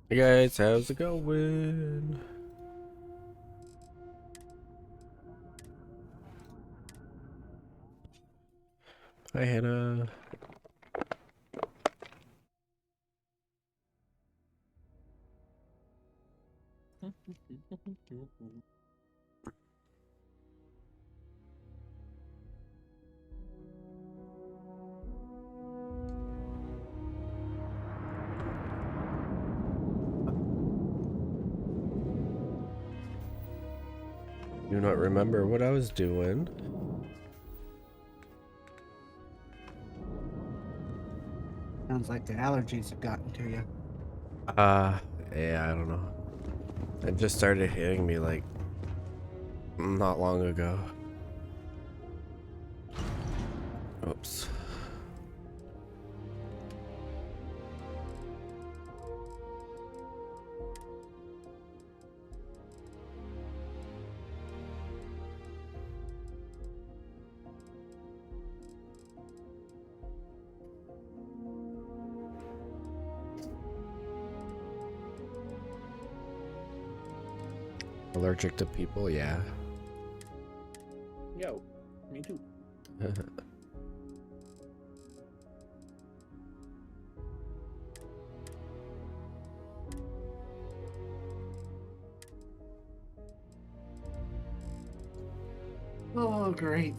Hey guys, how's it going? Hi Hannah. Do not remember what I was doing. Sounds like the allergies have gotten to you. Uh, yeah, I don't know. It just started hitting me like not long ago. Oops. Allergic to people, yeah. Yo, me too. Oh, great.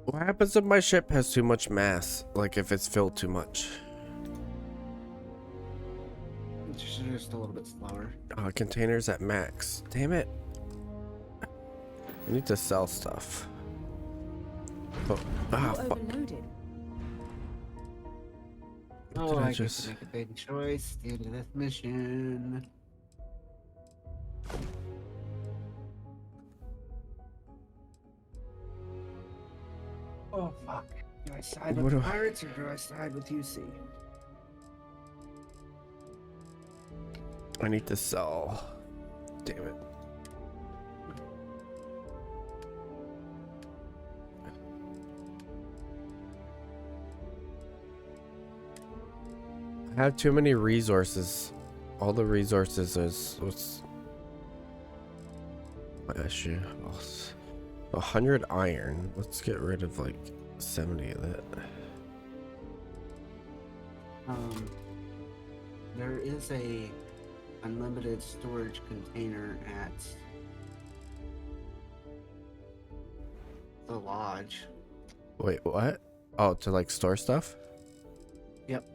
What happens if my ship has too much mass? Like if it's filled too much? It's just a little bit slower. Containers at max. Damn it. I need to sell stuff. Oh, fuck. Overloaded. Oh, I I get just- to make a big choice at the end of this mission. Oh, fuck. Do I side What with do the I- pirates or do I side with UC? I need to sell. Damn it. I have too many resources. All the resources is what's my issue. 100 iron. Let's get rid of like 70 of that. There is a unlimited storage container at the lodge. Wait, what? Oh, to like store stuff? Yep.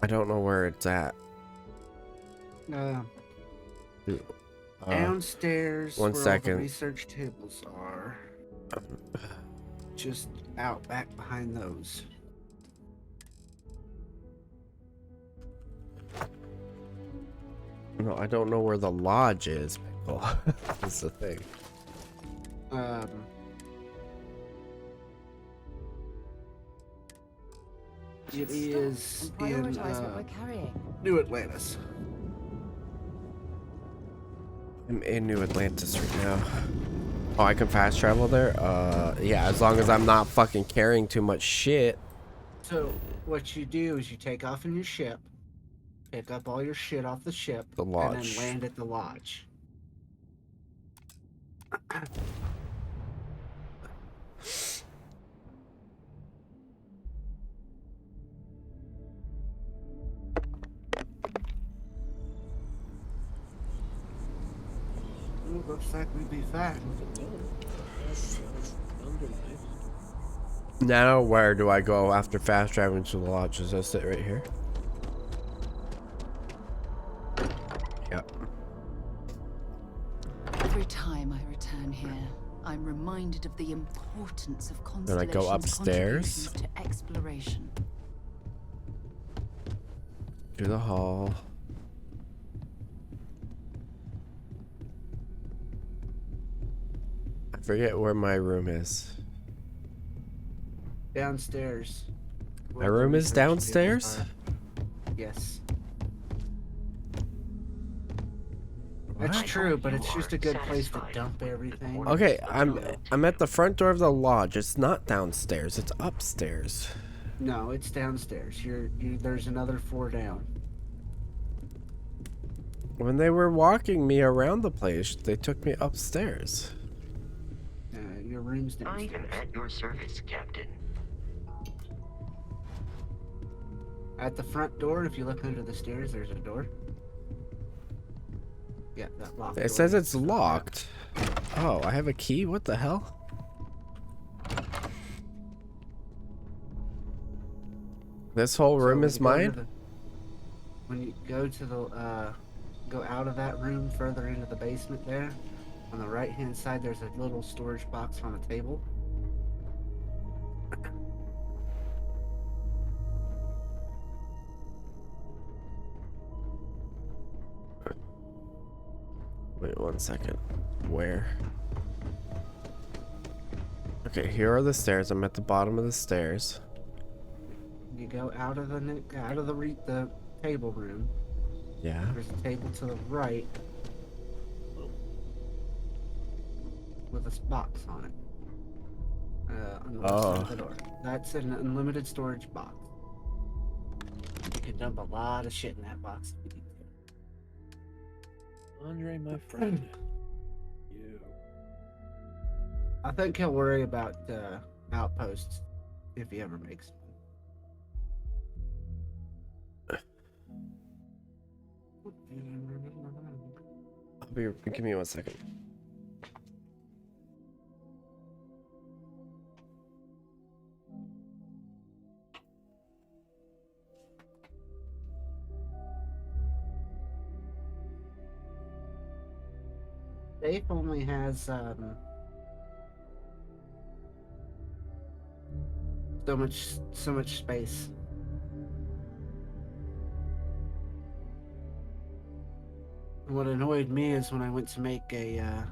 I don't know where it's at. Downstairs, one where all second. the research tables are. Just out back behind those. No, I don't know where the lodge is, Pickle. That's the thing. It is And in prioritize what we're carrying. New Atlantis. I'm in New Atlantis right now. Oh, I can fast travel there? Yeah, as long as I'm not fucking carrying too much shit. So what you do is you take off in your ship, pick up all your shit off the ship, The and lodge. then land at the lodge. Ooh, looks like we'd be fine. Now, where do I go after fast traveling to the lodge? Does that sit right here? Yep. Every time I return here, I'm reminded of the importance of Then I constellations' go upstairs. contributions to exploration. To the hall. I forget where my room is. Downstairs. My room is downstairs? Yes. That's What? true, but it's just a good place to dump everything. Okay, I'm at the front door of the lodge. It's not downstairs. It's upstairs. No, it's downstairs. There's another floor down. When they were walking me around the place, they took me upstairs. Your room's I am downstairs. at your service, Captain. At the front door, if you look under the stairs, there's a door. Yeah, that locked door. It says it's locked. Oh, I have a key? What the hell? This whole room is mine? When you go to the, go out of that room further into the basement there, on the right-hand side, there's a little storage box on a table. Wait 1 second. Where? Okay, here are the stairs. I'm at the bottom of the stairs. You go out of the table room. Yeah. There's a table to the right with a box on it. On the left side of the door. That's an unlimited storage box. You can dump a lot of shit in that box if you need to. Andre, my friend. You. I think he'll worry about outposts if he ever makes one. Give me 1 second. Safe only has so much space. What annoyed me is when I went to make a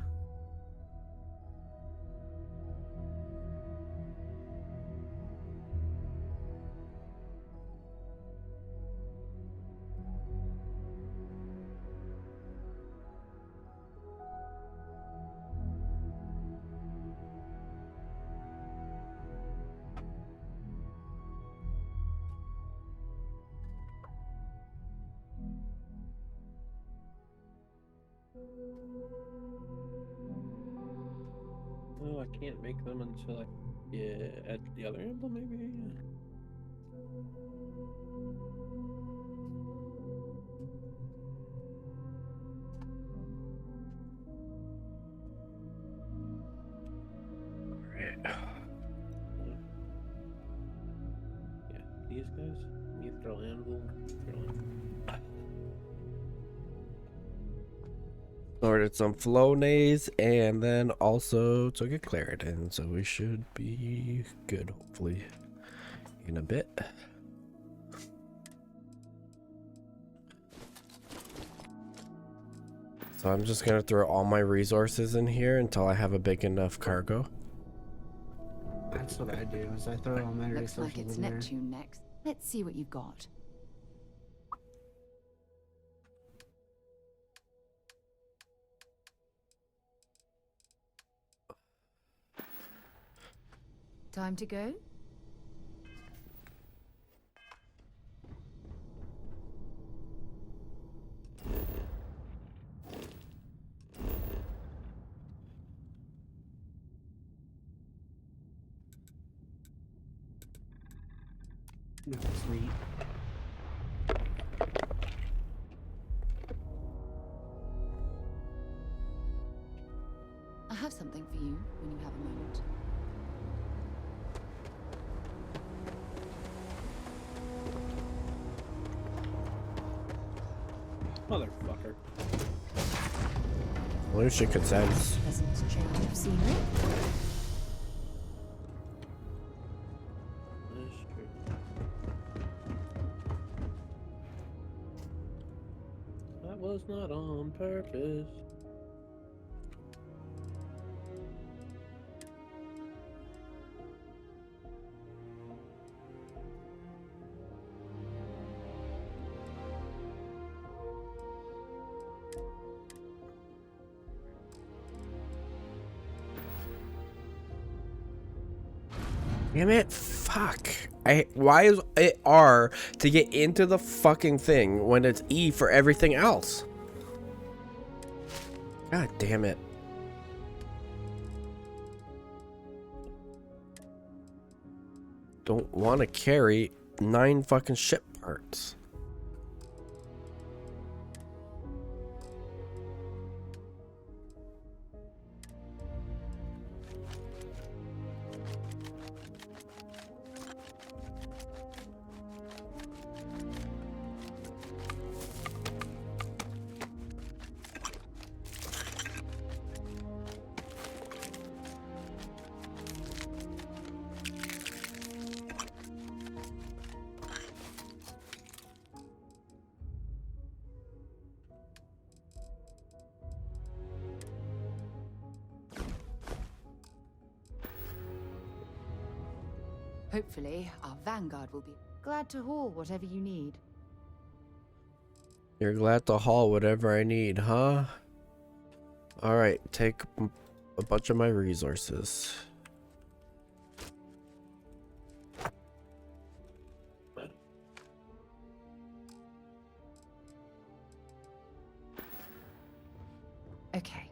Oh, I can't make them until I get at the other emblem, maybe? Yeah, these guys. Mithril anvil. Ordered some Flonase and then also took a Claritin, so we should be good, hopefully, in a bit. So I'm just gonna throw all my resources in here until I have a big enough cargo. That's what I do, is I throw all my Looks like resources it's in there. Neptune next. Let's see what you've got. Time to go? No, sweet. I have something for you when you have a moment. Motherfucker. I wish it could sense. Pleasant change of scenery. That's true. That was not on purpose. Damn it, fuck. Why is it R to get into the fucking thing when it's E for everything else? God damn it. Don't want to carry 9 fucking ship parts. Hopefully, our vanguard will be glad to haul whatever you need. You're glad to haul whatever I need, huh? Alright, take a bunch of my resources. Okay.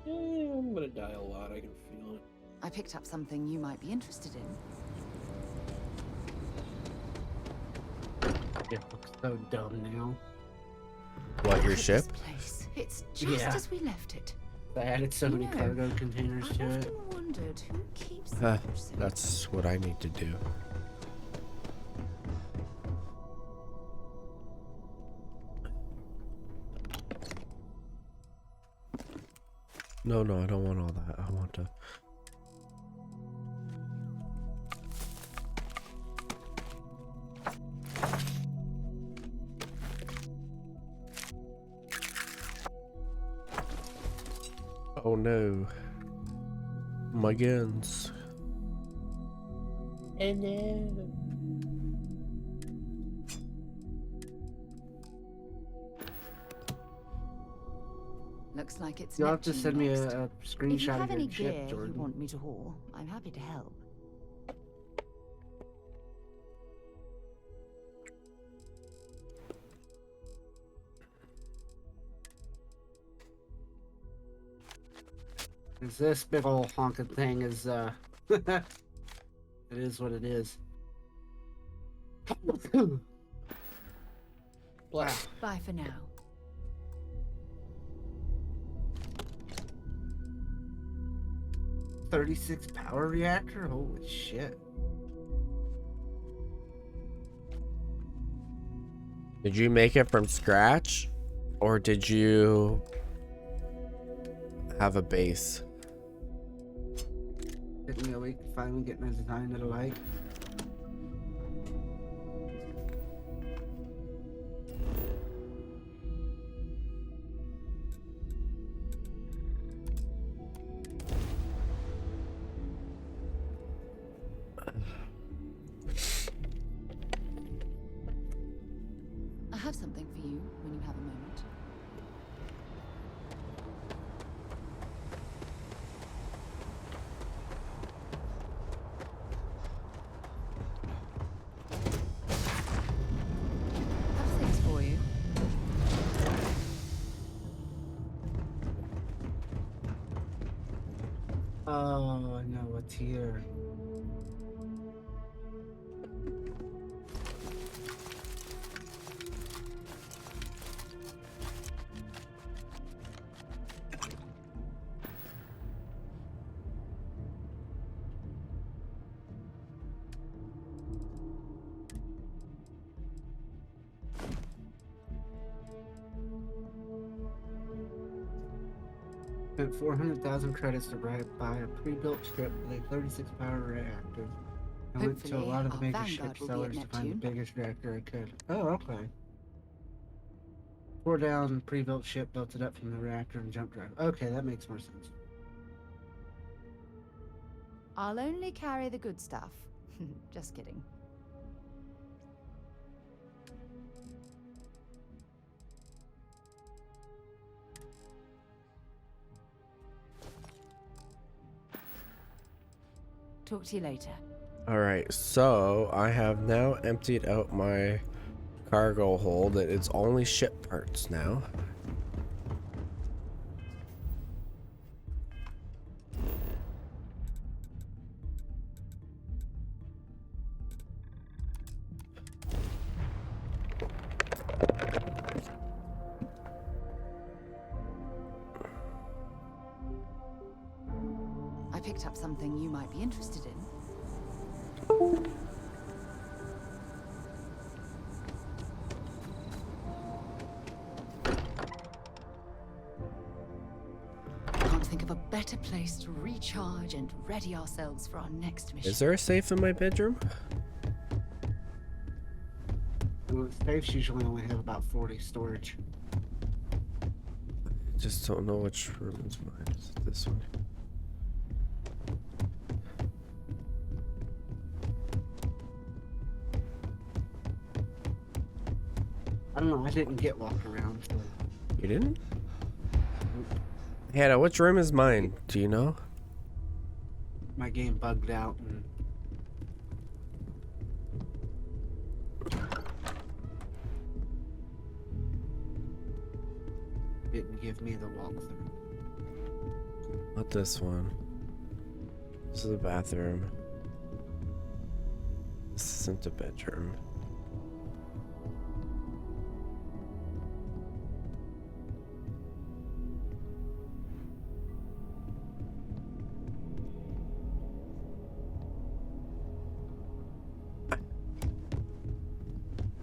I'm gonna die a lot, I can feel it. I picked up something you might be interested in. It looks so dumb now. What, your Look at ship? this place. It's just Yeah. as we left it. They added so many cargo containers I've to it. often wondered who keeps Huh, them so. that's what I need to do. No, I don't want all that. I want to... Oh no. My guns. Oh no. Looks like it's You'll have to Neptune send me next. a If you screenshot have of any your gear ship, you Jordan. want me to haul, I'm happy to help. Cause this big ol' honking thing is it is what it is. Black. Bye for now. $36 power reactor? Holy shit. Did you make it from scratch? Or did you have a base? Took me a week to finally get my design that I like. I have something for you when you have a moment. Have things for you. Oh, I know what's here. Spent 400,000 credits to buy a pre-built ship with a 36 power reactor. I went to a Hopefully, lot of the our major vanguard ship will be at sellers to find the Neptune. biggest reactor I could. Oh, okay. Tore down pre-built ship, built it up from the reactor and jump drive. Okay, that makes more sense. I'll only carry the good stuff. Just kidding. Talk to you later. Alright, so I have now emptied out my cargo hold. It's only ship parts now. I picked up something you might be interested in. Can't think of a better place to recharge and ready ourselves for our next mission. Is there a safe in my bedroom? Well, safes usually only have about 40 storage. I just don't know which room is mine. Is it this one? I don't know, I didn't get walked around, so You didn't? Hannah, which room is mine? Do you know? my game bugged out and didn't give me the walkthrough. Not this one. This is the bathroom. This isn't a bedroom.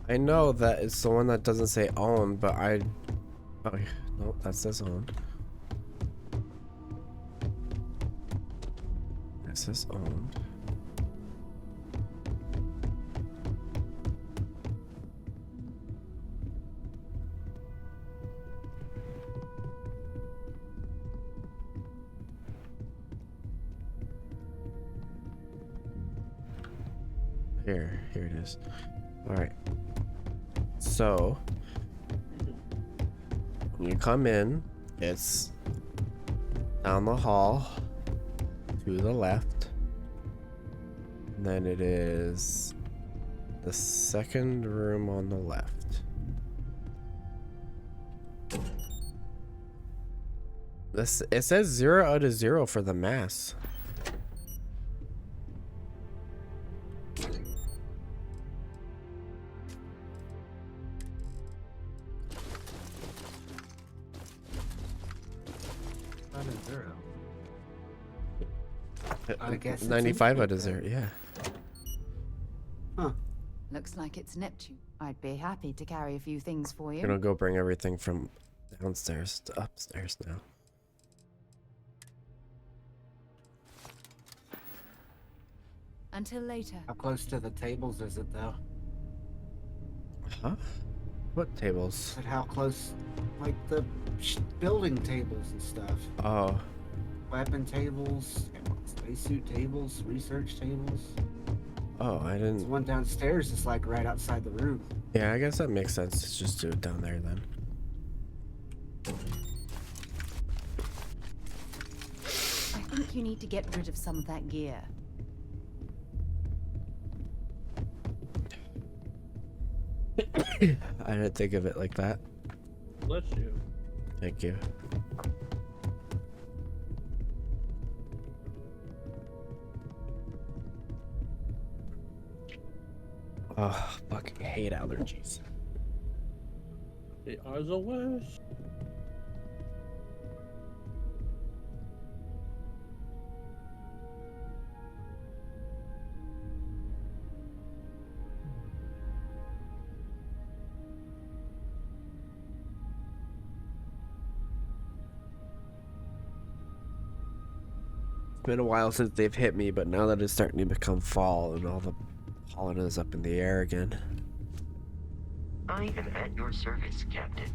I know that it's the one that doesn't say owned, but I... Oh, yeah. No, that says owned. That says owned. Here it is. All right. So, when you come in, it's down the hall to the left. And then it is the second room on the left. It says 0 out of 0 for the mass. I guess it's 95 out of infinite 0, yeah. Looks like it's Neptune. I'd be happy to carry a few things for you. I'm gonna go bring everything from downstairs to upstairs now. Until later. How close to the tables is it though? Huh? What tables? Said how close, like the building tables and stuff. Oh, Weapon tables, spacesuit tables, research tables. oh, I The didn't. one downstairs is like right outside the room. Yeah, I guess that makes sense to just do it down there then. I think you need to get rid of some of that gear. I didn't think of it like that. Bless you. Thank you. Oh, fucking hate allergies. They are the worst. It's been a while since they've hit me, but now that it's starting to become fall and all the pollen is up in the air again. I am at your service, Captain.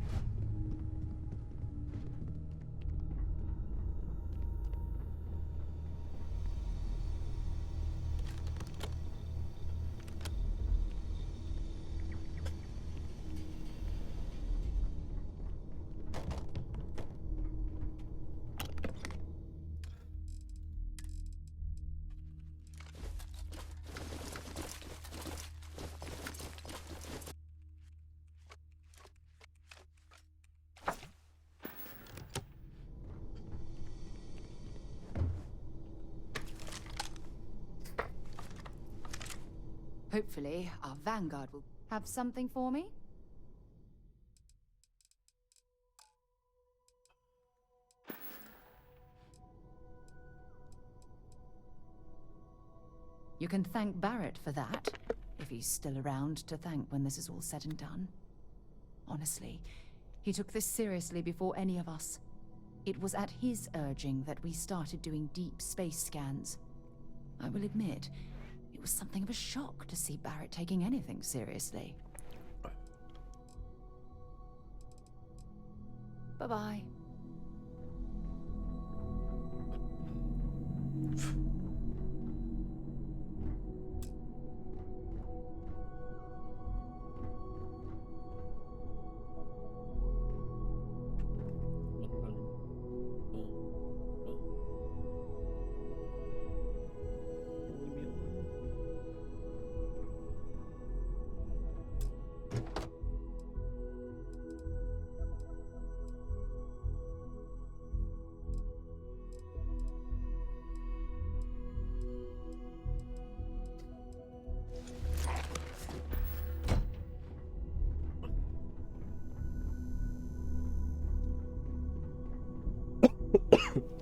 Hopefully, our vanguard will have something for me. You can thank Barrett for that, if he's still around to thank when this is all said and done. Honestly, he took this seriously before any of us. It was at his urging that we started doing deep space scans. I will admit, it was something of a shock to see Barrett taking anything seriously. Bye-bye.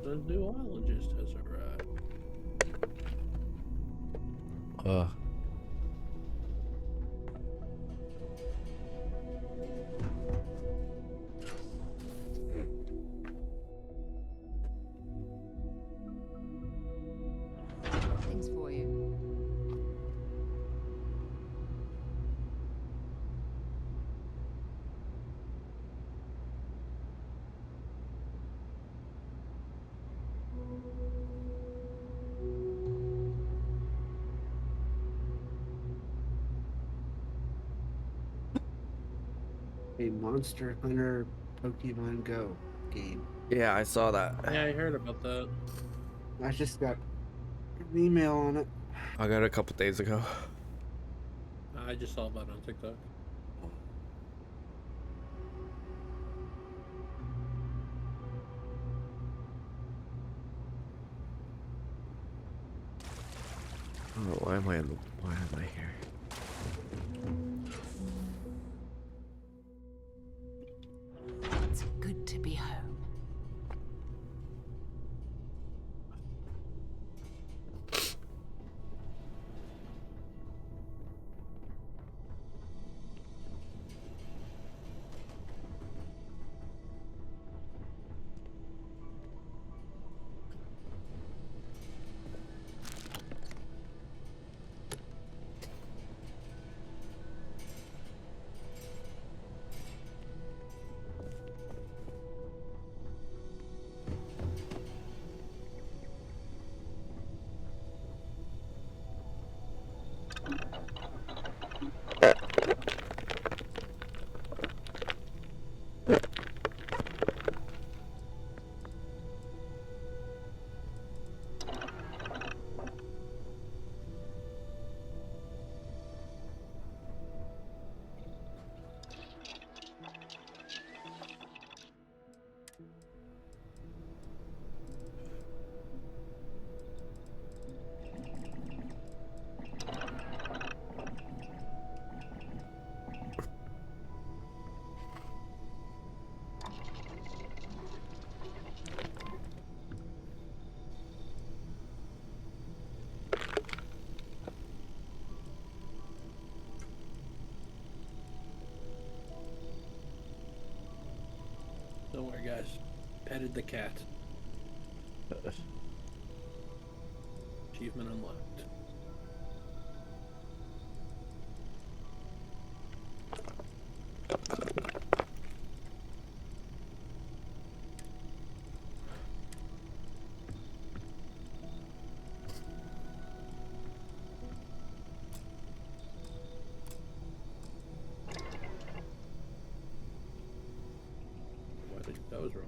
The zoologist has arrived. Things for you. A Monster Hunter Pokemon Go game. Yeah, I saw that. Yeah, I heard about that. I just got an email on it. I got it a couple days ago. I just saw about it on TikTok. Oh, why am I here? It's good to be home. Don't worry, guys. Petted the cat. Achievement unlocked. I think that was wrong.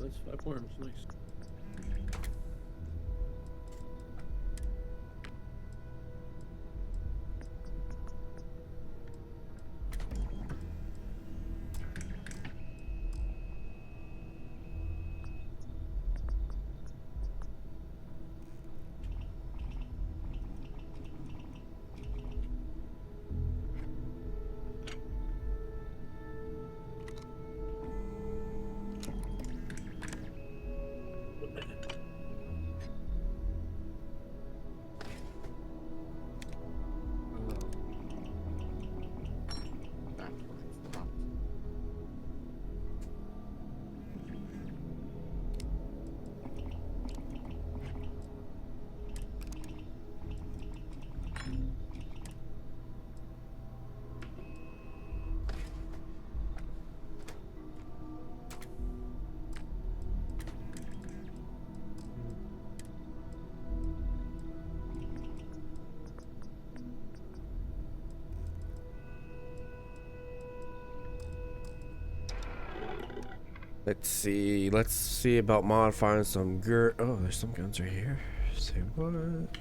Nice, 5 worms, nice. That was locked. Let's see. Let's see about modifying some Oh, there's some guns right here. Say what?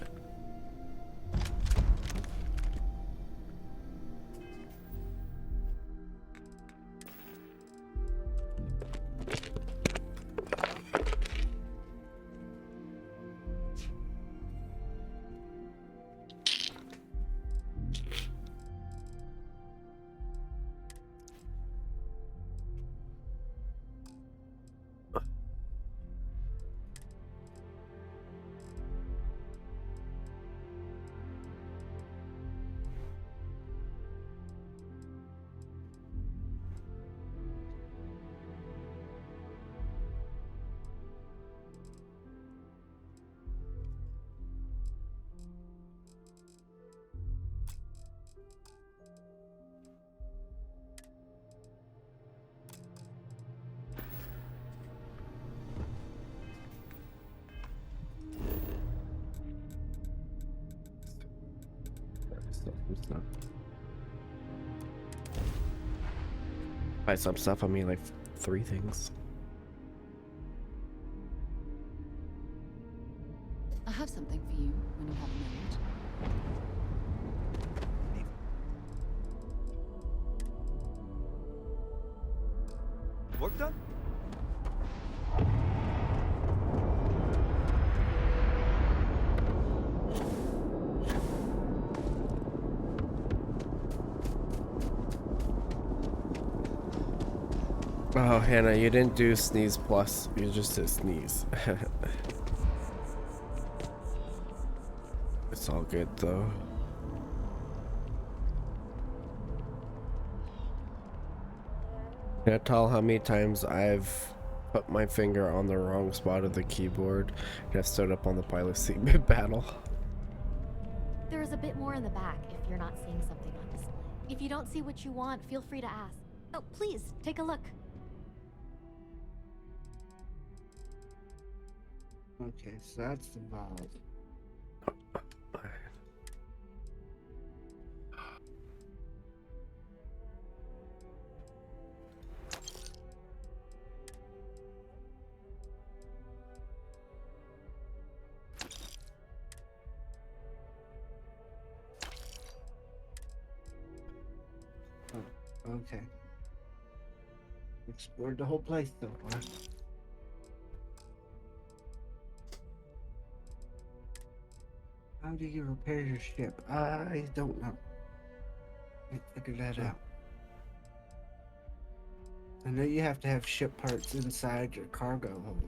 By some stuff, I mean like 3 things. I have something for you when you have a moment. Work done? Oh, Hannah, you didn't do sneeze plus. You just did sneeze. It's all good though. Can I tell how many times I've put my finger on the wrong spot of the keyboard and I've stood up on the pilot seat mid-battle? There is a bit more in the back if you're not seeing something on display. If you don't see what you want, feel free to ask. Oh, please, take a look. Okay, so that's the valve. Oh, okay. Explored the whole place so far. How do you repair your ship? I don't know. Can't figure that out. I know you have to have ship parts inside your cargo hold.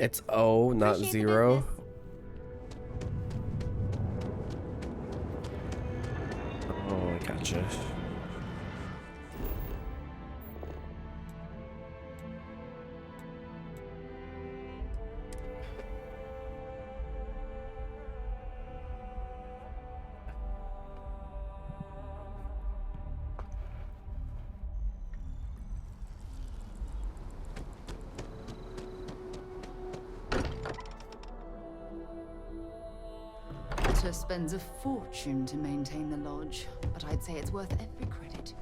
It's O, not Appreciate the 0. business. Oh, I gotcha. Walter spends a fortune to maintain the lodge, but I'd say it's worth every credit.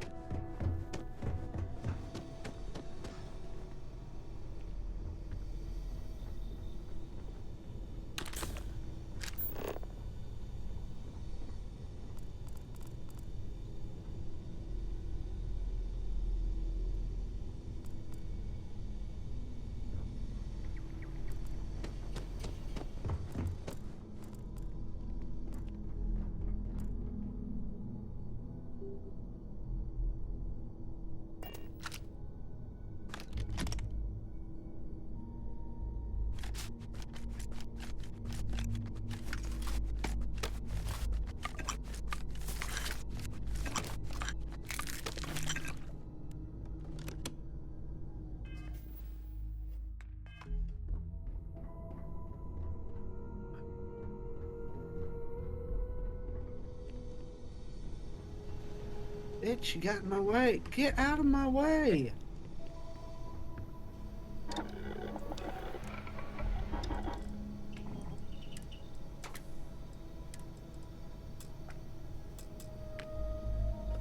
Bitch, you got in my way. Get out of my way.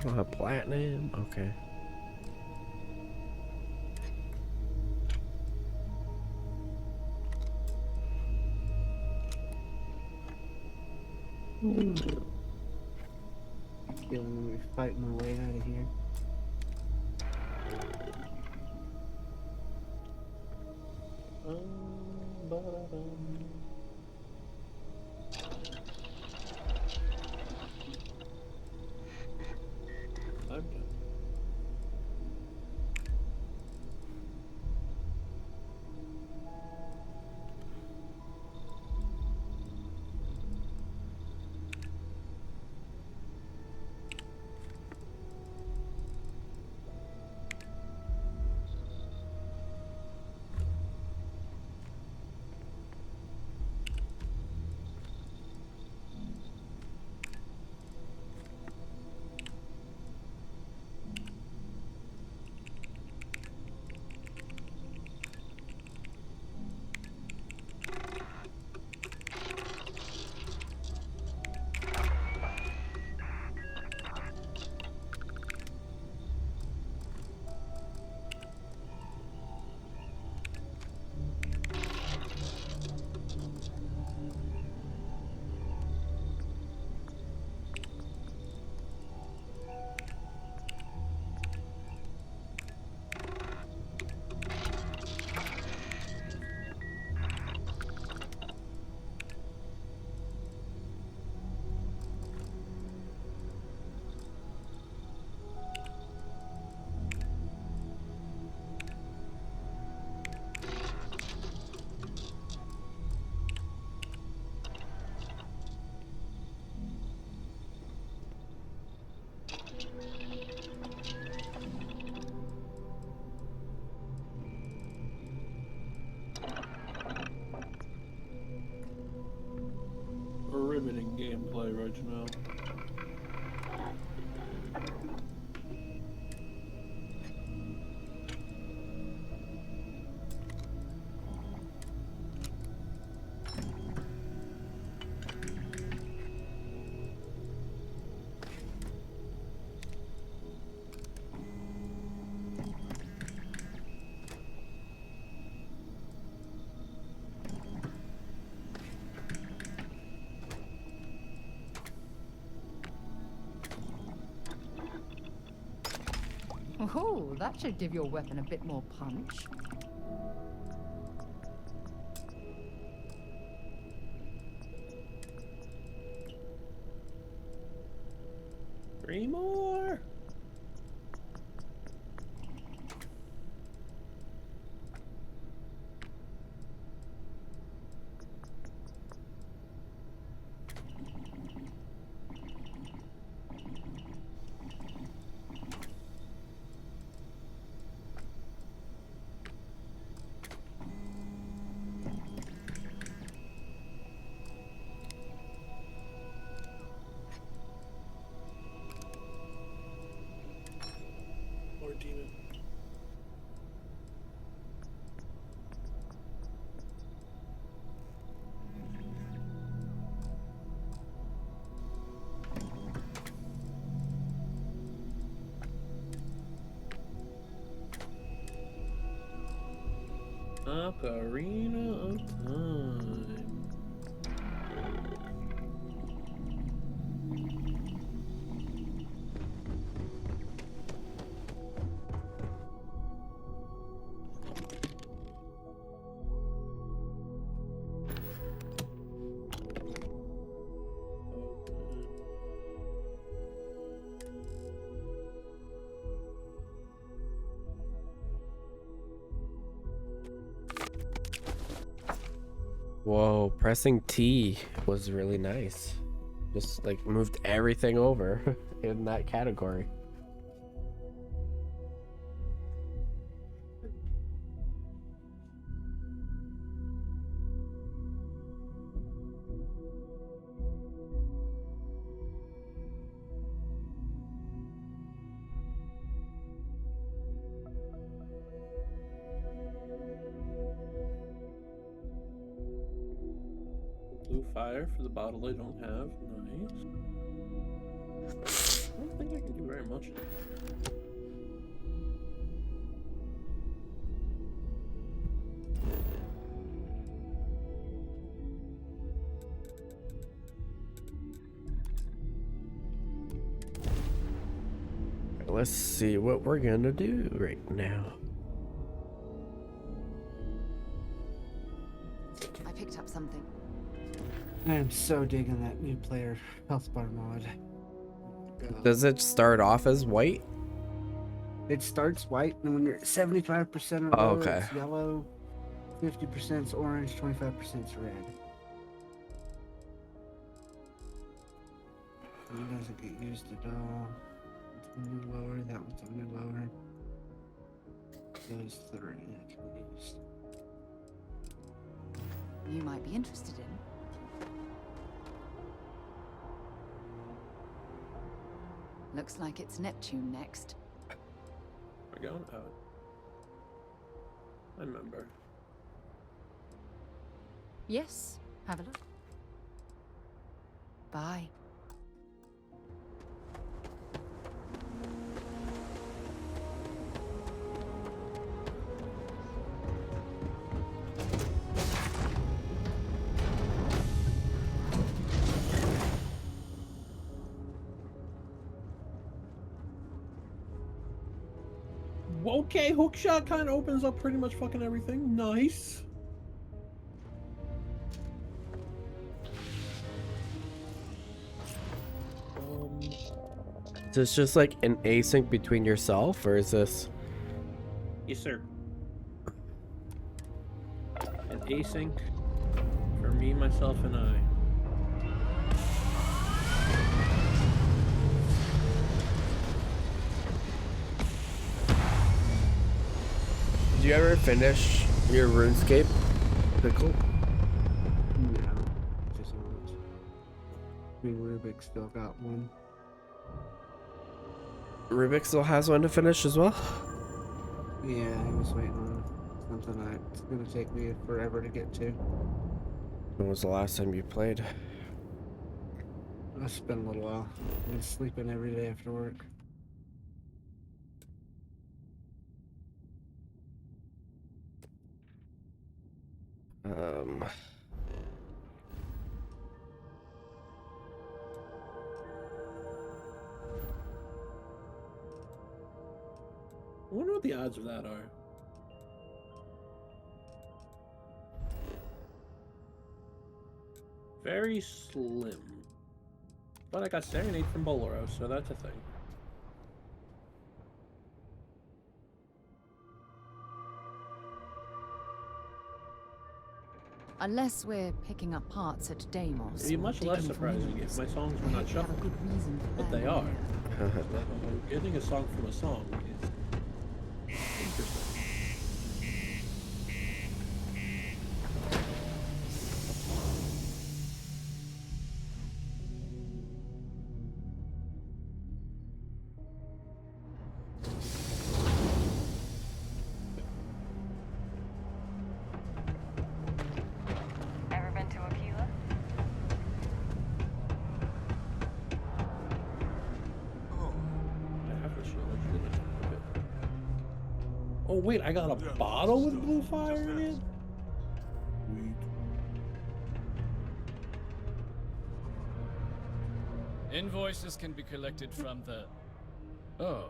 Oh, platinum. Okay. Killing me, fight my way out of here. I'm done. Riveting gameplay right now. Oh, that should give your weapon a bit more punch. Three more. More demon. Ocarina of Time. Whoa, pressing T was really nice. Just like moved everything over in that category. Blue fire for the bottle I don't have. Nice. I don't think I can do very much. Let's see what we're gonna do right now. I picked up something. I am so digging that new player health bar mod. Does it start off as white? It starts white, and when you're at 75% or Oh, lower, okay. it's yellow, 50% is orange, 25% is red. And it doesn't get used at all. It's only lower, that one's only lower. Those three I can use. You might be interested in. Looks like it's Neptune next. We're going out. I remember. Yes, have a look. Bye. Okay, hookshot kind of opens up pretty much fucking everything. Nice. Is this just like an async between yourself, or is this? Yes, sir. An async for me, myself, and I. Did you ever finish your RuneScape, Pickle? No, just not. I mean, Rubik still got one. Rubik still has one to finish as well? Yeah, he was waiting on something that's gonna take me forever to get to. When was the last time you played? It's been a little while. I've been sleeping every day after work. I wonder what the odds of that are. Very slim. But I got Serenade from Bolero, so that's a thing. Unless we're picking up parts at Deimos. It'd be or much less digging for surprising if minerals. my songs I were not hope you have a shuffled. good reason for But them they when are. you're- So getting a song from a song is interesting. Ever been to Aquila? I have to show you this a bit. Oh wait, I got a bottle with blue fire in it? Invoices can be collected from the... Oh.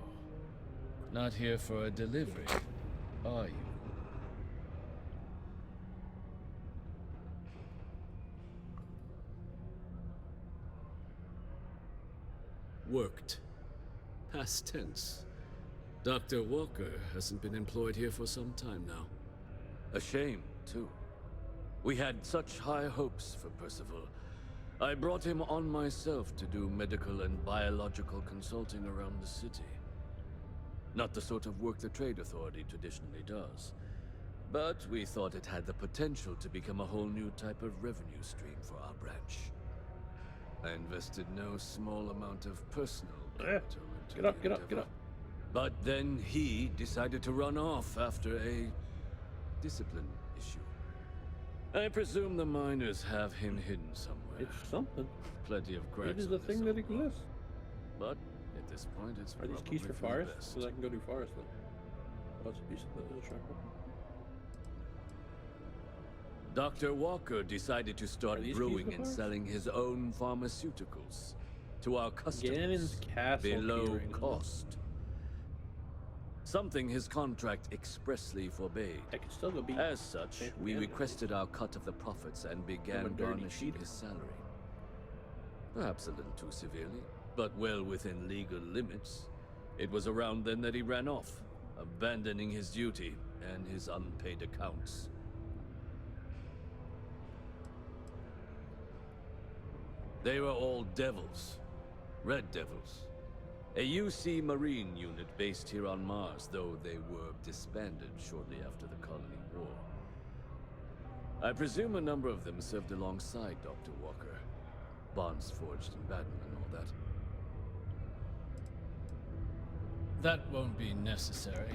Not here for a delivery, are you? Worked. Past tense. Dr. Walker hasn't been employed here for some time now. A shame, too. We had such high hopes for Percival. I brought him on myself to do medical and biological consulting around the city. Not the sort of work the Trade Authority traditionally does. But we thought it had the potential to become a whole new type of revenue stream for our branch. I invested no small amount of personal capital into Get up, the get up, get endeavor. up. But then he decided to run off after a discipline issue. I presume the miners have him hidden somewhere. It's something. Plenty of cracks. It is in a this thing that old rock. exists. But at this point, it's Are these probably keys for the forest? best. Because I can go do forest then. Oh, it's a piece of the chakra. Dr. Walker decided to start Are these keys brewing for and forest? selling his own pharmaceuticals to our customers Ganon's castle below keyring, isn't it? cost. Something his contract expressly forbade. I can still go beat. As such, Phantom we Ganon. requested our cut of the profits and began dirty garnishing cheater. his salary. Perhaps a little too severely, but well within legal limits. It was around then that he ran off, abandoning his duty and his unpaid accounts. They were all devils. Red Devils. A UC Marine unit based here on Mars, though they were disbanded shortly after the Colony War. I presume a number of them served alongside Dr. Walker. Bonds forged in battle and all that. That won't be necessary.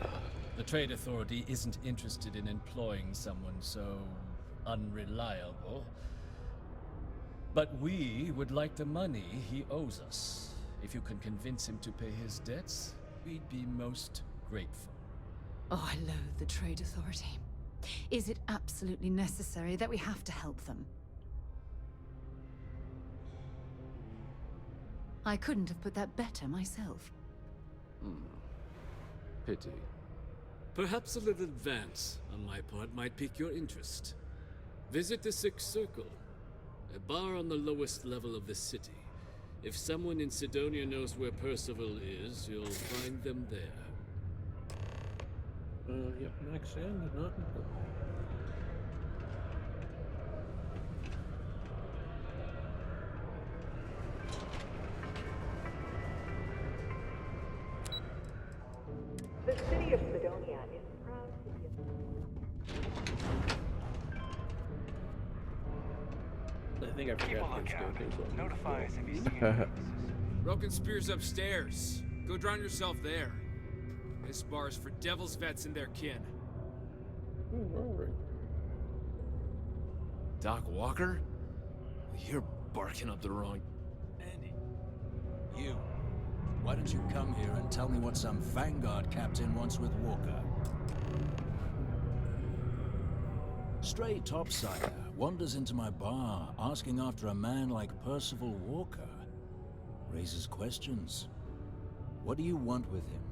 The Trade Authority isn't interested in employing someone so unreliable. But we would like the money he owes us. If you can convince him to pay his debts, we'd be most grateful. Oh, I loathe the Trade Authority. Is it absolutely necessary that we have to help them? I couldn't have put that better myself. Pity. Perhaps a little advance on my part might pique your interest. Visit the Sixth Circle, a bar on the lowest level of the city. If someone in Sidonia knows where Percival is, you'll find them there. Yep, Max Sand did not. The city of Sidonia is proud to be I think I forgot the staircase. Notify us if you see any Broken Spear's upstairs. Go drown yourself there. This bar's for Devil's vets and their kin. Doc Walker? You're barking up the wrong... Andy. You. Why don't you come here and tell me what some Vanguard captain wants with Walker? Stray topsider wanders into my bar asking after a man like Percival Walker. Raises questions. What do you want with him?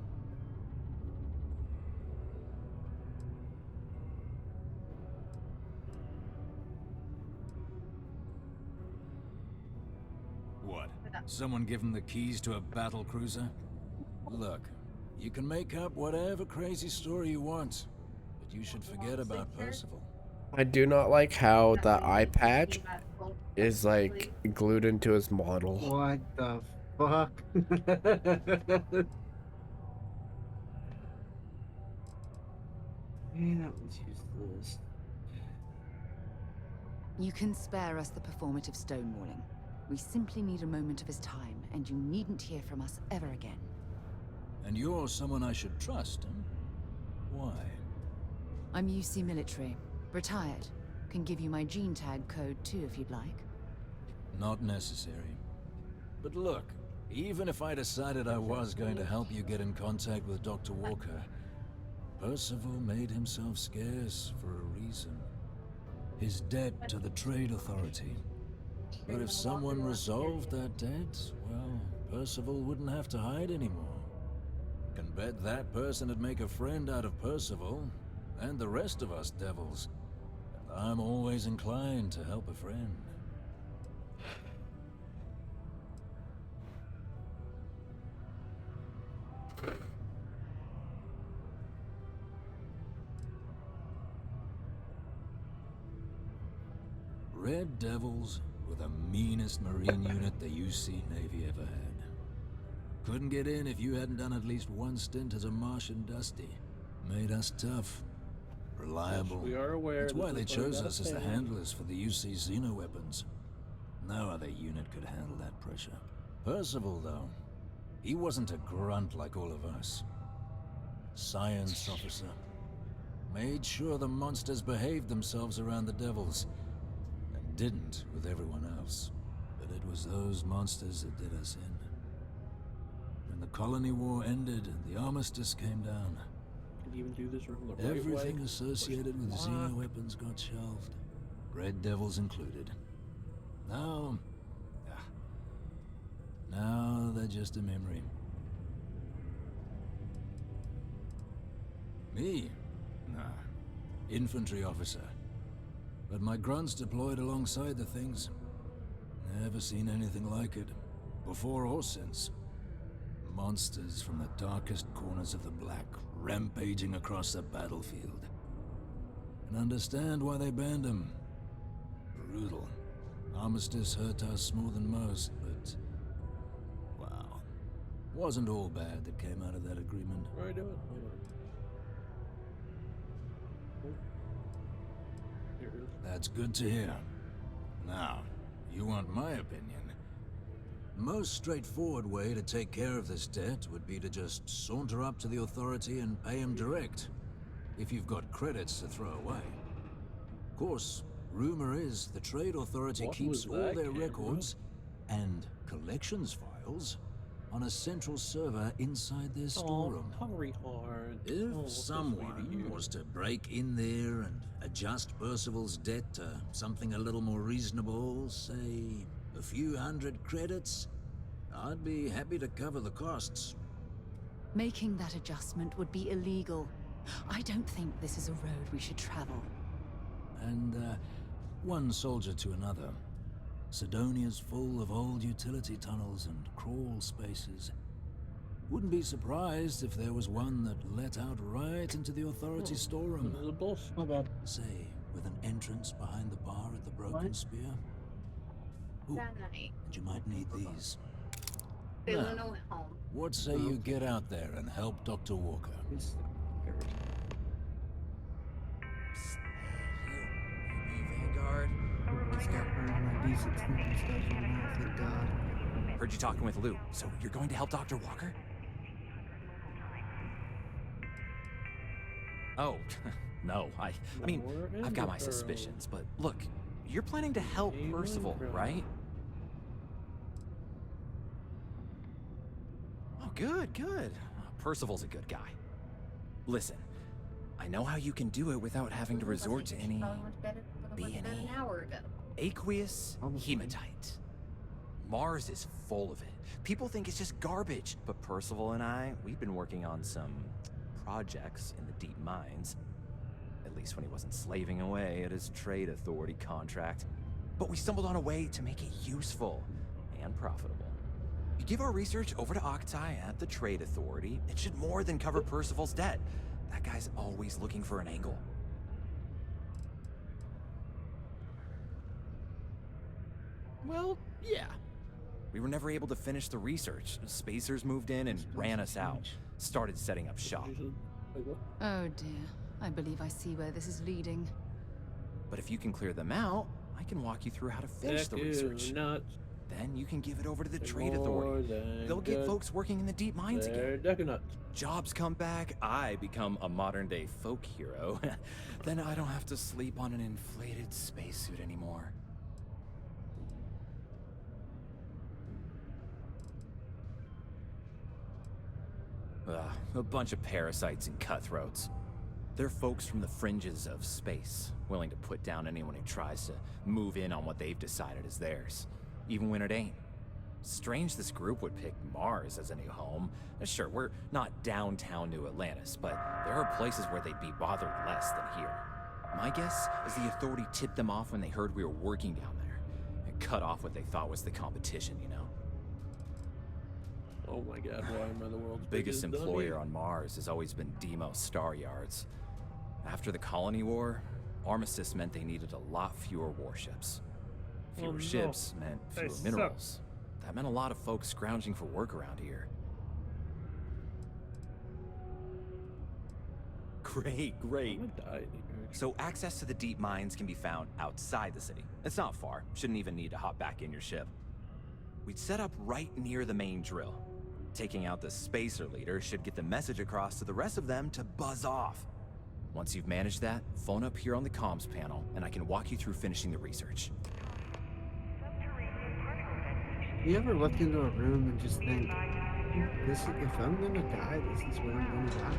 What? Someone give him the keys to a battle cruiser? Look, you can make up whatever crazy story you want, but you should forget about Percival. I do not like how the eye patch is like glued into his model. What the fuck? Man, that was useless. You can spare us the performative stonewalling. We simply need a moment of his time, and you needn't hear from us ever again. And you're someone I should trust, huh? Why? I'm UC military. Retired. Can give you my gene tag code too if you'd like. Not necessary. But look, even if I decided I was going to help you get in contact with Dr. Walker, Percival made himself scarce for a reason. His debt to the Trade Authority. But if someone resolved that debt, well, Percival wouldn't have to hide anymore. Can bet that person would make a friend out of Percival, and the rest of us devils. And I'm always inclined to help a friend. Red Devils were the meanest Marine unit the UC Navy ever had. Couldn't get in if you hadn't done at least one stint as a Martian Dusty. Made us tough, reliable. Yes, we are aware. That's why this they is going chose down us as the pain. handlers for the UC xenoweapons. No other unit could handle that pressure. Percival, though, he wasn't a grunt like all of us. Science officer. Made sure the monsters behaved themselves around the Devils, and didn't with everyone else. But it was those monsters that did us in. When the colony war ended and the armistice came down, Can you even do this room the right everything way? associated with xenoweapons got shelved, Red Devils included. Now they're just a memory. Me? Nah. Infantry officer. But my grunts deployed alongside the things. Never seen anything like it, before or since. Monsters from the darkest corners of the Black, rampaging across the battlefield. And understand why they banned them. Brutal. Armistice hurt us more than most, but... wow. Wasn't all bad that came out of that agreement. What are you doing? Here it is. That's good to hear. Now, you want my opinion? Most straightforward way to take care of this debt would be to just saunter up to the authority and pay him direct, if you've got credits to throw away. Of course, rumor is the Trade Authority What keeps was all that, their Cameron? records and collections files on a central server inside their storeroom. Hungry Heart. If Oh, so someone sweet of you. was to break in there and adjust Percival's debt to something a little more reasonable, say a few hundred credits, I'd be happy to cover the costs. Making that adjustment would be illegal. I don't think this is a road we should travel. And, one soldier to another. Sidonia's full of old utility tunnels and crawl spaces. Wouldn't be surprised if there was one that let out right into the authority storeroom. This is a boss. My bad. Say, with an entrance behind the bar at the Broken Spear. Ooh, That night. and you might need these. Feeling Now, at home. what say you get out there and help Dr. Walker? Vanguard. It's got my decent sleeping stuff on now, thank God. Heard you talking with Lou. So you're going to help Dr. Walker? Oh, no. I mean, I've got my suspicions, but look, you're planning to help Percival, right? Oh, good, good. Percival's a good guy. Listen, I know how you can do it without having to resort to any B&E. Aqueous hematite. Mars is full of it. People think it's just garbage, but Percival and I, we've been working on some projects in the deep mines. At least when he wasn't slaving away at his Trade Authority contract. But we stumbled on a way to make it useful and profitable. You give our research over to Octai at the Trade Authority, it should more than cover Percival's debt. That guy's always looking for an angle. Well, yeah. We were never able to finish the research. Spacers moved in and ran us out. Started setting up shop. Oh dear. I believe I see where this is leading. But if you can clear them out, I can walk you through how to finish the research. Then you can give it over to the Trade Authority. They'll get folks working in the deep mines again. Jobs come back, I become a modern-day folk hero. Then I don't have to sleep on an inflated spacesuit anymore. Ugh, a bunch of parasites and cutthroats. They're folks from the fringes of space, willing to put down anyone who tries to move in on what they've decided is theirs, even when it ain't. Strange this group would pick Mars as a new home. Sure, we're not downtown New Atlantis, but there are places where they'd be bothered less than here. My guess is the authority tipped them off when they heard we were working down there, and cut off what they thought was the competition, you know? Oh my god, why am I the world's Biggest employer dummy? on Mars has always been Deimos Star Yards. After the Colony War, Armistice meant they needed a lot fewer warships. Fewer ships meant fewer minerals. That meant a lot of folks scrounging for work around here. Great. So access to the deep mines can be found outside the city. It's not far. Shouldn't even need to hop back in your ship. We'd set up right near the main drill. Taking out the spacer leader should get the message across to the rest of them to buzz off. Once you've managed that, phone up here on the comms panel, and I can walk you through finishing the research. You ever look into a room and just think, if I'm gonna die, this is where I'm gonna die?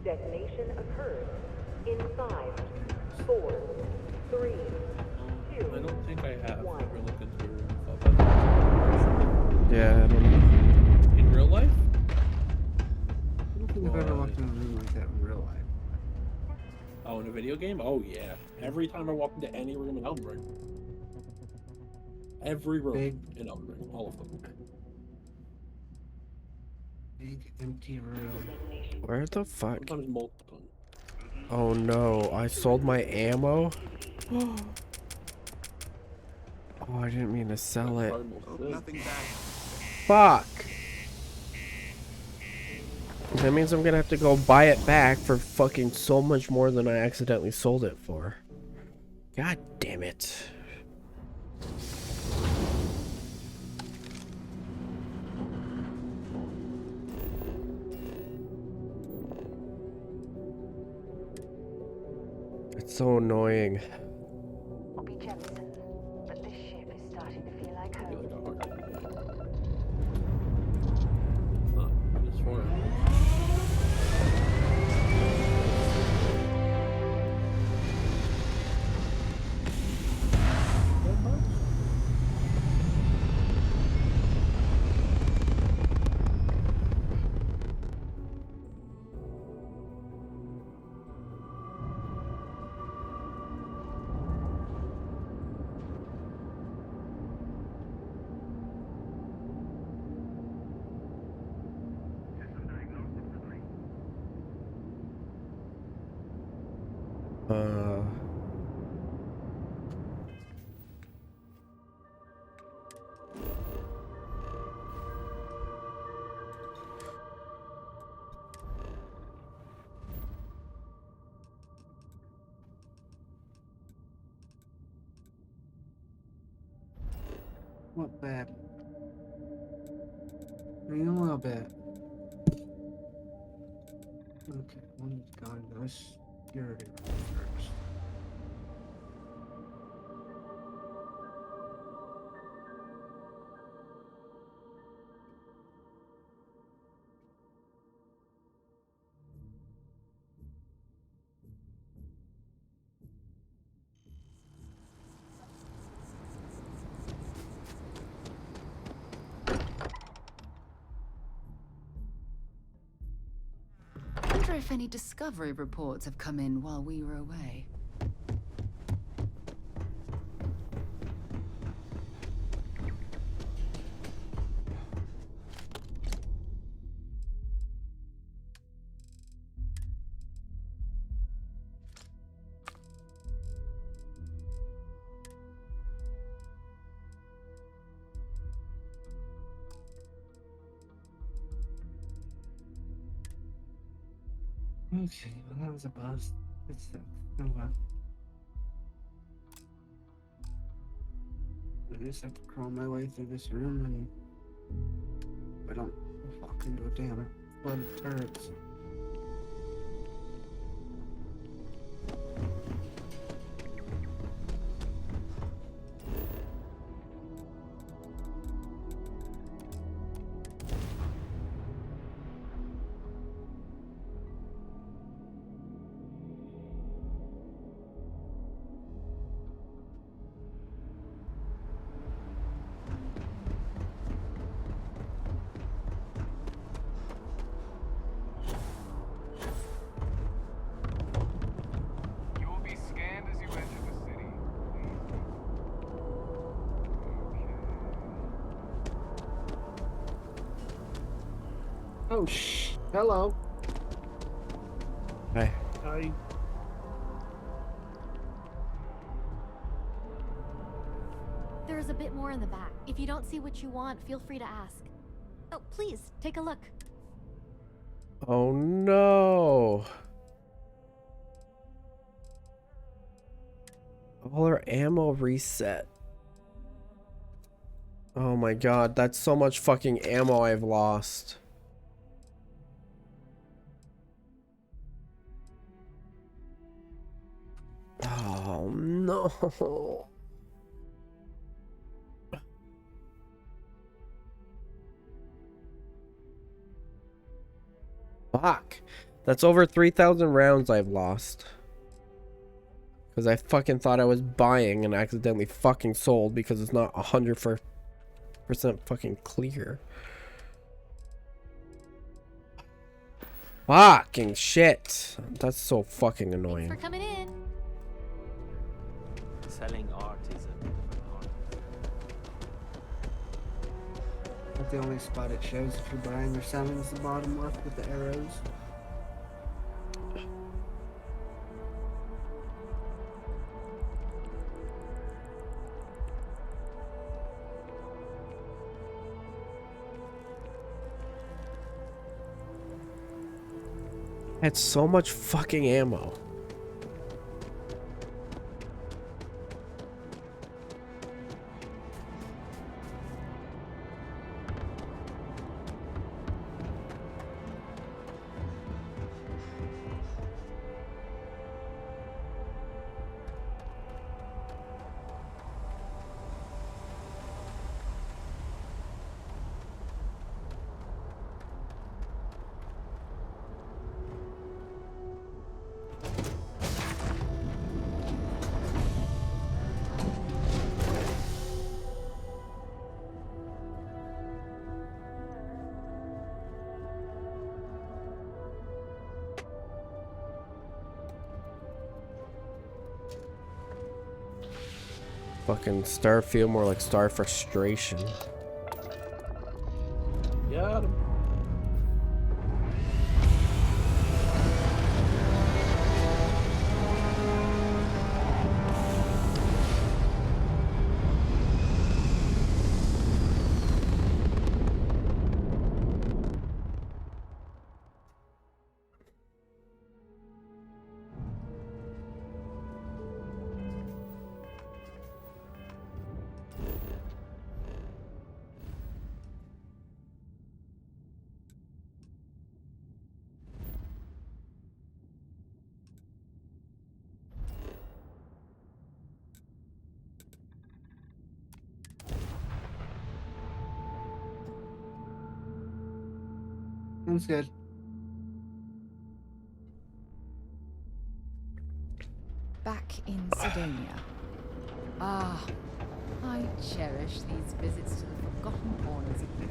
Detonation occurs in 5, 4, 3, 2. I don't think I have ever looked into a room without that. Yeah, I don't know. In real life? I don't think I've ever walked in a room like that in real life. Oh, in a video game? Oh yeah. Every time I walk into any room in Elden Ring. Every room in Elden Ring. All of them. Big empty room. Where the fuck? Sometimes multiple. Oh no, I sold my ammo? Oh, I didn't mean to sell it. Fuck! That means I'm gonna have to go buy it back for fucking so much more than I accidentally sold it for. God damn it. It's so annoying. Be Jemison, but this ship is starting to feel like home. Not just for it. What bad? I mean, a little bit. Okay, one's gone. Let's security room first. I wonder if any discovery reports have come in while we were away. Okay, well that was a buzz. It's oh well. I just have to crawl my way through this room and I don't walk into a damn flood of turrets. Oh, hello. Hey. Hi. There's a bit more in the back. If you don't see what you want, feel free to ask. Oh, please, take a look. Oh no. All our ammo reset. Oh my god, that's so much fucking ammo I've lost. Oh no. Fuck. That's over 3,000 rounds I've lost. Because I fucking thought I was buying and accidentally fucking sold because it's not 100% fucking clear. Fucking shit. That's so fucking annoying. Thanks for coming in. Selling art is a bit of an art. That's the only spot it shows if you're buying or selling is the bottom left with the arrows. I had so much fucking ammo. Fucking Starfield, more like Star Frustration. Got him. Sounds good. Back in Sidonia. Ah, I cherish these visits to the forgotten corners of the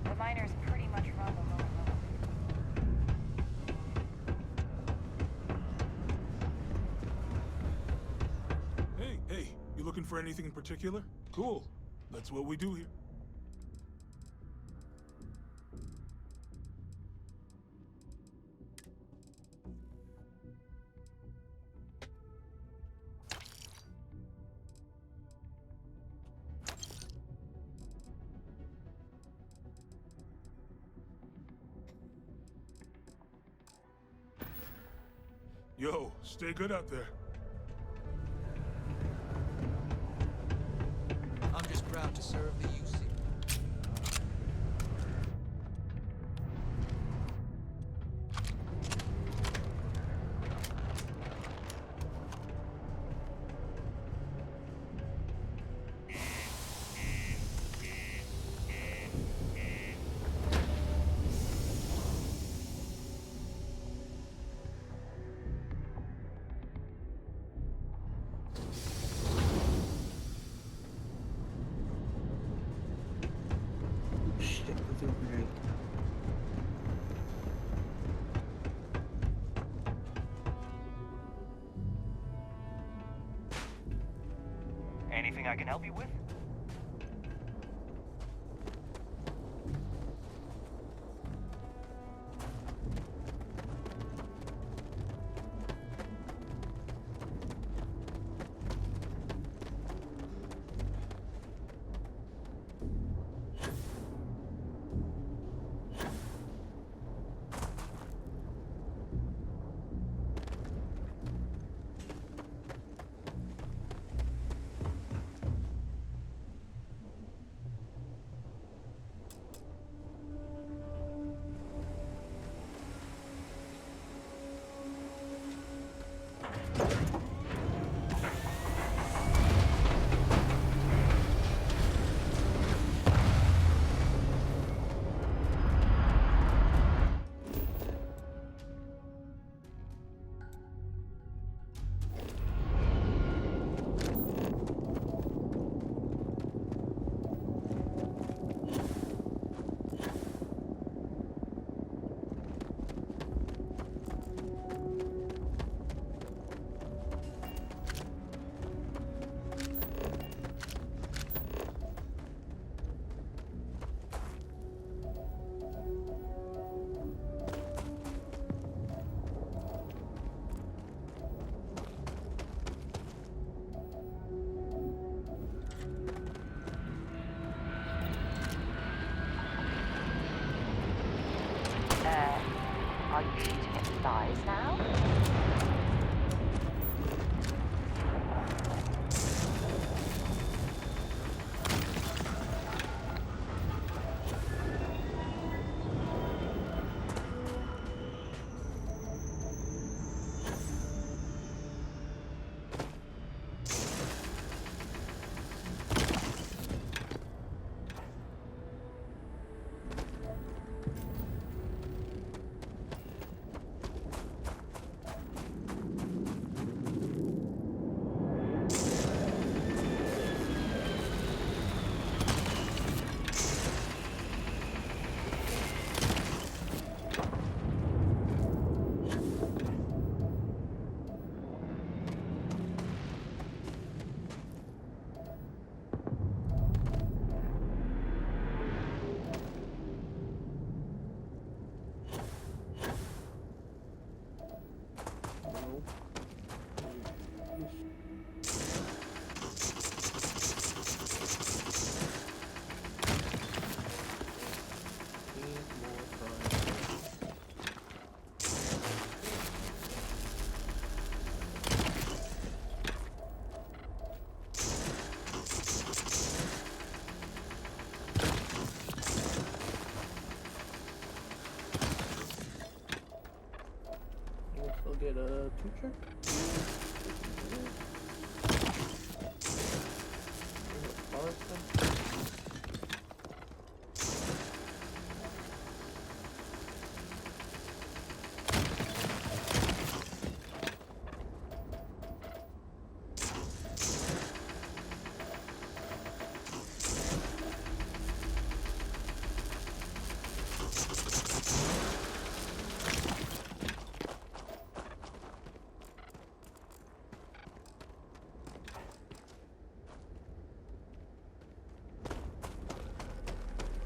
The miners pretty much run the lower level. Hey, you looking for anything in particular? Cool. That's what we do here. Yo, stay good out there. I'm just proud to serve the UC. Anything I can help you with? Are you shooting at flies now? Get a teacher.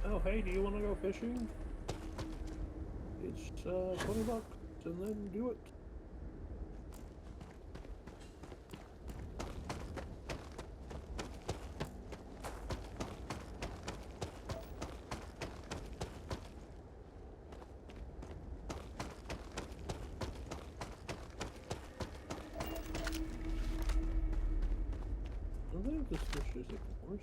Oh, hey, do you want to go fishing? It's $20 and then do it. I think this fish is a horse.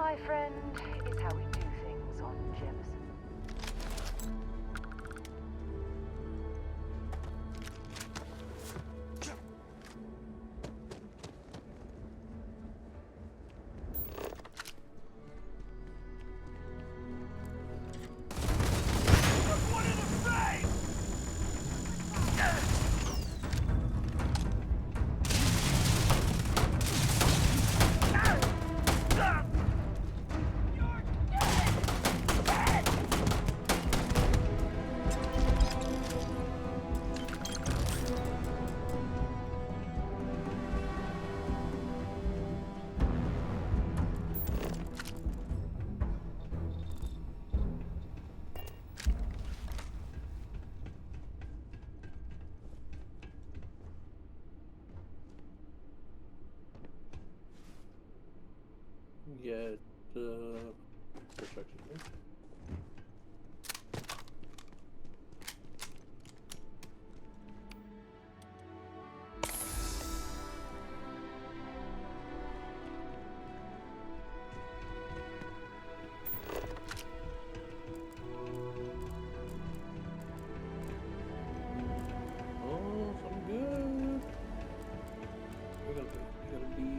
my friend, is how we do things on Jemison. Get protection here. Oh, something good. We're gonna be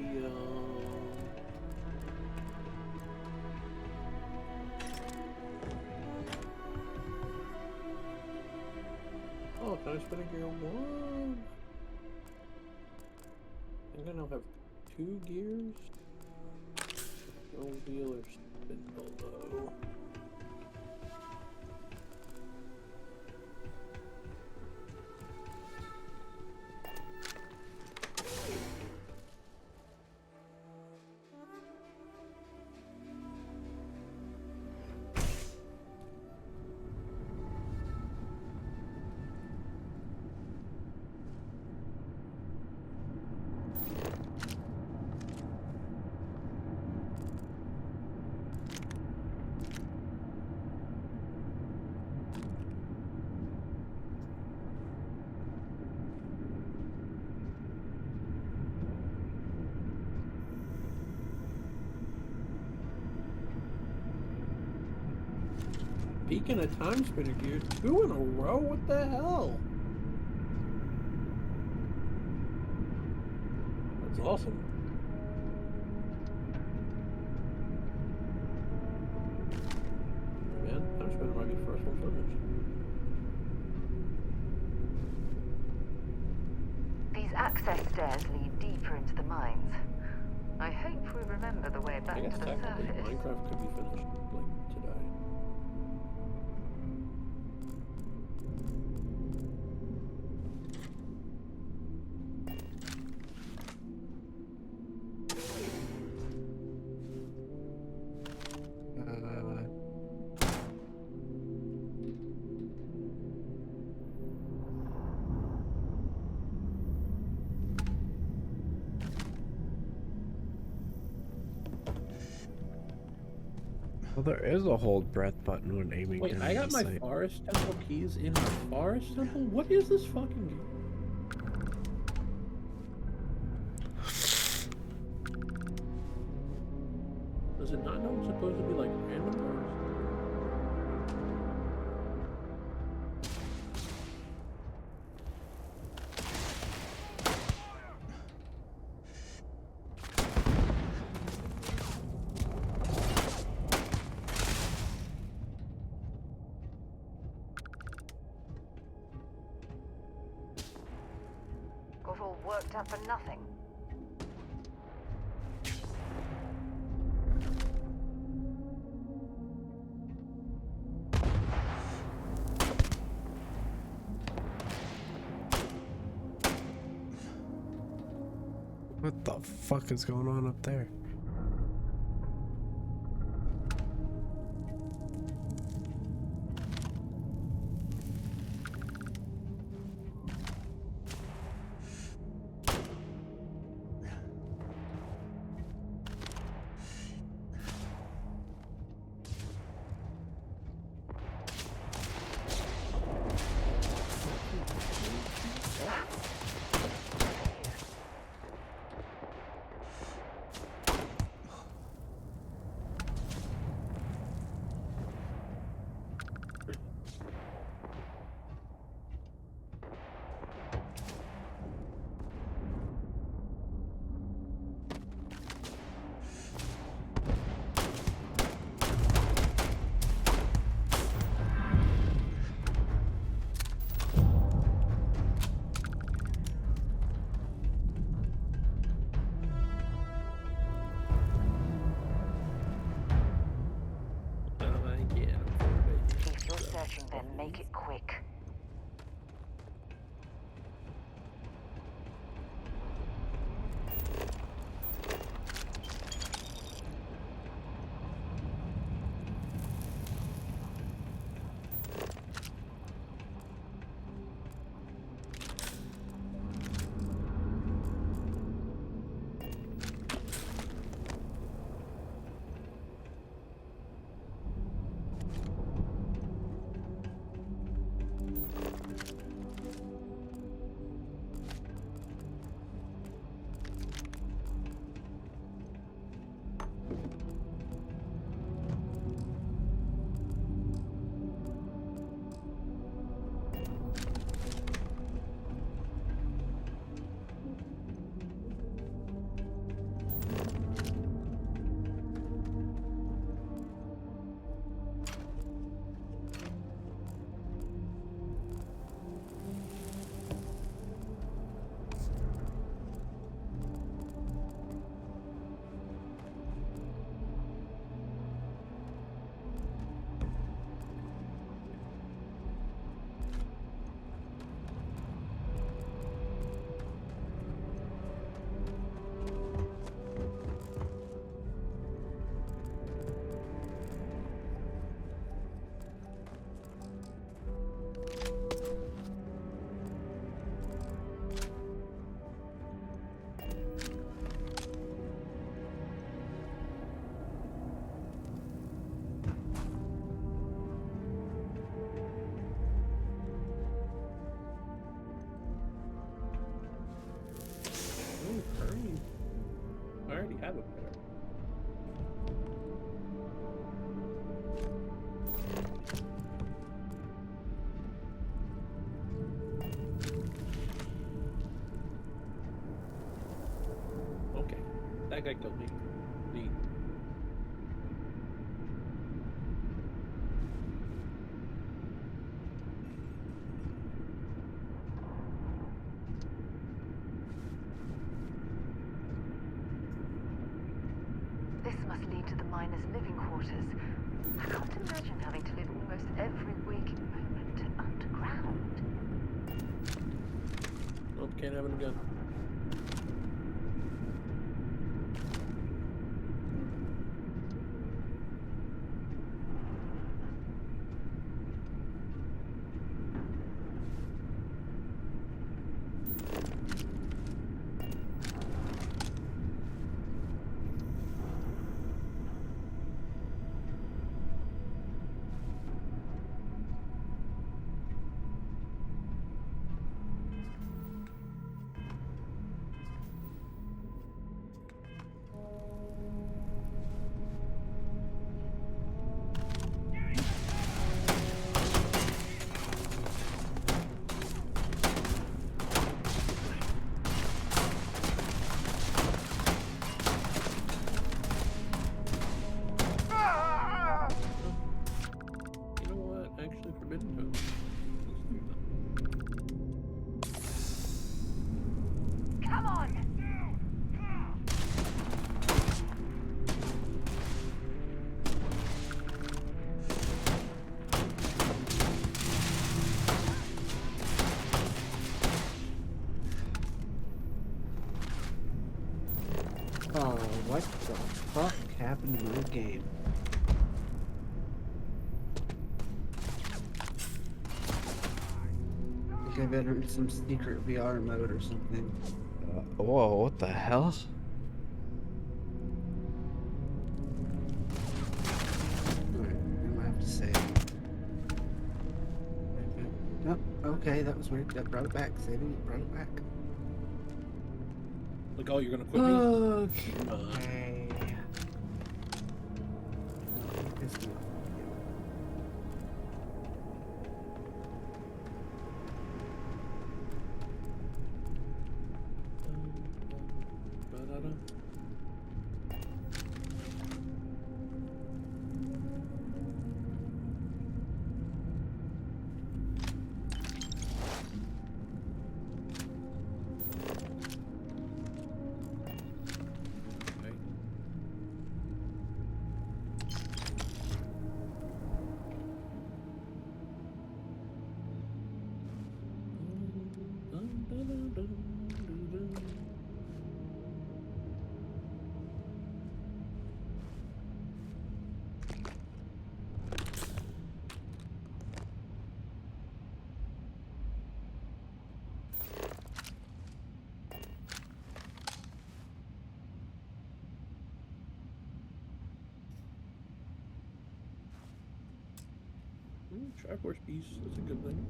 oh, can I spin a gear one? I think I now have 2 gears. No wheel or spindle though. Peeking a time spinner gear 2 in a row? What the hell? That's awesome. Man, time spinner might be the first one finished. These access stairs lead deeper into the mines. I hope we remember the way back I guess to the technically surface. Minecraft could be finished like today. Well, there is a hold breath button when aiming. Wait, down I got the my sight. forest temple keys in my forest temple? What is this fucking game? Does it not know it's supposed to be like random or? Got all worked up for nothing. What the fuck is going on up there? make it quick. I already have a pair. Okay, that guy killed me. Neat. This must lead to the miners' living quarters. I can't imagine having to live almost every waking moment underground. Nope, can't have it again. Come on! Oh, what the fuck happened to my game? I think I've entered some secret VR mode or something. Whoa, what the hell? Alright, I have to save. Oh, okay, that was weird. That brought it back. Saving it brought it back. Like, oh, you're gonna quit me? Okay. Triforce piece. That's a good thing.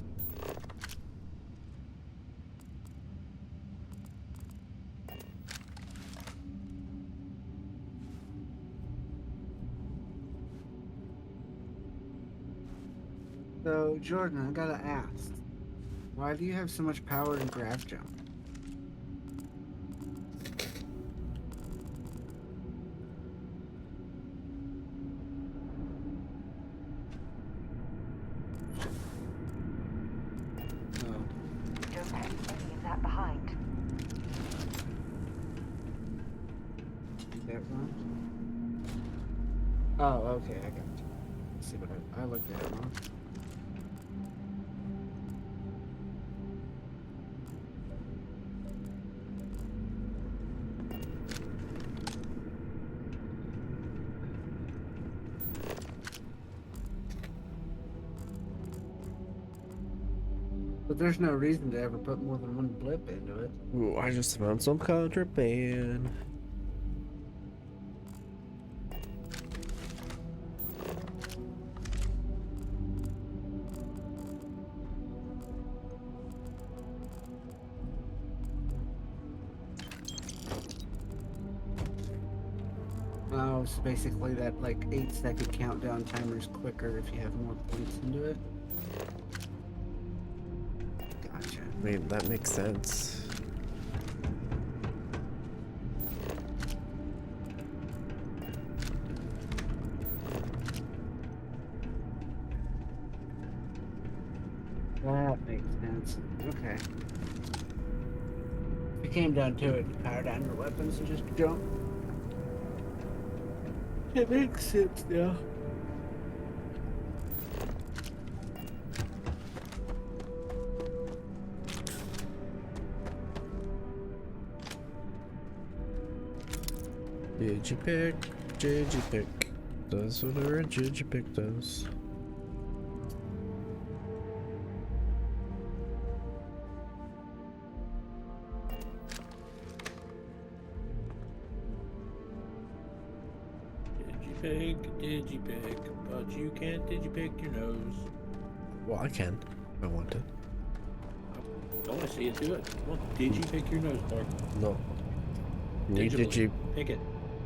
So, Jordan, I gotta ask, why do you have so much power in grav jump? Don't leave any of that behind. That one? Oh, okay, I got you. Let's see what I looked at it wrong. But there's no reason to ever put more than one blip into it. Ooh, I just found some contraband. Oh, so basically that like 8-second countdown timer is quicker if you have more points into it. Gotcha. I mean, that makes sense. That makes sense. Okay. If it came down to it, you power down your weapons and just jump. It makes sense now. Digipick does whatever a Digipick does. Digipick, but you can't digipick your nose. Well, I can. If I want to. I want to see it do it. Come on, digipick your nose, Mark. No. You pick it.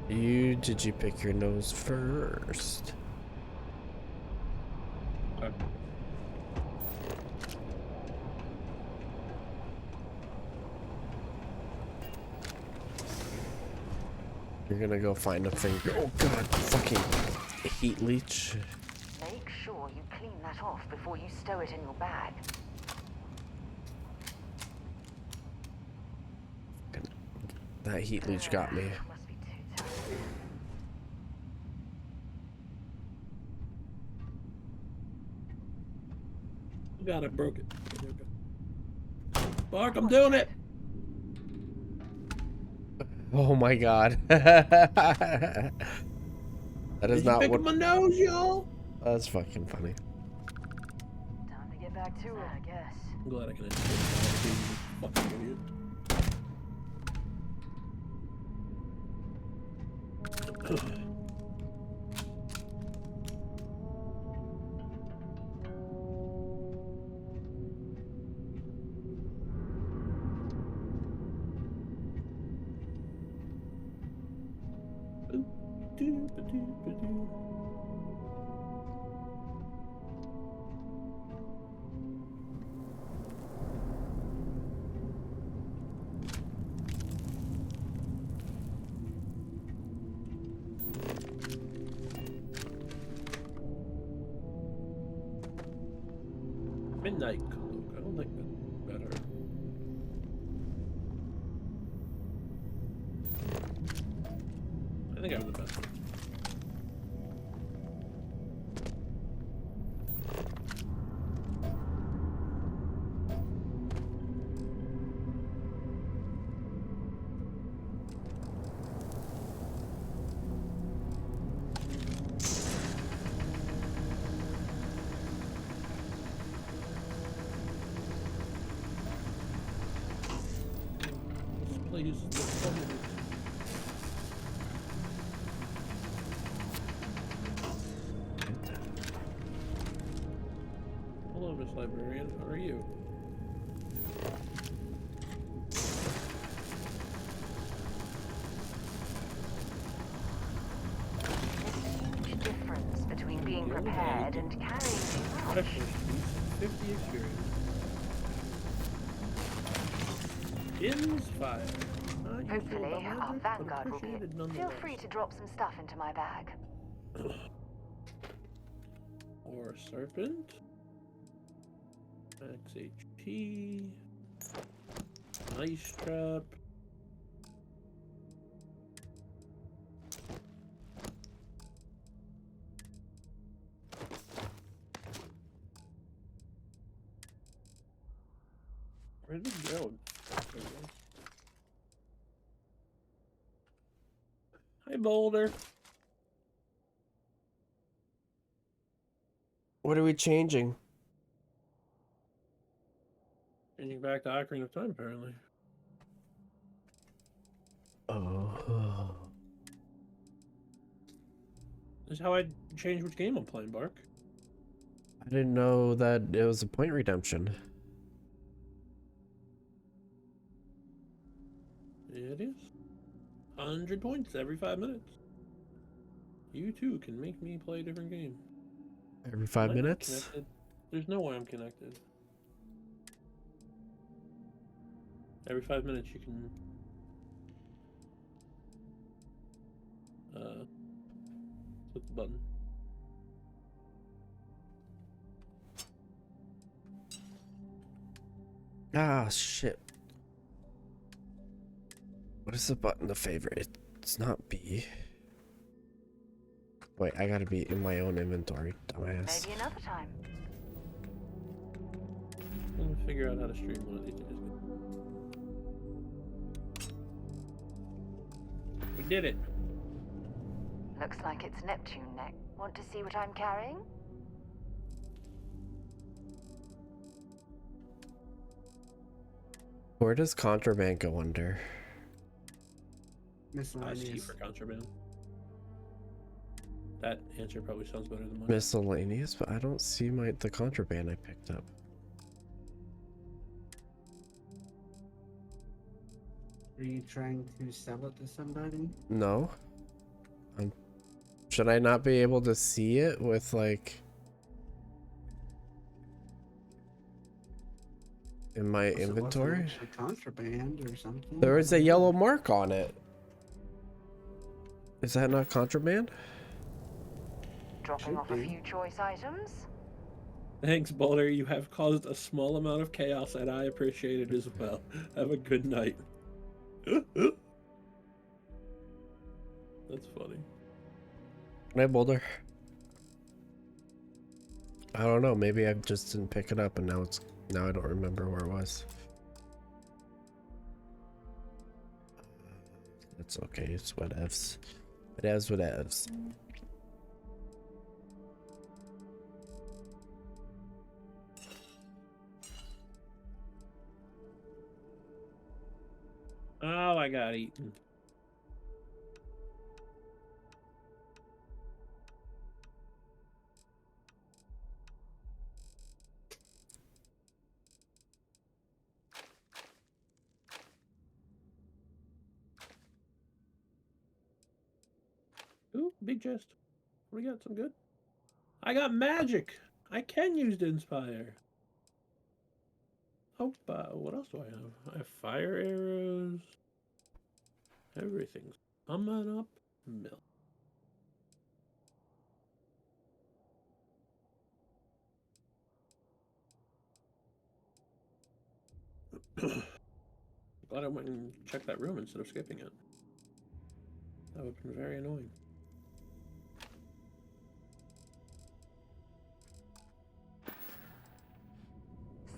You digipick your nose first. Okay. You're gonna go find a finger. Oh god, fucking heat leech. Make sure you clean that off before you stow it in your bag. That heat leech got me. Must be too tired. God, I broke it. Mark, I'm doing it. Oh my god. That is not what. My nose, y'all. That's fucking funny. Time to get back to it, I guess. I'm glad I can fucking idiot. Midnight cloak. I don't think that's better. I think I'm the best one. Please, Miss Librarian. How are you? Huge difference between being prepared and carrying too much. 50 experience. Ins fire. Hopefully, our vanguard will be it. Feel free to drop some stuff into my bag. Or serpent. Max HP. Nice trap. Where'd it go? Hi, Boulder. What are we changing? Changing back to Ocarina of Time, apparently. Oh. This is how I change which game I'm playing, Bark. I didn't know that it was a point redemption. It is. 100 points every 5 minutes. You too can make me play a different game. Every 5 Am I not minutes? connected? There's no way I'm connected. Every 5 minutes you can click the button. Ah, shit. What is the button to favorite? It's not B. Wait, I gotta be in my own inventory, dumbass. Maybe another time. I'm gonna figure out how to stream one of these days. We did it. Looks like it's Neptune neck. Want to see what I'm carrying? Where does contraband go under? Miscellaneous. for contraband. That answer probably sounds better than mine. Miscellaneous, but I don't see the contraband I picked up. Are you trying to sell it to somebody? No. Should I not be able to see it with like in my inventory? It wasn't contraband or something. There is a yellow mark on it. Is that not contraband? Dropping off a few choice items? Thanks, Boulder. You have caused a small amount of chaos, and I appreciate it as well. Have a good night. That's funny. Hey, Boulder. I don't know. Maybe I just didn't pick it up, and now I don't remember where it was. It's okay. It's whatevs. Whatevs. Oh, I got eaten. Ooh, big chest. We got some good. I got magic. I can use the Inspire. Oh, what else do I have? I have fire arrows. Everything's coming up. Milk. Glad I went and checked that room instead of skipping it. That would have been very annoying.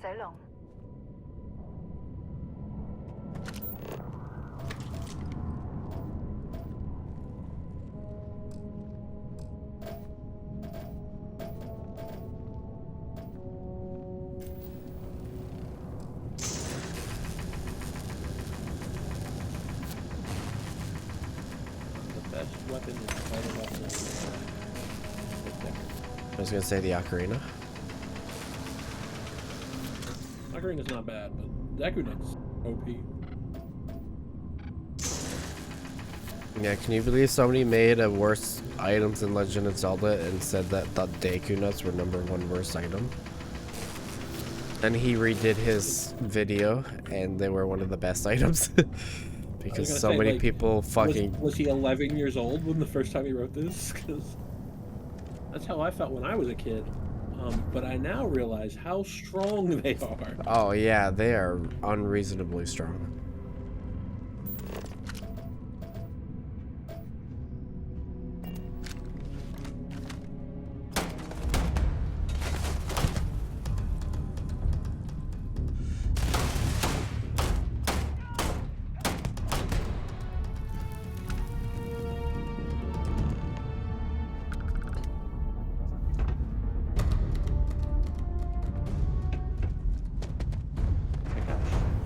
So long. Weapon is fighting weapon. I was gonna say the ocarina. Conjuring is not bad, but Deku Knight's OP. Yeah, can you believe somebody made a worse items in Legend of Zelda and said that the Deku Nuts were #1 worst item? And he redid his video, and they were one of the best items. Because so many people fucking... Was he 11 years old when the first time he wrote this? Because that's how I felt when I was a kid. But I now realize how strong they are. Oh yeah, they are unreasonably strong.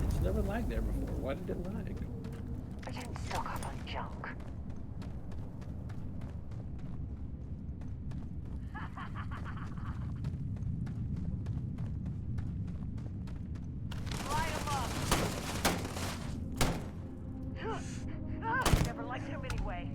It's never lagged there before. Why did it lag? I don't stock up on junk. Never liked him anyway.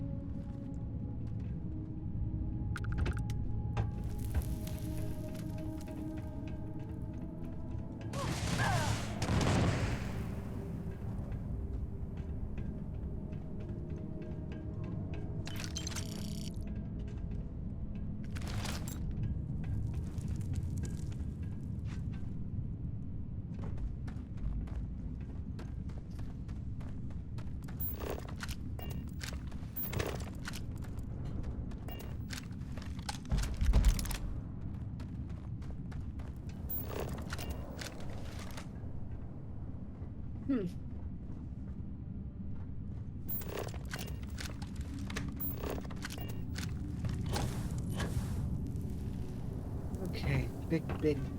Okay,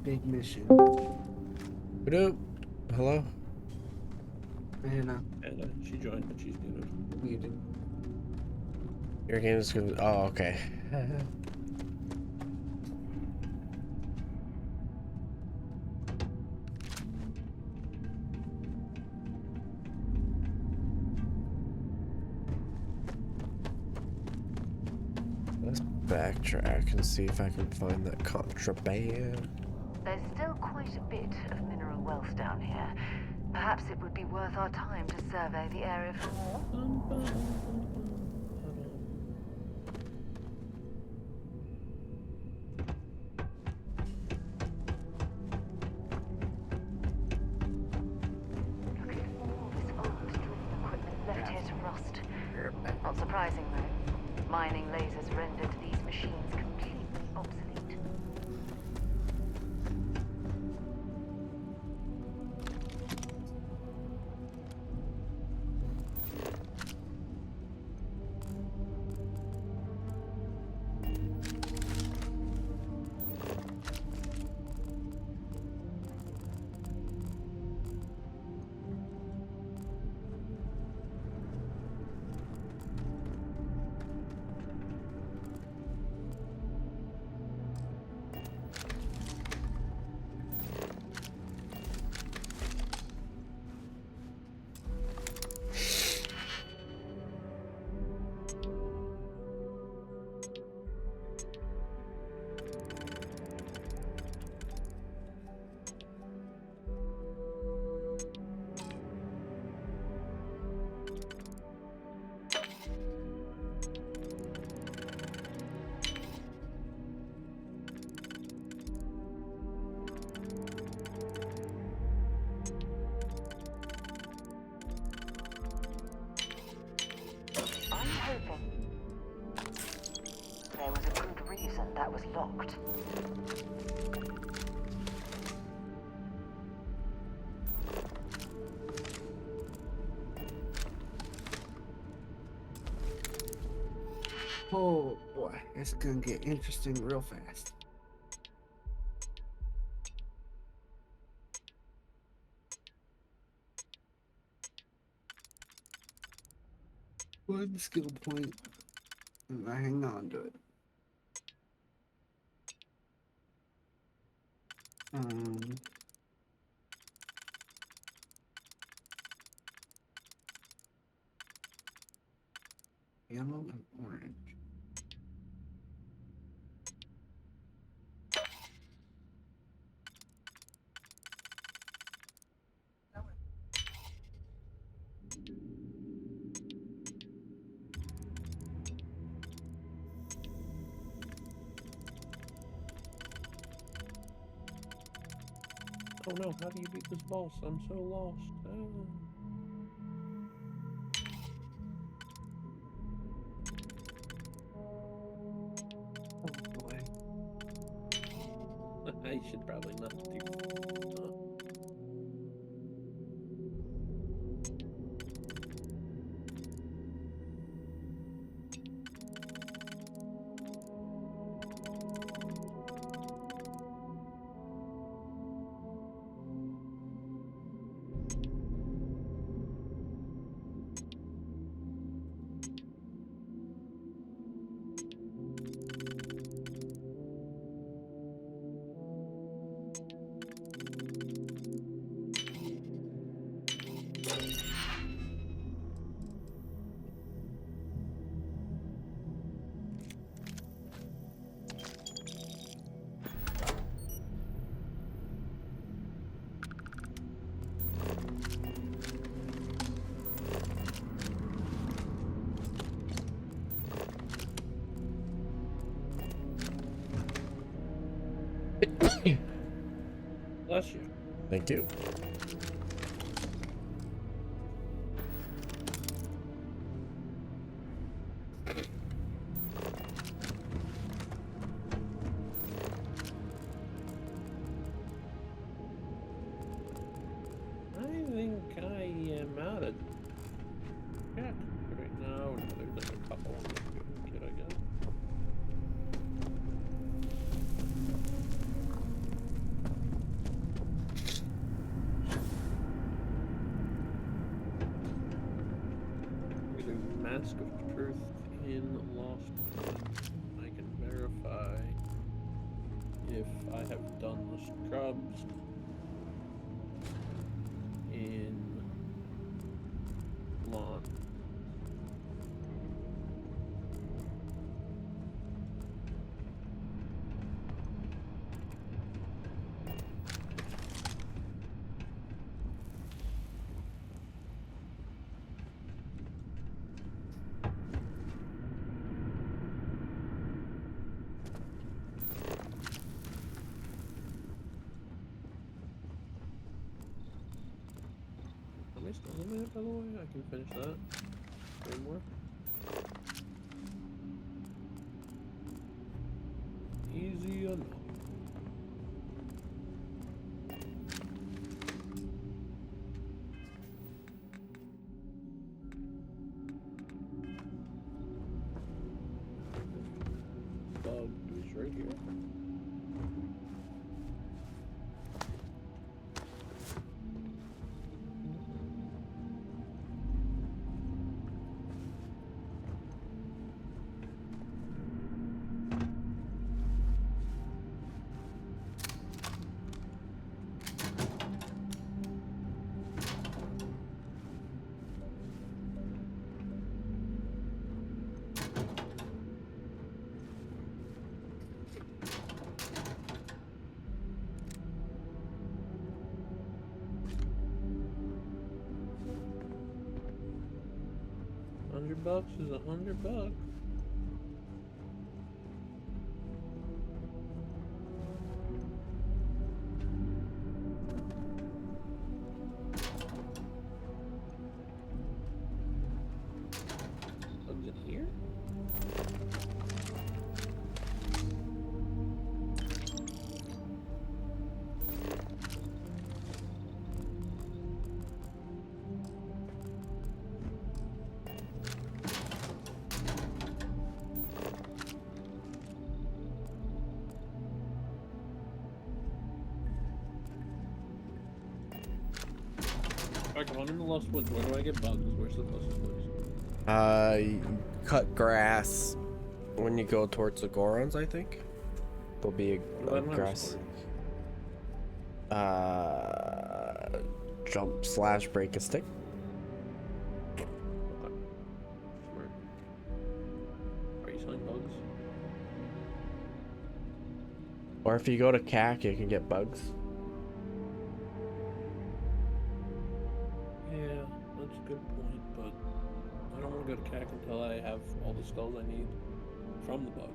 big mission. Hello? Hello? Anna. Anna, she joined, but she's muted. Your game is good. Oh, okay. Let's backtrack and see if I can find that contraband. There's still quite a bit of mineral wealth down here. Perhaps it would be worth our time to survey the area for more. Look at all this old drilling equipment left here to rust. Not surprising though. Mining lasers rendered these machines completely obsolete. There was a good reason that was locked. Oh boy, it's gonna get interesting real fast. One skill point, and I hang on to it. Oh no, how do you beat this boss? I'm so lost. I should probably not do that. Bless you. Thank you. I think I am out of chat right now. There's just a couple on the kid, I guess. There's a Mask of Truth in Lost. I can verify if I have done the scrubs in lawn. Am I still on that, by the way? I can finish that. Three more. Easy enough. Bug is right here. $100 is $100. Bugs in here? Alright, come on in the Lost Woods. Where do I get bugs? Where's the closest place? You cut grass when you go towards the Gorons, I think. There'll be a grass. Jump / break a stick. Smart. Are you selling bugs? Or if you go to CAC, you can get bugs. Yeah, that's a good point. check until I have all the skulls I need from the bug.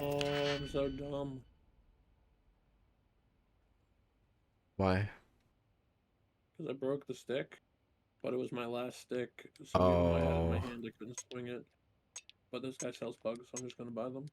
Oh, I'm so dumb. Why? Because I broke the stick, but it was my last stick, so even though I had it in my hand, I couldn't swing it. But this guy sells bugs, so I'm just gonna buy them.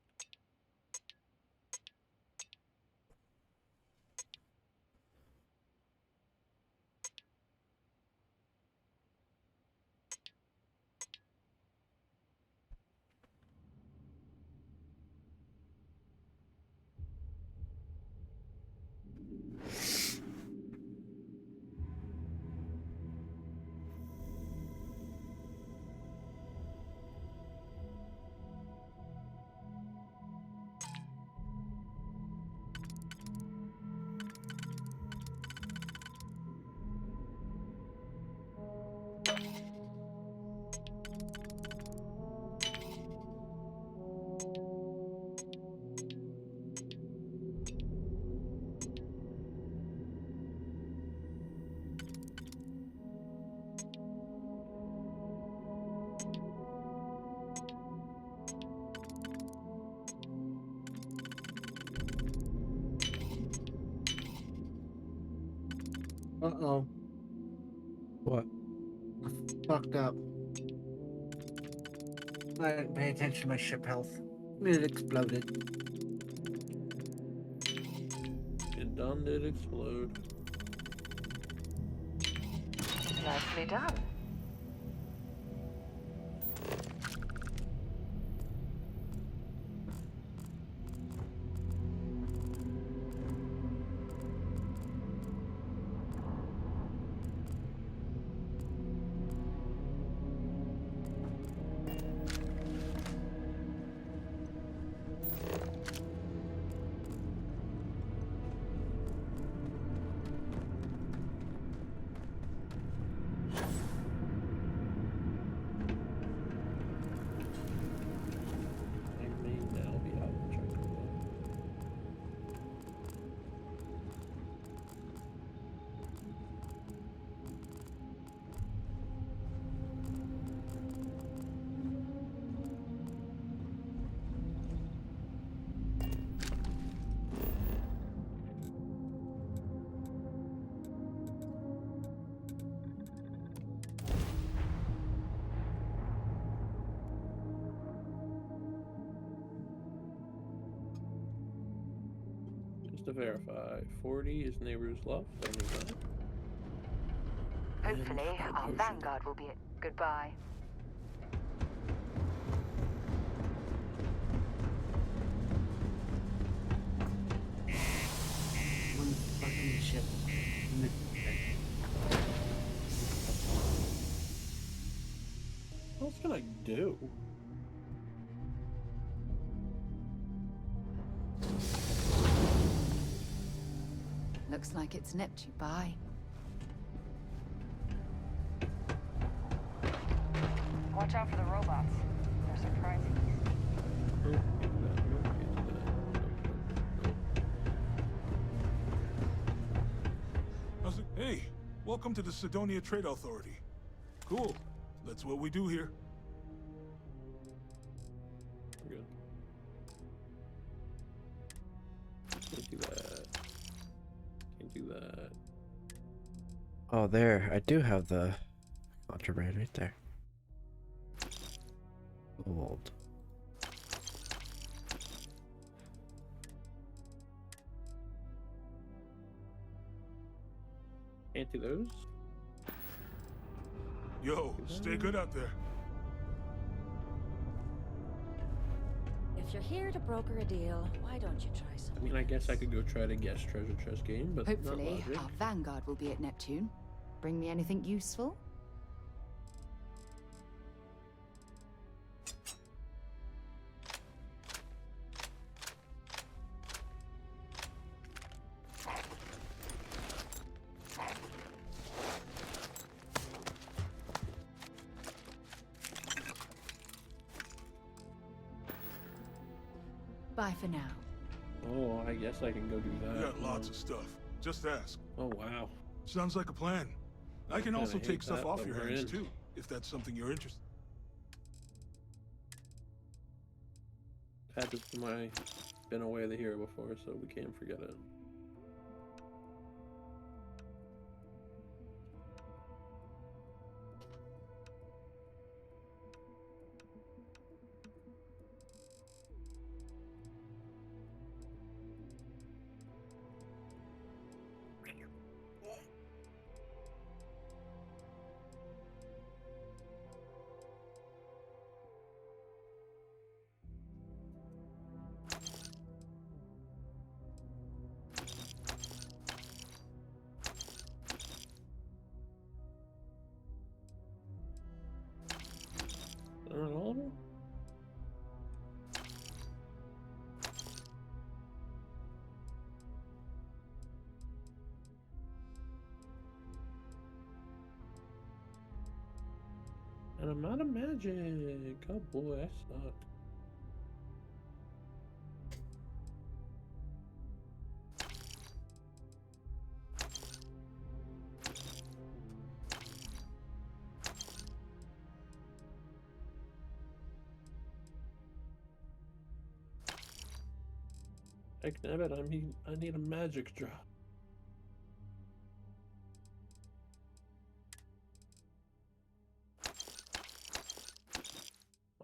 Uh-oh. What? I fucked up. I didn't pay attention to my ship health. It exploded. It done did explode. Nicely done. I may now be out of check. Just to verify, 40 is neighbors left. I need that. Hopefully, our vanguard will be it. Goodbye. One fucking ship. What else can I do? Looks like it's Neptune. Bye. Watch out for the robots. They're surprising. Hey, welcome to the Sidonia Trade Authority. Cool. That's what we do here. Good. Can't do that. Can't do that. Oh, there. I do have the contraband right there. Gold. Can't do those. Yo, stay good out there. If you're here to broker a deal, why don't you try I something? mean, I guess I could go try to guess treasure chest game, but Hopefully, not logic. our vanguard will be at Neptune. Bring me anything useful? Bye for now. Oh, I guess I can go do that. We got lots of stuff. Just ask. Oh, wow. Sounds like a plan. I can also hate take stuff that, off but your we're hands in. too, if that's something you're interested. Had this been away the hero before, so we can't forget it. Aren't all of them? And I'm out of magic. Oh boy, I suck. Heck, damn it, I need a magic drop.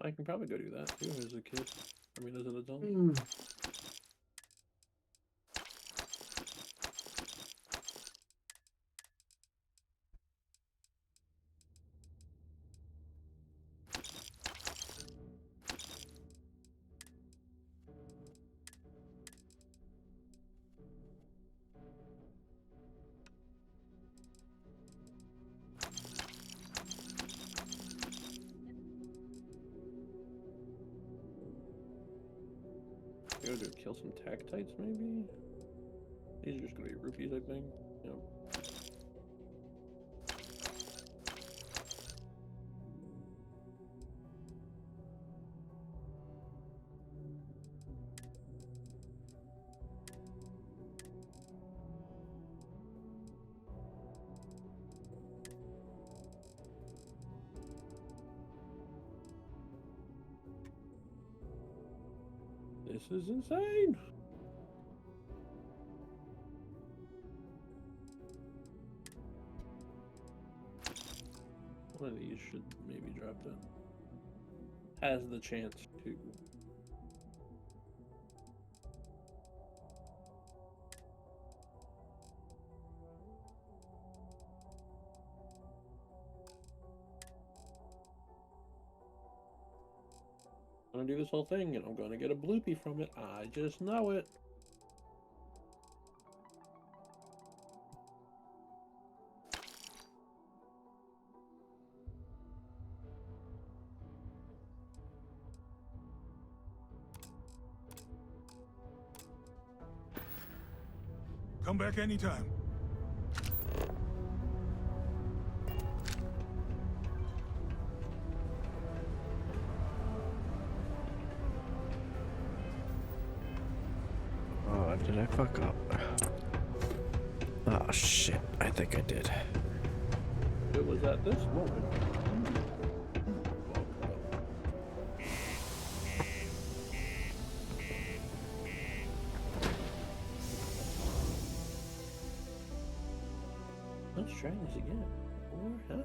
I can probably go do that too as a kid. I mean, as an adult. Go to kill some tactites, maybe? These are just gonna be rupees, I think. Yep. This is insane! One of these should maybe drop down. Has the chance to. I'm gonna do this whole thing and I'm gonna get a bloopy from it. I just know it. Come back anytime. Oh, did I fuck up? Oh shit, I think I did. It was at this moment. Let's try this again. Or half.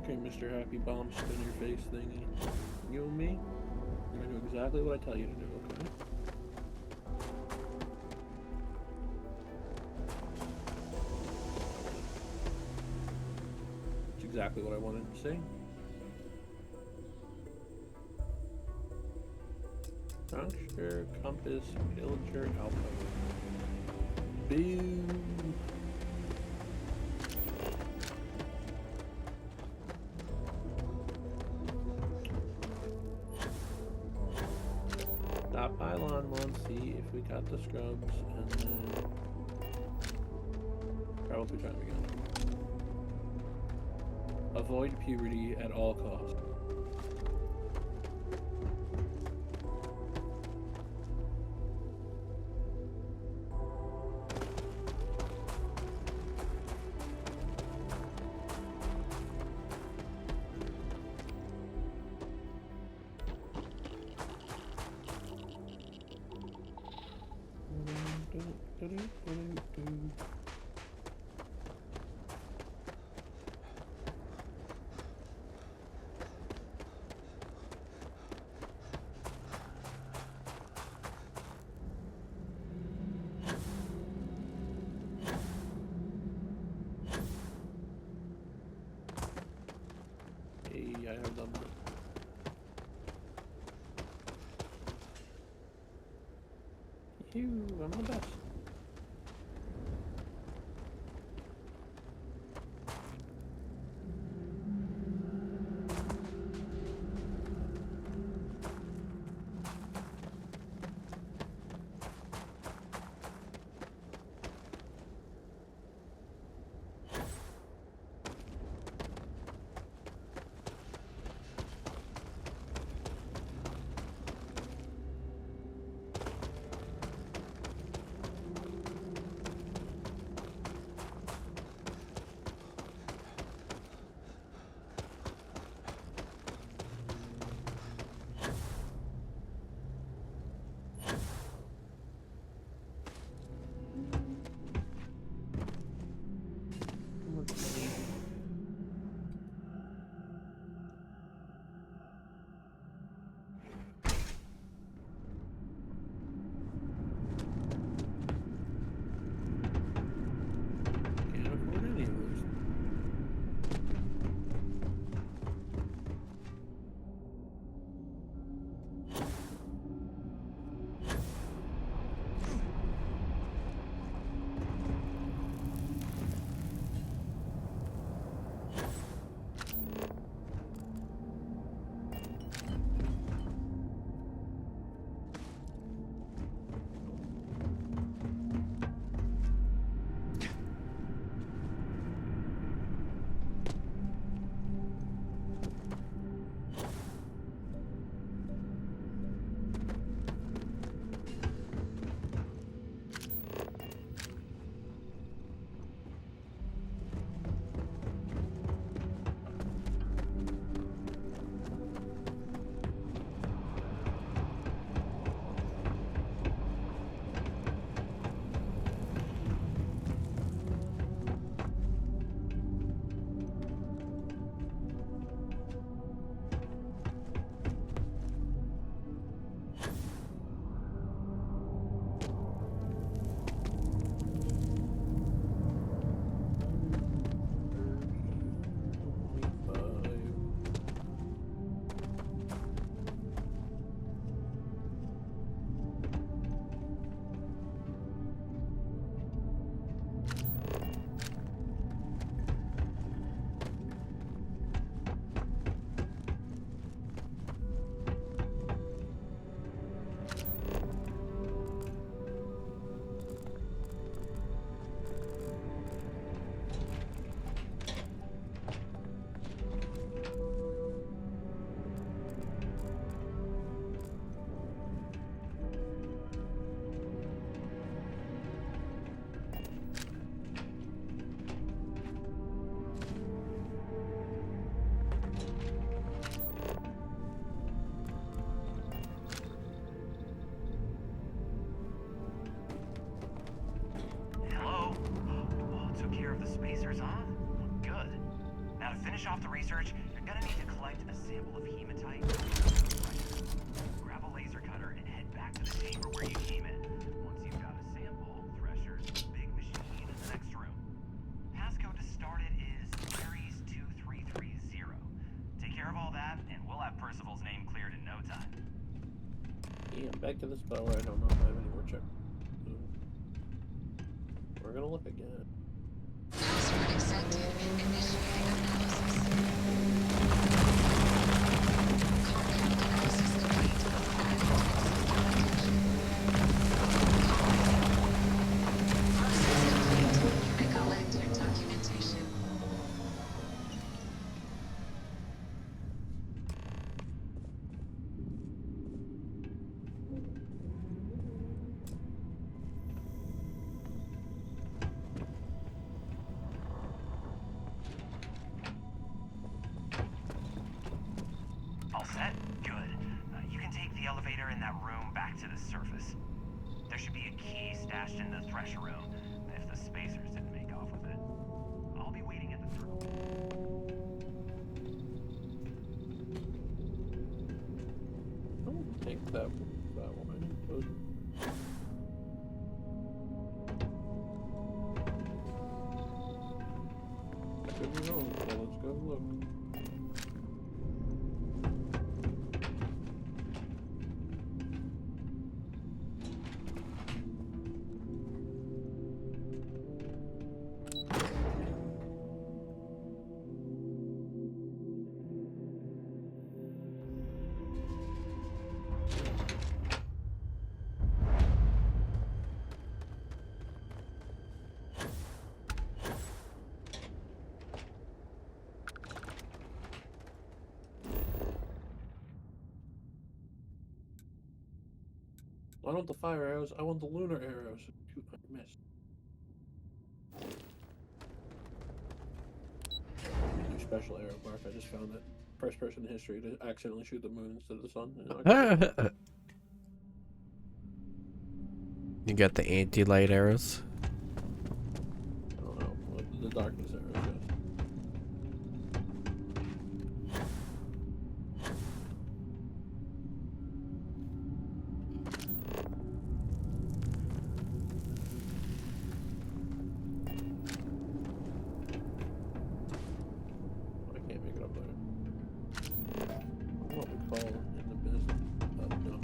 Okay, Mr. Happy Bomb Spin Your Face thingy. You and me, you're gonna do exactly what I tell you to do, okay? exactly what I wanted to see. Juncture, compass, villager, outpost. Boom! Stop pylon one, see if we got the scrubs, and then travel through time again. Avoid puberty at all costs. Hey, I have done that. I'm the best. finish off the research, you're gonna need to collect a sample of hematite. Grab a laser cutter and head back to the chamber where you came in. Once you've got a sample, Thresher's the big machine in the next room. Passcode to start it is Ares 233. back to the spell where I don't know if I have any more check. We're gonna look again. Password accepted. Initiating analysis. Content analysis complete. Process complete. You may collect your documentation. All set? Good. You can take the elevator in that room back to the surface. There should be a key stashed in the thresher room, if the spacers didn't make off with it. I'll be waiting at the circle. I don't think that one. I could be wrong, so let's go look. I want the fire arrows. I want the lunar arrows. Shoot, I missed. New special arrow bark. I just found that. First person in history to accidentally shoot the moon instead of the sun. You got the anti-light arrows? I don't know. The darkness arrows, yes. I can't make it up there. What we call in the business of dumb.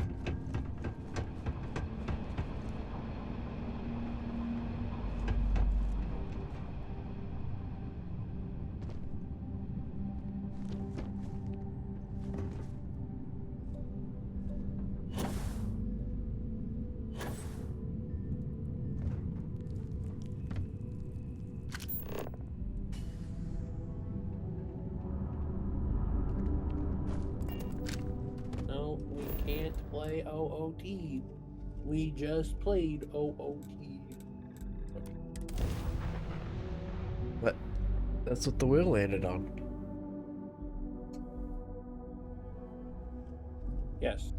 No, we can't play OOT. We just played OOT. But that's what the wheel landed on. Yes.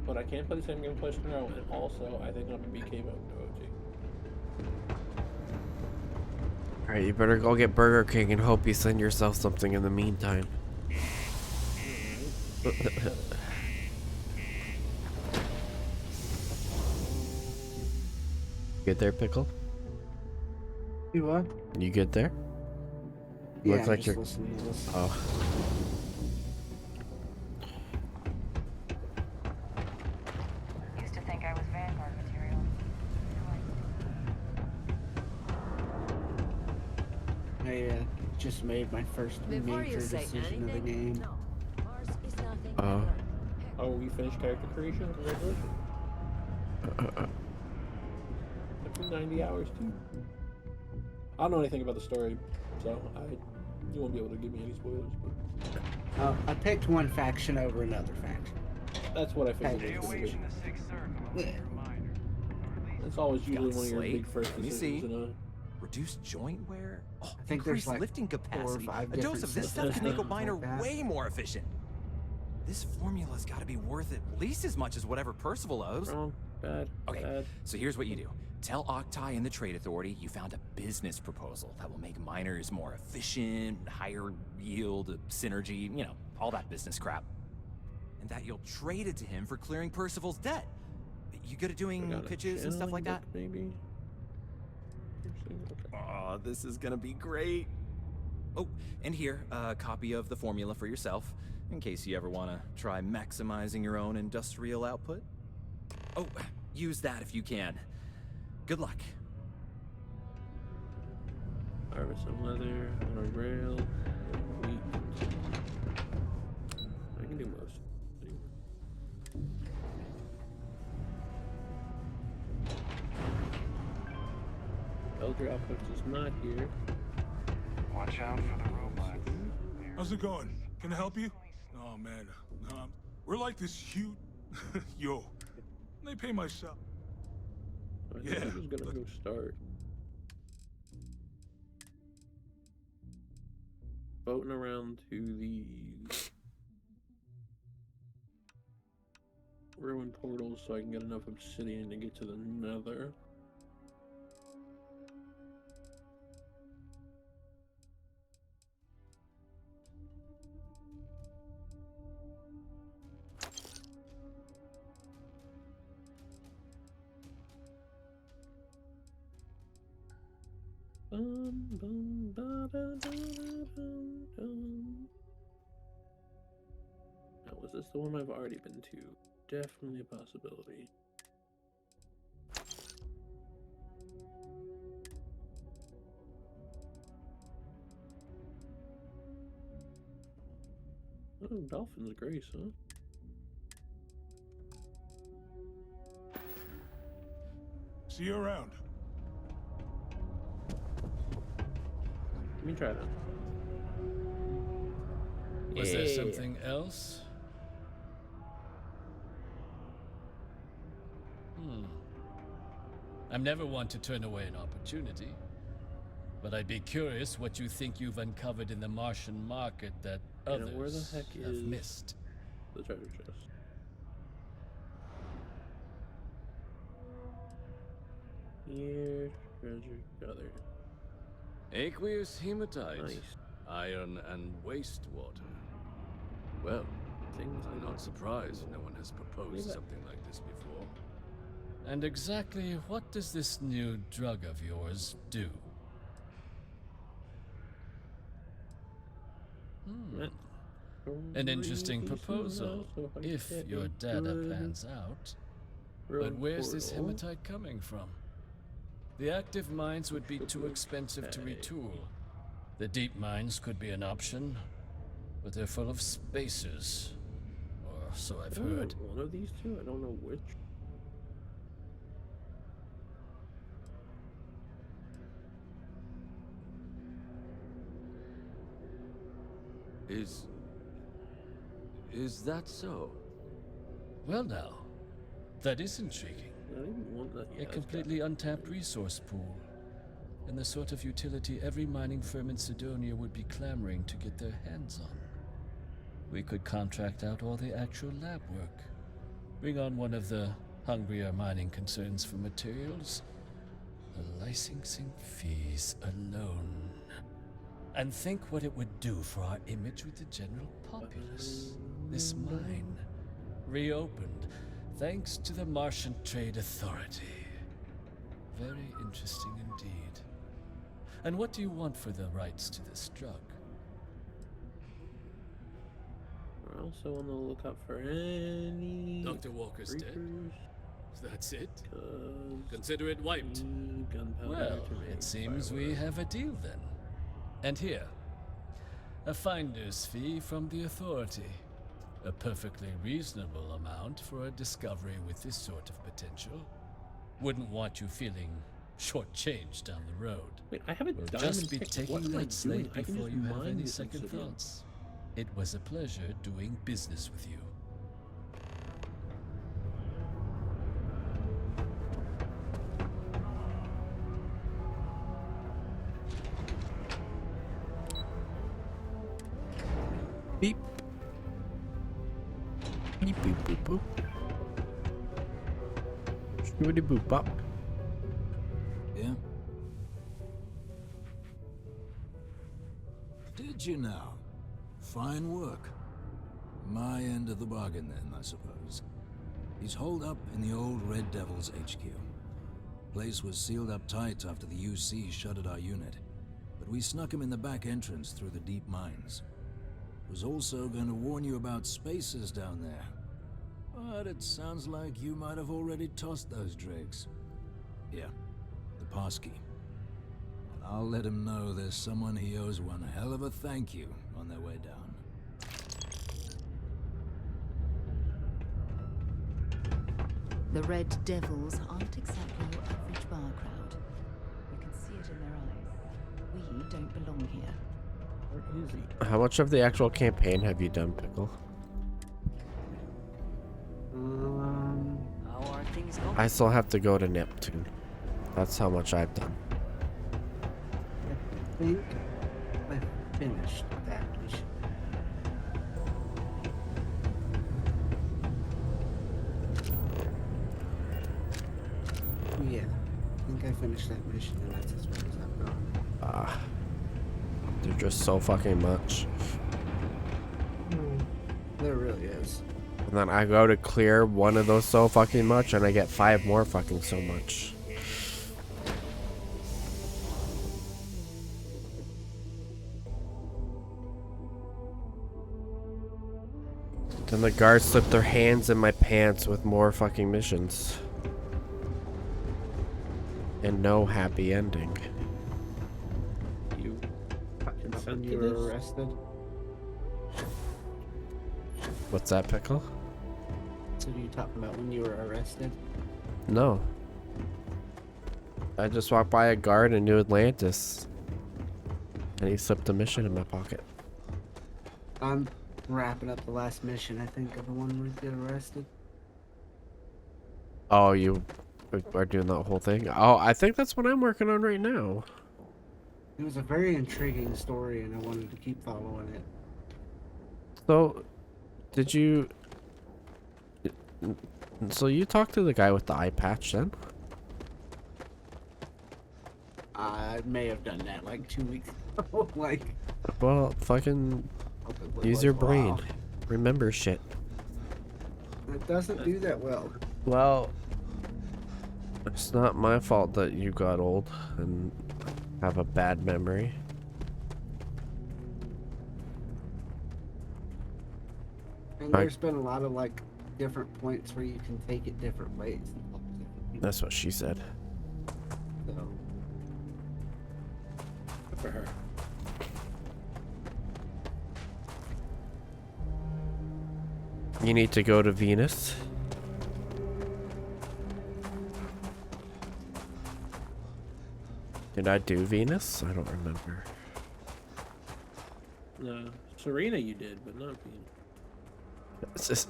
But I can't play the same game twice in a row, and also, I think I'm a BK mode to OT. Alright, you better go get Burger King and hope you send yourself something in the meantime. Get there, Pickle? You what? You get there? Yeah, Looks I'm like just you're. listening to this. Oh. Used to think I was Vanguard material. I just made my first Before major you say decision of the anything, game. no. Mars is nothing Oh. Oh, you finished character creation? Congratulations. Took me 90 hours too. I don't know anything about the story, so you won't be able to give me any spoilers. But I picked one faction over another faction. that's what I figured it was gonna be. It's always usually one of your big first Let me decisions see. in a. Reduced joint wear? Oh, I think there's increased like lifting 4 or capacity. 5 A dose different of this stuff systems can make a like miner that. way more efficient. This formula's got to be worth at least as much as whatever Percival owes. Wrong. Bad. Okay, Bad. so here's what you do. Tell Octai and the Trade Authority you found a business proposal that will make miners more efficient, higher yield, synergy, you know, all that business crap. And that you'll trade it to him for clearing Percival's debt. You good at doing pitches and stuff like that? Maybe. Oh, this is gonna be great. Oh, and here, a copy of the formula for yourself, in case you ever want to try maximizing your own industrial output. Oh, use that if you can. Good luck. Harvest some leather on a rail. Wheat. I can do most. Elder Outpost is not here. Watch out for the robots. How's it going? Can I help you? Oh man, we're like this huge. Yo, they pay my sal. I think I'm just gonna go start. Boating around to the ruined portals so I can get enough obsidian to get to the nether. Now, was this the one I've already been to? Definitely a possibility. Oh, Dolphin's Grace, huh? See you around. Let me try that. Was there something else? I'm never one to turn away an opportunity, but I'd be curious what you think you've uncovered in the Martian market that others where the heck have is missed. The treasure chest. Here, treasure gather. Aqueous hematite, Nice. iron and wastewater. Well, I'm not surprised no one has proposed something like this before. And exactly what does this new drug of yours do? An interesting proposal, if your data pans out. But where's this hematite coming from? The active mines would be too expensive to retool. The deep mines could be an option, but they're full of spacers. Or so I've heard. One of these two? I don't know which. Is that so? Well now, that is intriguing. A completely untapped resource pool, and the sort of utility every mining firm in Sidonia would be clamoring to get their hands on. We could contract out all the actual lab work, bring on one of the hungrier mining concerns for materials, the licensing fees alone. And think what it would do for our image with the general populace. This mine, reopened thanks to the Martian Trade Authority. Very interesting indeed. And what do you want for the rights to this drug? We're also on the lookout for any... Dr. Walker's dead? That's it? Consider Consider it wiped. Well, it seems we have a deal then. And here, a finder's fee from the Authority. A perfectly reasonable amount for a discovery with this sort of potential. Wouldn't want you feeling shortchanged down the road. Wait, I haven't We'll just be taking that slate before you have any this second obsidian. thoughts. It was a pleasure doing business with you. Beep. Beep boop boop boop. Scoobity boop bop. Yeah? Did you now? Fine work. My end of the bargain then, I suppose. He's holed up in the old Red Devil's HQ. Place was sealed up tight after the UC shuttered our unit, but we snuck him in the back entrance through the deep mines. Was also going to warn you about spacers down there. But it sounds like you might have already tossed those drakes. Here, the passkey. And I'll let him know there's someone he owes one hell of a thank you on their way down. The Red Devils aren't exactly your average bar crowd. You can see it in their eyes. We don't belong here. Where is he? How much of the actual campaign have you done, Pickle? How are things going? I still have to go to Neptune. That's how much I've done. I think I finished that mission. Yeah, I think I finished that mission, and that's as far as I've gone. They're just so fucking much. There really is. And then I go to clear one of those so fucking much, and I get 5 more fucking so much. Then the guards slip their hands in my pants with more fucking missions. And no happy ending. You When you were arrested? What's that, Pickle? So you talking about when you were arrested? No. I just walked by a guard in New Atlantis. And he slipped a mission in my pocket. I'm wrapping up the last mission, I think, of the one where you get arrested. Oh, you are doing that whole thing? Oh, I think that's what I'm working on right now. It was a very intriguing story, and I wanted to keep following it. So, did you... So you talked to the guy with the eye patch then? I may have done that like 2 weeks ago. Like, Well, fucking use your brain. Remember shit. it doesn't do that well. Well, it's not my fault that you got old and have a bad memory. And there's been a lot of like different points where you can take it different ways. That's what she said. So, Good for her. You need to go to Venus. Did I do Venus? I don't remember. No, Serena you did, but not Venus.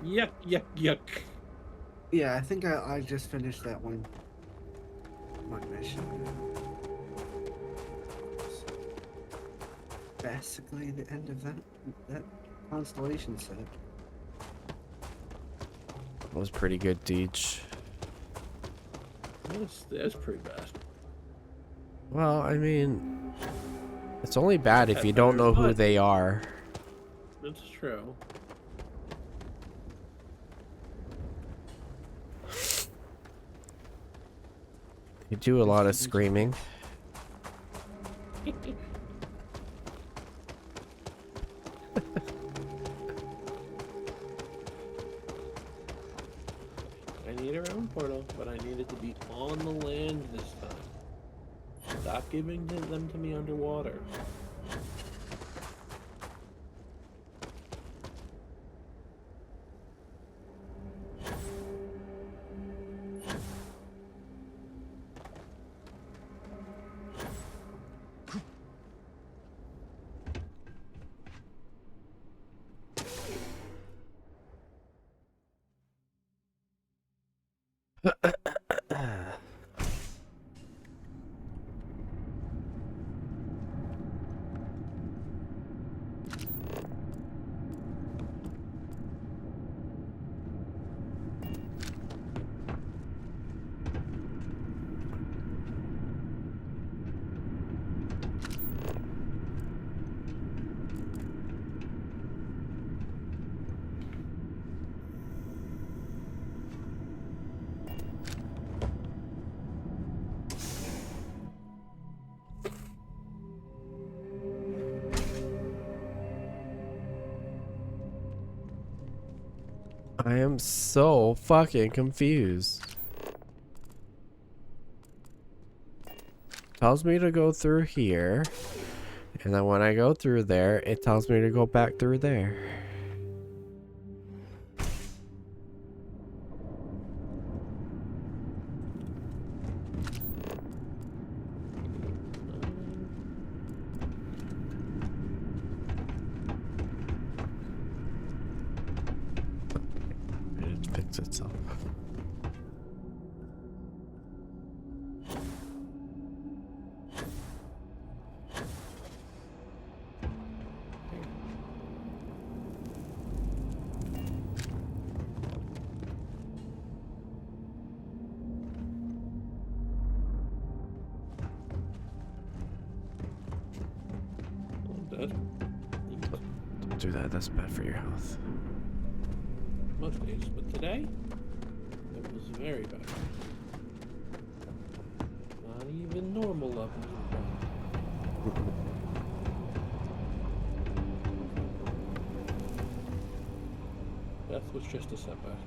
Yuck, yuck, yuck. yeah, I think I just finished that one mission. Basically, the end of that constellation set. That was pretty good, Deej. That's pretty bad. Well, I mean, it's only bad if That's you don't know better who than they are. That's true. You do a lot of screaming. I need a round portal, but I need it to be on the land this time. Stop giving them to me underwater. I am so fucking confused. Tells me to go through here. And then when I go through there, it tells me to go back through there. It fixed itself. Don't do that, that's bad for your health. Most days, but today, it was very bad. Not even normal levels of bad. Death was just a setback.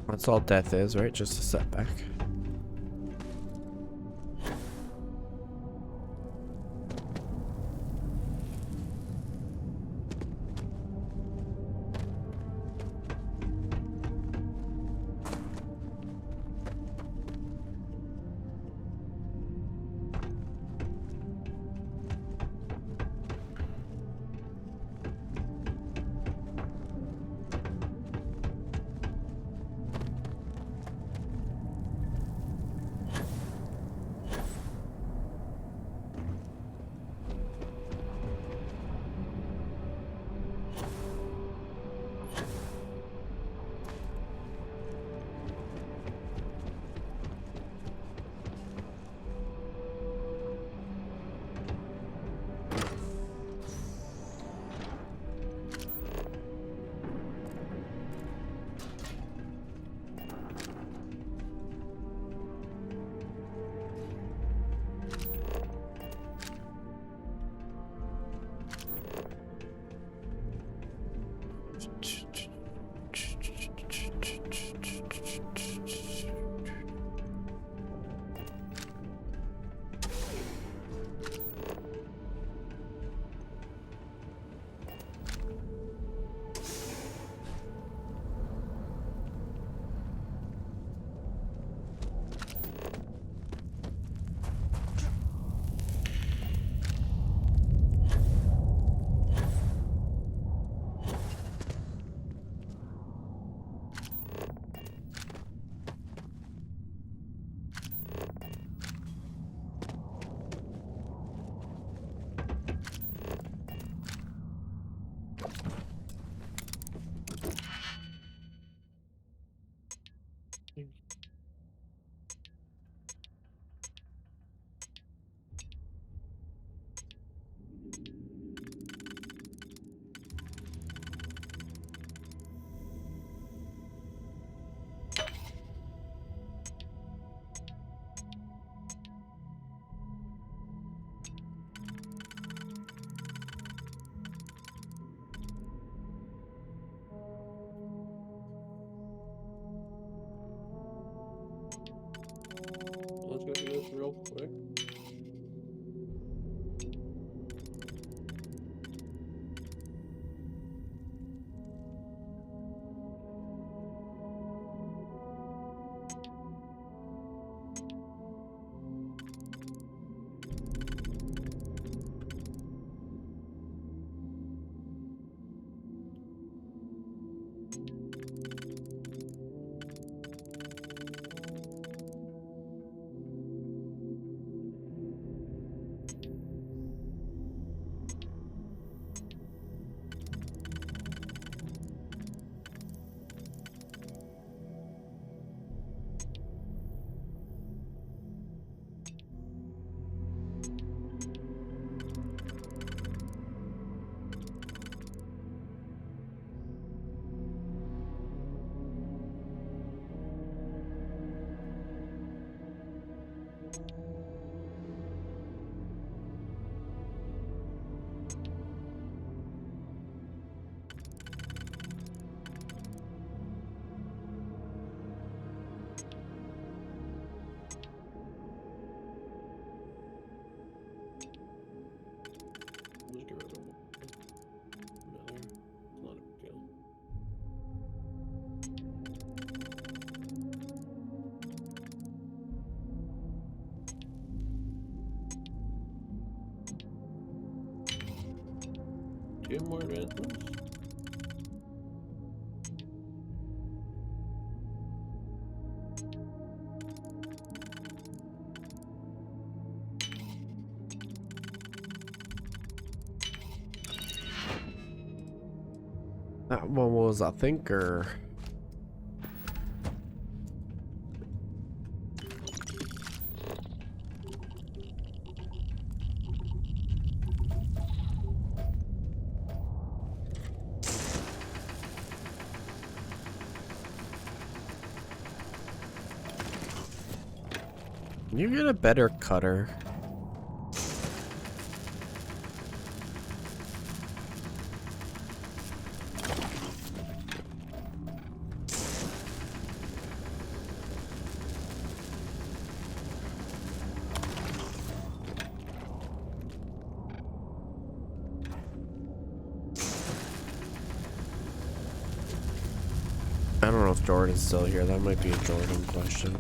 That's all death is, right? Just a setback. Let's go do this real quick. few more advancements. That one was a thinker. Can you get a better cutter? I don't know if Jordan's still here. That might be a Jordan question.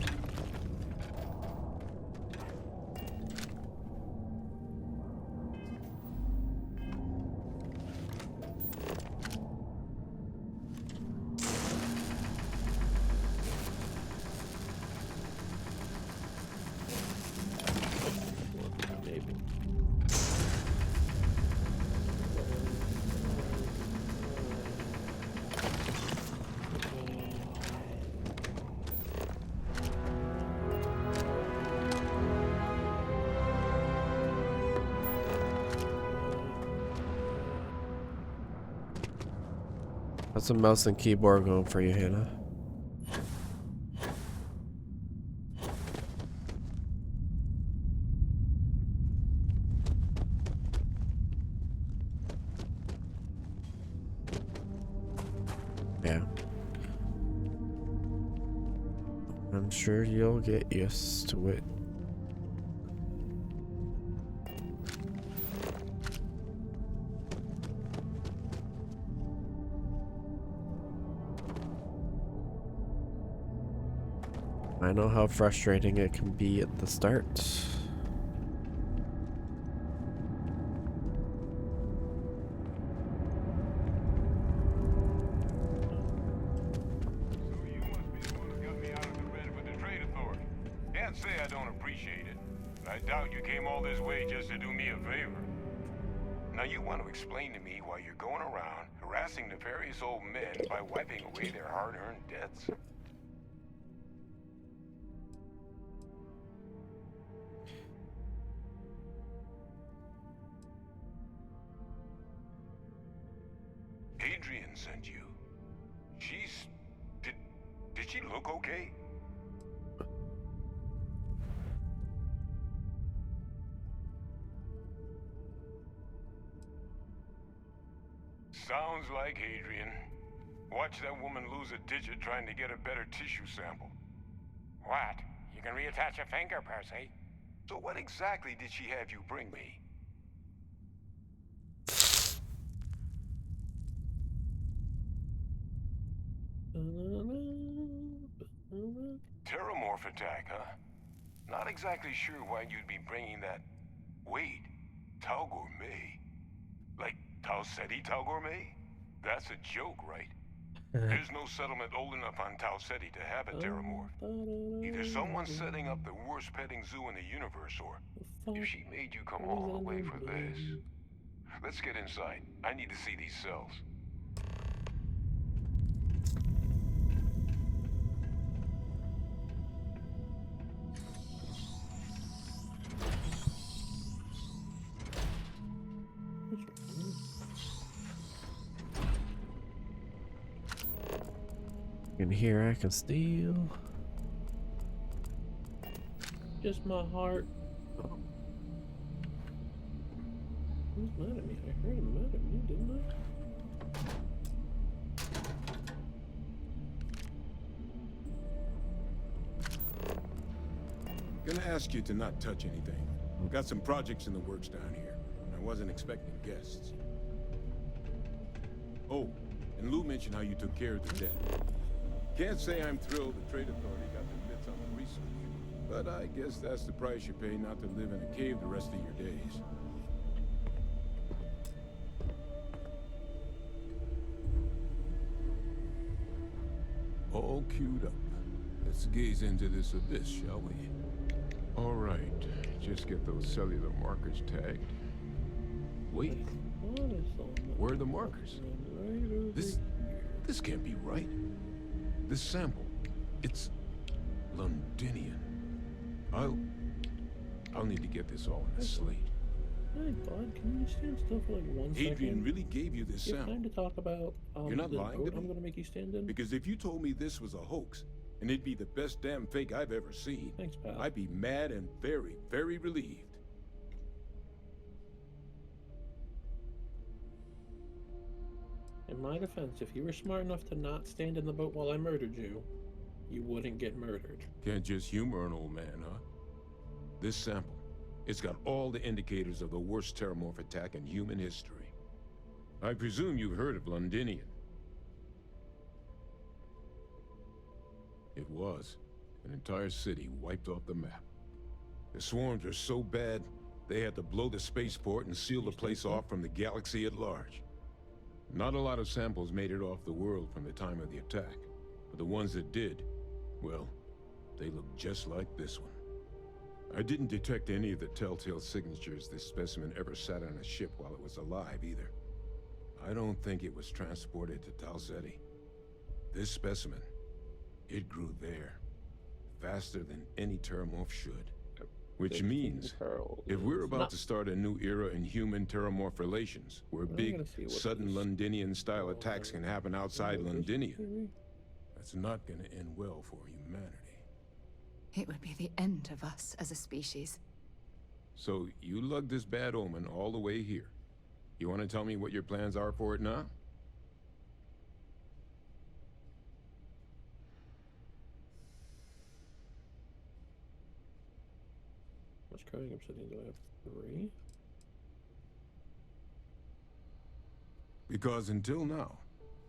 That's a mouse and keyboard going for you, Hannah. Yeah. I'm sure you'll get used to it. I know how frustrating it can be at the start. Can't say I don't appreciate it, but I doubt you came all this way just to do me a favor. Now you want to explain to me why you're going around harassing nefarious old men by wiping away their hard-earned debts? Adrian sent you. Did she look okay? Sounds like Adrian. Watch that woman lose a digit trying to get a better tissue sample. What? You can reattach a finger, Percy. So what exactly did she have you bring me? Terramorph attack, huh? Not exactly sure why you'd be bringing that... Wait, Tau Gourmet? Like Tau Ceti Tau Gourmet? That's a joke, right? There's no settlement old enough on Tau Ceti to have a Terramorph. Either someone's setting up the worst petting zoo in the universe, or if she made you come all the way for this. Let's get inside. I need to see these cells. In here I can steal. Just my heart. Who's mad at me? I heard him mad at me, didn't I? Gonna ask you to not touch anything. We've got some projects in the works down here. I wasn't expecting guests. Oh, and Lou mentioned how you took care of the debt. Can't say I'm thrilled the Trade Authority got their mitts on the research, but I guess that's the price you pay not to live in a cave the rest of your days. All queued up. Let's gaze into this abyss, shall we? All right. Just get those cellular markers tagged. Wait. Where are the markers? This can't be right. This sample, it's Londinian. I'll need to get this all in a slate. Hey, bud, can you stand still for like 1 second? Adrian really gave you this You have sample. time to talk about You're not the lying boat to me? I'm gonna make you stand in? Because if you told me this was a hoax, and it'd be the best damn fake I've ever seen, thanks, pal. I'd be mad and very, very relieved. In my defense, if you were smart enough to not stand in the boat while I murdered you, you wouldn't get murdered. Can't just humor an old man, huh? This sample, it's got all the indicators of the worst terramorph attack in human history. I presume you've heard of Londinian. It was. An entire city wiped off the map. The swarms are so bad, they had to blow the spaceport and seal the place off from the galaxy at large. Not a lot of samples made it off the world from the time of the attack, but the ones that did, well, they look just like this one. I didn't detect any of the telltale signatures this specimen ever sat on a ship while it was alive, either. I don't think it was transported to Tal Ceti. This specimen, it grew there, faster than any terramorph should. Which means, if we're about to start a new era in human-terramorph relations, where big, sudden Londinian-style attacks can happen outside Londinian, that's not gonna end well for humanity. It would be the end of us as a species. So, you lugged this bad omen all the way here. You want to tell me what your plans are for it now? How much crying obsidian do I have? 3? Because until now,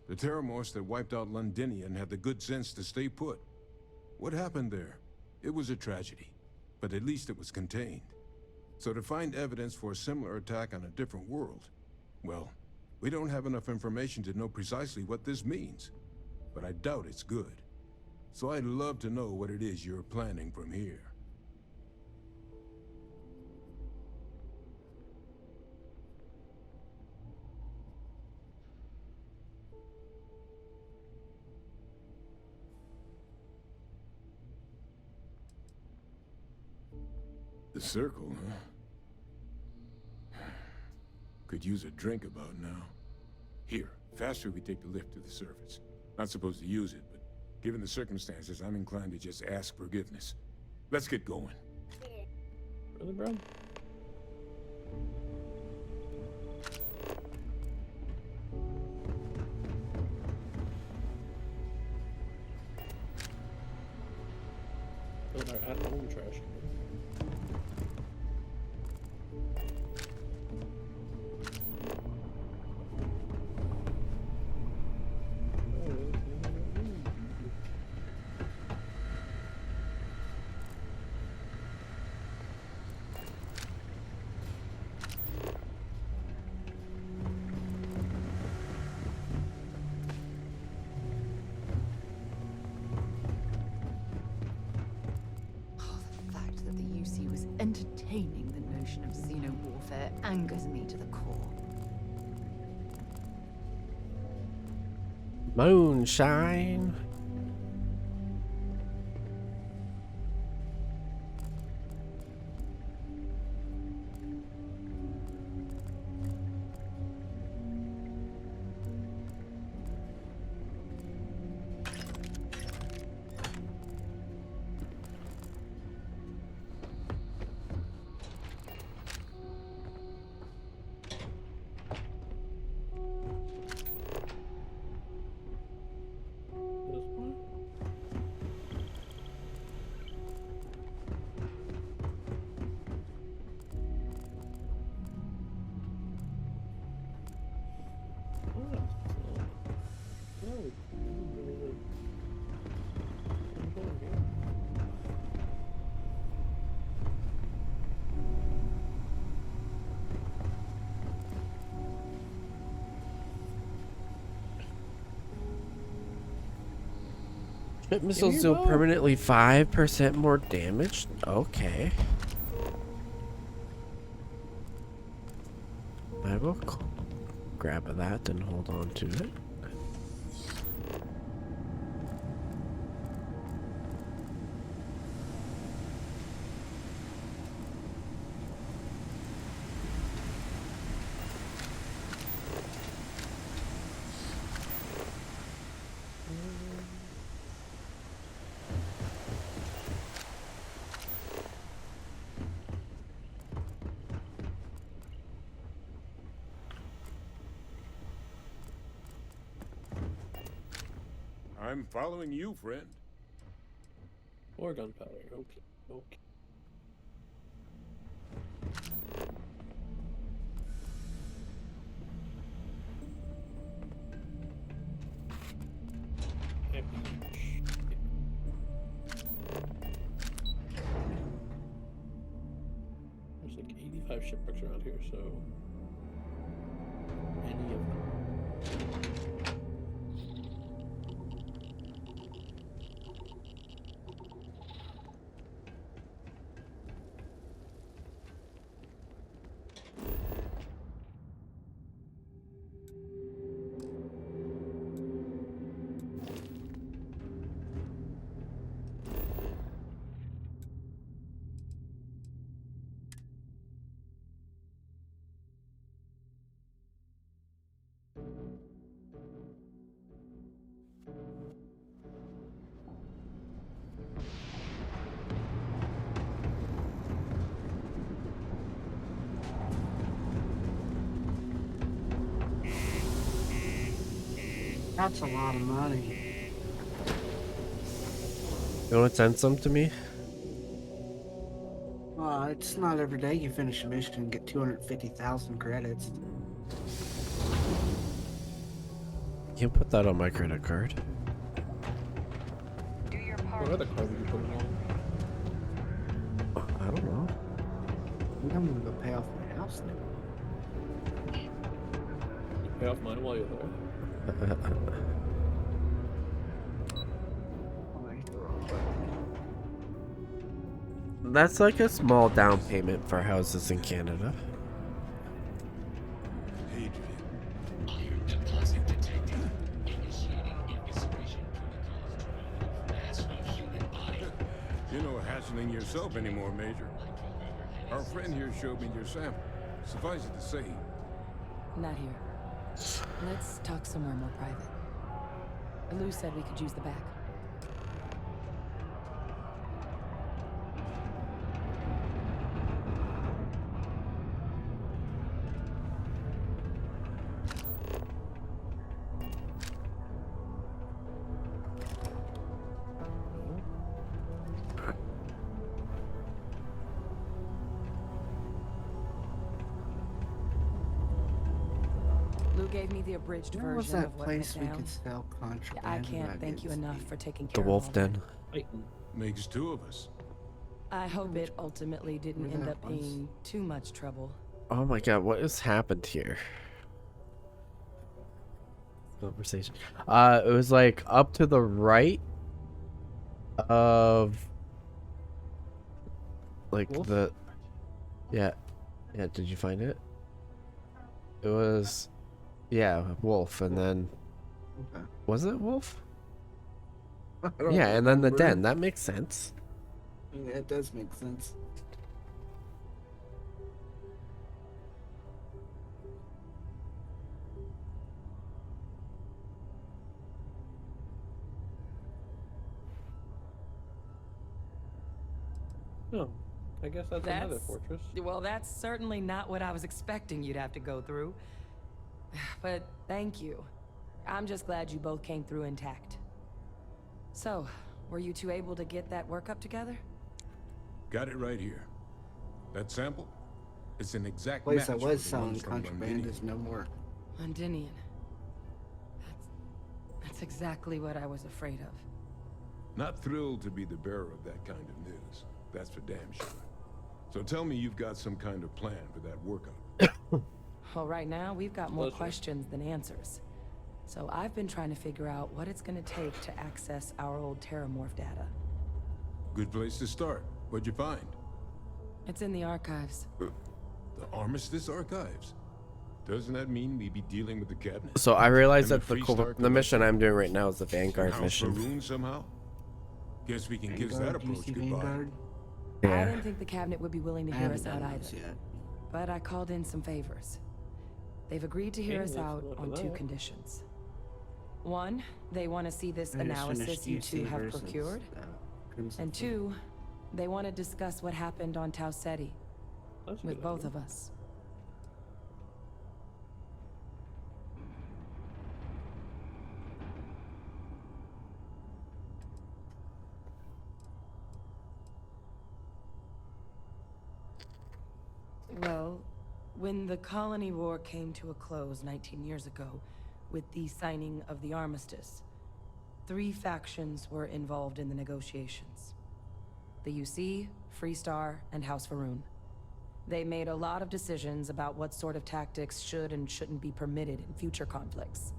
the terramorphs that wiped out Londinian had the good sense to stay put. What happened there? It was a tragedy, but at least it was contained. So to find evidence for a similar attack on a different world, well, we don't have enough information to know precisely what this means. But I doubt it's good. So I'd love to know what it is you're planning from here. The circle, huh? Could use a drink about now. Here, faster we take the lift to the surface. Not supposed to use it, but given the circumstances, I'm inclined to just ask forgiveness. Let's get going. Really, bro? Build our at-home trash can. Entertaining the notion of xeno-warfare angers me to the core. Moonshine. Hit missiles deal permanently 5% more damage? Okay. I will grab that and hold on to it. I'm following you, friend. Or gunpowder. Okay. Okay. There's like 85 shipwrecks around here, so any of them. That's a lot of money. You want to send some to me? It's not every day you finish a mission and get 250,000 credits. You can put that on my credit card. What other card would you put it on? I don't know. I think I'm gonna go pay off my house now. You pay off mine while you're there. That's like a small down payment for houses in Canada. You're no hatchling yourself anymore, Major. Our friend here showed me your sample. Suffice it to say, not here. Let's talk somewhere more private. Lou said we could use the back. Gave me the abridged Where was version that of what place went we down. could sell contraband? I can't thank you enough for taking The care Wolf of all Den. makes two of us. that. I hope it ultimately didn't Where end that up was? being too much trouble. Oh my god, what has happened here? Conversation. It was like up to the right of like Wolf? yeah, did you find it? It was Wolf, and then Okay. was it Wolf? I don't Yeah, and then the remember. den. That makes sense. Yeah, it does make sense. Oh, I guess that's another fortress. Well, that's certainly not what I was expecting you'd have to go through. But thank you. I'm just glad you both came through intact. So, were you two able to get that workup together? Got it right here. That sample? It's an exact Place match I was for the selling ones from contraband Londinium. is no more. Londinian. That's exactly what I was afraid of. Not thrilled to be the bearer of that kind of news. That's for damn sure. So tell me you've got some kind of plan for that workup. Well, right now, we've got more Pleasure. questions than answers. So I've been trying to figure out what it's gonna take to access our old Terramorph data. Good place to start. What'd you find? It's in the archives. The Armistice Archives? Doesn't that mean we be dealing with the cabinet? So I realized And that the Freestar the mission Collection? I'm doing right now is the Vanguard House mission. Faroon somehow? Guess we can kiss that Vanguard, approach UC goodbye. Vanguard. I Yeah. didn't think the cabinet would be willing to I hear haven't us out done either. those yet. But I called in some favors. They've agreed to hear Okay, us let's out look on at 2 that. conditions. One, they want to see this I just analysis finished you UC two have versus, procured. Crimson And Fleet. 2, they want to discuss what happened on Tau Ceti That's a with good both idea. of us. Well, when the colony war came to a close 19 years ago, with the signing of the armistice, 3 factions were involved in the negotiations. The UC, Freestar, and House Faroon. They made a lot of decisions about what sort of tactics should and shouldn't be permitted in future conflicts.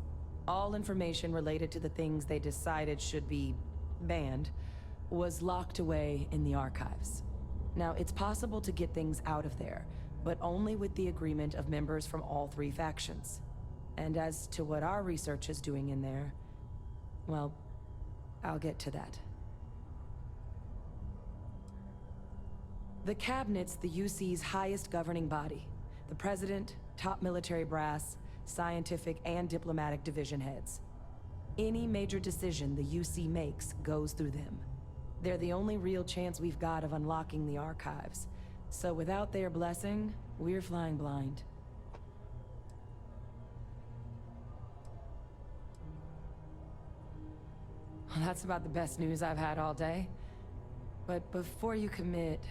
All information related to the things they decided should be banned was locked away in the archives. Now, it's possible to get things out of there, but only with the agreement of members from all 3 factions. And as to what our research is doing in there, well, I'll get to that. The Cabinet's the UC's highest governing body. The President, top military brass, scientific and diplomatic division heads. Any major decision the UC makes goes through them. They're the only real chance we've got of unlocking the archives. So without their blessing, we're flying blind. Well, that's about the best news I've had all day. But before you commit,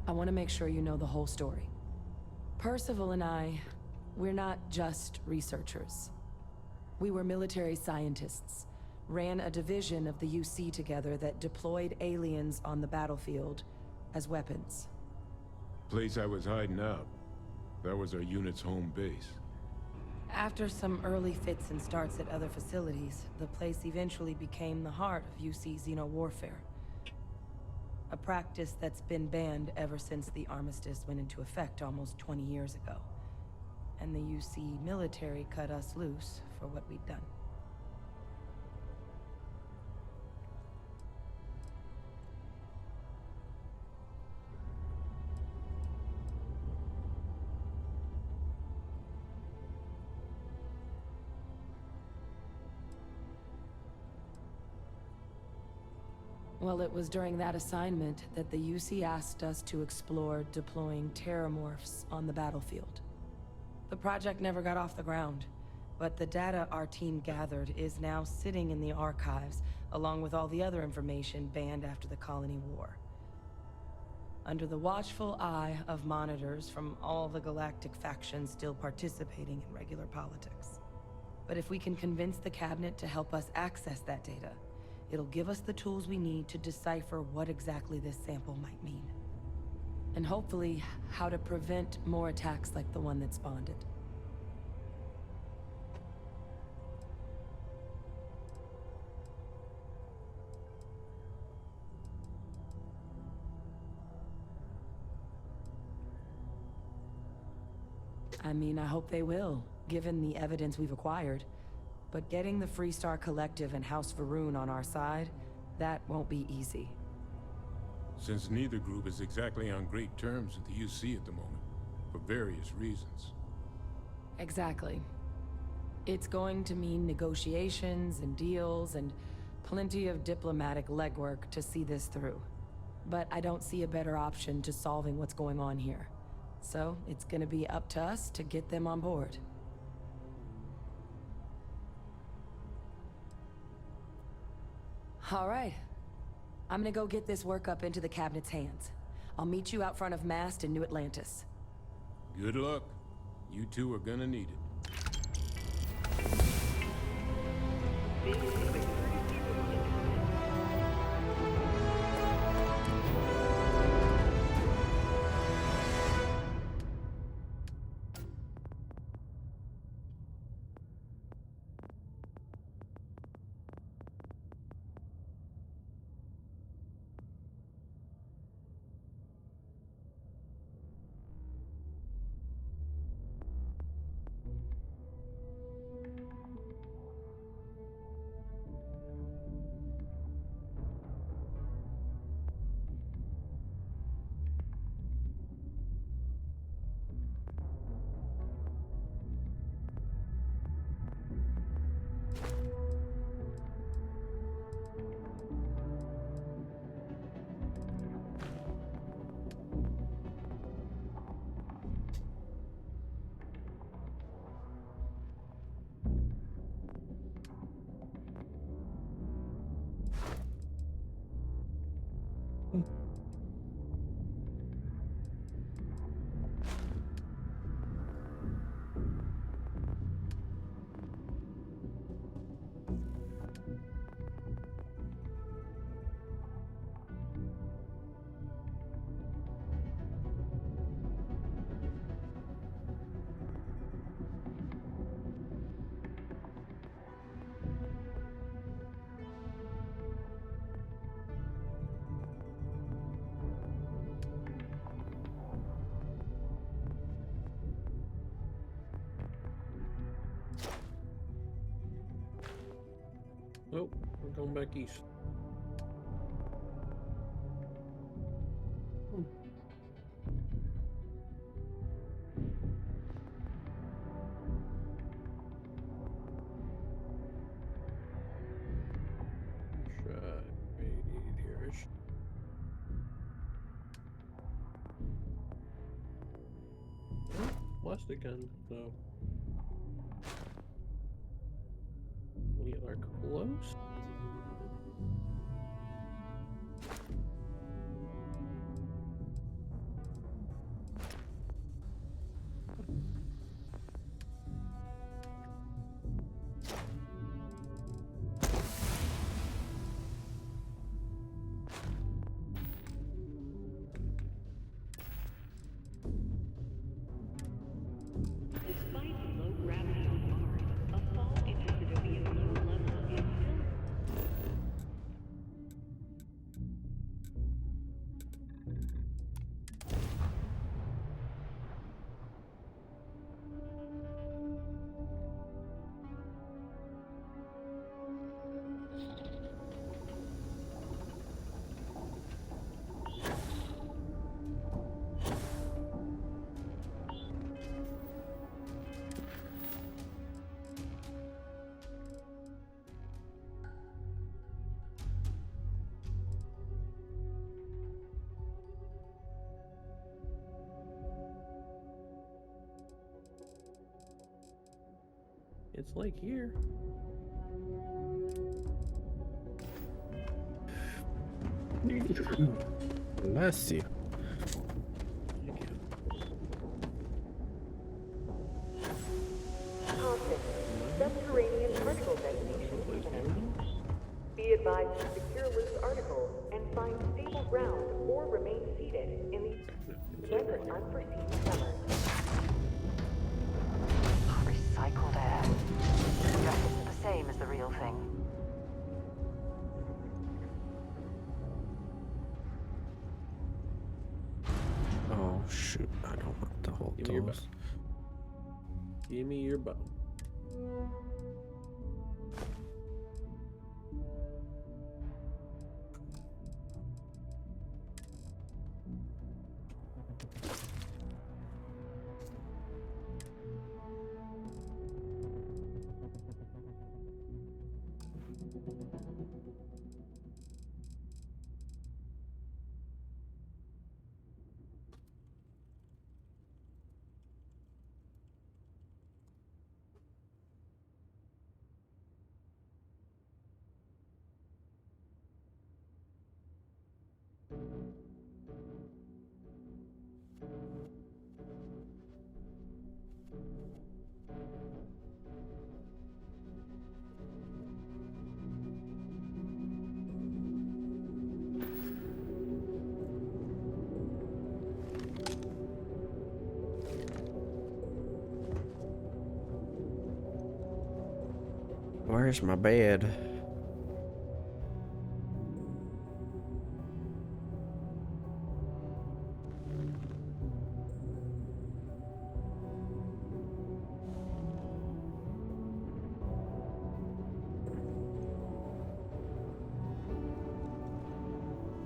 I want to make sure you know the whole story. Percival and I, we're not just researchers. We were military scientists, ran a division of the UC together that deployed aliens on the battlefield as weapons. Place I was hiding out. That was our unit's home base. After some early fits and starts at other facilities, the place eventually became the heart of UC xeno-warfare. A practice that's been banned ever since the armistice went into effect almost 20 years ago. And the UC military cut us loose for what we'd done. Well, it was during that assignment that the UC asked us to explore deploying terramorphs on the battlefield. The project never got off the ground, but the data our team gathered is now sitting in the archives, along with all the other information banned after the colony war. Under the watchful eye of monitors from all the galactic factions still participating in regular politics. But if we can convince the cabinet to help us access that data, it'll give us the tools we need to decipher what exactly this sample might mean. And hopefully, how to prevent more attacks like the one that spawned it. I mean, I hope they will, given the evidence we've acquired. But getting the Freestar Collective and House Faroon on our side, that won't be easy. Since neither group is exactly on great terms with the UC at the moment, for various reasons. Exactly. It's going to mean negotiations and deals and plenty of diplomatic legwork to see this through. But I don't see a better option to solving what's going on here. So it's gonna be up to us to get them on board. All right. I'm gonna go get this work up into the cabinet's hands. I'll meet you out front of Mast in New Atlantis. Good luck. You two are gonna need it. Oh, we're going back east. Try right here-ish. Plastic gun, so we are close. Despite the low gravity on Mars, a fall into civilian low level is still It's like here. Bless you. constant. Subterranean particle detonation imminent. Be advised to secure loose articles and find stable ground or remain seated in the event of unforeseen tremors. Recycled air. Just isn't the same as the real thing. Oh shoot, I don't want to hold Give me your bow. those. Give me your bow. Where's my bed?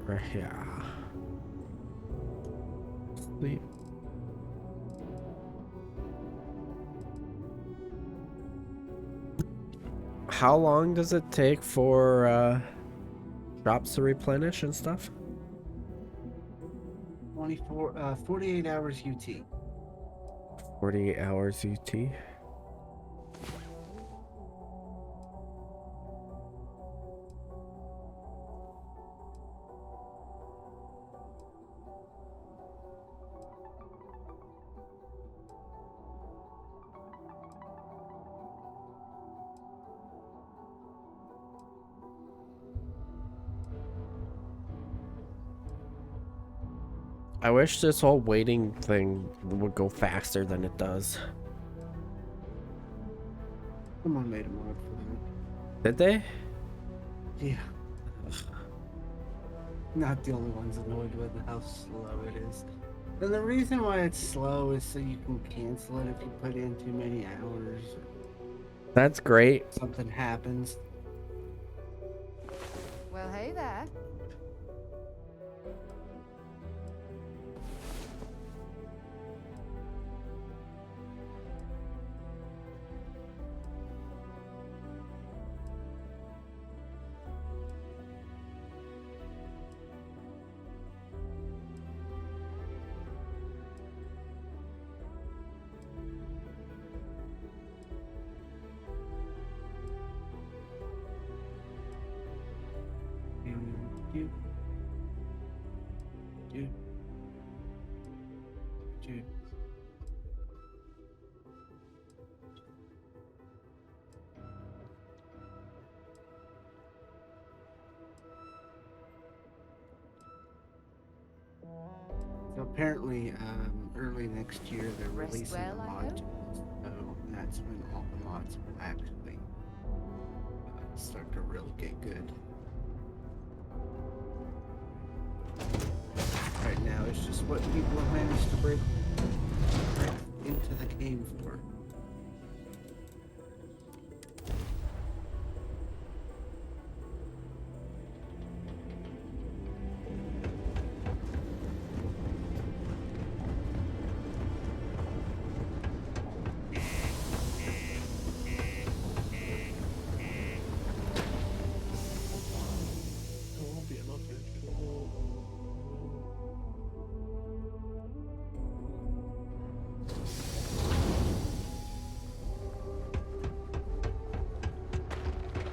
Right here. Sleep. How long does it take for drops to replenish and stuff? 48 hours UT. 48 hours UT. I wish this whole waiting thing would go faster than it does. Someone made a mod for that. Did they? Yeah. Not the only ones annoyed with how slow it is. And the reason why it's slow is so you can cancel it if you put in too many hours. That's great. Something happens. Well, hey there. So apparently, early next year they're releasing a mod. So that's when all the mods will actually start to really get good. Right now, it's just what people have managed to break into the game for.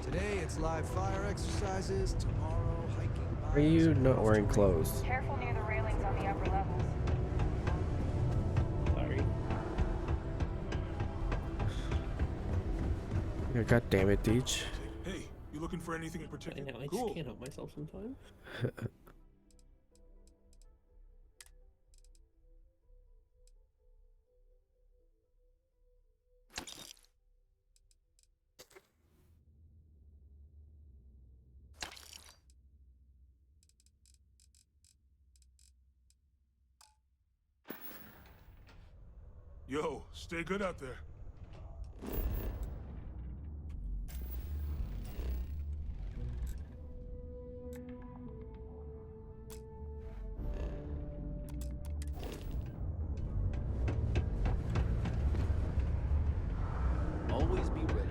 Today it's live fire exercises, tomorrow hiking. Why are you not wearing clothes? Careful near the railings on the upper levels. Sorry. Yeah, God damn it, Deej. Hey, you looking for anything in particular? I know, I just can't help myself sometimes. Yo, stay good out there. Always be ready.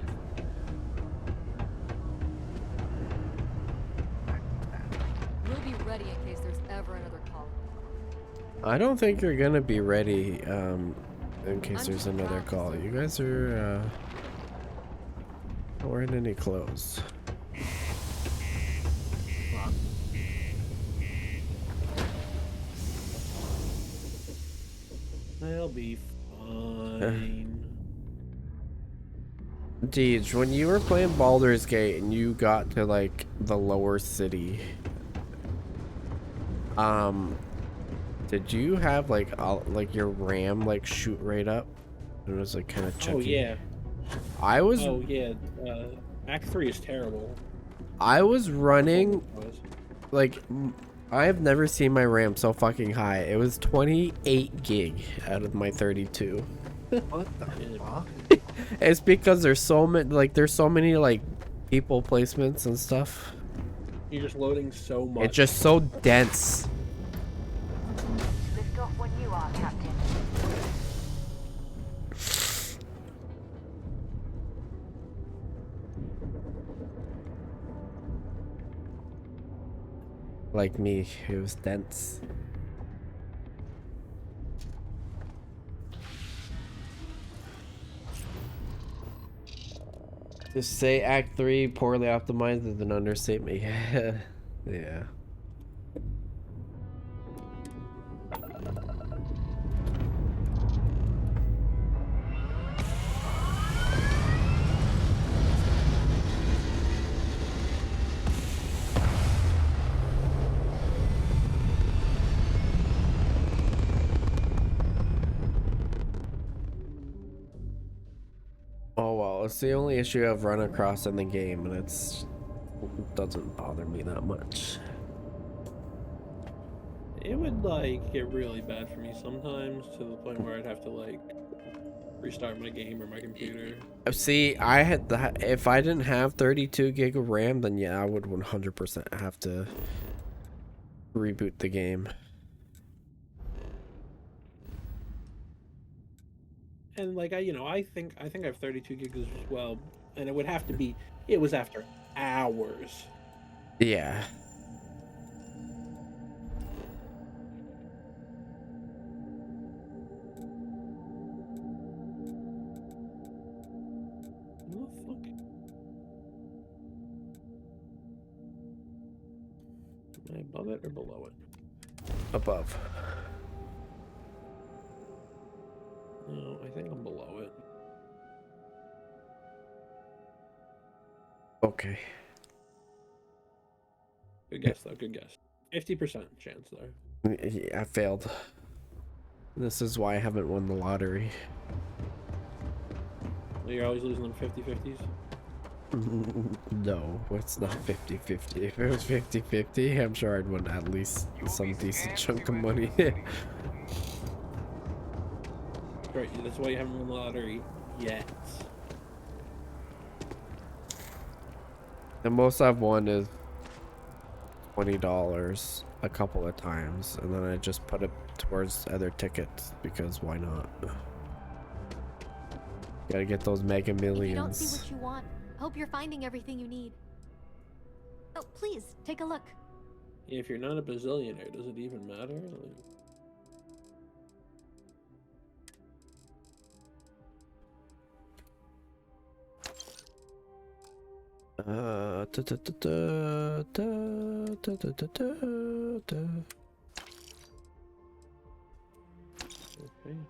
We'll be ready in case there's ever another call. I don't think you're gonna be ready in case there's another call. You guys are not wearing any clothes. I'll be fine. Deej, when you were playing Baldur's Gate and you got to like the lower city, did you have like your RAM like shoot right up? It was like kind of chunky. Oh yeah. I was. Oh yeah. Act 3 is terrible. I was running like I have never seen my RAM so fucking high. It was 28 gig out of my 32. What the fuck? It's because there's so many like people placements and stuff. You're just loading so much. It's just so dense. Lift off when you are, Captain. Like me, it was dense. To say Act 3 poorly optimized is an understatement. Yeah. Yeah. it's the only issue I've run across in the game, and it doesn't bother me that much. It would like get really bad for me sometimes to the point where I'd have to like restart my game or my computer. See, I had if I didn't have 32 gig of RAM, then yeah, I would 100% have to reboot the game. And like I think I have 32 gigs as well, and it would have to be. It was after hours. Yeah. What the fuck? Am I above it or below it? Above. No, I think I'm below it. Okay. Good guess though. Good guess. 50% chance there. Yeah, I failed. This is why I haven't won the lottery. You're always losing them 50-50s? No, it's not 50-50. If it was 50-50, I'm sure I'd win at least some decent chunk of money. Right, that's why you haven't won the lottery yet. The most I've won is $20 a couple of times, and then I just put it towards other tickets because why not? Gotta get those Mega Millions. If you don't see what you want, hope you're finding everything you need. Oh, please, take a look. Yeah, if you're not a bazillionaire, does it even matter? Like... Okay,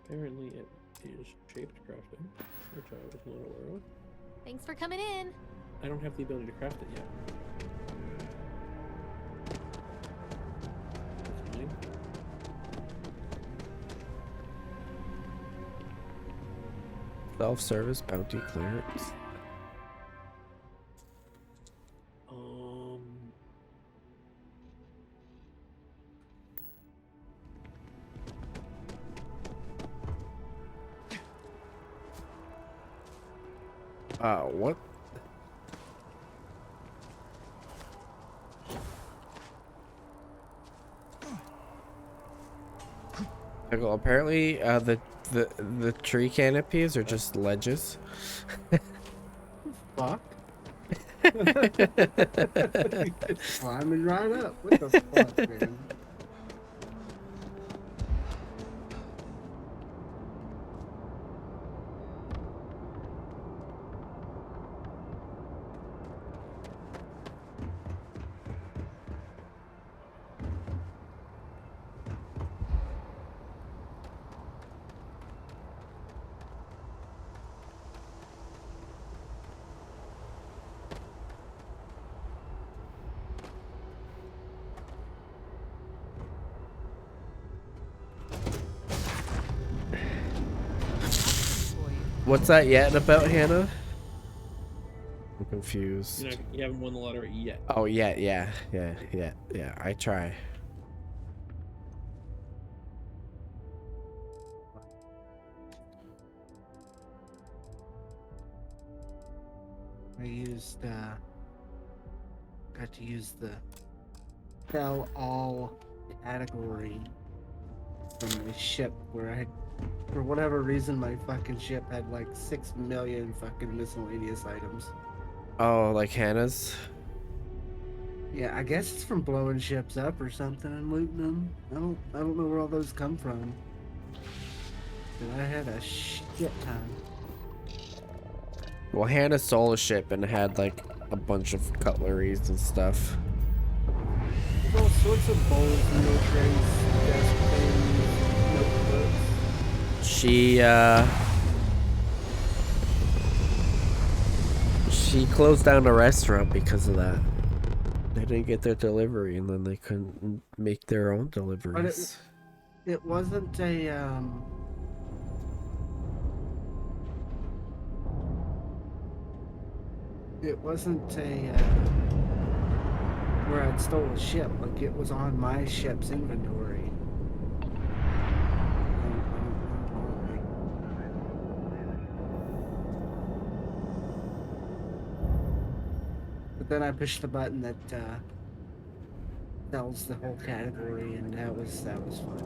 apparently it is shaped crafting, which I was not aware of. Thanks for coming in. I don't have the ability to craft it yet. That's fine. Self-service bounty clearance. What? Well, apparently, the tree canopies are just ledges. Fuck. It's climbing right up. What the fuck, man? What's that yet about, Hannah? I'm confused. You haven't won the lottery yet. Oh, yeah. I try. I used, got to use the sell all category from my ship where I, for whatever reason, my fucking ship had like 6 million fucking miscellaneous items. Oh, like Hannah's? Yeah, I guess it's from blowing ships up or something and looting them. I don't know where all those come from. But I had a shit ton. Well, Hannah stole a ship and had like a bunch of cutleries and stuff. There's all sorts of bowls, meal trays, desk things, notebooks. She closed down a restaurant because of that. They didn't get their delivery, and then they couldn't make their own deliveries. But it wasn't a It wasn't a where I'd stole a ship. Like it was on my ship's inventory. But then I pushed the button that sells the whole category, and that was fun.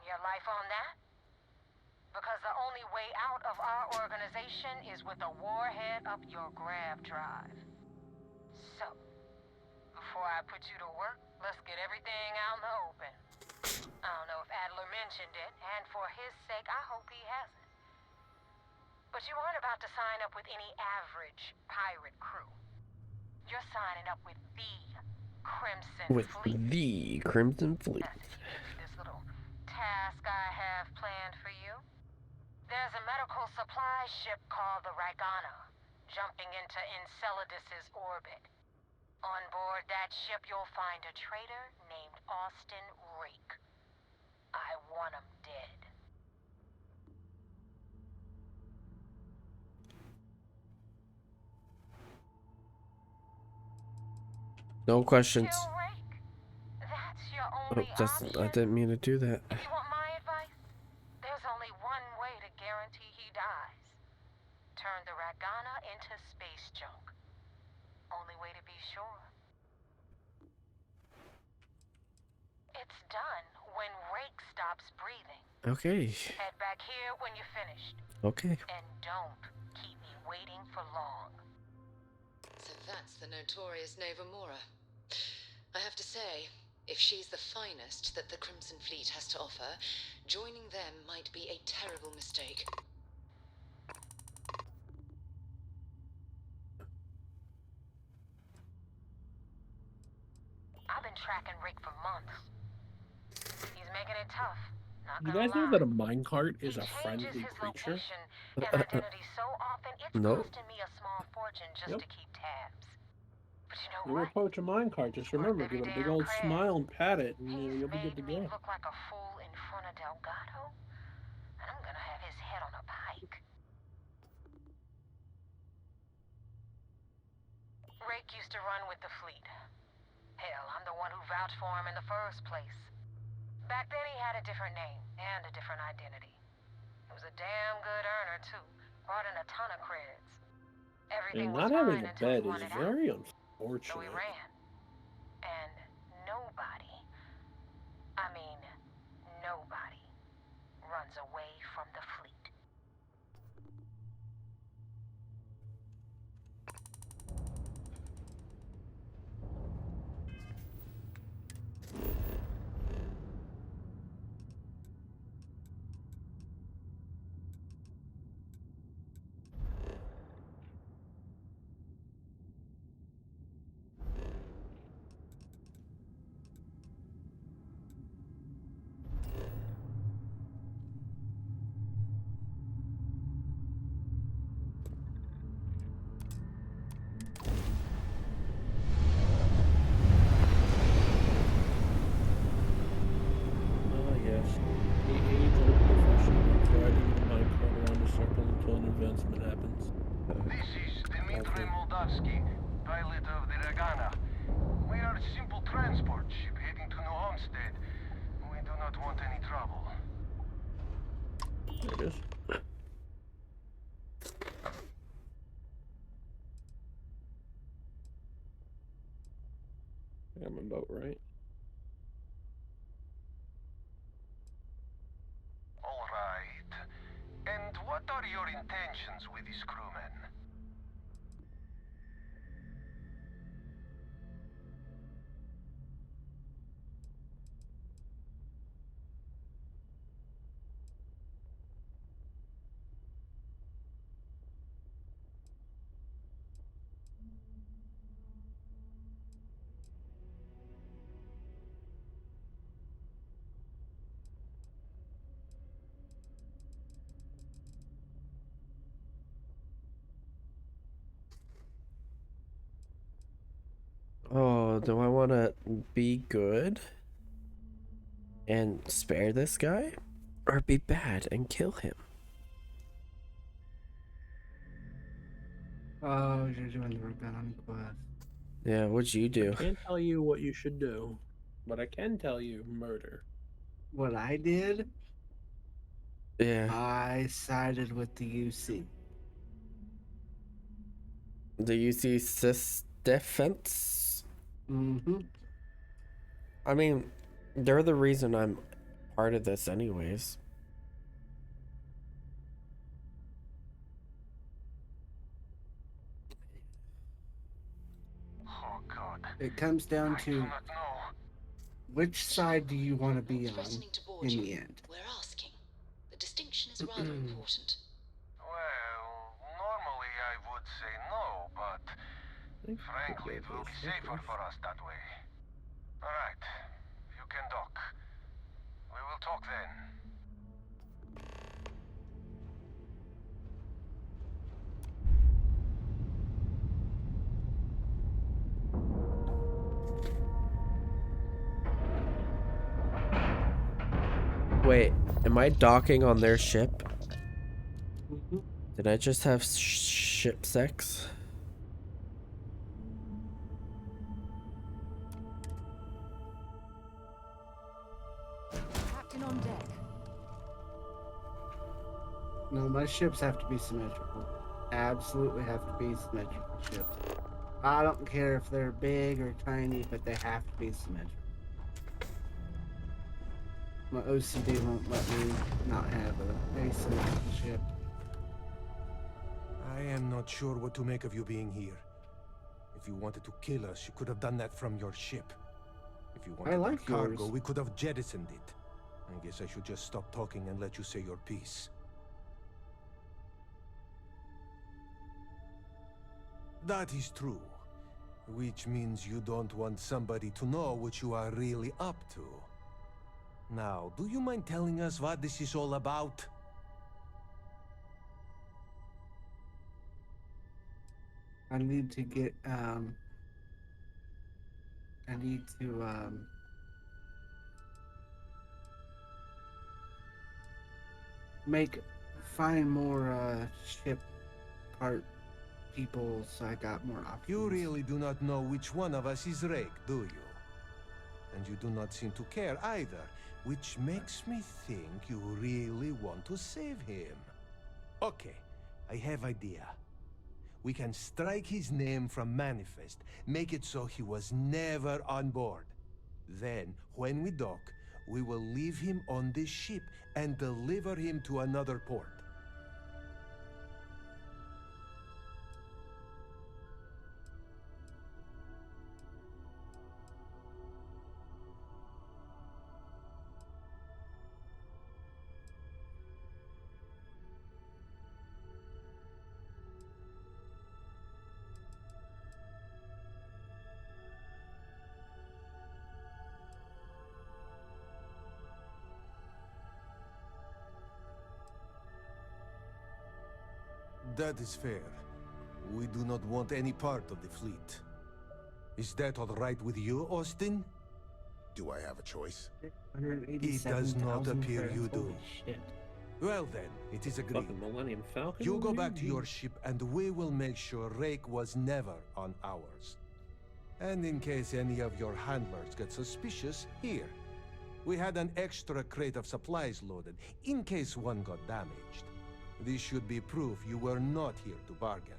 Your life on that? Because the only way out of our organization is with a warhead up your grav drive. So, before I put you to work, let's get everything out in the open. I don't know if Adler mentioned it, and for his sake, I hope he hasn't. But you aren't about to sign up with any average pirate crew. You're signing up with the Crimson Fleet. With the Crimson Fleet. This little task I have planned for you. There's a medical supply ship called the Ragana, jumping into Enceladus's orbit. On board that ship, you'll find a traitor named Austin Rake. I want him dead. No questions. That's your Oh, only option. I didn't mean to do that. If you want my advice, there's only one way to guarantee he dies. Turn the Ragana into space junk. Only way to be sure. It's done when Rake stops breathing. Okay. Head back here when you're finished. Okay. And don't keep me waiting for long. So that's the notorious Nova Mora. I have to say, if she's the finest that the Crimson Fleet has to offer, joining them might be a terrible mistake. I've been tracking Rick for months. He's making it tough. You guys know that a minecart is a friendly creature? And identity so often it's No. costing me a small fortune just to keep tabs. But you know You approach a minecart, just remember, give it a big old smile and pat it, and you'll be good to go. Look like a fool in front of Delgado, and I'm gonna have his head on a pike. Rake used to run with the fleet. Hell, I'm the one who vouched for him in the first place. Back then he had a different name and a different identity. He was a damn good earner too. Brought in a ton of creds. Everything And was not having fine a until bed he is wanted very out. So he unfortunate. ran. And nobody, I mean nobody, runs away from the fleet. Kowalski, pilot of the Regana. We are a simple transport ship heading to New Homestead. We do not want any trouble. There it is. I'm about right. All right. And what are your intentions with these crewmen? Oh, do I want to be good and spare this guy? Or be bad and kill him? Oh, you're doing the Rebellion quest. Yeah, what'd you do? I can't tell you what you should do, but I can tell you murder. What I did? Yeah. I sided with the UC. The UC Sys defense? Mm-hmm. I mean, they're the reason I'm part of this anyways. Oh God. It comes down to which side do you want to be on in the end? We're asking. The distinction is rather important. Well, normally I would say no, but frankly, it will be safer for us that way. All right, you can dock. We will talk then. Wait, am I docking on their ship? Mm-hmm. Did I just have ship sex? Captain on deck. No, my ships have to be symmetrical. Absolutely have to be symmetrical ships. I don't care if they're big or tiny, but they have to be symmetrical. My OCD won't let me not have a asymmetrical ship. I am not sure what to make of you being here. If you wanted to kill us, you could have done that from your ship. If you wanted like cargo, yours. we could have jettisoned it. I guess I should just stop talking and let you say your piece. That is true. Which means you don't want somebody to know what you are really up to. Now, do you mind telling us what this is all about? I need to get, find more, ship part people so I got more options. You really do not know which one of us is Rake, do you? And you do not seem to care either, which makes me think you really want to save him. Okay, I have idea. We can strike his name from Manifest, make it so he was never on board. Then, when we dock, we will leave him on this ship and deliver him to another port. That is fair. We do not want any part of the fleet. Is that all right with you, Austin? Do I have a choice? It does not appear you do. Shit. Well then, it is agreed. Fucking Millennium Falcon. You go over back to here? your ship and we will make sure Rake was never on ours. And in case any of your handlers get suspicious, here. We had an extra crate of supplies loaded, in case one got damaged. This should be proof you were not here to bargain.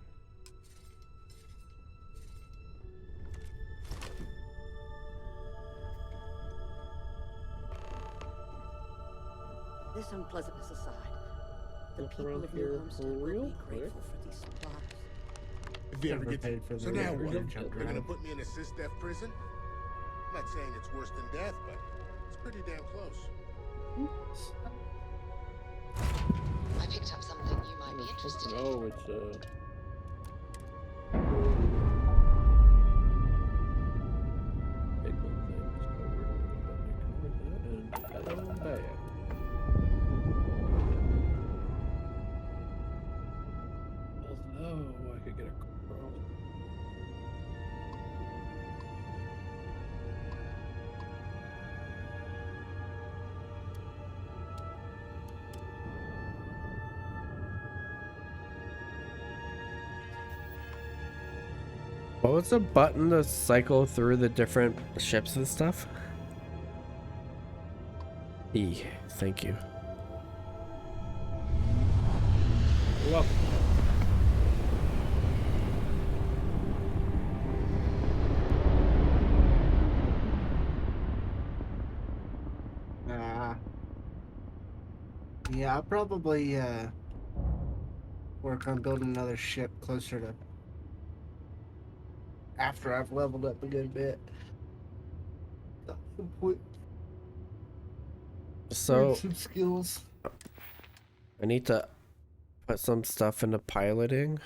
This unpleasantness aside, the Look people around of here New Homestead for will real be quick. grateful for these supplies. If you ever Never get paid for so the now real what? jump They're drive. gonna put me in a sys-def prison? I'm not saying it's worse than death, but it's pretty damn close. I picked up something you might be interested in. Oh, it's big one thing. So we're gonna go back and head on back. Although I could get a cross. What was the button to cycle through the different ships and stuff? E. Thank you. You're welcome. Yeah, I'll probably work on building another ship closer to after I've leveled up a good bit. So some skills. I need to put some stuff into piloting.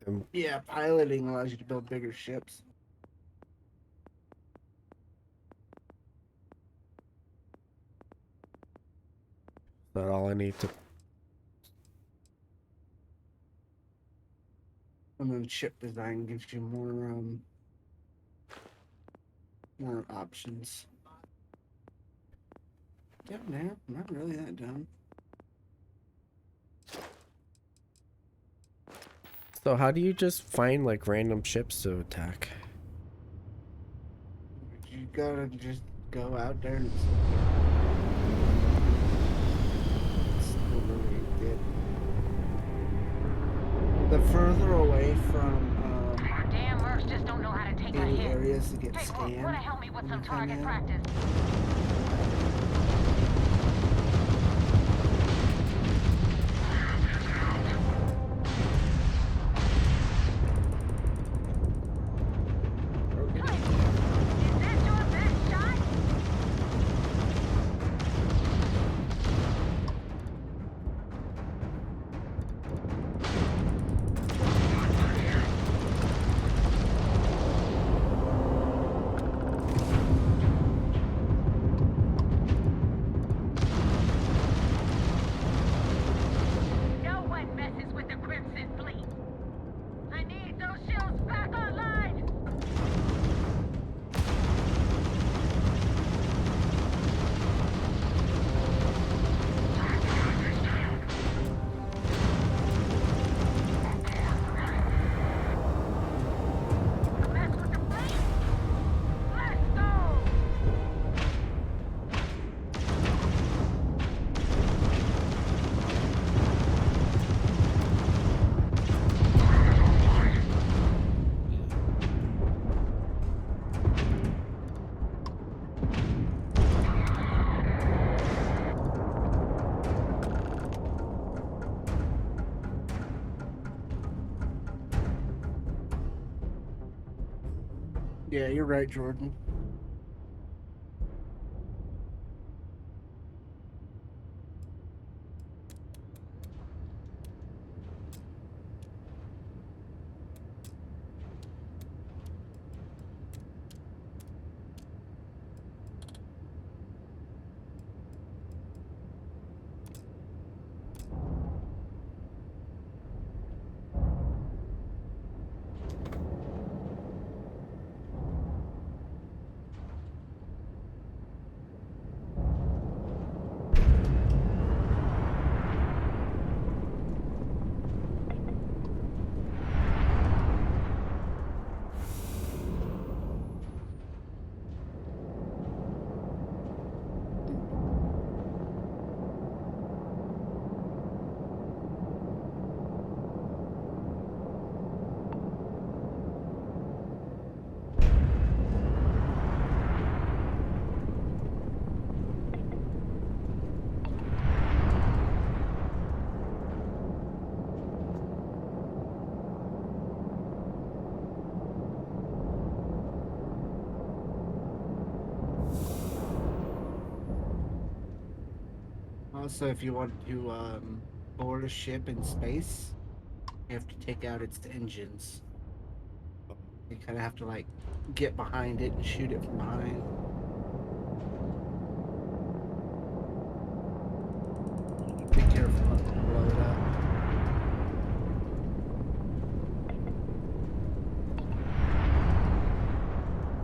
And Yeah, piloting allows you to build bigger ships. that's all I need to. And then ship design gives you more options. Yeah, man, not really that dumb. So how do you just find like random ships to attack? You gotta just go out there and the further away from Damn mercs just don't know how to take a any hit. areas to get Facebook, scanned. wanna help me with when some you come target in. practice? No one messes with the Crimson Fleet. I need those shields back online. Yeah, you're right, Jordan. Also, if you want to board a ship in space, you have to take out its engines. You kind of have to like get behind it and shoot it from behind. Be careful not to blow it up.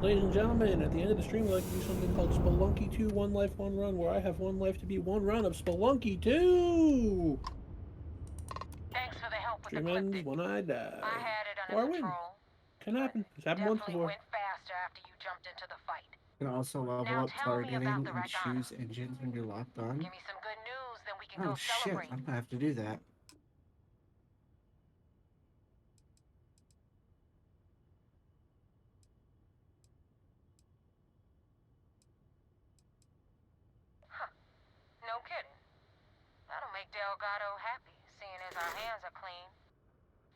Ladies and gentlemen, at the end of the stream, I'd like to do something called Spelunky 2 One Life, One Run, where I have one life to be one run of Spelunky 2! Thanks for the help with Stream the ends when I die. I had it Or I under win. control. Can happen. It's happened once Definitely before. went faster after you jumped into the fight. You can also level Now up tell me about targeting the and Ragana. choose engines when you're locked on. Give me some good news, then we can Oh go shit, celebrate. I'm gonna have to do that. No kidding. That'll make Delgado happy, seeing as our hands are clean.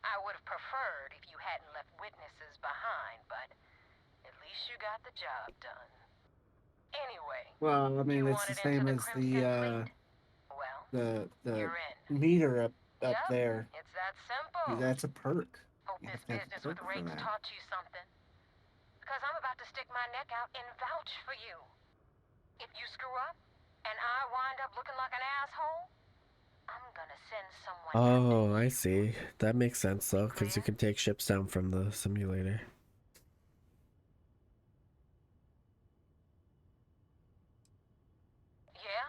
I would have preferred if you hadn't left witnesses behind, but at least you got the job done. Anyway, Well, I mean, it's the same as the meter up there. it's that simple. That's a perk. Hope You this have to have a business perk with for Rake's that. taught you something. Because I'm about to stick my neck out and vouch for you. If you screw up, and I wind up looking like an asshole, I'm gonna send someone. Oh, I see. That makes sense though, because you can take ships down from the simulator. Yeah?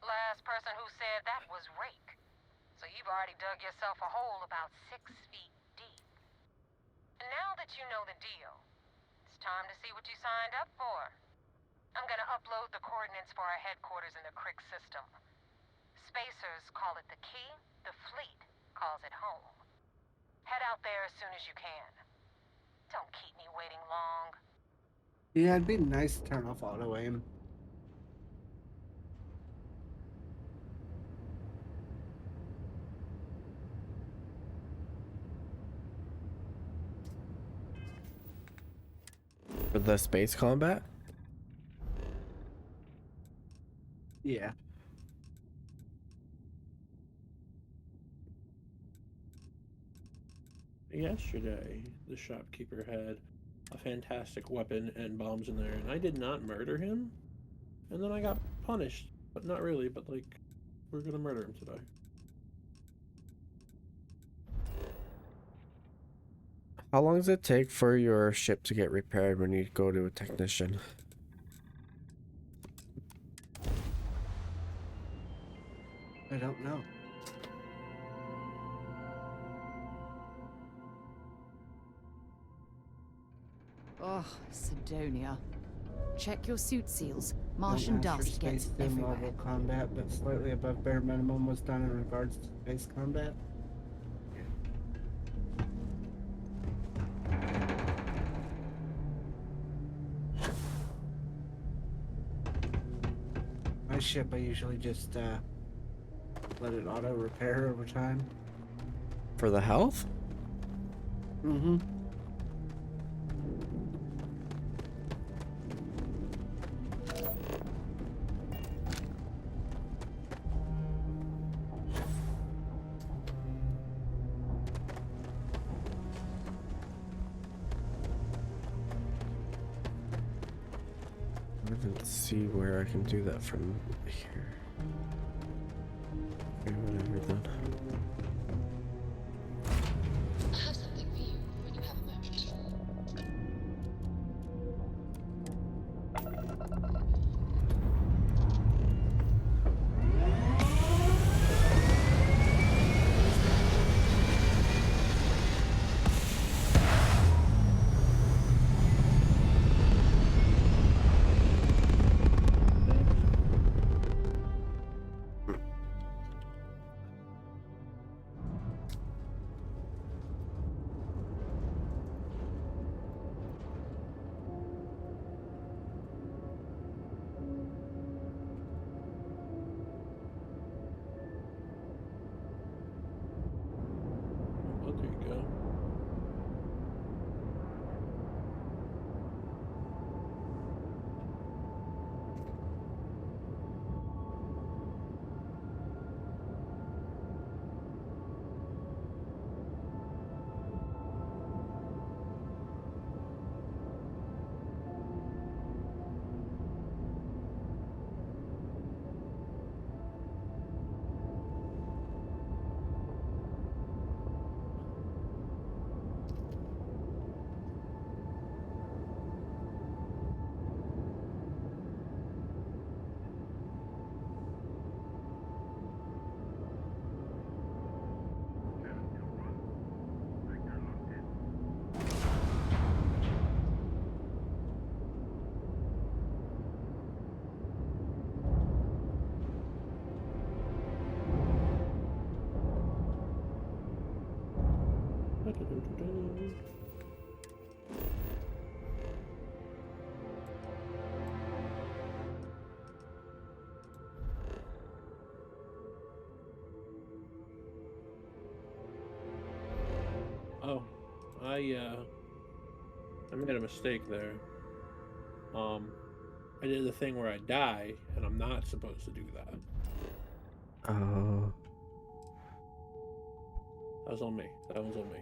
Last person who said that was Rake. So you've already dug yourself a hole about 6 feet deep. And now that you know the deal, it's time to see what you signed up for. I'm gonna upload the coordinates for our headquarters in the Crick system. Spacers call it the key, the fleet calls it home. Head out there as soon as you can. Don't keep me waiting long. Yeah, it'd be nice to turn off auto aim. For the space combat? Yeah. Yesterday, the shopkeeper had a fantastic weapon and bombs in there, and I did not murder him. And then I got punished, but not really, but like, we're gonna murder him today. How long does it take for your ship to get repaired when you go to a technician? I don't know. Oh, Sidonia. Check your suit seals. Martian Don't ask for dust gets space sim everywhere. level combat, but slightly above bare minimum was done in regards to space combat. My ship, I usually just let it auto repair over time. For the health? Mm-hmm. Let's see where I can do that from here. Okay, whatever then. I have something for you when you have a moment. Oh, there you go. Oh, I made a mistake there. I did the thing where I die, and I'm not supposed to do that. Oh. That was on me. That was on me.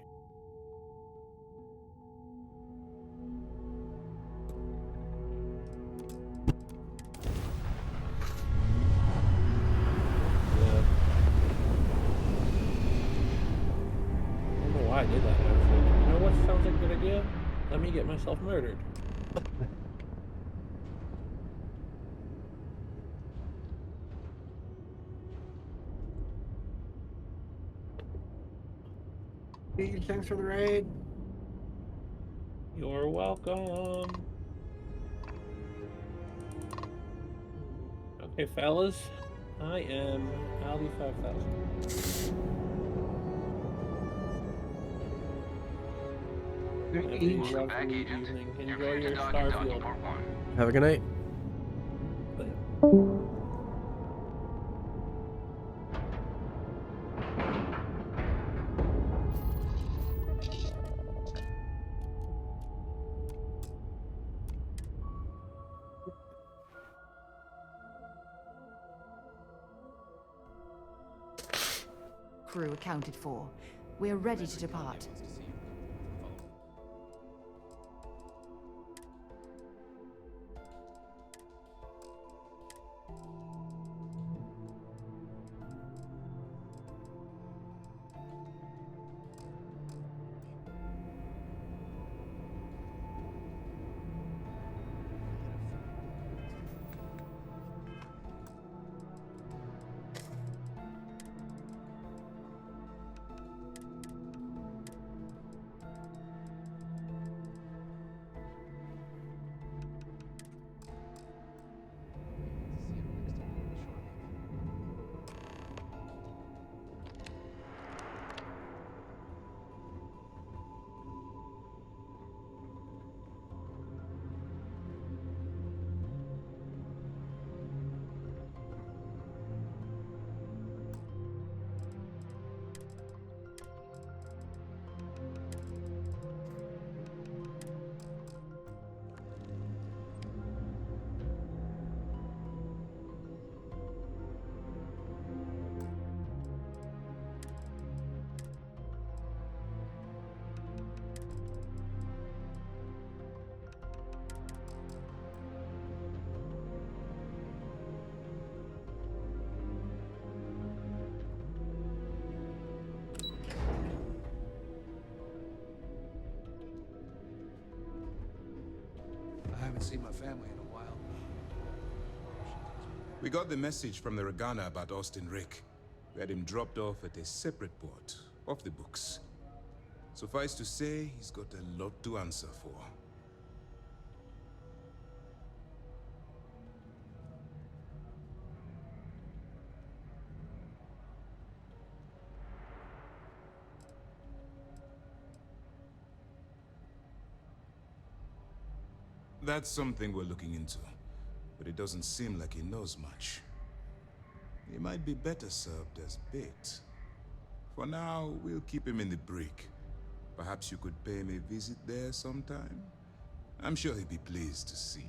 I don't know why I did that. I was like, you know what sounds like a good idea? Let me get myself murdered. Hey, thanks for the raid. You're welcome. Okay, fellas. I am Ali 5000. Have a lovely evening. Enjoy your Starfield. Have a good night. Crew accounted for. We're ready to depart. I haven't seen my family in a while. We got the message from the Regana about Austin Rick. We had him dropped off at a separate port, off the books. Suffice to say, he's got a lot to answer for. That's something we're looking into, but it doesn't seem like he knows much. He might be better served as bait. For now, we'll keep him in the brig. Perhaps you could pay him a visit there sometime? I'm sure he'd be pleased to see you.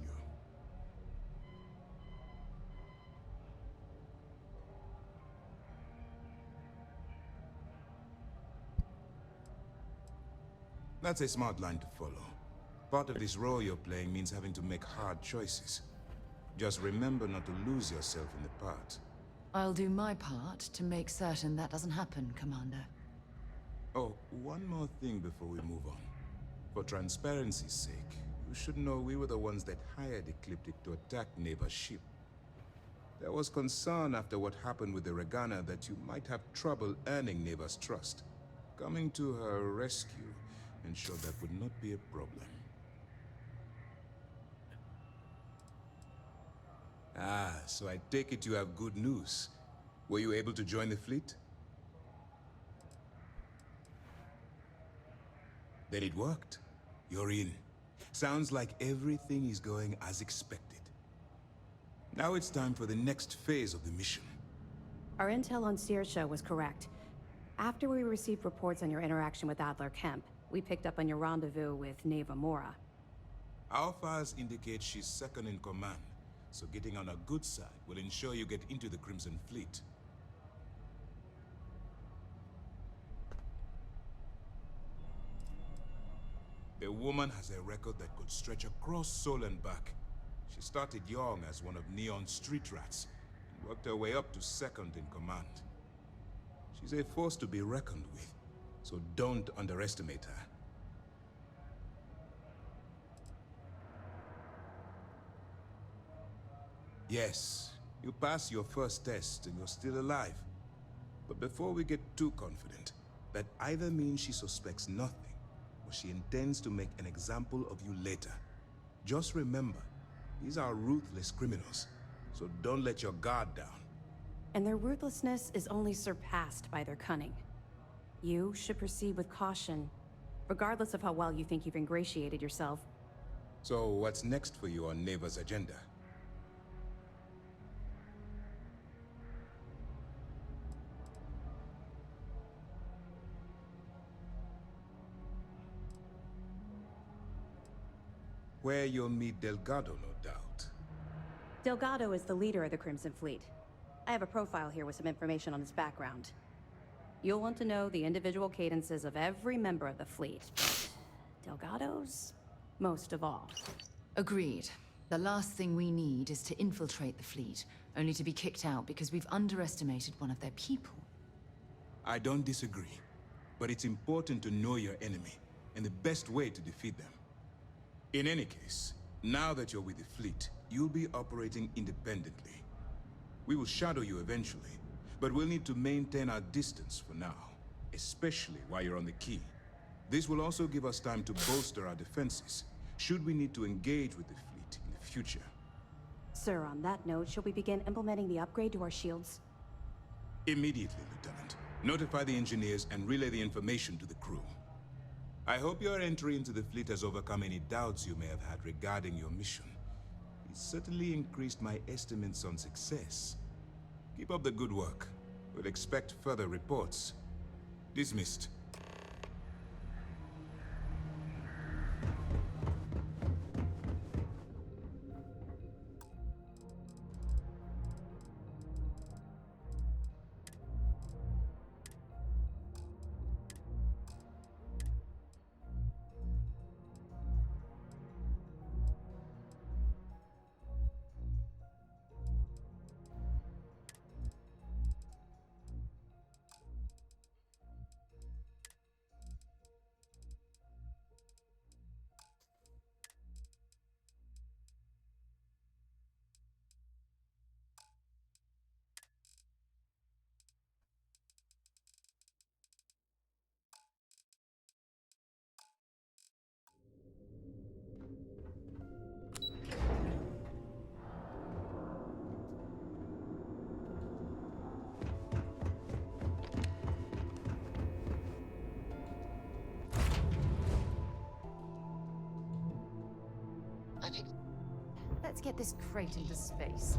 That's a smart line to follow. Part of this role you're playing means having to make hard choices. Just remember not to lose yourself in the part. I'll do my part to make certain that doesn't happen, Commander. Oh, one more thing before we move on. For transparency's sake, you should know we were the ones that hired Ecliptic to attack Neva's ship. There was concern after what happened with the Regana that you might have trouble earning Neva's trust. Coming to her rescue ensured that would not be a problem. Ah, so I take it you have good news. Were you able to join the fleet? Then it worked. You're in. Sounds like everything is going as expected. Now it's time for the next phase of the mission. Our intel on Searsha was correct. After we received reports on your interaction with Adler Kemp, we picked up on your rendezvous with Neva Mora. Our files indicate she's second in command, so getting on a good side will ensure you get into the Crimson Fleet. The woman has a record that could stretch across Sol and back. She started young as one of Neon's street rats, and worked her way up to second in command. She's a force to be reckoned with, so don't underestimate her. Yes, you passed your first test and you're still alive. But before we get too confident, that either means she suspects nothing, or she intends to make an example of you later. Just remember, these are ruthless criminals, so don't let your guard down. And their ruthlessness is only surpassed by their cunning. You should proceed with caution, regardless of how well you think you've ingratiated yourself. So what's next for you on Neva's agenda? Where you'll meet Delgado, no doubt. Delgado is the leader of the Crimson Fleet. I have a profile here with some information on his background. You'll want to know the individual cadences of every member of the fleet, but Delgado's most of all. Agreed. The last thing we need is to infiltrate the fleet, only to be kicked out because we've underestimated one of their people. I don't disagree, but it's important to know your enemy, and the best way to defeat them. In any case, now that you're with the fleet, you'll be operating independently. We will shadow you eventually, but we'll need to maintain our distance for now, especially while you're on the key. This will also give us time to bolster our defenses, should we need to engage with the fleet in the future. Sir, on that note, shall we begin implementing the upgrade to our shields? Immediately, Lieutenant. Notify the engineers and relay the information to the crew. I hope your entry into the fleet has overcome any doubts you may have had regarding your mission. It certainly increased my estimates on success. Keep up the good work. We'll expect further reports. Dismissed. Let's get this crate into space.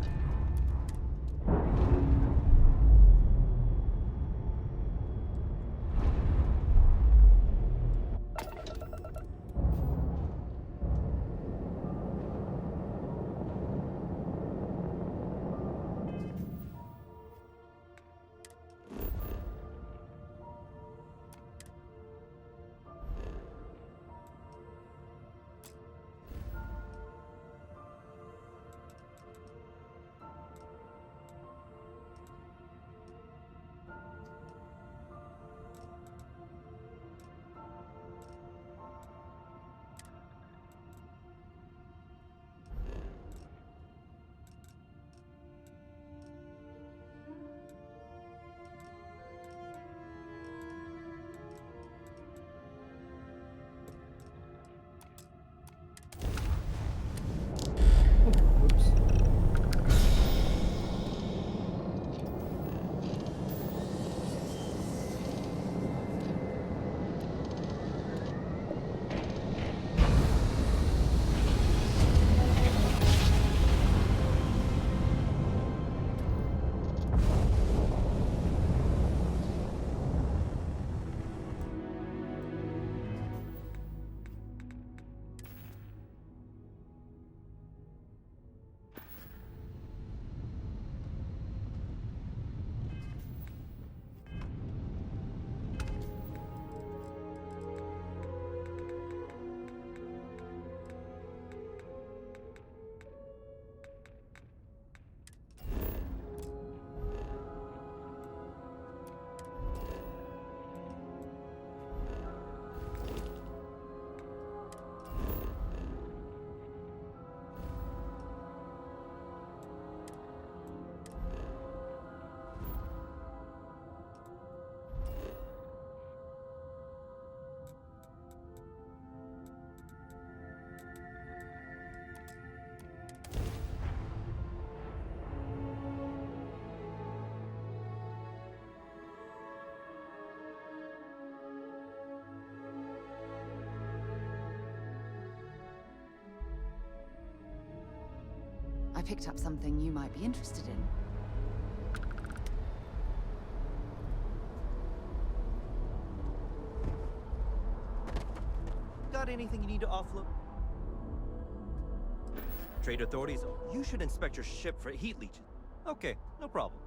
I picked up something you might be interested in. Got anything you need to offload? Trade authorities, you should inspect your ship for heat leeches. Okay, no problem.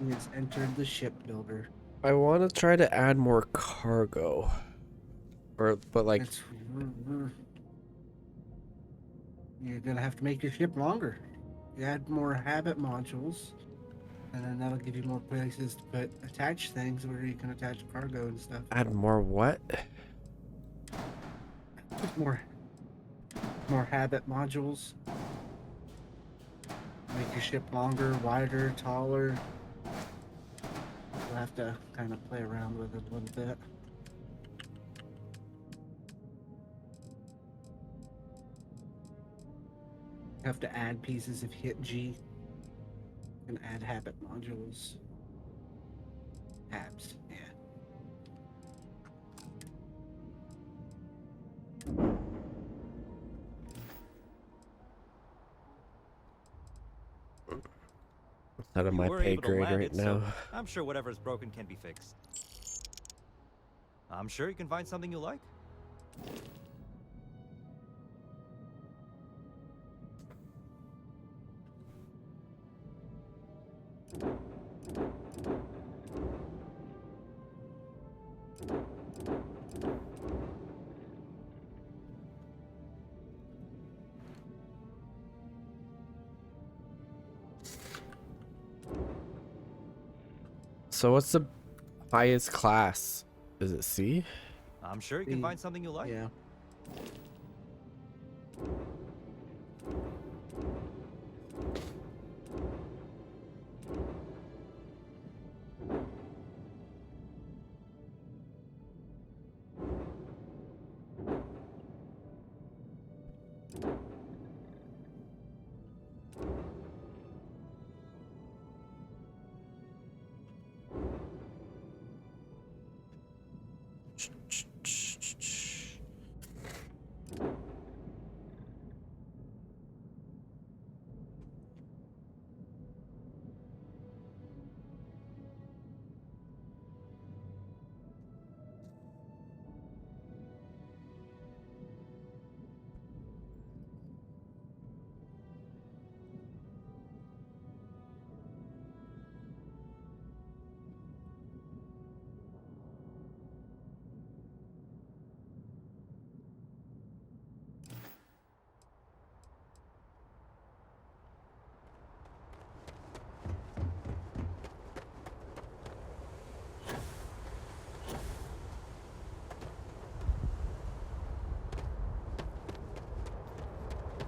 He has entered the shipbuilder. I want to try to add more cargo. But like... You're gonna have to make your ship longer. You add more habit modules, and then that'll give you more places to attach things where you can attach cargo and stuff. Add more what? More habit modules. Make your ship longer, wider, taller. We'll have to kind of play around with it a little bit. Have to add pieces if hit G and add habit modules. Habs, yeah. Out of You my were pay able to grade land right it, now. so I'm sure whatever's broken can be fixed. I'm sure you can find something you like. So what's the highest class? Is it C? I'm sure you can find something you like. Yeah.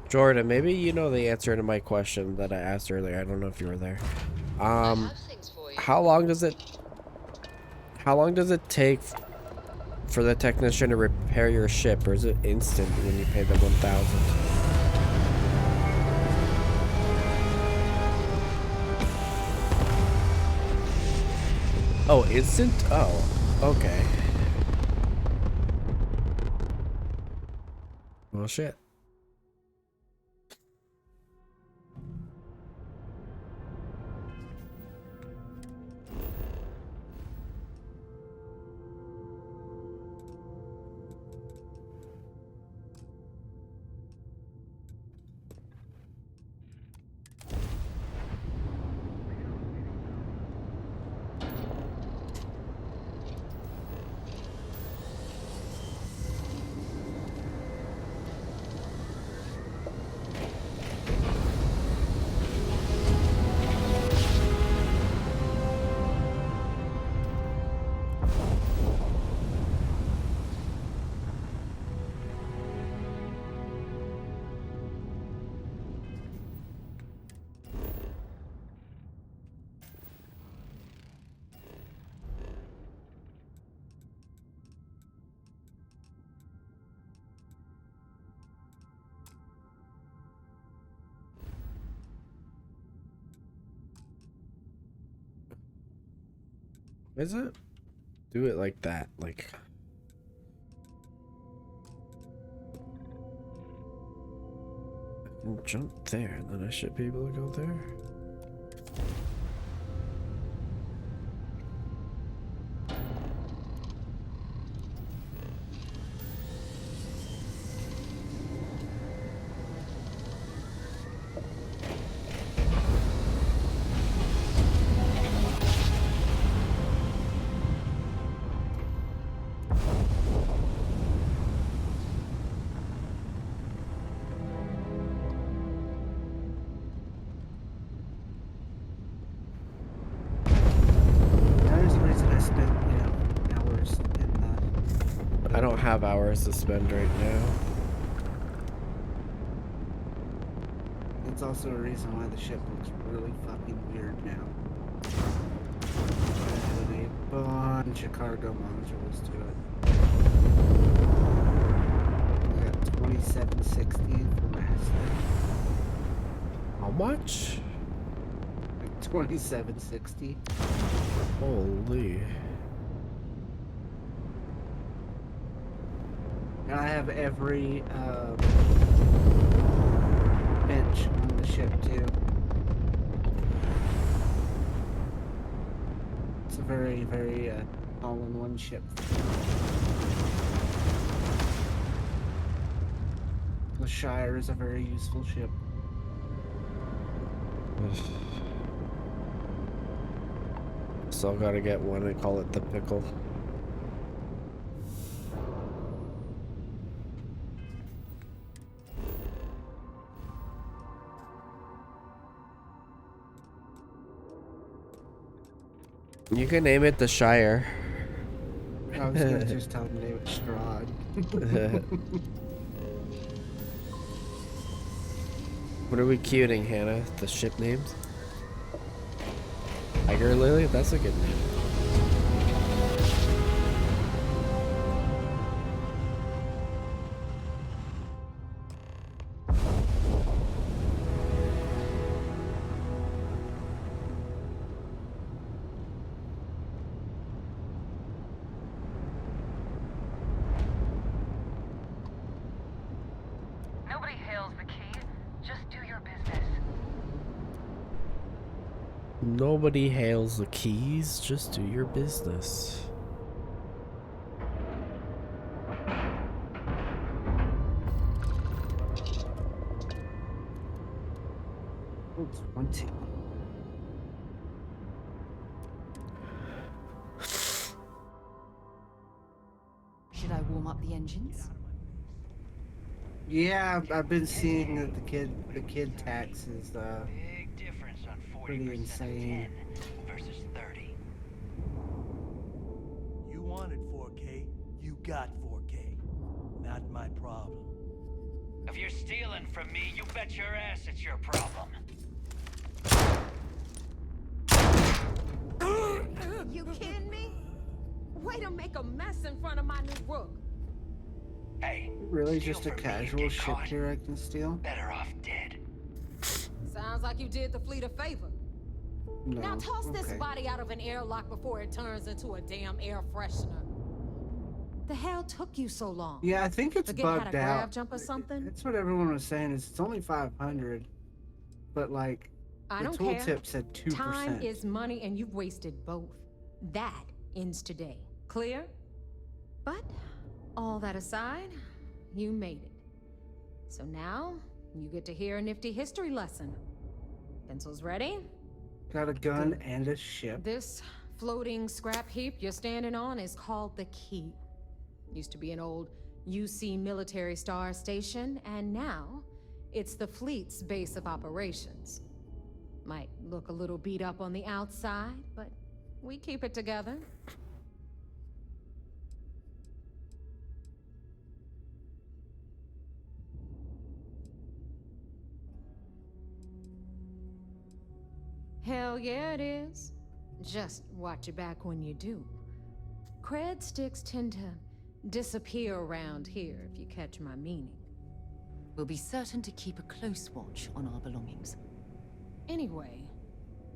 Jordan, maybe you know the answer to my question that I asked earlier. I don't know if you were there. How long does it take for the technician to repair your ship, or is it instant when you pay them 1,000? Oh, instant? Oh, okay. Well, shit. Is it? Do it like that, like. I can jump there, then I should be able to go there. I don't have hours to spend right now. That's also a reason why the ship looks really fucking weird now. bunch of cargo modules to it. We got 2760 for master. How much? Like 2760. Holy. And I have every bench on the ship too. It's a very, very all-in-one ship. The Shire is a very useful ship. Still gotta get one and call it the pickle. You can name it the Shire. I was gonna just tell him to name it Strahd. What are we queuing, Hannah? The ship names? Tiger Lily? That's a good name. Nobody hails the key. Just do your business. Nobody hails the keys, just do your business. Oh, 20. Should I warm up the engines? Yeah, I've been seeing that the kid tax is pretty insane. Versus 30. You wanted 4K, you got 4K. Not my problem. If you're stealing from me, you bet your ass it's your problem. You kidding me? Way to make a mess in front of my new rook. Hey, Really, just a casual ship here I can steal? better off dead. Sounds like you did the fleet a favor. No. Now toss this Okay. body out of an airlock before it turns into a damn air freshener. The hell took you so long? Yeah, I think it's Forget how to bugged grav out. jump or something? That's what everyone was saying. Is it's only 500, but like I the don't care. tooltip said 2%. Time is money and you've wasted both. That ends today. Clear? But all that aside, you made it. So now you get to hear a nifty history lesson. Pencils ready? Got a gun and a ship. This floating scrap heap you're standing on is called the Key. Used to be an old UC military star station, and now it's the fleet's base of operations. Might look a little beat up on the outside, but we keep it together. Hell yeah, it is. Just watch your back when you do. Cred sticks tend to disappear around here, if you catch my meaning. We'll be certain to keep a close watch on our belongings. Anyway,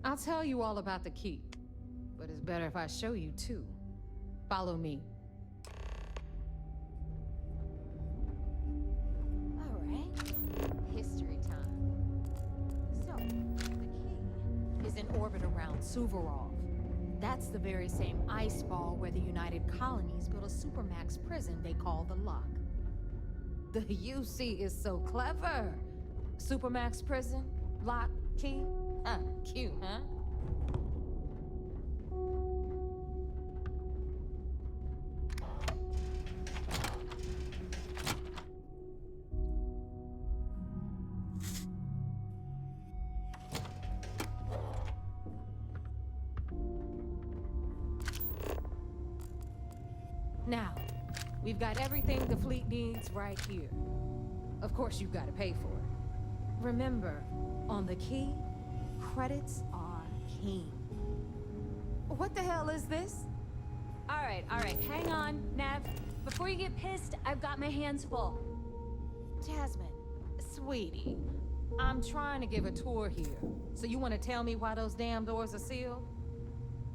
I'll tell you all about the key. But it's better if I show you too. Follow me. All right. History time. So, the key is in orbit around Suvorov. That's the very same ice ball where the United Colonies built a supermax prison they call the Lock. The UC is so clever. Supermax prison, lock, key. Cute, huh? Now, we've got everything the fleet needs right here. Of course, you've got to pay for it. Remember, on the key, credits are king. What the hell is this? Alright, hang on, Nev. Before you get pissed, I've got my hands full. Jasmine, sweetie, I'm trying to give a tour here. So you want to tell me why those damn doors are sealed?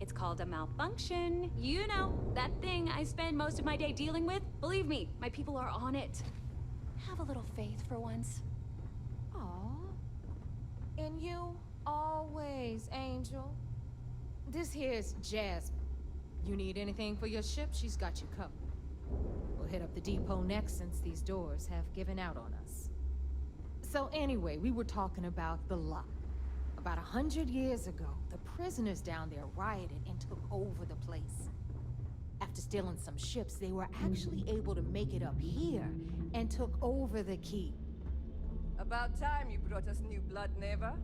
It's called a malfunction. You know, that thing I spend most of my day dealing with. Believe me, my people are on it. Have a little faith for once. Aw. And you, always, Angel. This here's Jasmine. You need anything for your ship, she's got you covered. We'll hit up the depot next since these doors have given out on us. So anyway, we were talking about the lot. About 100 years ago, the prisoners down there rioted and took over the place. After stealing some ships, they were actually able to make it up here and took over the key. About time you brought us new blood, Neva.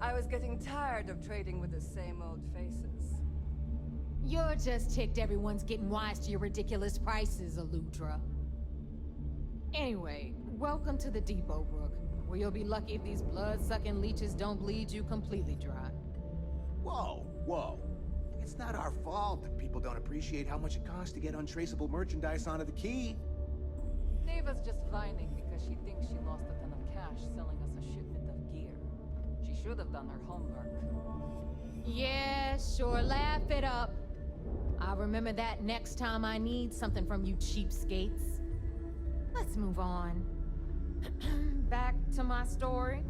I was getting tired of trading with the same old faces. You're just ticked everyone's getting wise to your ridiculous prices, Aludra. Anyway, welcome to the depot, Rook, where you'll be lucky if these blood-sucking leeches don't bleed you completely dry. Whoa, whoa. It's not our fault that people don't appreciate how much it costs to get untraceable merchandise onto the key. Neva's just whining because she thinks she lost a ton of cash selling us a shipment of gear. She should have done her homework. Yeah, sure, laugh it up. I'll remember that next time I need something from you cheapskates. Let's move on. Back to my story.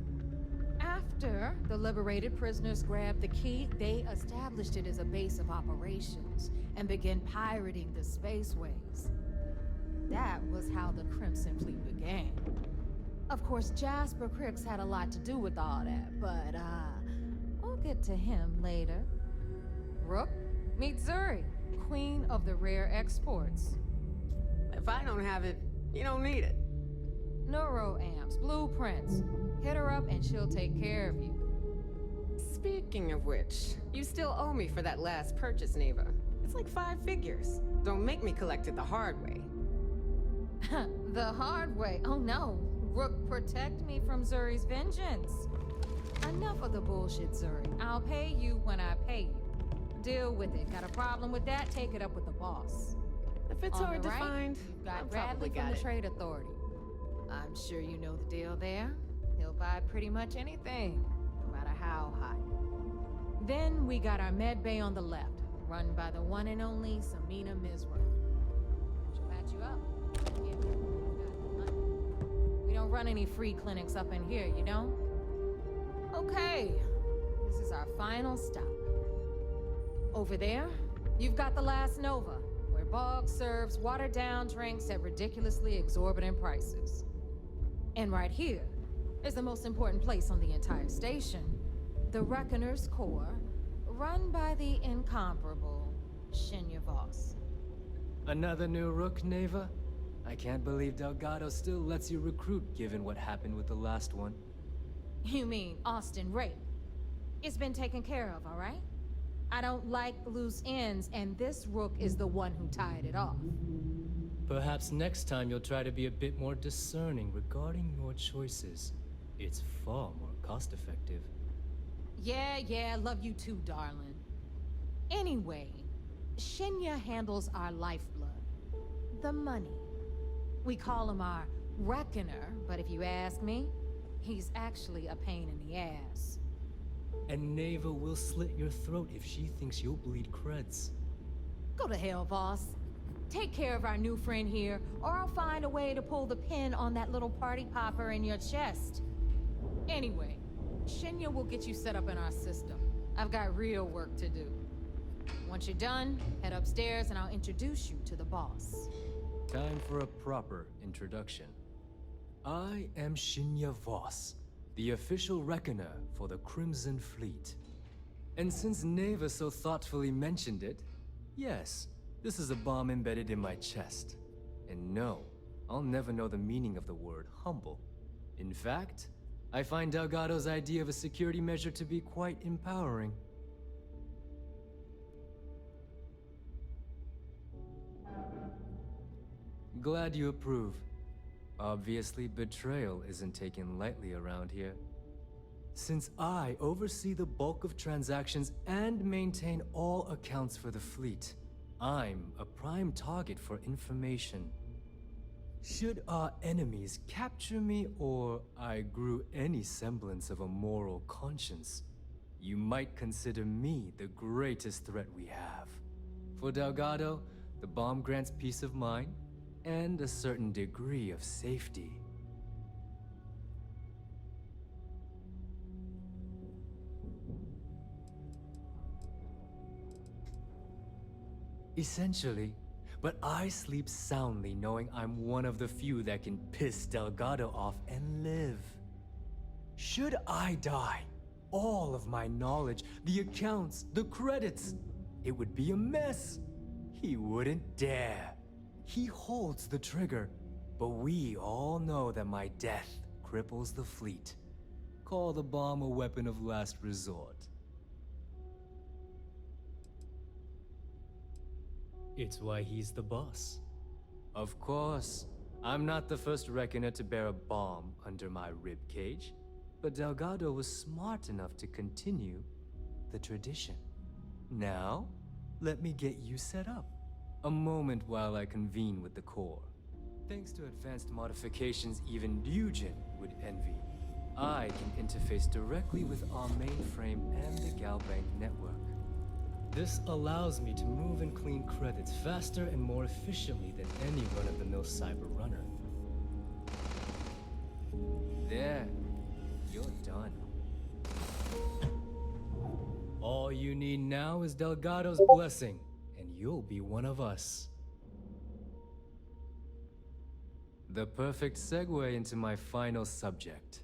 After the liberated prisoners grabbed the key, they established it as a base of operations and began pirating the spaceways. That was how the Crimson Fleet began. Of course, Jasper Cricks had a lot to do with all that, but we'll get to him later. Rook, meet Zuri, queen of the rare exports. If I don't have it, you don't need it. Neuroamps, blueprints. Hit her up and she'll take care of you. Speaking of which, you still owe me for that last purchase, Neva. It's like 5 figures. Don't make me collect it the hard way. The hard way? Oh no. Rook, protect me from Zuri's vengeance. Enough of the bullshit, Zuri. I'll pay you when I pay you. Deal with it. Got a problem with that? Take it up with the boss. If it's On hard the to right, find, you've got I've Bradley probably from got the it. Trade Authority. I'm sure you know the deal there. He'll buy pretty much anything, no matter how high. Then we got our med bay on the left, run by the one and only Samina Mizra. She'll patch you up. Yeah, got money. We don't run any free clinics up in here, you know? Okay, this is our final stop. Over there, you've got the last Nova, where Bog serves watered-down drinks at ridiculously exorbitant prices. And right here is the most important place on the entire station, the Reckoner's Core, run by the incomparable Shinya Voss. Another new Rook, Neva? I can't believe Delgado still lets you recruit given what happened with the last one. You mean Austin Rape? It's been taken care of, all right? I don't like loose ends, and this Rook is the one who tied it off. Perhaps next time you'll try to be a bit more discerning regarding your choices. It's far more cost-effective. Yeah, love you too, darling. Anyway, Shinya handles our lifeblood. The money. We call him our Reckoner, but if you ask me, he's actually a pain in the ass. And Neva will slit your throat if she thinks you'll bleed creds. Go to hell, boss. Take care of our new friend here, or I'll find a way to pull the pin on that little party popper in your chest. Anyway, Shinya will get you set up in our system. I've got real work to do. Once you're done, head upstairs and I'll introduce you to the boss. Time for a proper introduction. I am Shinya Voss, the official reckoner for the Crimson Fleet. And since Neva so thoughtfully mentioned it, yes, this is a bomb embedded in my chest. And no, I'll never know the meaning of the word humble. In fact, I find Delgado's idea of a security measure to be quite empowering. Glad you approve. Obviously, betrayal isn't taken lightly around here. Since I oversee the bulk of transactions and maintain all accounts for the fleet, I'm a prime target for information. Should our enemies capture me or I grew any semblance of a moral conscience, you might consider me the greatest threat we have. For Delgado, the bomb grants peace of mind and a certain degree of safety. Essentially, but I sleep soundly knowing I'm one of the few that can piss Delgado off and live. Should I die, all of my knowledge, the accounts, the credits, it would be a mess. He wouldn't dare. He holds the trigger, but we all know that my death cripples the fleet. Call the bomb a weapon of last resort. It's why he's the boss. Of course, I'm not the first reckoner to bear a bomb under my ribcage, but Delgado was smart enough to continue the tradition. Now, let me get you set up. A moment while I convene with the core. Thanks to advanced modifications even Nugent would envy, I can interface directly with our mainframe and the Galbank network. This allows me to move and clean credits faster and more efficiently than any run-of-the-mill cyber runner. There, you're done. All you need now is Delgado's blessing, and you'll be one of us. The perfect segue into my final subject.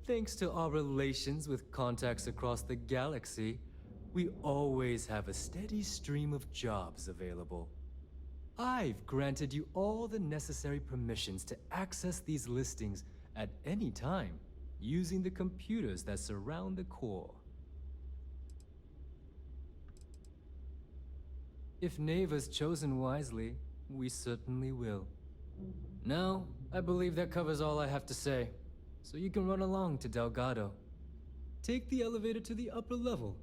Thanks to our relations with contacts across the galaxy, we always have a steady stream of jobs available. I've granted you all the necessary permissions to access these listings at any time, using the computers that surround the core. If Neva's chosen wisely, we certainly will. Now, I believe that covers all I have to say, so you can run along to Delgado. Take the elevator to the upper level.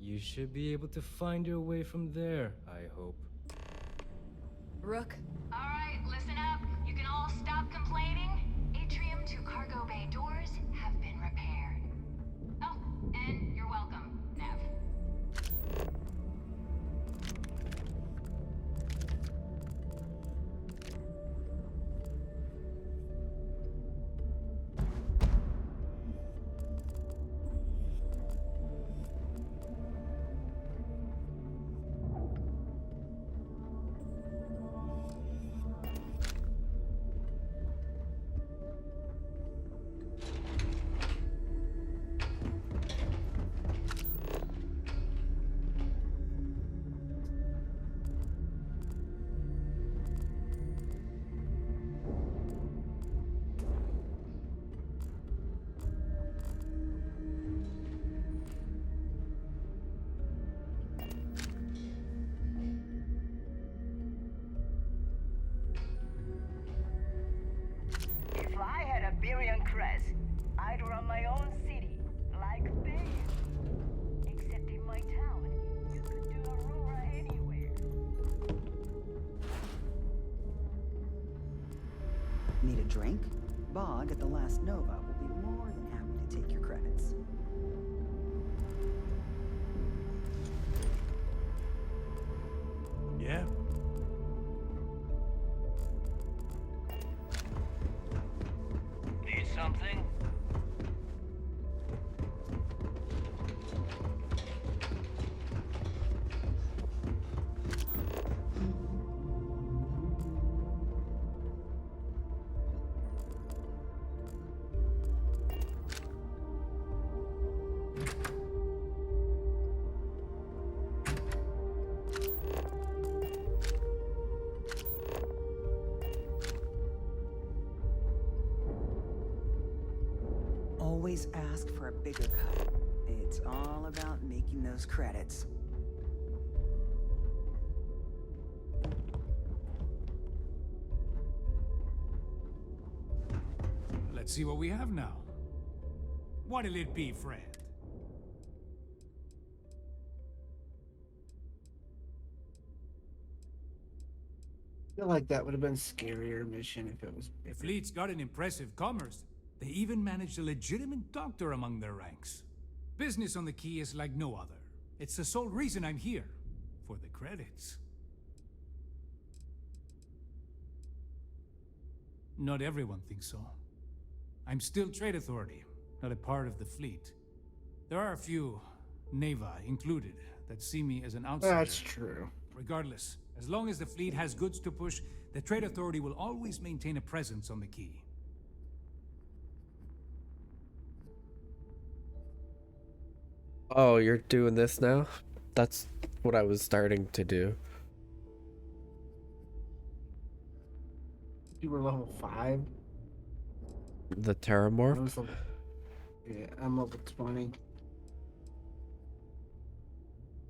You should be able to find your way from there, I hope. Rook? Alright, listen up. You can all stop complaining. Atrium to cargo bay doors have been repaired. Oh, and you're welcome, Nev. If I had a Birion crest, I'd run my own city, like this. Except in my town, you could do Aurora anywhere. Need a drink? Bog at the Last Nova will be more than happy to take your credits. Yeah? Need something? Always ask for a bigger cut. It's all about making those credits. Let's see what we have now. What'll it be, friend? feel like that would have been a scarier mission if it was The bigger. fleet's got an impressive commerce. They even managed a legitimate doctor among their ranks. Business on the Key is like no other. It's the sole reason I'm here. For the credits. Not everyone thinks so. I'm still Trade Authority, not a part of the fleet. There are a few, Neva included, that see me as an outsider. That's true. Regardless, as long as the fleet has goods to push, the Trade Authority will always maintain a presence on the Key. Oh, you're doing this now? That's what I was starting to do. You were level 5? The Terramorph? Yeah, I'm level 20.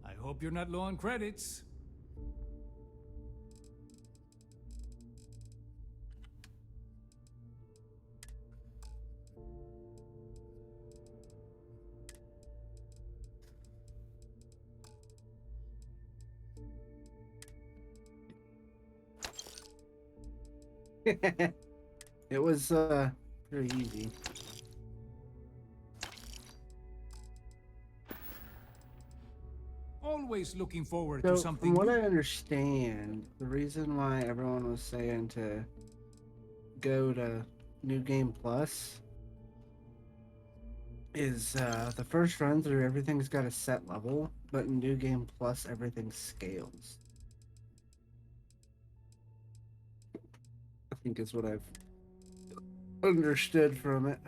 I hope you're not low on credits. It was pretty easy. Always looking forward So, to something from what new. I understand, the reason why everyone was saying to go to New Game Plus is the first run through everything's got a set level, but in New Game Plus everything scales. I think is what I've understood from it.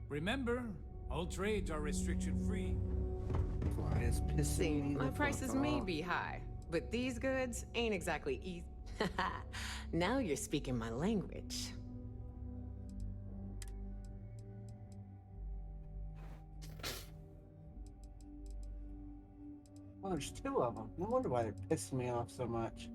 Remember, all trades are restriction-free. Fly is pissing me My the prices fuck may off. be high, but these goods ain't exactly easy. Now you're speaking my language. Well, there's 2 of them. No wonder why they're pissing me off so much.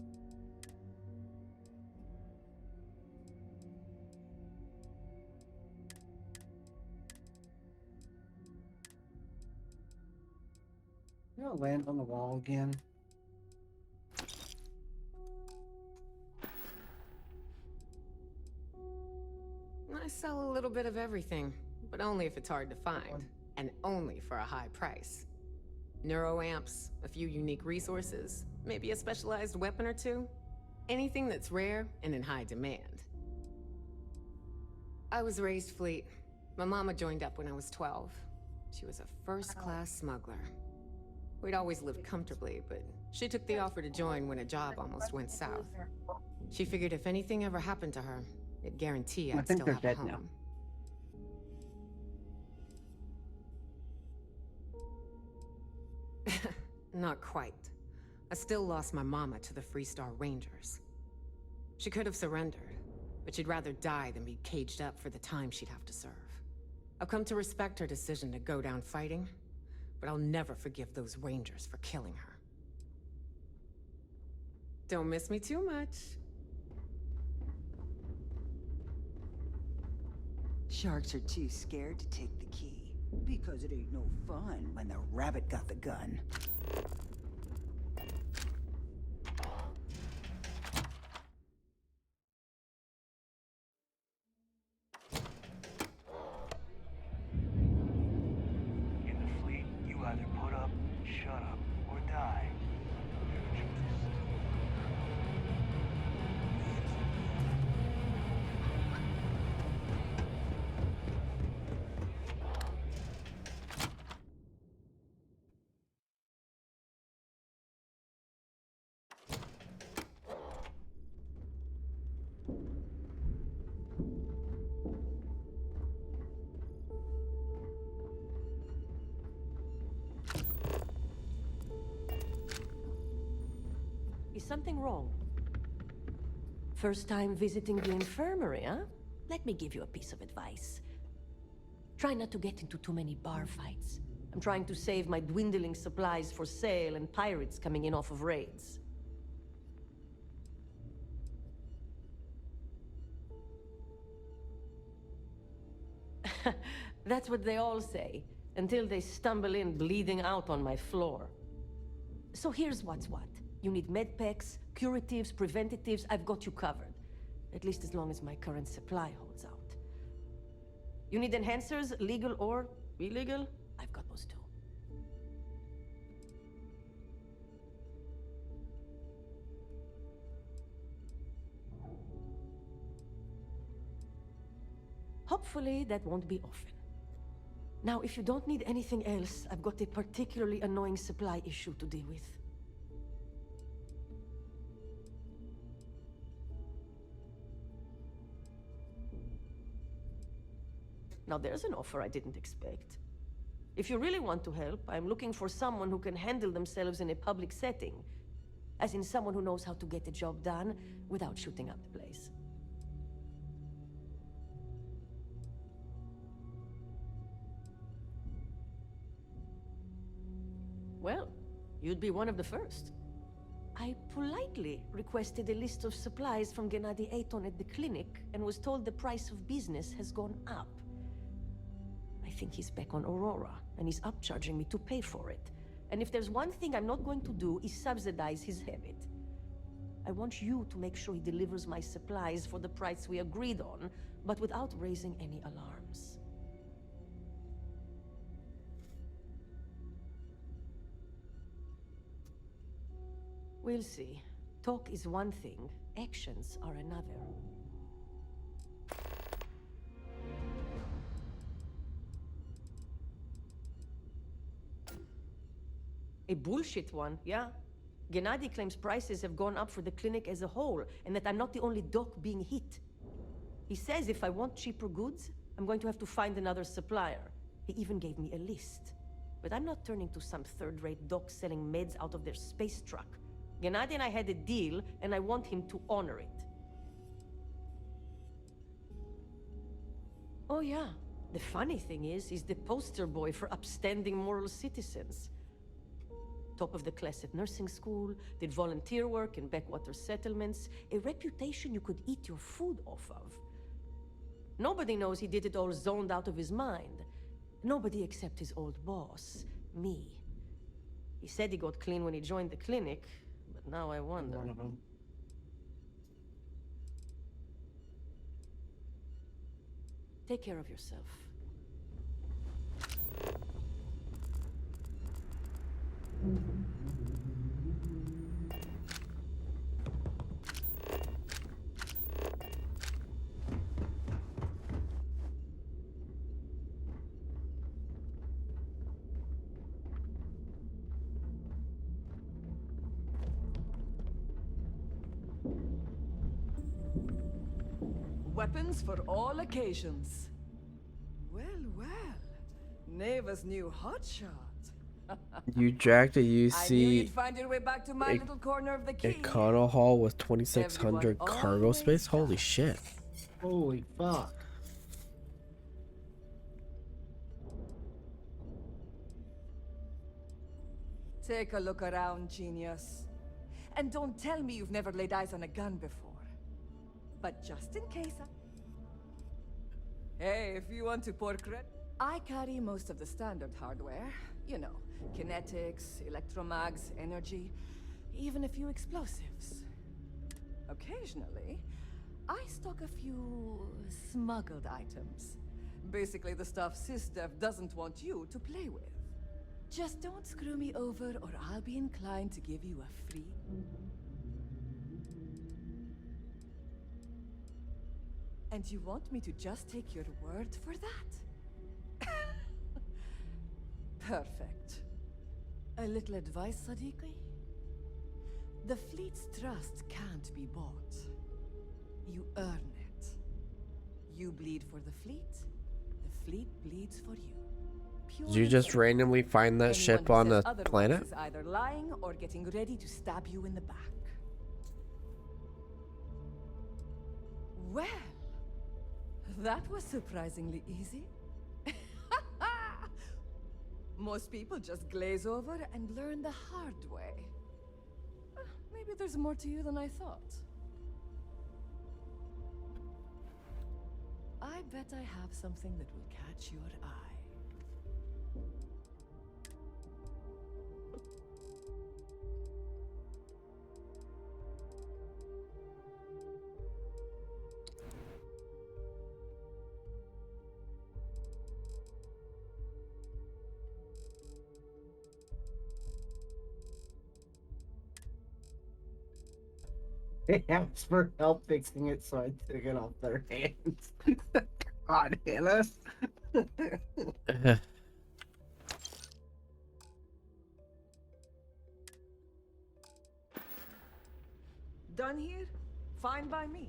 You know, land on the wall again. I sell a little bit of everything, but only if it's hard to find, and only for a high price. Neuroamps, a few unique resources, maybe a specialized weapon or two. Anything that's rare and in high demand. I was raised fleet. My mama joined up when I was 12. She was a first-class smuggler. We'd always lived comfortably, but she took the offer to join when a job almost went south. She figured if anything ever happened to her, it'd guarantee I I'd think still they're have a dead home. now. Not quite. I still lost my mama to the Freestar Rangers. She could have surrendered, but she'd rather die than be caged up for the time she'd have to serve. I've come to respect her decision to go down fighting, but I'll never forgive those Rangers for killing her. Don't miss me too much. Sharks are too scared to take the key. Because it ain't no fun when the rabbit got the gun. In the fleet, you either put up, shut up, or die. Is something wrong? First time visiting the infirmary, huh? Let me give you a piece of advice. Try not to get into too many bar fights. I'm trying to save my dwindling supplies for sale and pirates coming in off of raids. That's what they all say, until they stumble in bleeding out on my floor. So here's what's what. You need medpacks, curatives, preventatives. I've got you covered. At least as long as my current supply holds out. You need enhancers, legal or illegal? I've got those too. Hopefully that won't be often. Now, if you don't need anything else, I've got a particularly annoying supply issue to deal with. Now there's an offer I didn't expect. If you really want to help, I'm looking for someone who can handle themselves in a public setting. As in someone who knows how to get the job done without shooting up the place. Well, you'd be one of the first. I politely requested a list of supplies from Gennady Aton at the clinic and was told the price of business has gone up. I think he's back on Aurora, and he's upcharging me to pay for it. And if there's one thing I'm not going to do is subsidize his habit. I want you to make sure he delivers my supplies for the price we agreed on, but without raising any alarms. We'll see. Talk is one thing, actions are another. A bullshit one, yeah? Gennady claims prices have gone up for the clinic as a whole, and that I'm not the only doc being hit. He says if I want cheaper goods, I'm going to have to find another supplier. He even gave me a list. But I'm not turning to some third-rate doc selling meds out of their space truck. Gennady and I had a deal, and I want him to honor it. Oh yeah, the funny thing is, he's the poster boy for upstanding moral citizens. Top of the class at nursing school, did volunteer work in backwater settlements, a reputation you could eat your food off of. Nobody knows he did it all zoned out of his mind. Nobody except his old boss, me. He said he got clean when he joined the clinic, but now I wonder. One of them. Take care of yourself. Weapons for all occasions. Well, well. Neva's new hotshot. You dragged a I knew you'd UC find your way back to my little corner of the key. Econo Hall with 2600 cargo space? Holy shit. Holy fuck. Take a look around, genius. And don't tell me you've never laid eyes on a gun before. But just in case Hey, if you want to pour credit... I carry most of the standard hardware. You know, kinetics, electromags, energy, even a few explosives. Occasionally, I stock a few smuggled items. Basically the stuff SysDev doesn't want you to play with. Just don't screw me over or I'll be inclined to give you a free... And you want me to just take your word for that? Perfect. A little advice, Sadiqi? The fleet's trust can't be bought. You earn it. You bleed for the fleet bleeds for you. Pure Did you just simple. randomly find that Anyone ship who on says a otherwise planet? is either lying or getting ready to stab you in the back. Well, that was surprisingly easy. Most people just glaze over and learn the hard way. Maybe there's more to you than I thought. I bet I have something that will catch your eye. They asked for help fixing it, so I took it off their hands. God, Hannah. Done here? Fine by me.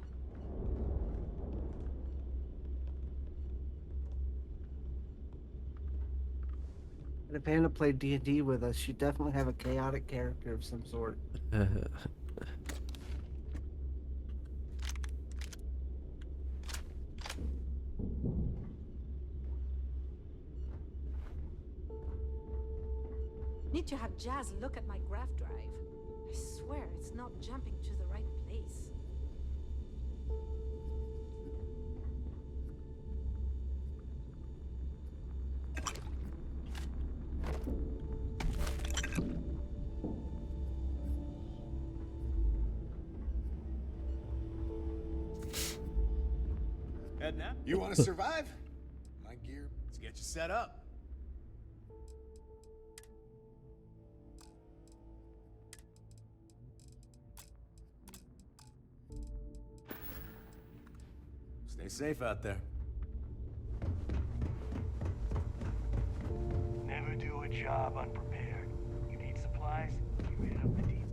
If Hannah played D&D with us, she'd definitely have a chaotic character of some sort. Need to have Jazz look at my graph drive. I swear it's not jumping to the right place. Heading out? You want to survive? My gear, let's get you set up. Stay safe out there. Never do a job unprepared. You need supplies? You hit up the depot.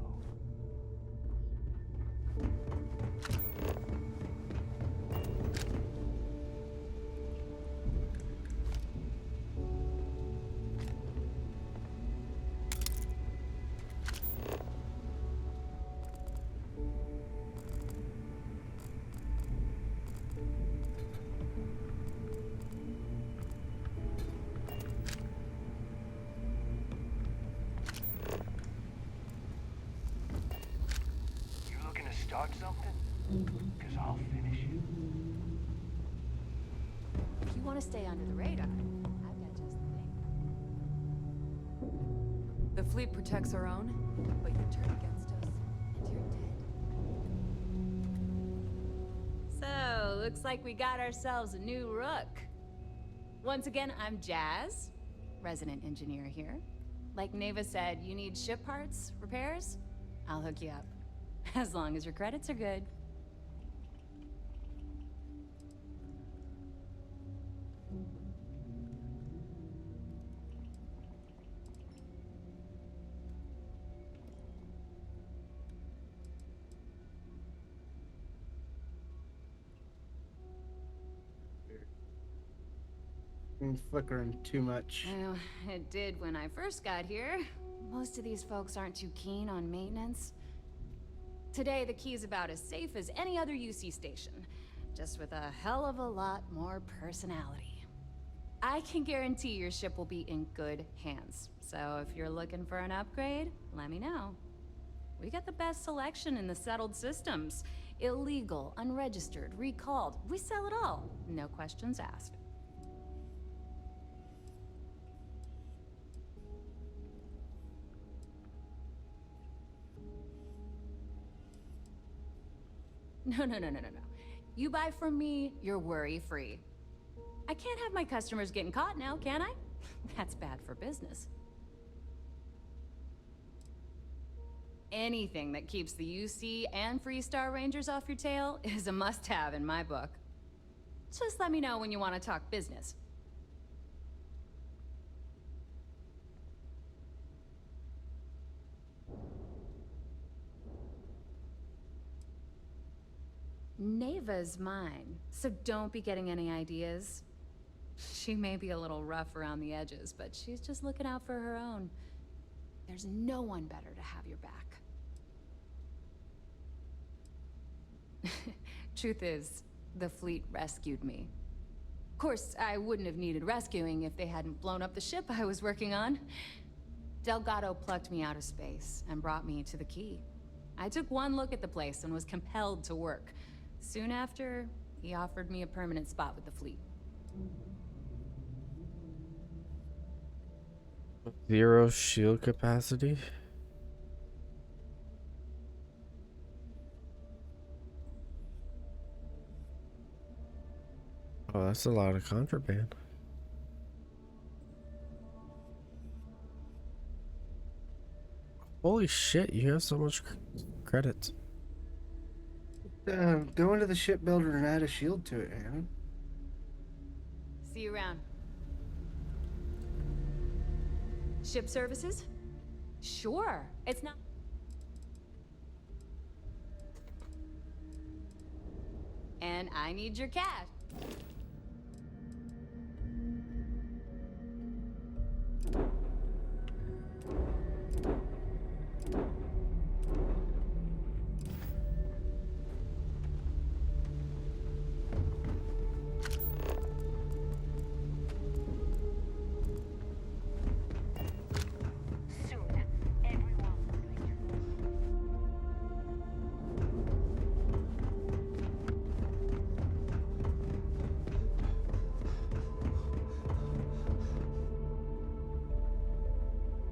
Start something? Because I'll finish it. If you want to stay under the radar, I've got just the thing. The fleet protects our own, but you turn against us, and you're dead. So, looks like we got ourselves a new rook. Once again, I'm Jazz, resident engineer here. Like Neva said, you need ship parts, repairs? I'll hook you up. As long as your credits are good. Flickering too much. Well, it did when I first got here. Most of these folks aren't too keen on maintenance. Today, the key's about as safe as any other UC station, just with a hell of a lot more personality. I can guarantee your ship will be in good hands, so if you're looking for an upgrade, let me know. We got the best selection in the settled systems. Illegal, unregistered, recalled. We sell it all. No questions asked. No. You buy from me, you're worry-free. I can't have my customers getting caught now, can I? That's bad for business. Anything that keeps the UC and Freestar Rangers off your tail is a must-have in my book. Just let me know when you want to talk business. Neva's mine, so don't be getting any ideas. She may be a little rough around the edges, but she's just looking out for her own. There's no one better to have your back. Truth is, the fleet rescued me. Of course, I wouldn't have needed rescuing if they hadn't blown up the ship I was working on. Delgado plucked me out of space and brought me to the Key. I took one look at the place and was compelled to work. Soon after, he offered me a permanent spot with the fleet. 0 shield capacity? Oh, that's a lot of contraband. Holy shit, you have so much credits. Go into the shipbuilder and add a shield to it, Hannah. See you around. Ship services? Sure. It's not. And I need your cash.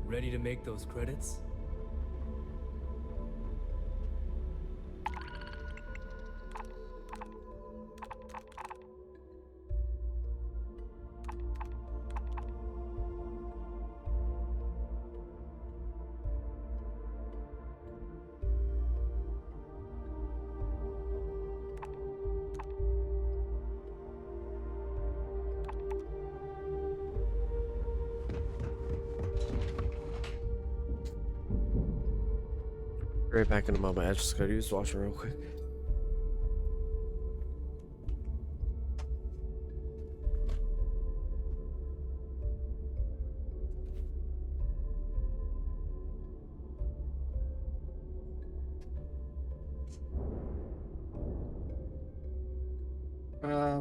Ready to make those credits? Right back in a moment. I just gotta use the washroom real quick.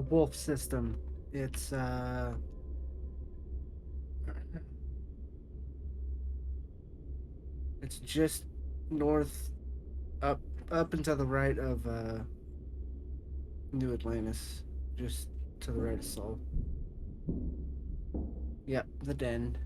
Wolf system. It's it's just north, up and to the right of New Atlantis, just to the right of Sol. Yep, the den.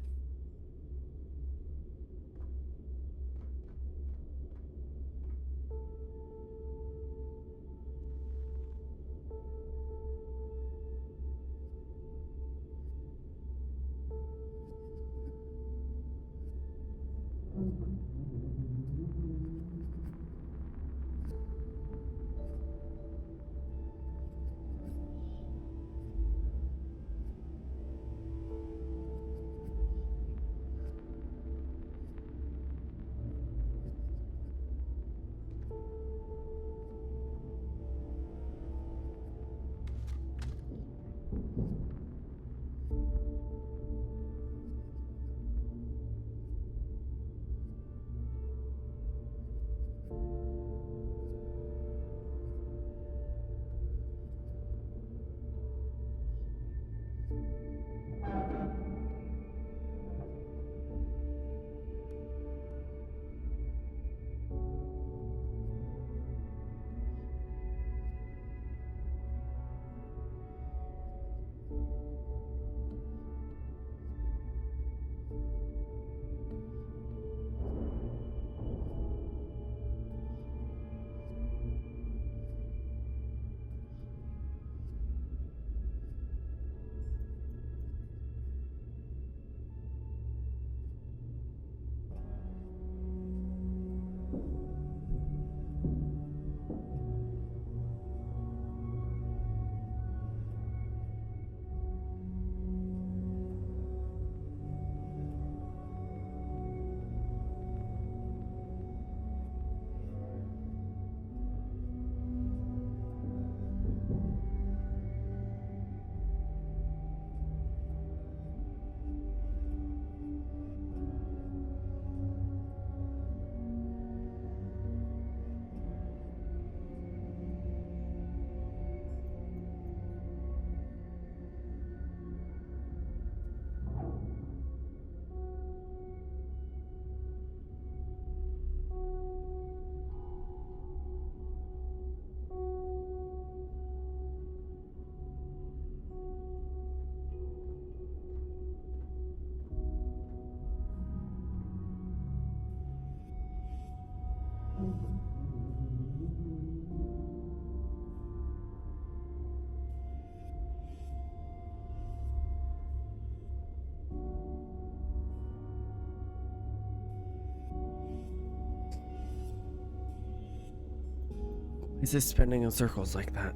Is it spinning in circles like that?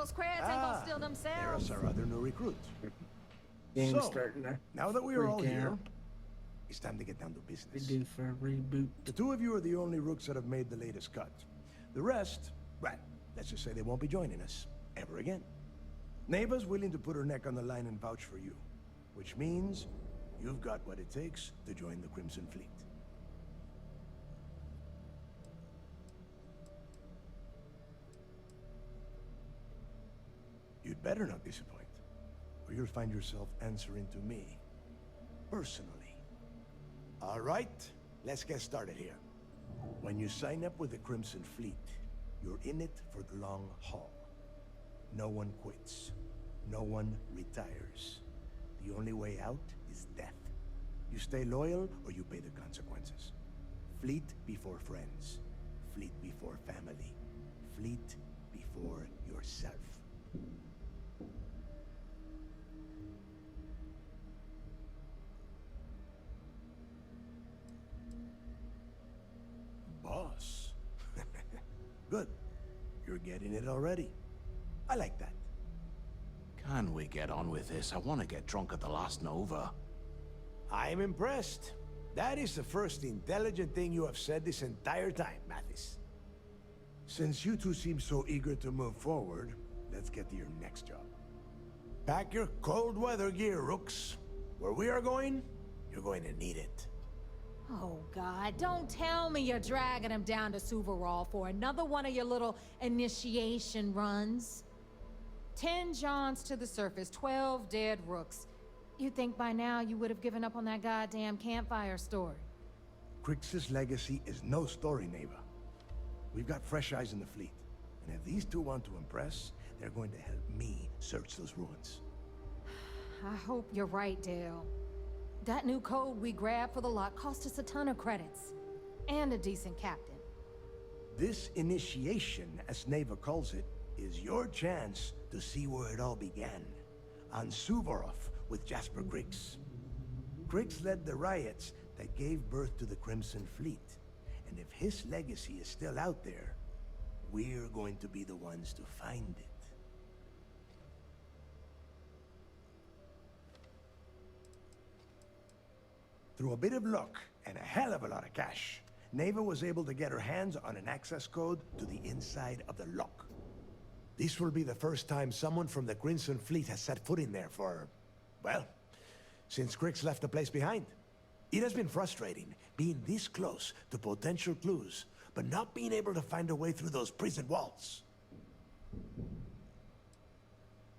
Those crabs ain't gonna steal themselves. There's our other new recruit. Game's So, starting to now that we are all freak here, out. it's time to get down to business. We do for a reboot. The two of you are the only rooks that have made the latest cut. The rest, well, let's just say they won't be joining us ever again. Neva's willing to put her neck on the line and vouch for you, which means you've got what it takes to join the Crimson Fleet. You'd better not disappoint, or you'll find yourself answering to me, personally. All right, let's get started here. When you sign up with the Crimson Fleet, you're in it for the long haul. No one quits. No one retires. The only way out is death. You stay loyal, or you pay the consequences. Fleet before friends. Fleet before family. Fleet before yourself. Boss. Good. You're getting it already. I like that. Can we get on with this? I want to get drunk at the last Nova. I'm impressed. That is the first intelligent thing you have said this entire time, Mathis. Since you two seem so eager to move forward, let's get to your next job. Pack your cold weather gear, Rooks. Where we are going, you're going to need it. Oh, God, don't tell me you're dragging him down to Suvorov for another one of your little initiation runs. 10 Johns to the surface, 12 dead rooks. You'd think by now you would have given up on that goddamn campfire story. Crix's legacy is no story, Neva. We've got fresh eyes in the fleet. And if these two want to impress, they're going to help me search those ruins. I hope you're right, Dale. That new code we grabbed for the lot cost us a ton of credits. And a decent captain. This initiation, as Neva calls it, is your chance to see where it all began. On Suvorov with Jasper Crix. Crix led the riots that gave birth to the Crimson Fleet. And if his legacy is still out there, we're going to be the ones to find it. Through a bit of luck and a hell of a lot of cash, Neva was able to get her hands on an access code to the inside of the lock. This will be the first time someone from the Crimson Fleet has set foot in there for, well, since Crix left the place behind. It has been frustrating being this close to potential clues, but not being able to find a way through those prison walls.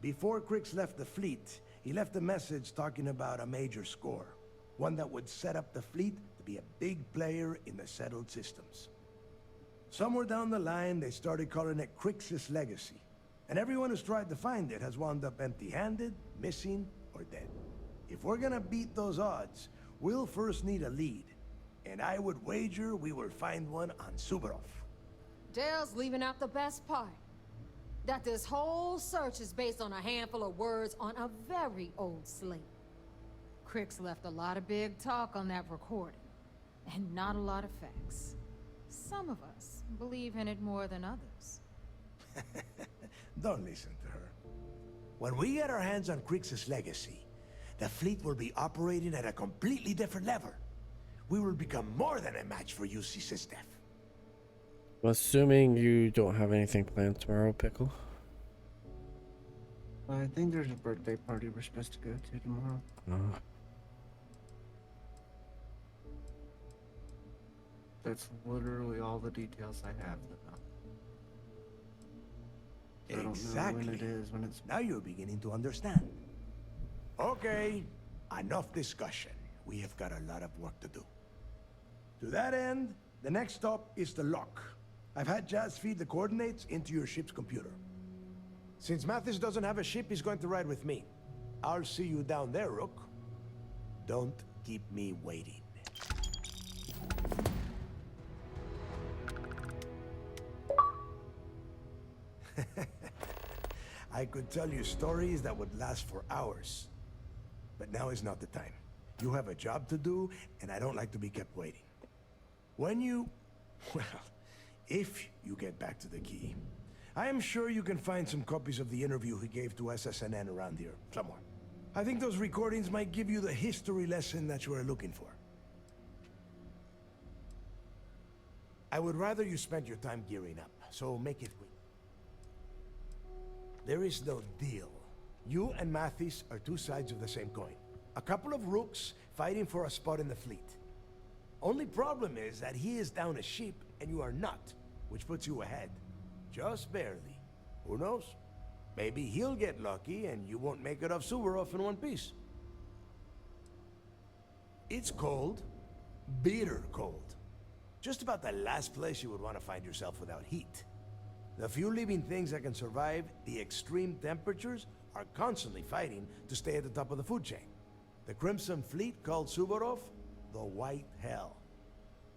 Before Crix left the fleet, he left a message talking about a major score. One that would set up the fleet to be a big player in the settled systems. Somewhere down the line, they started calling it Crix's legacy. And everyone who's tried to find it has wound up empty-handed, missing, or dead. If we're gonna beat those odds, we'll first need a lead. And I would wager we will find one on Suvorov. Dale's leaving out the best part. That this whole search is based on a handful of words on a very old slate. Crix left a lot of big talk on that recording, and not a lot of facts. Some of us believe in it more than others. Don't listen to her. When we get our hands on Crix's legacy, the fleet will be operating at a completely different level. We will become more than a match for UC System. Assuming you don't have anything planned tomorrow, Pickle. I think there's a birthday party we're supposed to go to tomorrow. Oh. That's literally all the details I have. So I don't Exactly. know when it is, when it's... Now you're beginning to understand. Okay, enough discussion. We have got a lot of work to do. To that end, the next stop is the lock. I've had Jazz feed the coordinates into your ship's computer. Since Mathis doesn't have a ship, he's going to ride with me. I'll see you down there, Rook. Don't keep me waiting. I could tell you stories that would last for hours. But now is not the time. You have a job to do, and I don't like to be kept waiting. When you... well, if you get back to the key, I am sure you can find some copies of the interview he gave to SSNN around here, somewhere. I think those recordings might give you the history lesson that you are looking for. I would rather you spend your time gearing up, so make it quick. There is no deal. You and Mathis are two sides of the same coin. A couple of rooks fighting for a spot in the fleet. Only problem is that he is down a ship and you are not, which puts you ahead. Just barely. Who knows? Maybe he'll get lucky and you won't make it off Suvorov in one piece. It's cold. Bitter cold. Just about the last place you would want to find yourself without heat. The few living things that can survive the extreme temperatures are constantly fighting to stay at the top of the food chain. The Crimson Fleet called Suvorov the White Hell.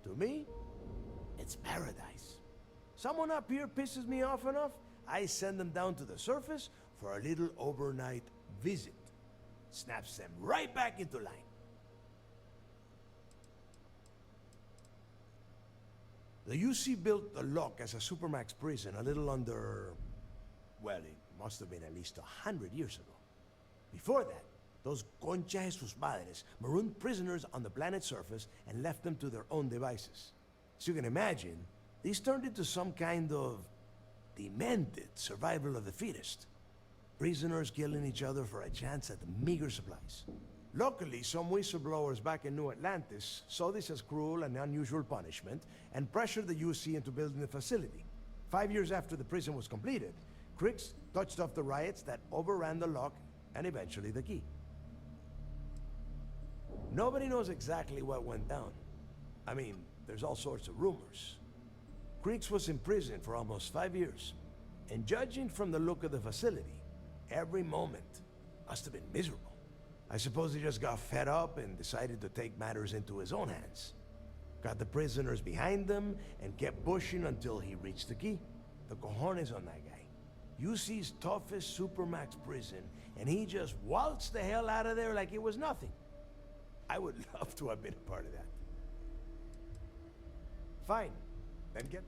To me, it's paradise. Someone up here pisses me off enough, I send them down to the surface for a little overnight visit. Snaps them right back into line. The UC built the lock as a Supermax prison a little under... well, it must have been at least 100 years ago. Before that, those concha de sus madres marooned prisoners on the planet's surface and left them to their own devices. As you can imagine, these turned into some kind of demented survival of the fittest. Prisoners killing each other for a chance at the meager supplies. Luckily, some whistleblowers back in New Atlantis saw this as cruel and unusual punishment and pressured the UC into building the facility. 5 years after the prison was completed, Crix touched off the riots that overran the lock and eventually the key. Nobody knows exactly what went down. I mean, there's all sorts of rumors. Crix was in prison for almost 5 years, and judging from the look of the facility, every moment must have been miserable. I suppose he just got fed up and decided to take matters into his own hands. Got the prisoners behind him and kept pushing until he reached the key. The cojones on that guy. UC's toughest Supermax prison, and he just waltzed the hell out of there like it was nothing. I would love to have been a part of that. Fine, then get...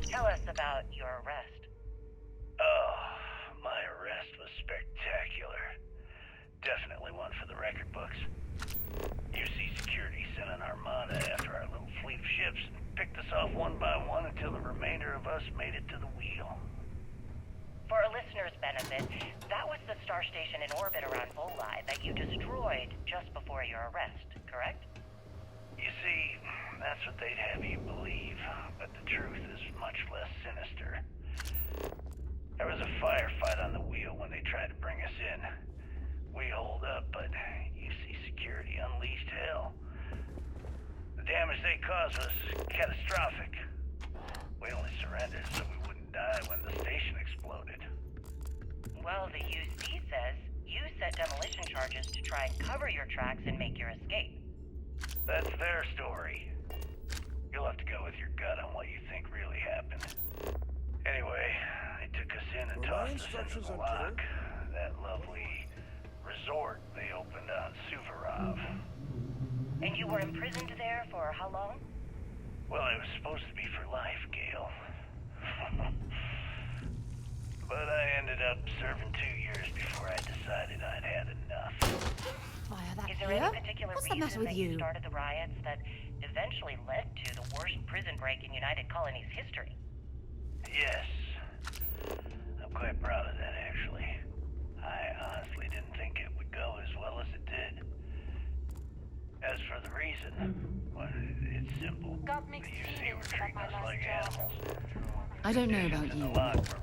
Tell us about your arrest. Oh, my arrest was spectacular. Definitely one for the record books. UC Security sent an armada after our little fleet of ships and picked us off one by one until the remainder of us made it to the wheel. For a listener's benefit, that was the star station in orbit around Volii that you destroyed just before your arrest, correct? That's what they'd have you believe, but the truth is much less sinister. There was a firefight on the wheel when they tried to bring us in. We holed up, but UC security unleashed hell. The damage they caused was catastrophic. We only surrendered so we wouldn't die when the station exploded. Well, the UC says you set demolition charges to try and cover your tracks and make your escape. That's their story. You'll have to go with your gut on what you think really happened. Anyway, they took us in and tossed us into the lock. That lovely resort they opened on Suvorov. And you were imprisoned there for how long? Well, it was supposed to be for life, Gale. But I ended up serving 2 years before I decided I'd had enough. Is there any particular reason that you started the riots that eventually led to the worst prison break in United Colony's history? Yes. I'm quite proud of that, actually. I honestly didn't think it would go as well as it did. As for the reason, well, it's simple. The UC were treating us like animals. I don't know about you, but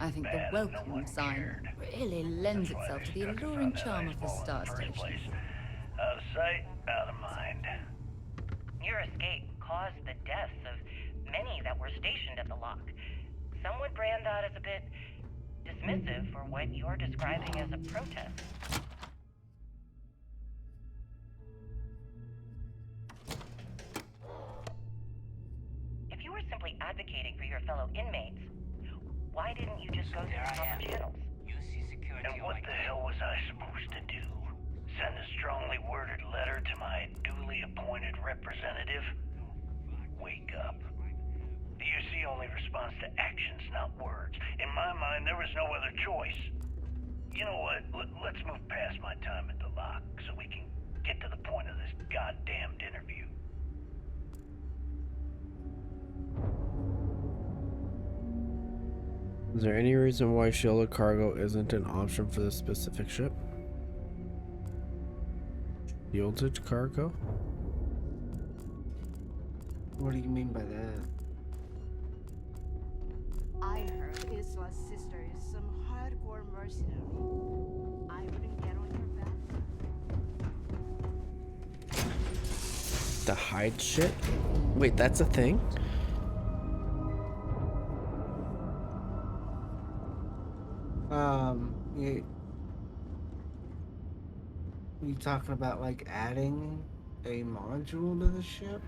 I think the welcome sign really lends itself to the alluring charm of the Star Station. Out of sight, out of mind. Your escape caused the deaths of many that were stationed at the lock. Some would brand that as a bit dismissive for what you're describing as a protest. If you were simply advocating for your fellow inmates, why didn't you just go through the proper channels? And what the hell was I supposed to do? Send a strongly worded letter to my duly appointed representative? Wake up. The UC only responds to actions, not words. In my mind, there was no other choice. You know what? Let's move past my time at the lock so we can get to the point of this goddamned interview. Is there any reason why shielded cargo isn't an option for this specific ship? Shielded cargo? What do you mean by that? I heard Isla's sister is some hardcore mercenary. I wouldn't get on your back. The hide shit? Wait, that's a thing? You talking about like adding a module to the ship?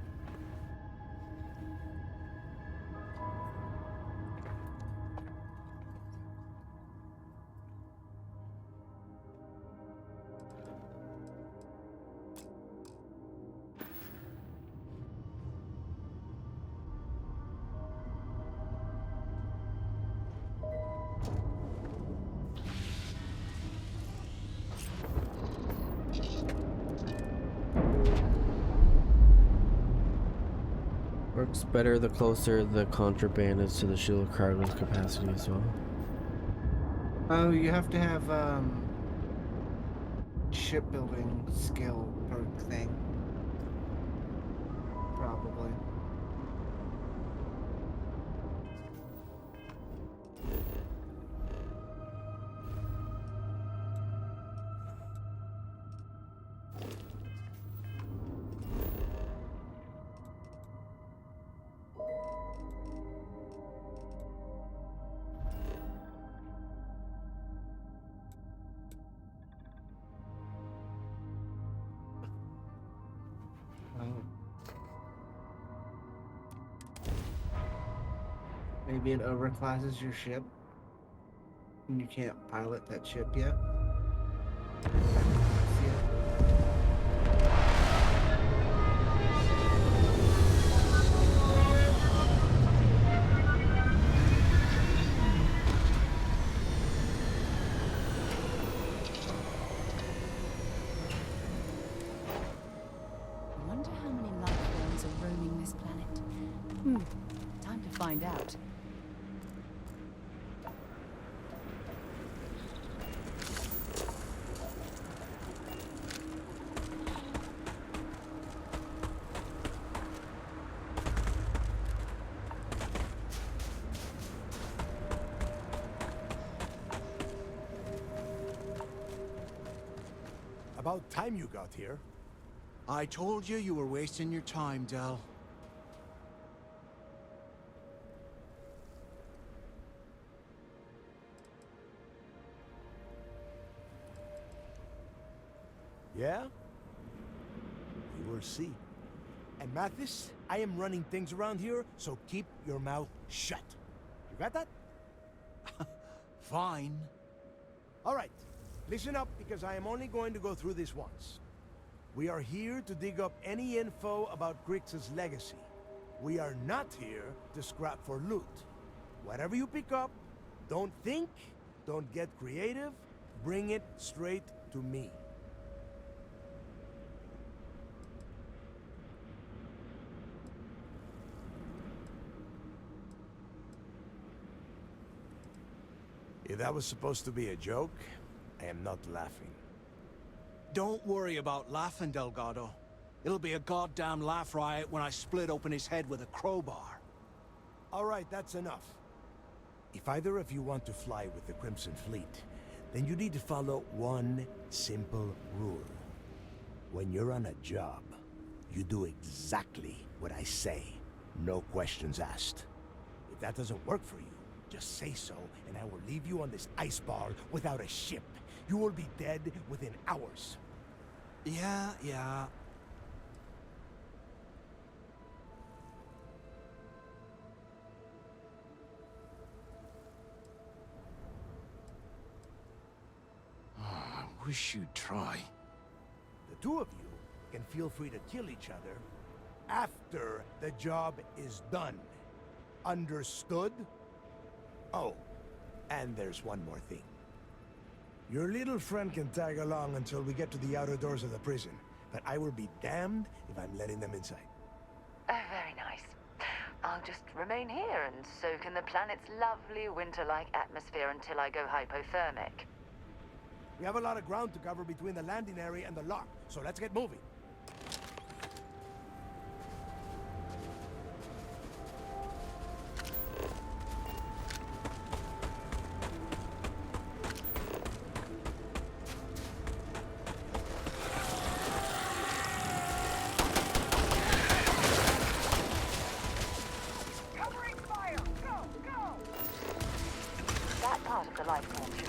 Works better the closer the contraband is to the shielded cargo's capacity as well. Oh, you have to have shipbuilding skill perk thing. Probably. Maybe it overclasses your ship and you can't pilot that ship yet. I wonder how many life forms are roaming this planet. Time to find out. About time you got here. I told you were wasting your time, Del. Yeah? We will see. And Mathis, I am running things around here, so keep your mouth shut. You got that? Fine. All right. Listen up, because I am only going to go through this once. We are here to dig up any info about Grix's legacy. We are not here to scrap for loot. Whatever you pick up, don't think, don't get creative, bring it straight to me. If that was supposed to be a joke, I am not laughing. Don't worry about laughing, Delgado. It'll be a goddamn laugh riot when I split open his head with a crowbar. All right, that's enough. If either of you want to fly with the Crimson Fleet, then you need to follow one simple rule. When you're on a job, you do exactly what I say. No questions asked. If that doesn't work for you, just say so, and I will leave you on this ice bar without a ship. You will be dead within hours. Yeah. I wish you'd try. The two of you can feel free to kill each other after the job is done. Understood? Oh, and there's one more thing. Your little friend can tag along until we get to the outer doors of the prison, but I will be damned if I'm letting them inside. Oh, very nice. I'll just remain here and soak in the planet's lovely winter-like atmosphere until I go hypothermic. We have a lot of ground to cover between the landing area and the lock, so let's get moving. That part of the life form should...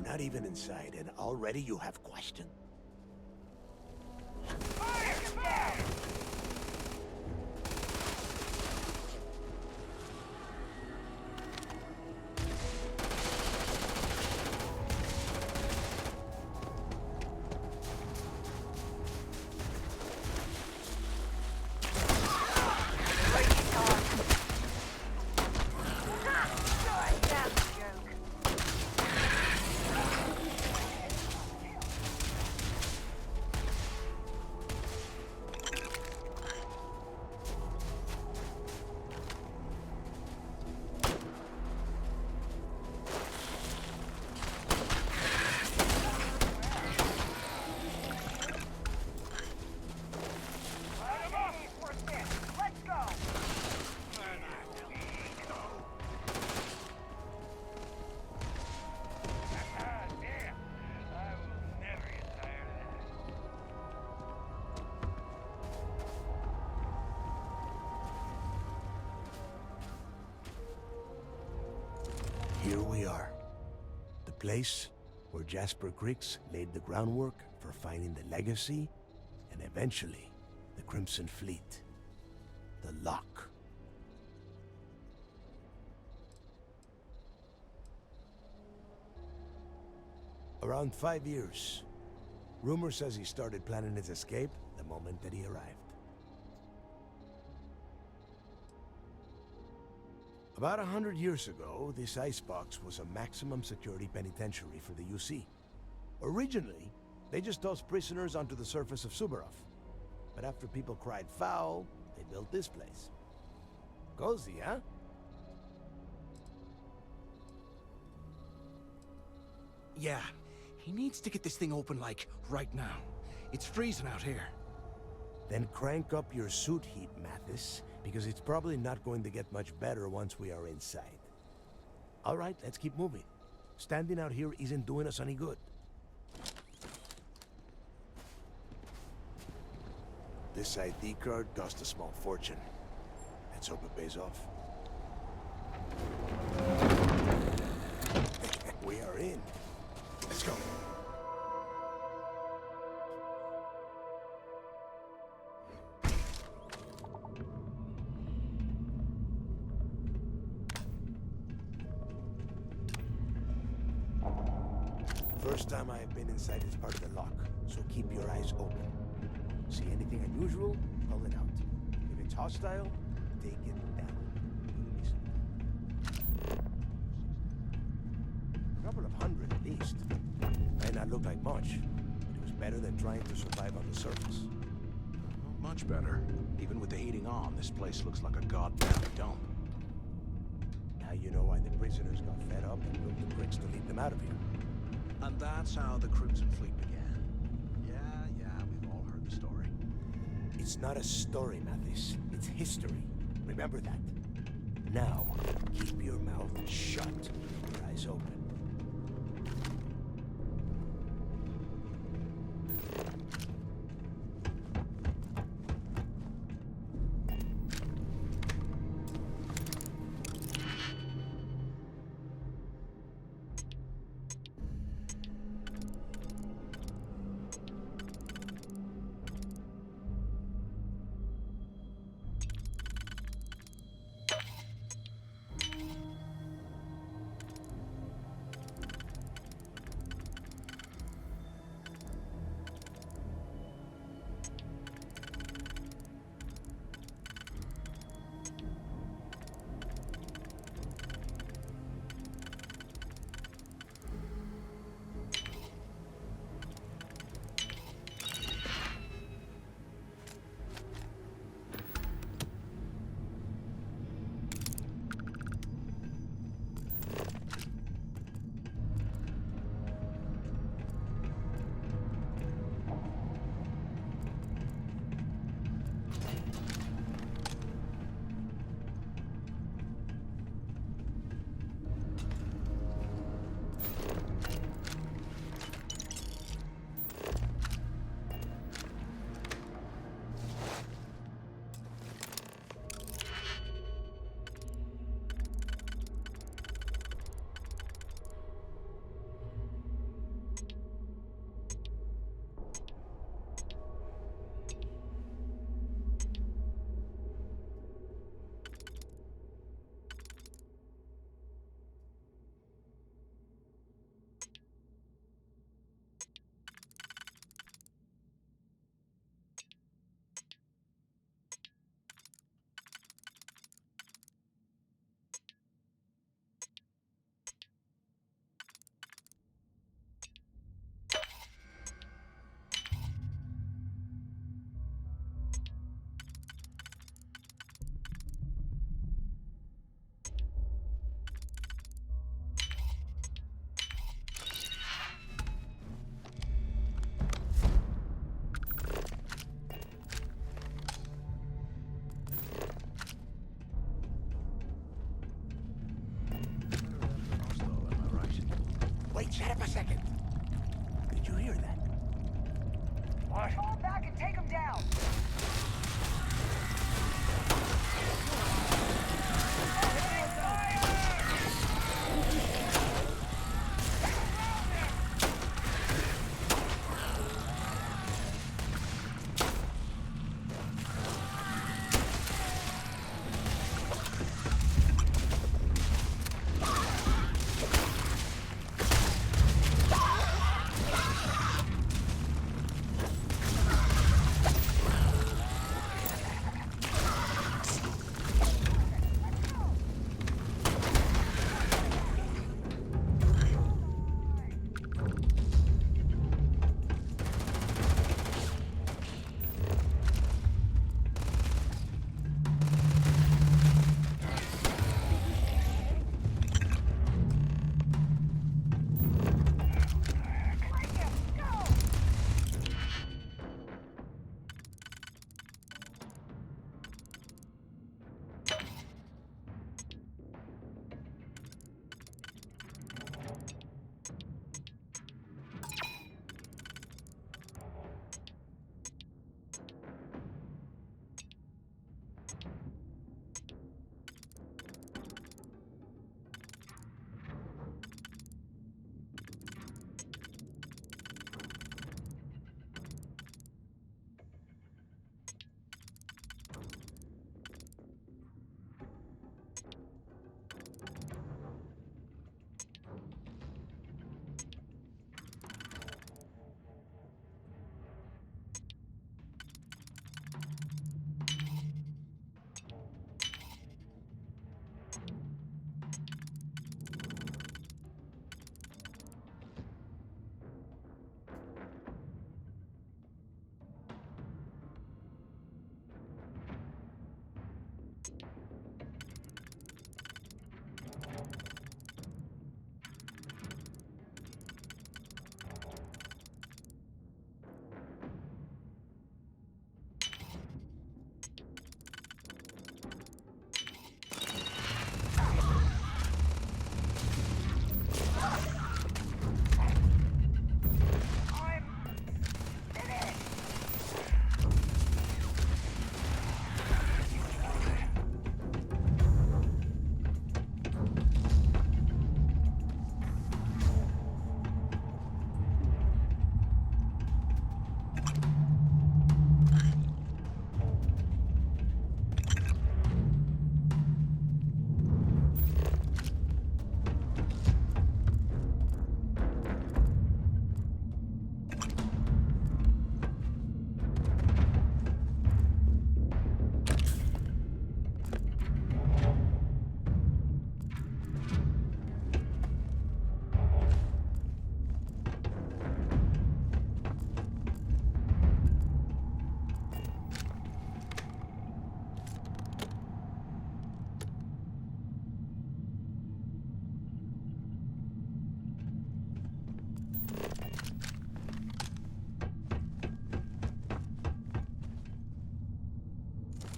not even inside, and already you have questions? Here we are. The place where Jasper Griggs laid the groundwork for finding the legacy and eventually the Crimson Fleet. The Lock. Around 5 years. Rumor says he started planning his escape the moment that he arrived. About 100 years ago, this icebox was a maximum security penitentiary for the UC. Originally, they just tossed prisoners onto the surface of Suvorov. But after people cried foul, they built this place. Cozy, huh? Yeah, he needs to get this thing open, like, right now. It's freezing out here. Then crank up your suit heat, Mathis, because it's probably not going to get much better once we are inside. All right, let's keep moving. Standing out here isn't doing us any good. This ID card cost a small fortune. Let's hope it pays off. We are in. Let's go. First time I have been inside this part of the lock, so keep your eyes open. See anything unusual, call it out. If it's hostile, take it down. A couple of hundred at least. Might not look like much, but it was better than trying to survive on the surface. Much better. Even with the heating on, this place looks like a goddamn dump. Now you know why the prisoners got fed up and built the bricks to lead them out of here. And that's how the Crimson Fleet began. Yeah, we've all heard the story. It's not a story, Mathis. It's history. Remember that. Now, keep your mouth shut, your eyes open. Shut up a second. Did you hear that? What? Fall back and take him down.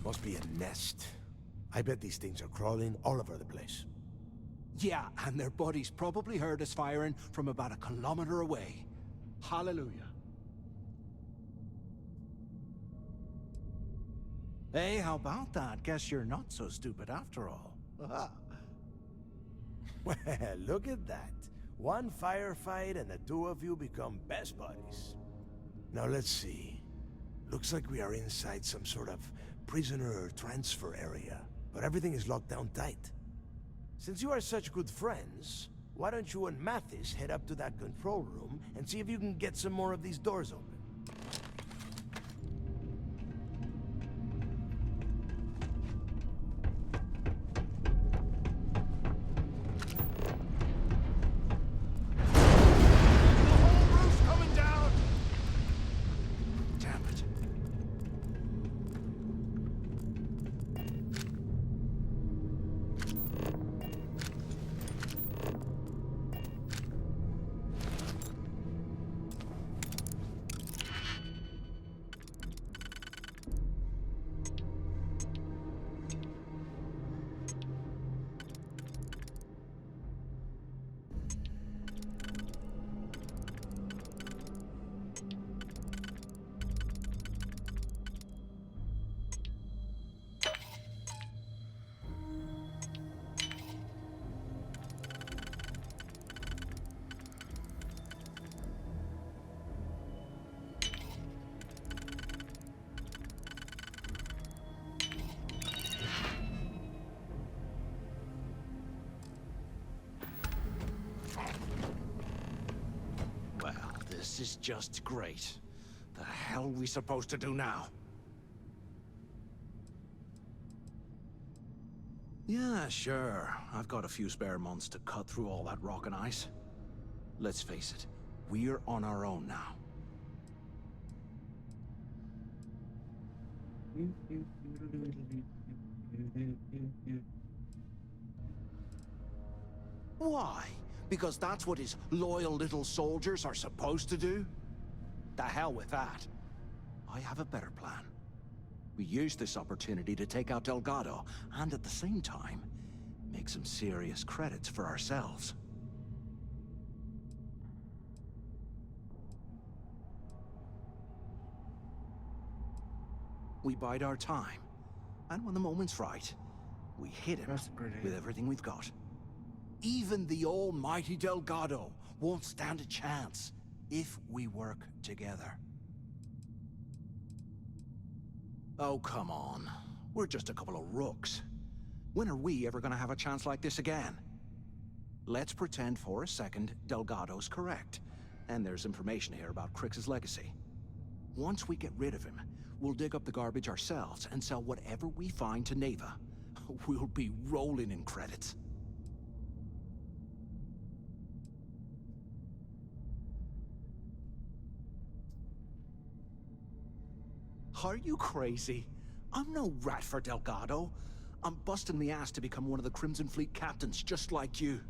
Must be a nest. I bet these things are crawling all over the place. Yeah, and their buddies probably heard us firing from about 1 kilometer away. Hallelujah. Hey, how about that? Guess you're not so stupid after all. Well, look at that. One firefight and the two of you become best buddies. Now let's see. Looks like we are inside some sort of prisoner transfer area, but everything is locked down tight. Since you are such good friends, why don't you and Mathis head up to that control room and see if you can get some more of these doors open? This is just great. The hell are we supposed to do now? Yeah, sure. I've got a few spare months to cut through all that rock and ice. Let's face it, we're on our own now. Why? Because that's what his loyal little soldiers are supposed to do? The hell with that. I have a better plan. We use this opportunity to take out Delgado, and at the same time, make some serious credits for ourselves. We bide our time, and when the moment's right, we hit him with everything we've got. Even the almighty Delgado won't stand a chance if we work together. Oh, come on. We're just a couple of rooks. When are we ever gonna have a chance like this again? Let's pretend for a second Delgado's correct, and there's information here about Crix's legacy. Once we get rid of him, we'll dig up the garbage ourselves and sell whatever we find to Neva. We'll be rolling in credits. Are you crazy? I'm no rat for Delgado. I'm busting the ass to become one of the Crimson Fleet captains, just like you.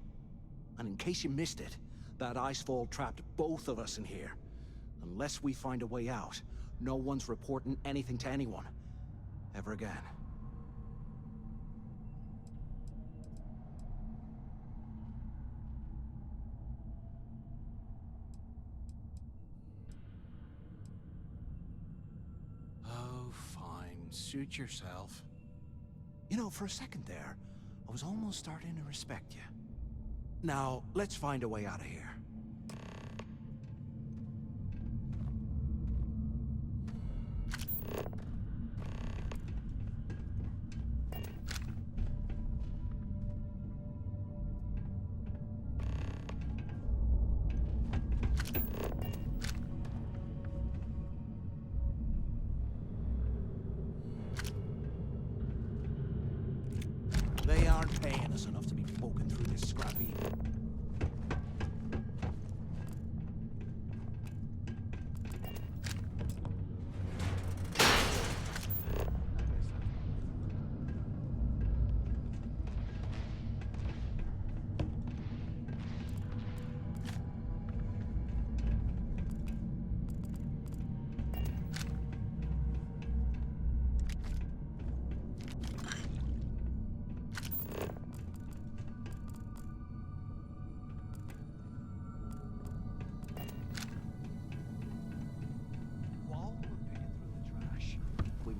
And in case you missed it, that icefall trapped both of us in here. Unless we find a way out, no one's reporting anything to anyone. Ever again. Oh, fine. Suit yourself. You know, for a second there, I was almost starting to respect you. Now, let's find a way out of here. They aren't paying us enough to be poking through this scrap heap.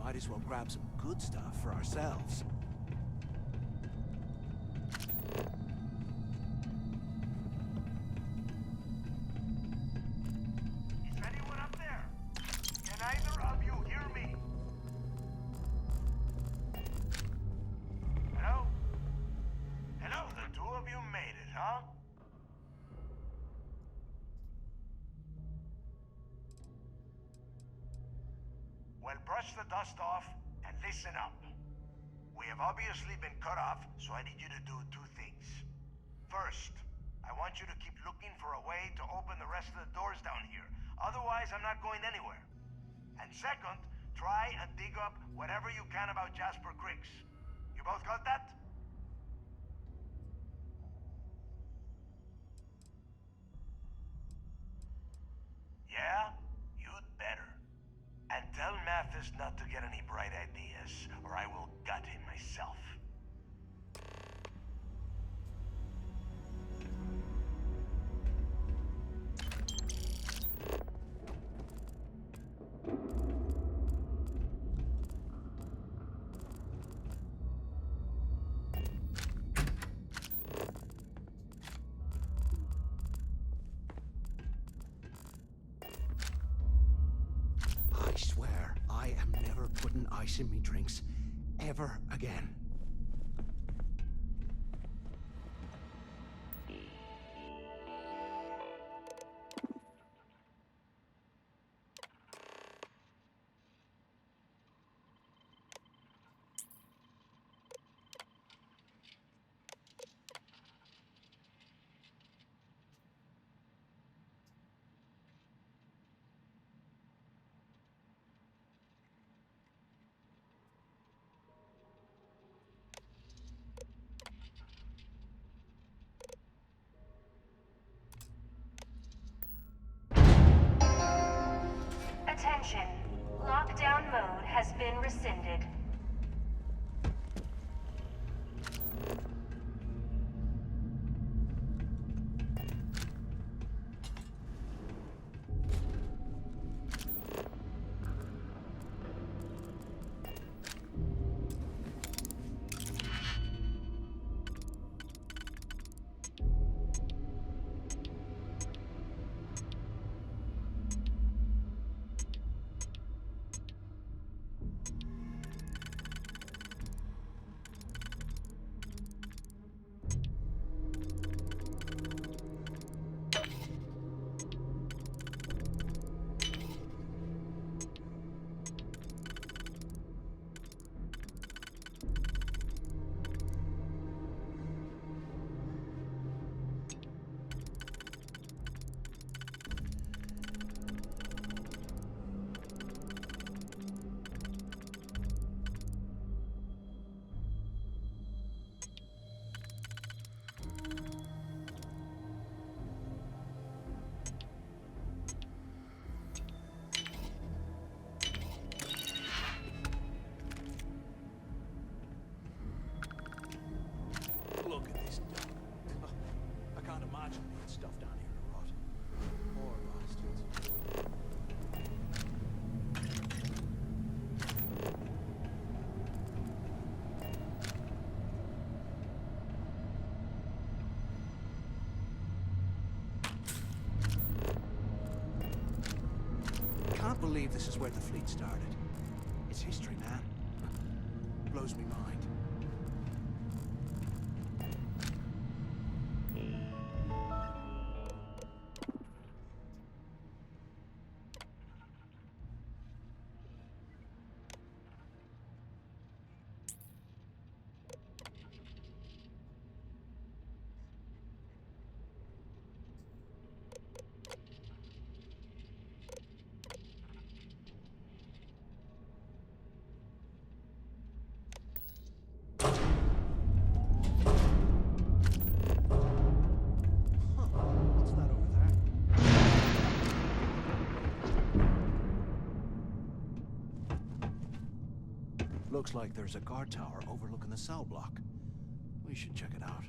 Might as well grab some good stuff for ourselves. Is anyone up there? Can either of you hear me? Hello? Hello, the two of you made it, huh? Well, brush the dust off and listen up. We have obviously been cut off, so I need you to do two things. First, I want you to keep looking for a way to open the rest of the doors down here. Otherwise, I'm not going anywhere. And second, try and dig up whatever you can about Jasper Crix. You both got that? Yeah? You'd better. And tell Mathis not to get any bright ideas, or I will gut him myself. I swear, I am never putting ice in me drinks ever again. has been rescinded. Look at this dock. I can't imagine being stuffed down here to rot. Poor bastards. Can't believe this is where the fleet started. It's history, man. Blows me mind. Looks like there's a guard tower overlooking the cell block. We should check it out.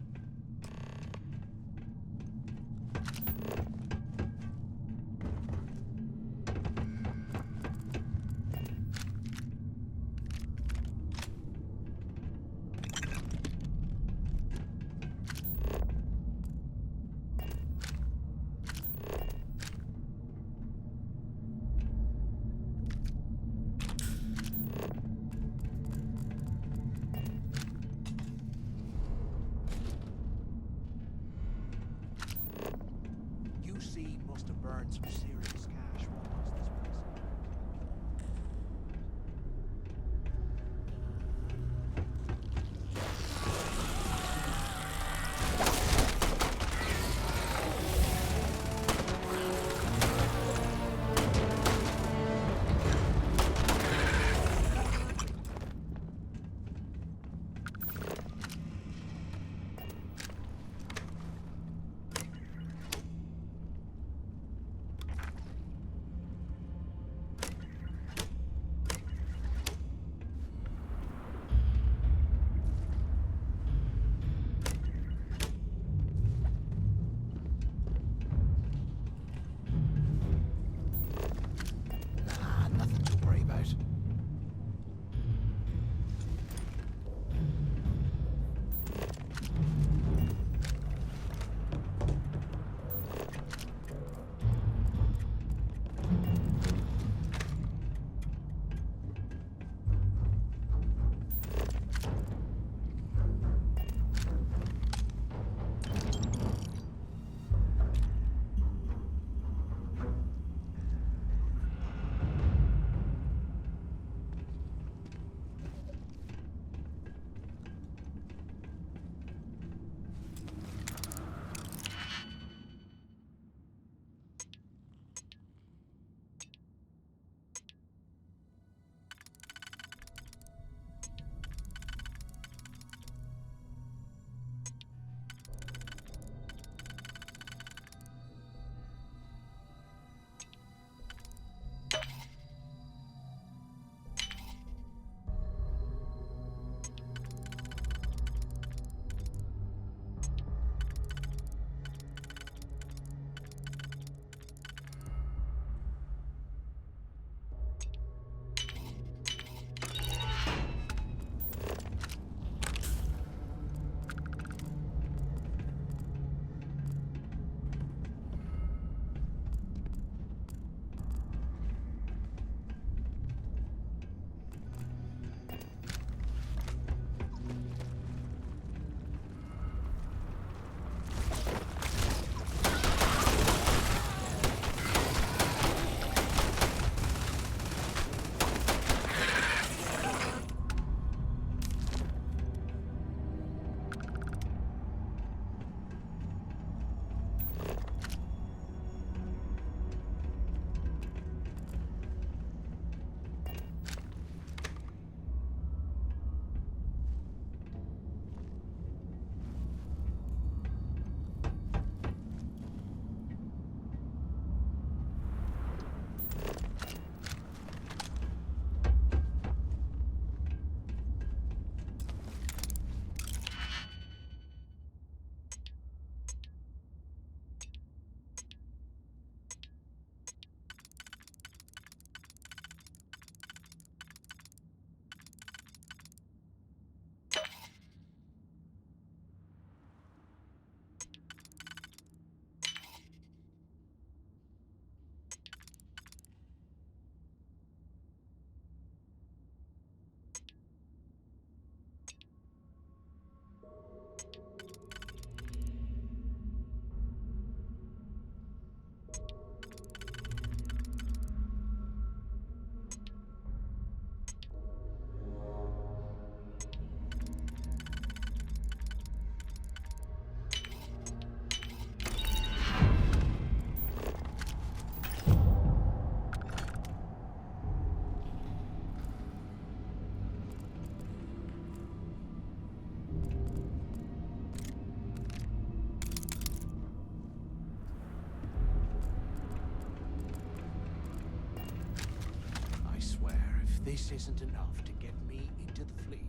if this isn't enough to get me into the fleet.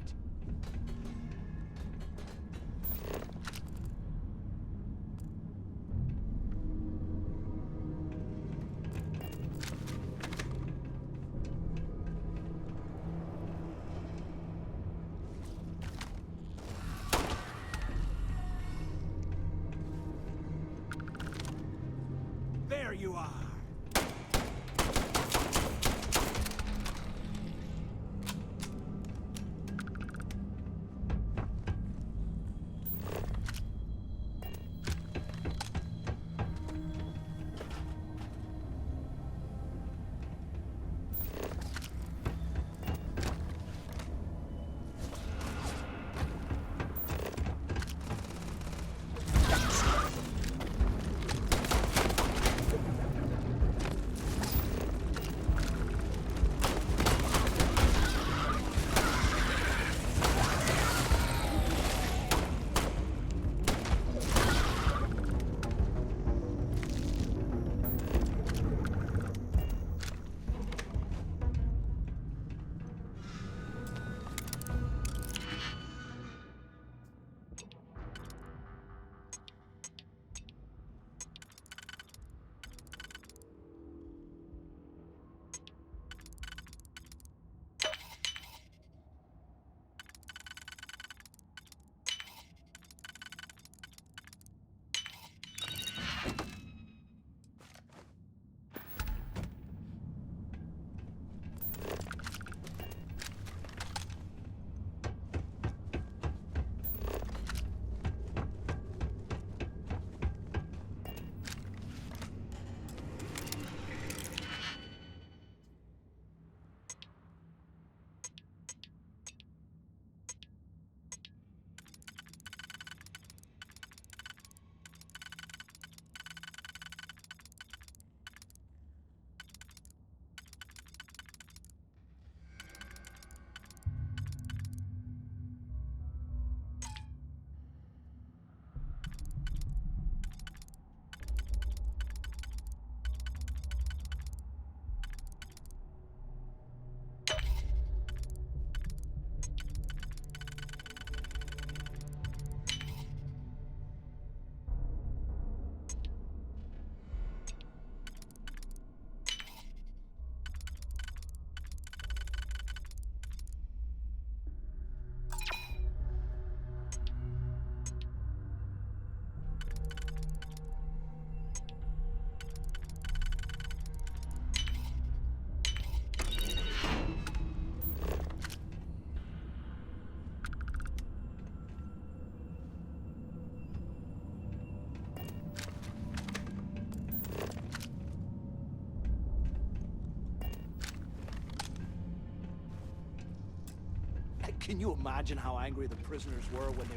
There you are! Can you imagine how angry the prisoners were when they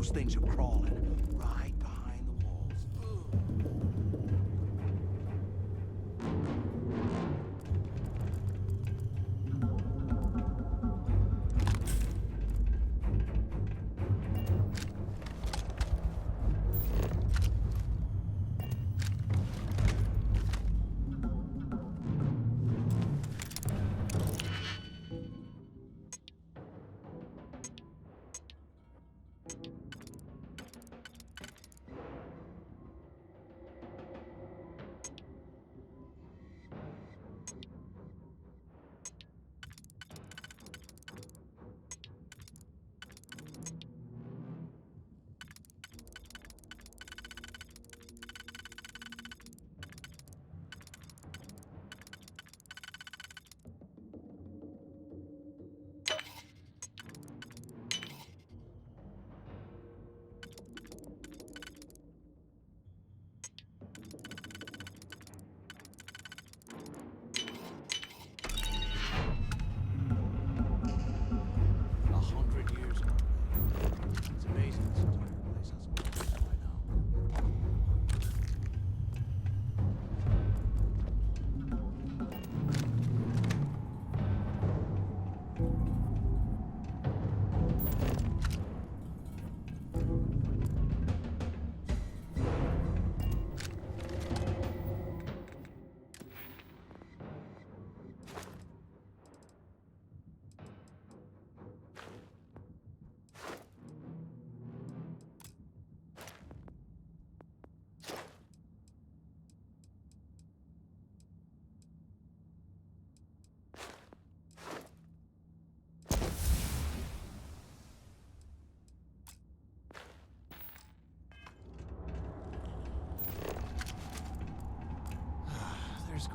those things are crawling right behind the walls.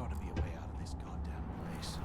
gotta be a way out of this goddamn place.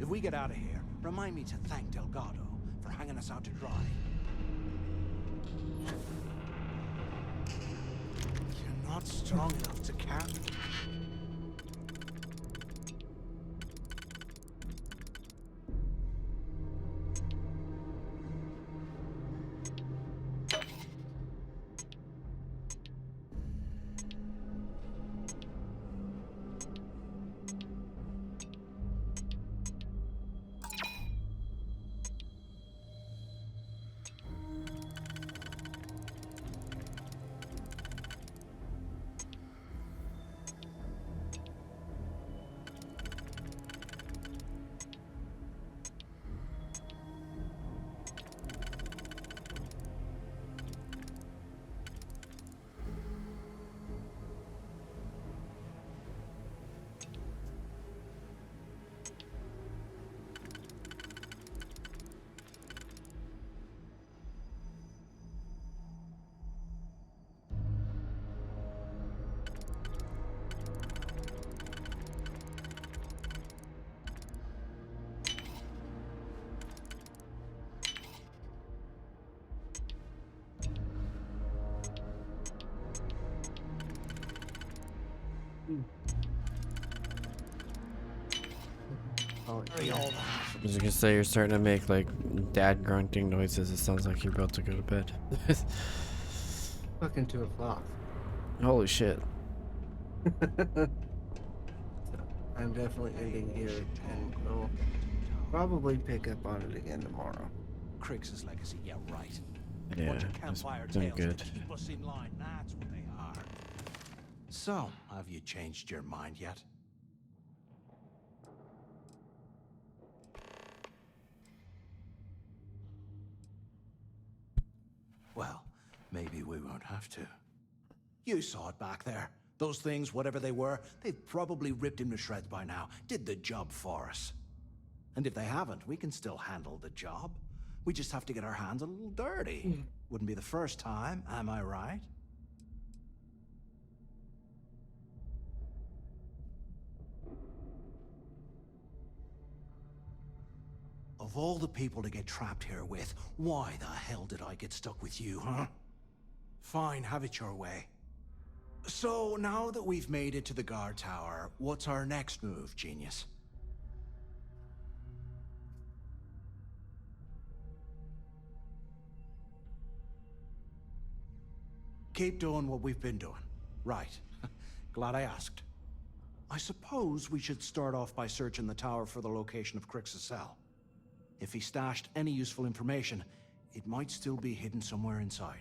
If we get out of here, remind me to thank Delgado for hanging us out to dry. You're not strong enough to carry. Oh, As you can say, you're starting to make like dad grunting noises. It sounds like you're about to go to bed. Fucking 2 o'clock. Holy shit. So, I'm definitely ending here, and we'll probably pick up on it again tomorrow. Crix's legacy, yeah, right. Yeah, Bunch of that's campfire been tales good. to keep us in line, that's what they are. So, have you changed your mind yet? Well, maybe we won't have to. You saw it back there. Those things, whatever they were, they've probably ripped him to shreds by now. Did the job for us. And if they haven't, we can still handle the job. We just have to get our hands a little dirty. Wouldn't be the first time, am I right? Of all the people to get trapped here with, why the hell did I get stuck with you, huh? Fine, have it your way. So, now that we've made it to the guard tower, what's our next move, genius? Keep doing what we've been doing. Right. Glad I asked. I suppose we should start off by searching the tower for the location of Crix's cell. If he stashed any useful information, it might still be hidden somewhere inside.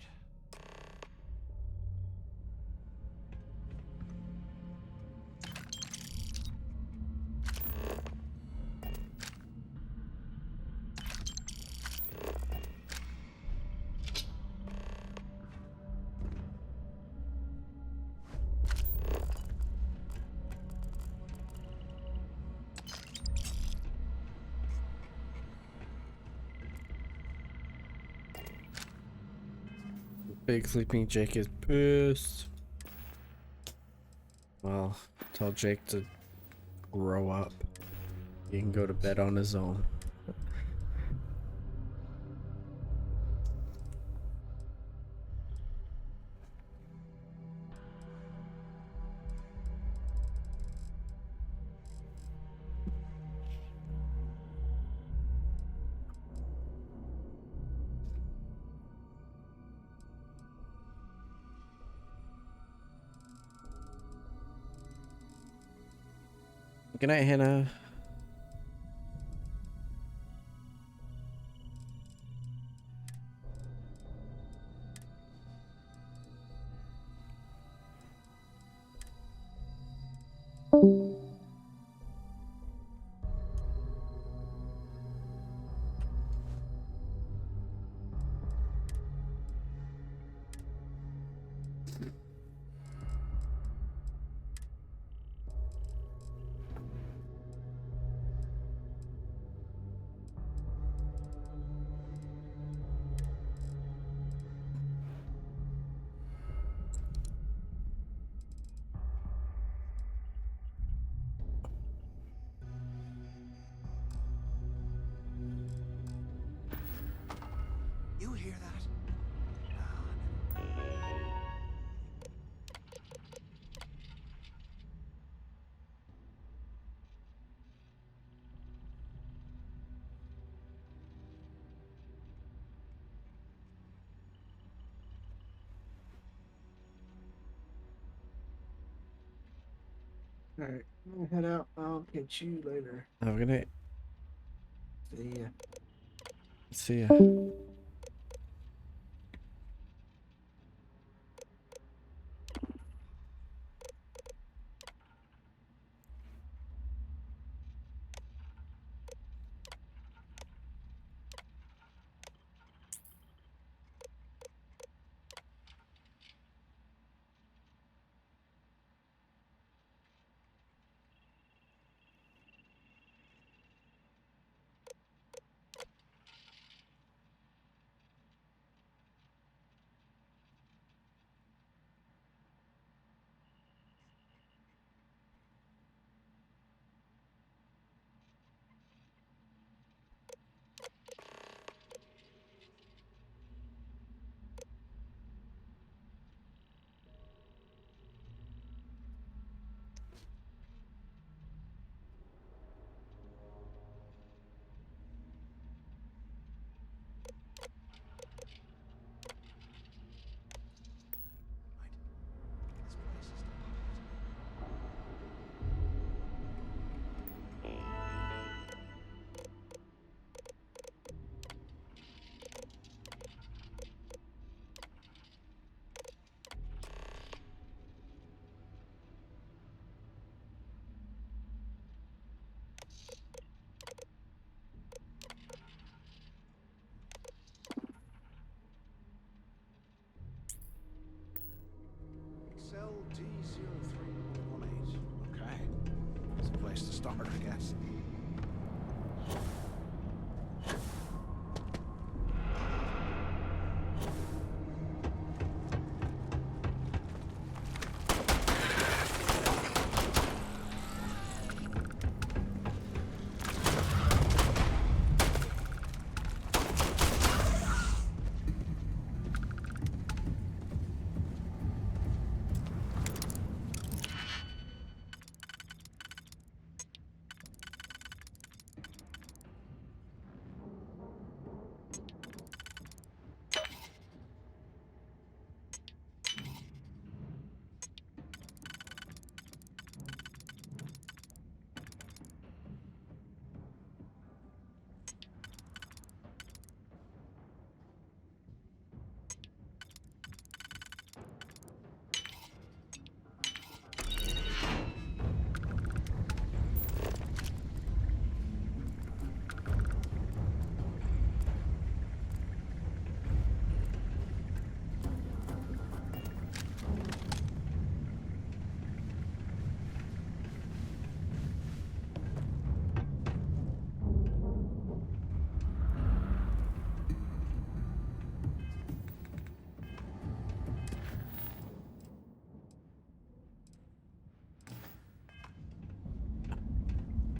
Big sleeping Jake is pissed. Well, tell Jake to grow up. He can go to bed on his own. Good night, Hannah. You hear that? Alright, I'm gonna head out. I'll catch you later. Have a good night. See ya. See ya. Cell D0318. Okay. It's a place to start, I guess.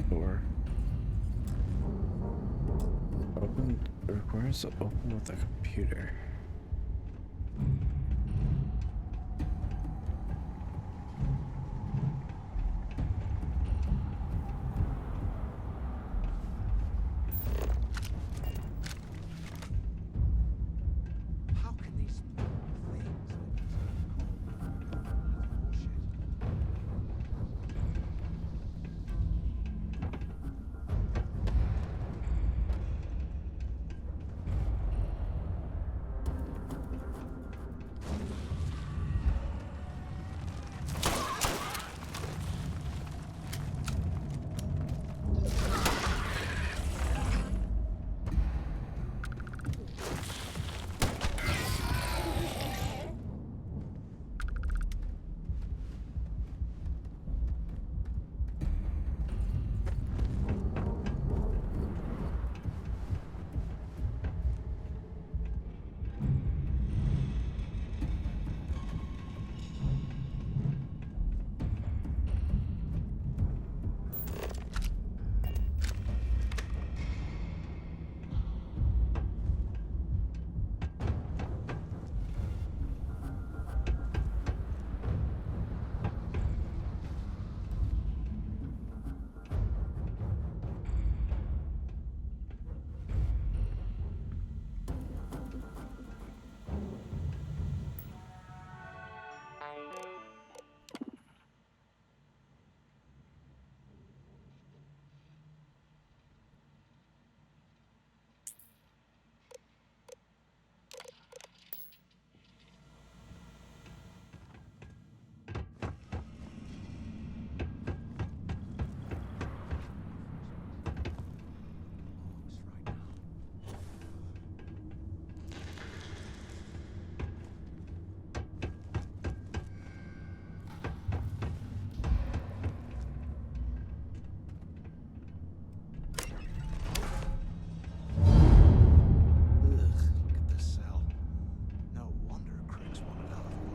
Door. Open. It requires to open with a computer. How can these things?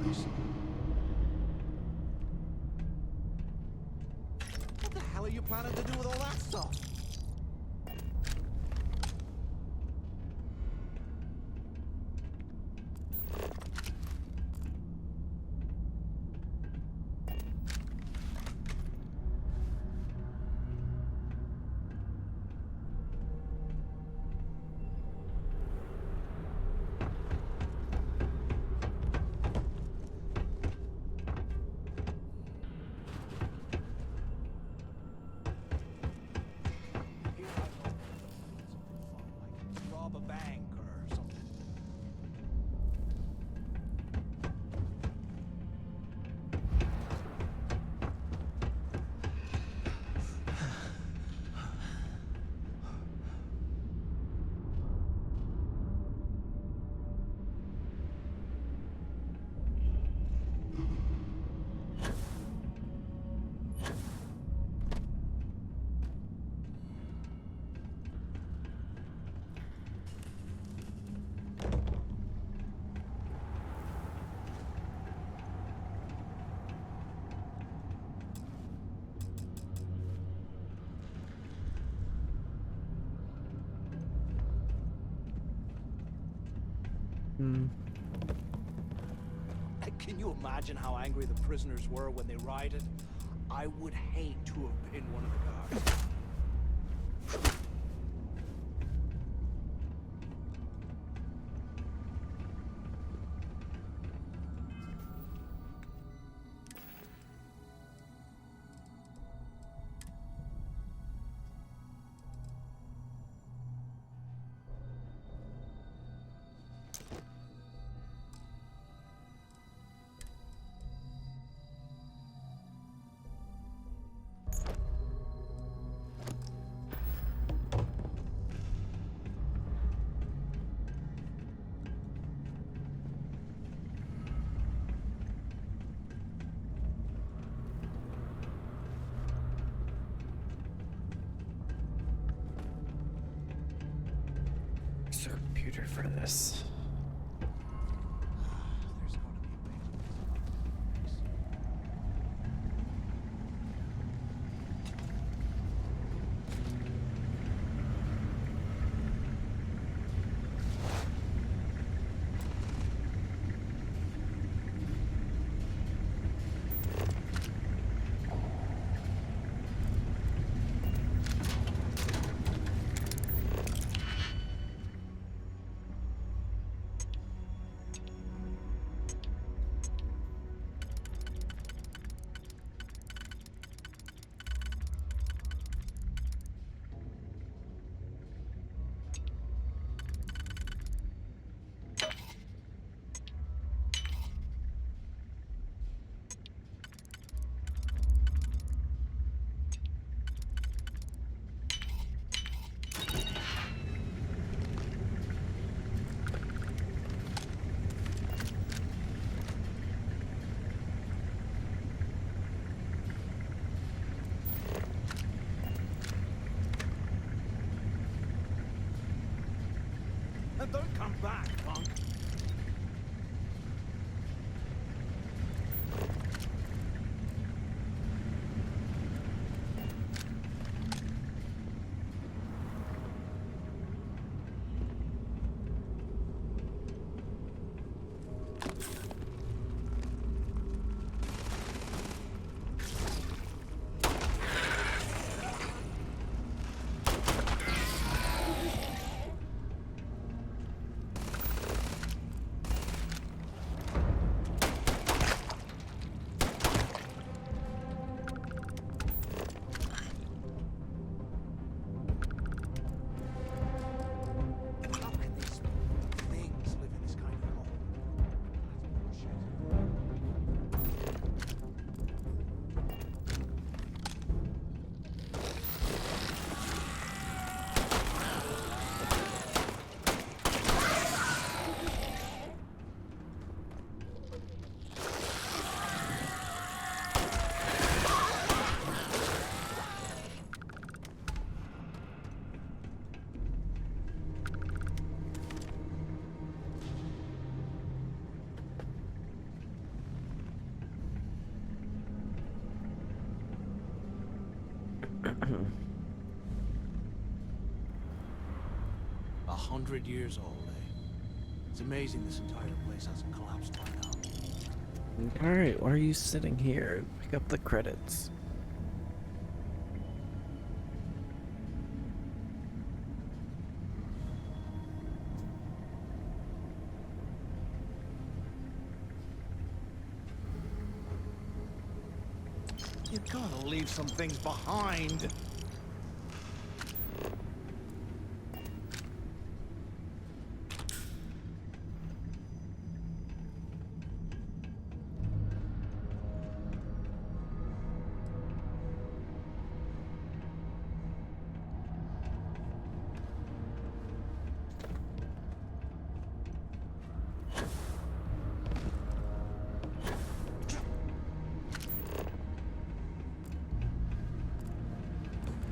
place. What the hell are you planning to do with all that stuff? Rob a bank or something. Can you imagine how angry the prisoners were when they rioted? I would hate to have been one of the guards. There's a computer for this. And don't come back, punk. 100 years old, eh? It's amazing this entire place hasn't collapsed by now. Alright, why are you sitting here? Pick up the credits. You gotta leave some things behind.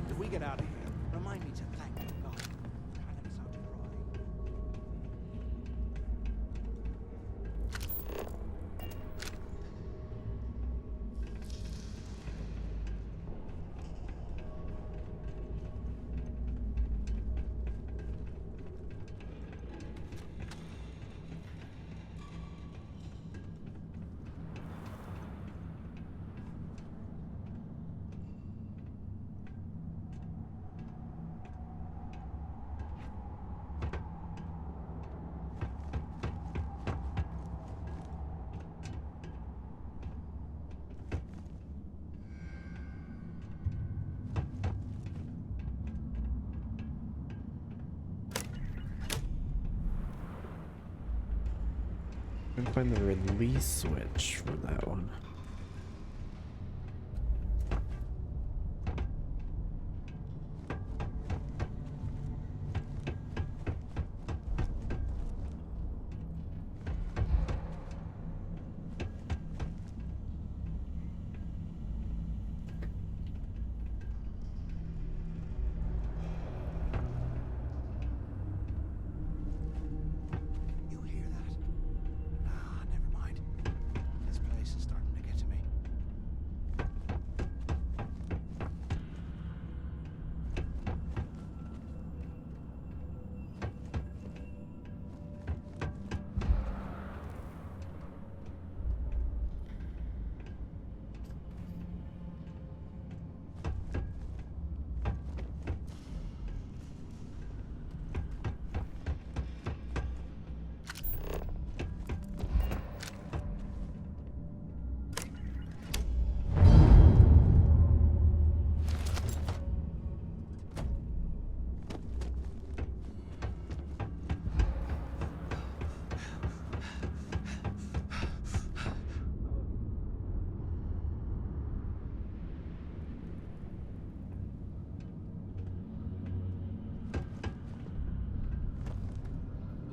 If we get out of here, remind me to thank you, God, for hanging us out to dry. I'm trying to find the release switch for that one. You hear that? Ah, never mind. This place is starting to get to me.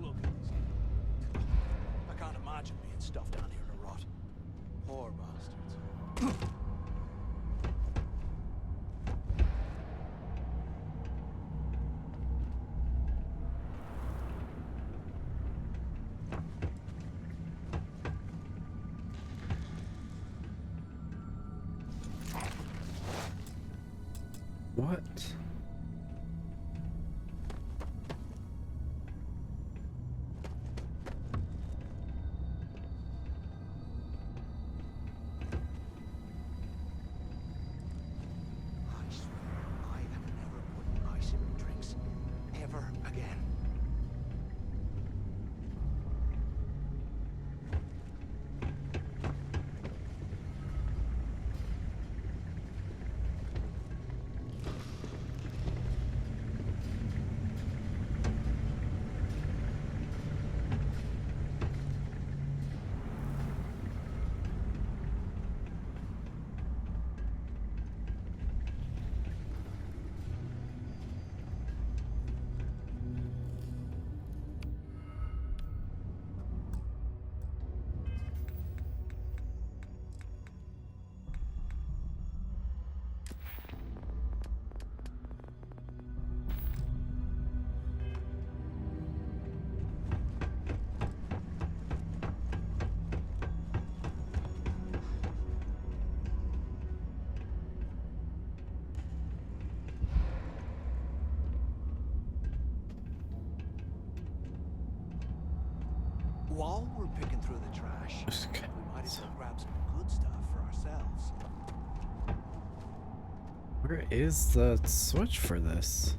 Look at these. I can't imagine being stuffed down here to rot. Poor bastards. What? I swear, I am never putting ice in my drinks. Ever again. while we're picking through the trash, we might as well grab some good stuff for ourselves. Where is the switch for this?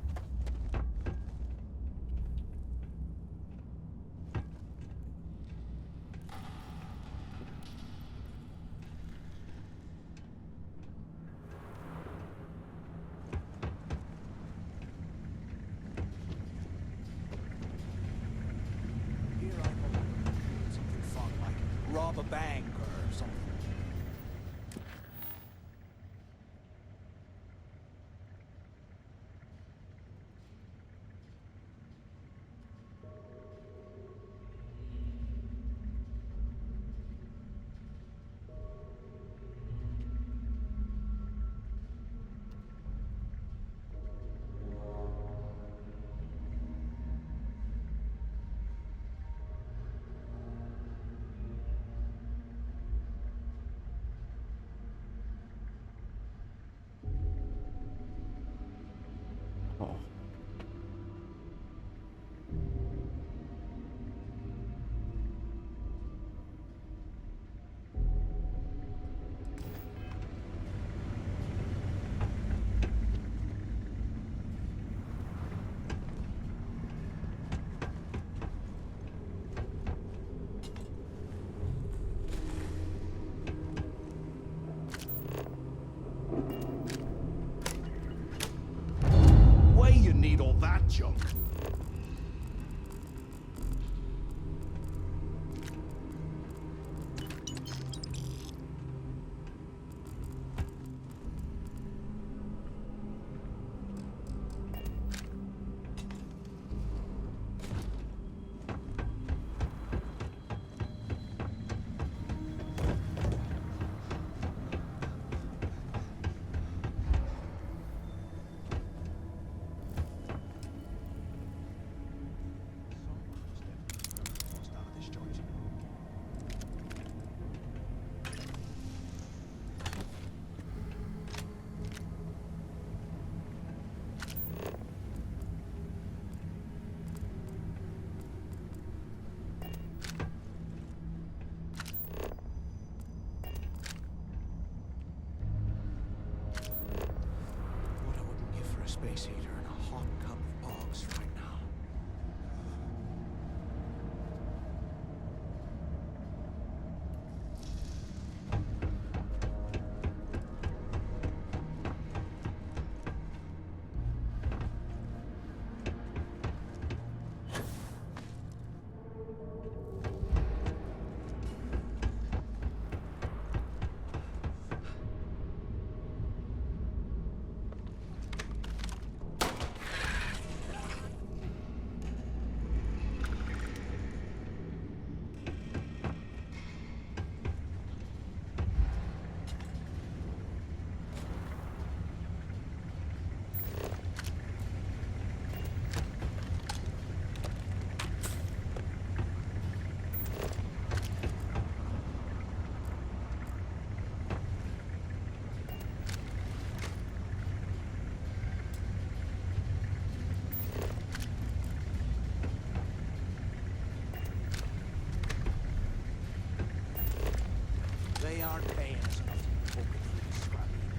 Something fun like rob a bank or something. Oh. Why you need all that junk? Space heater and a hot cup of bogs right now. They aren't paying us enough to be poking through the scrap heap.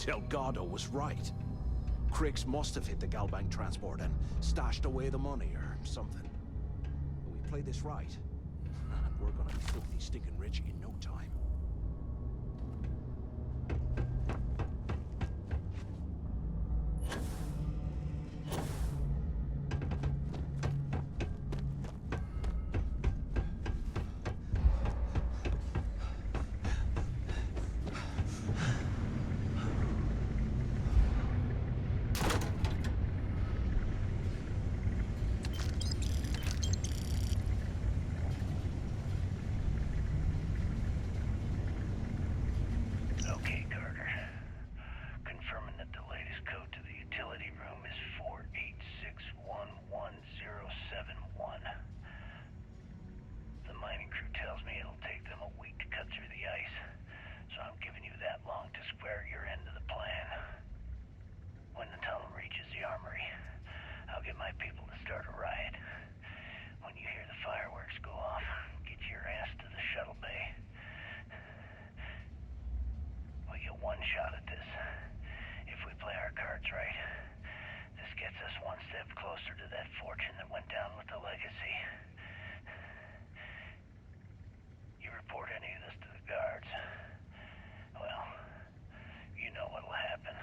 Delgado was right. Crix must have hit the Galbank transport and stashed away the money or something. But we play this right, and we're gonna be filthy stinking rich in no time. Okay, Carter. Confirming that the latest code to the utility room is 486111071. The mining crew tells me it'll take them a week to cut through the ice, so I'm giving you that long to square your end of the plan. When the tunnel reaches the armory, I'll get my people to start a riot. When you hear the fireworks go off, get your ass to the shuttle bay. We get one shot at this. If we play our cards right, this gets us one step closer to that fortune that went down with the legacy. You report any of this to the guards, well, you know what'll happen.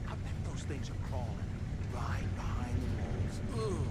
I bet those things are crawling right behind the walls. Ugh.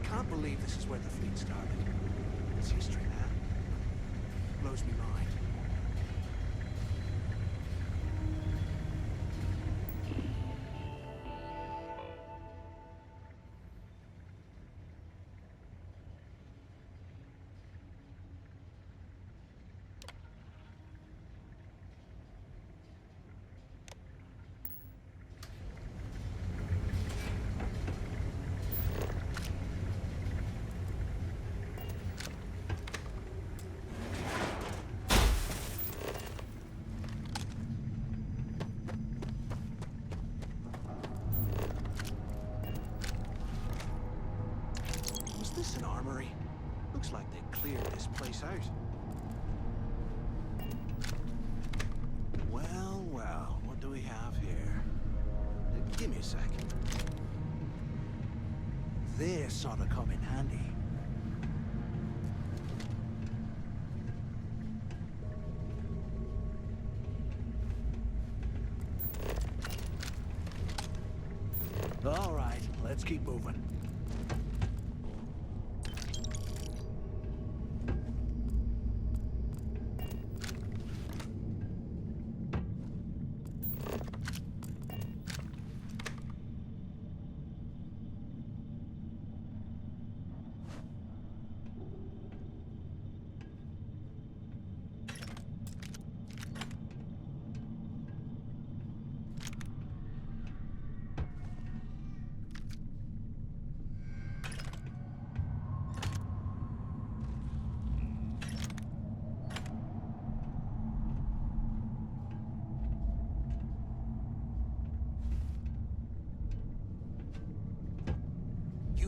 Can't believe this is where the fleet started. It's history, man. Blows me mind. Was this an armory? Looks like they cleared this place out. Well, well, what do we have here? Give me a sec. This ought to come in handy. All right, let's keep moving.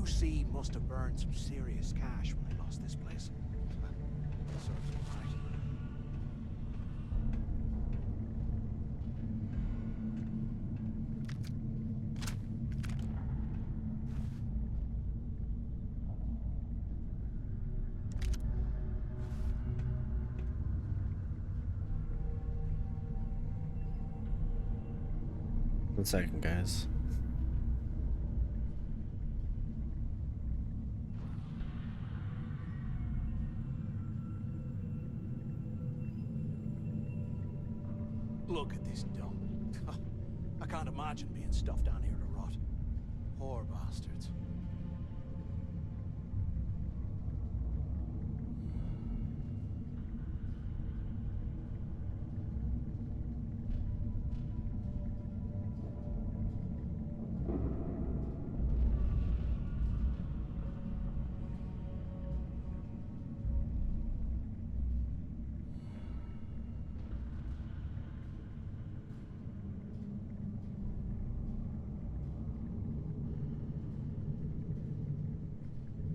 UC must have burned some serious cash when they lost this place. Serves them right. One second, guys. Look at this dump. I can't imagine being stuffed down here to rot. Poor bastards.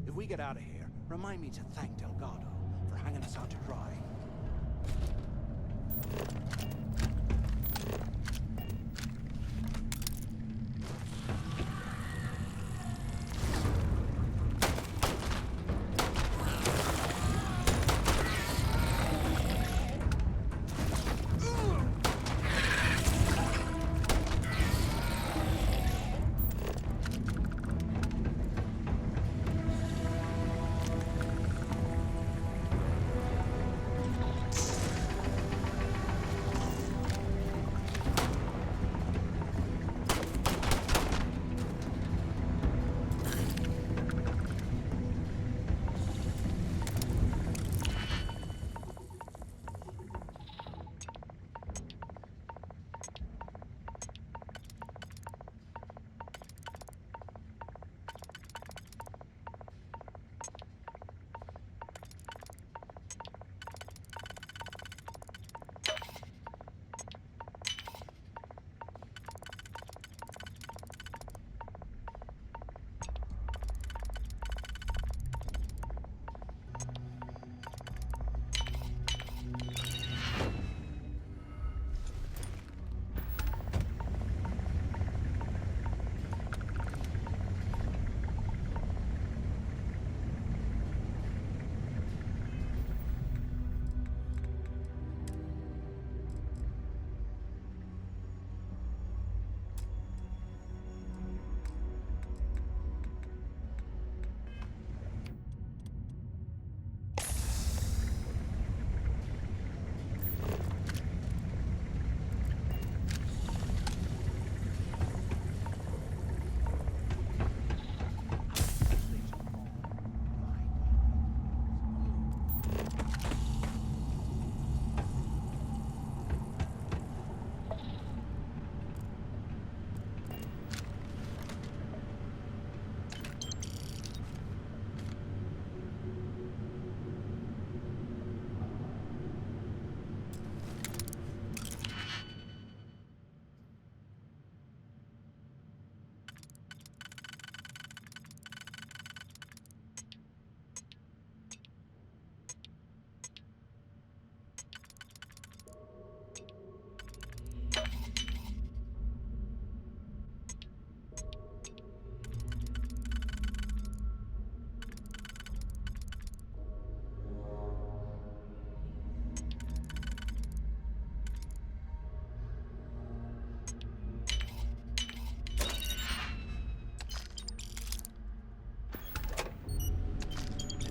If we get out of here, remind me to thank Delgado for hanging us out to dry.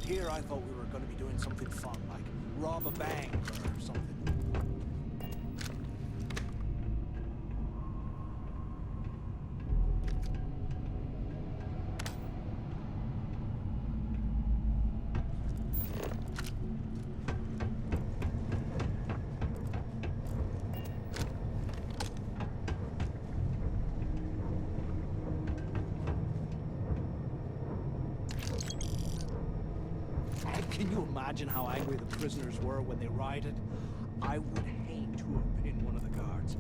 Here I thought we were going to be doing something fun, like rob a bank or something. Can you imagine how angry the prisoners were when they rioted? I would hate to have been one of the guards.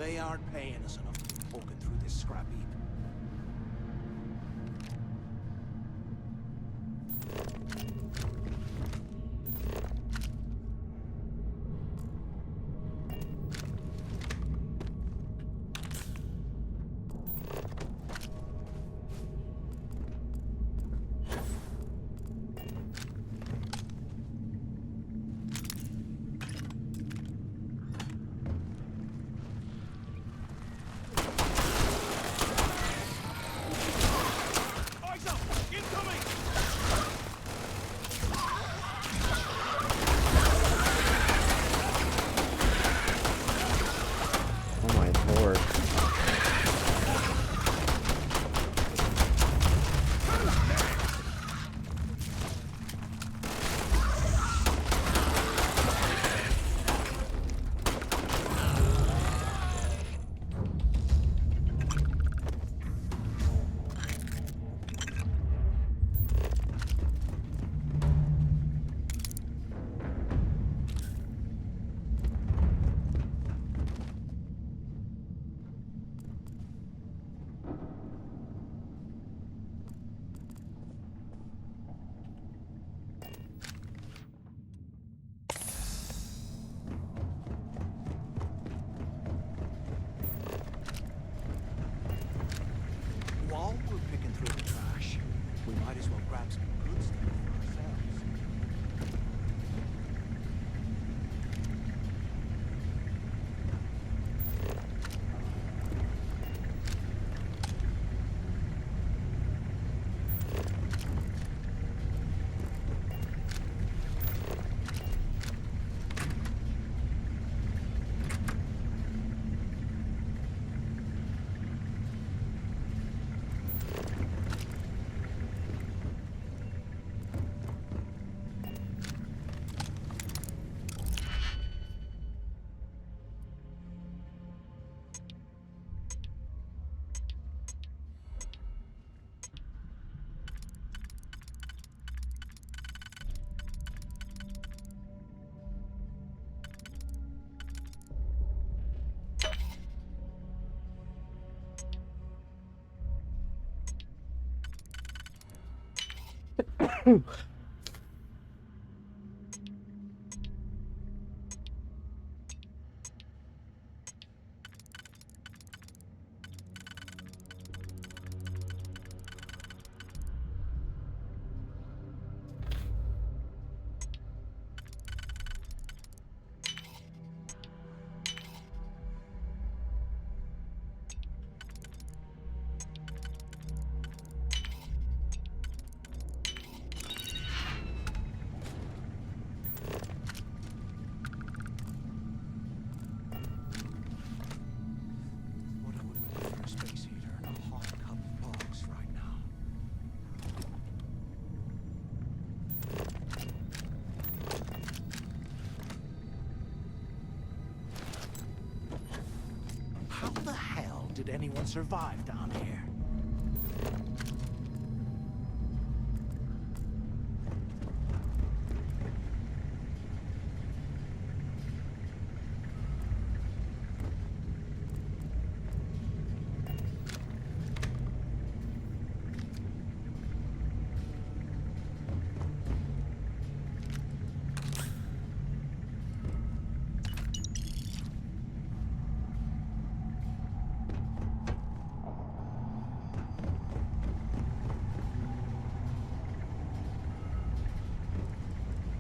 They aren't paying us enough to be poking through this scrap heap. Oh my lord. While we're picking through the trash, we might as well grab some good stuff for ourselves. What I would pay for a space heater and a hot cup of box right now. How the hell did anyone survive down here?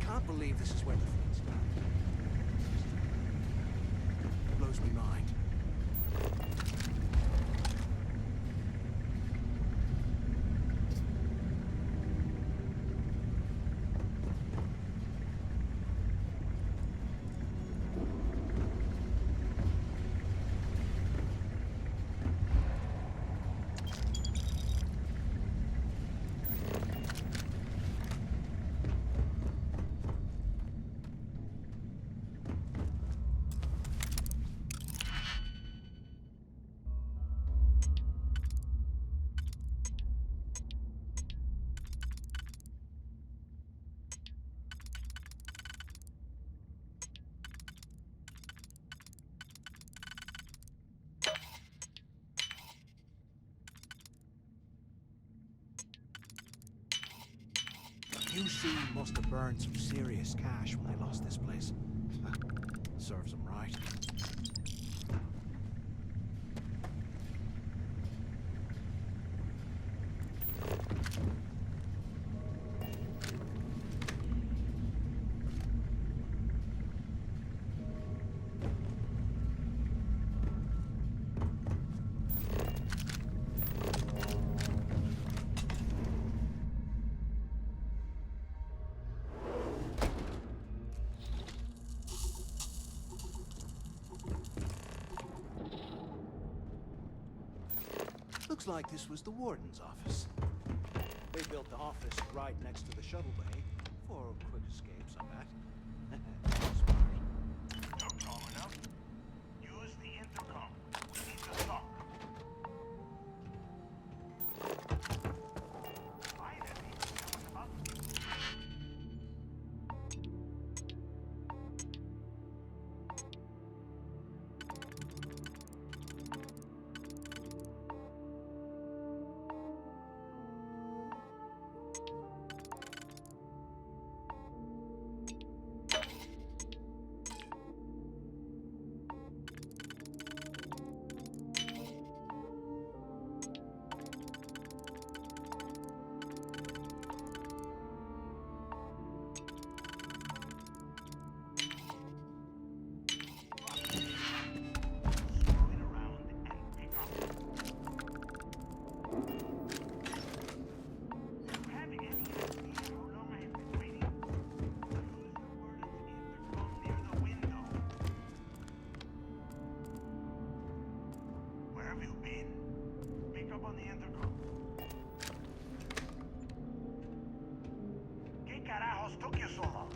Can't believe this is where the fleet started. Blows me mind. UC must have burned some serious cash when they lost this place. Serves them right. Looks like this was the warden's office. They built the office right next to the shuttle bay for quick escapes, I bet. Smart. You're calm enough? Use the intercom. We need to talk. Finally, someone's about to... Took you so long?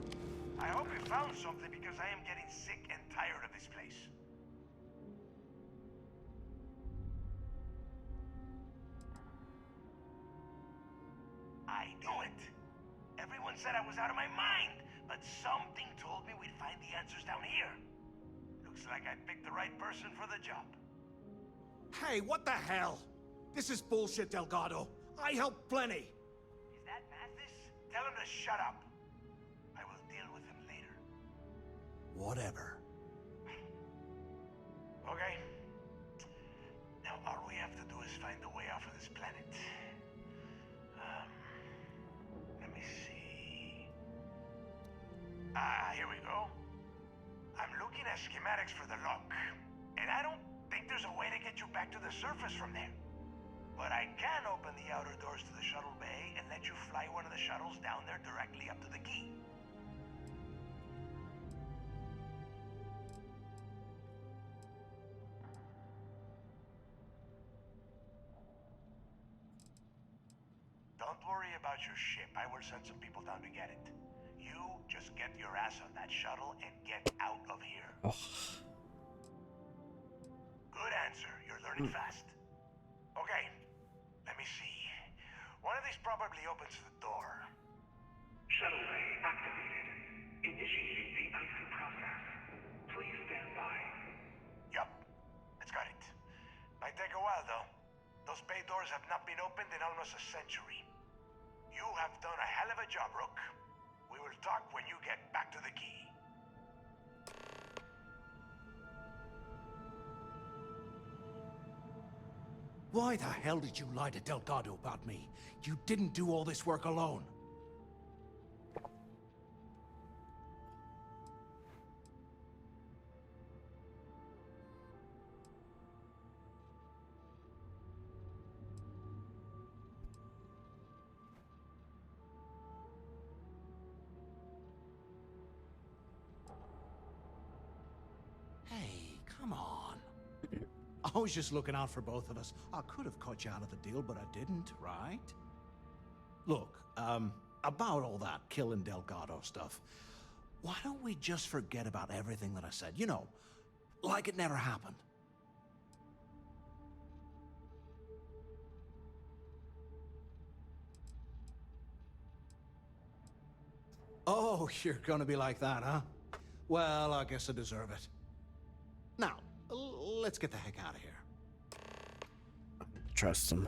I hope you found something because I am getting sick and tired of this place. I knew it. Everyone said I was out of my mind, but something told me we'd find the answers down here. Looks like I picked the right person for the job. Hey, what the hell? This is bullshit, Delgado. I helped plenty. Is that Mathis? Tell him to shut up. I will deal with him later. Whatever. Okay. Now all we have to do is find a way off of this planet. Let me see. Here we go. I'm looking at schematics for the lock, and I don't think there's a way to get you back to the surface from there. But I can open the outer doors to the shuttle bay and let you fly one of the shuttles down there directly up to the key. Don't worry about your ship. I will send some people down to get it. You just get your ass on that shuttle and get out of here. Good answer. You're learning fast. Okay. Let me see. One of these probably opens the door. Shuttle bay activated. Initiating the icing process. Please stand by. Yup. It's got it. Might take a while, though. Those bay doors have not been opened in almost a century. You have done a hell of a job, Rook. We will talk when you get back to the key. Why the hell did you lie to Delgado about me? You didn't do all this work alone. Hey, come on. I was just looking out for both of us. I could have cut you out of the deal, but I didn't, right? Look, about all that killing Delgado stuff, why don't we just forget about everything that I said? You know, like it never happened. Oh, you're gonna be like that, huh? Well, I guess I deserve it. Now, let's get the heck out of here. Trust him.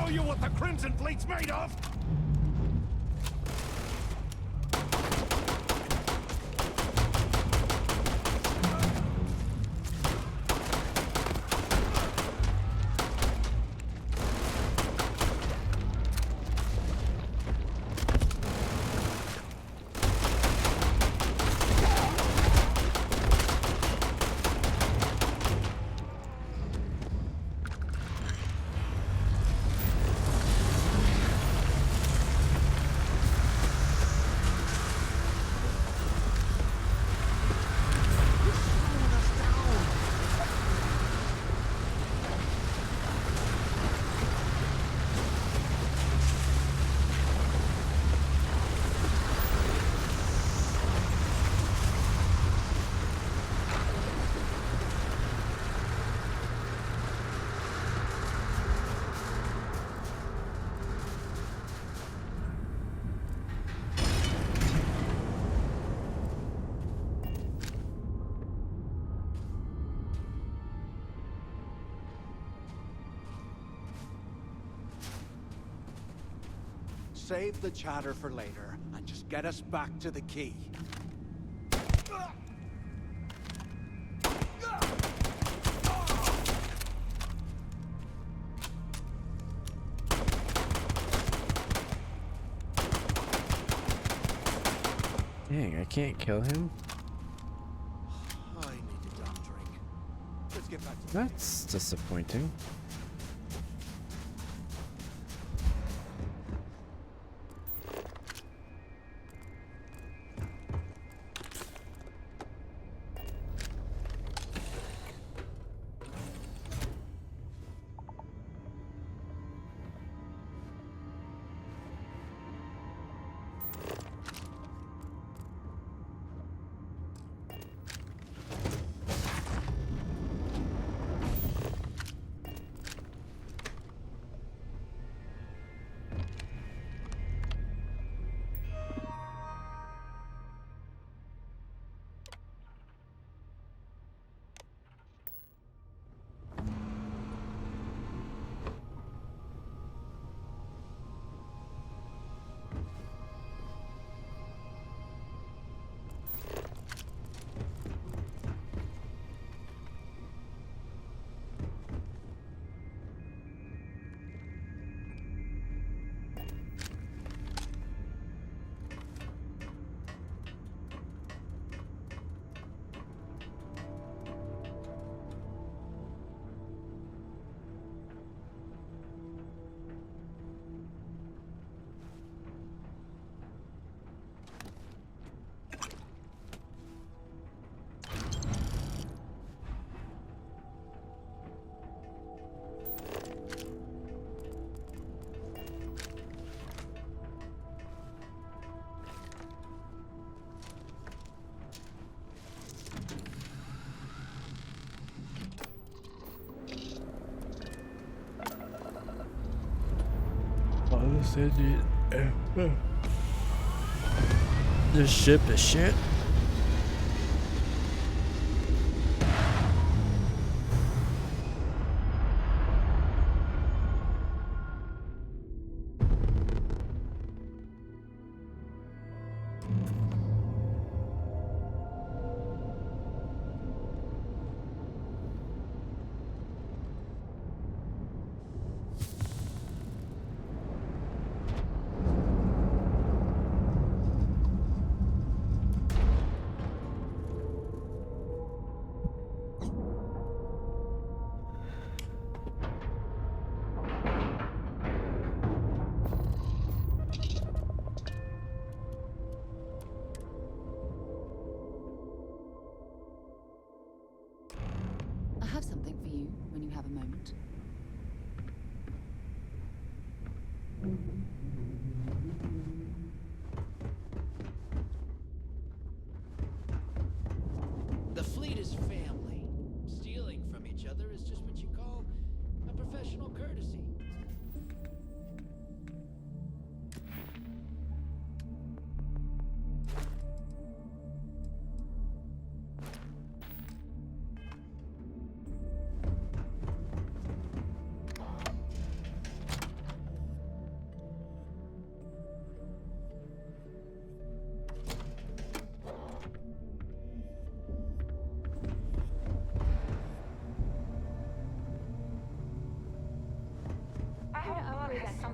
show you what the Crimson Fleet's made of? Save the chatter for later, and just get us back to the key. Dang, I can't kill him? I need a damn drink. Let's get back to That's disappointing. This ship is shit. I have something for you when you have a moment. The fleet is family. Stealing from each other is just what you call a professional courtesy.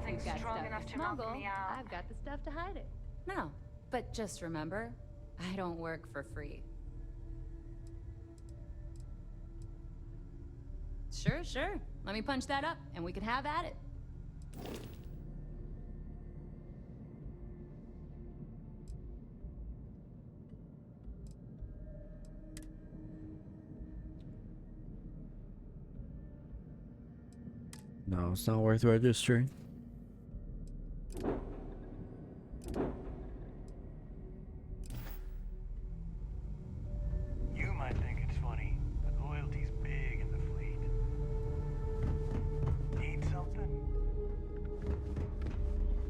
something You've got strong stuff enough to to knock smuggle. me out. I've got the stuff to hide it. No, but just remember, I don't work for free. Sure, sure. Let me punch that up, and we can have at it. No, it's not worth registering. You might think it's funny, but loyalty's big in the fleet. Need something?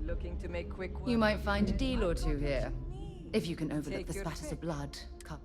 Looking to make quick work. You might find a deal or two here. If you can overlook Take the your spatters pick. of blood. Come.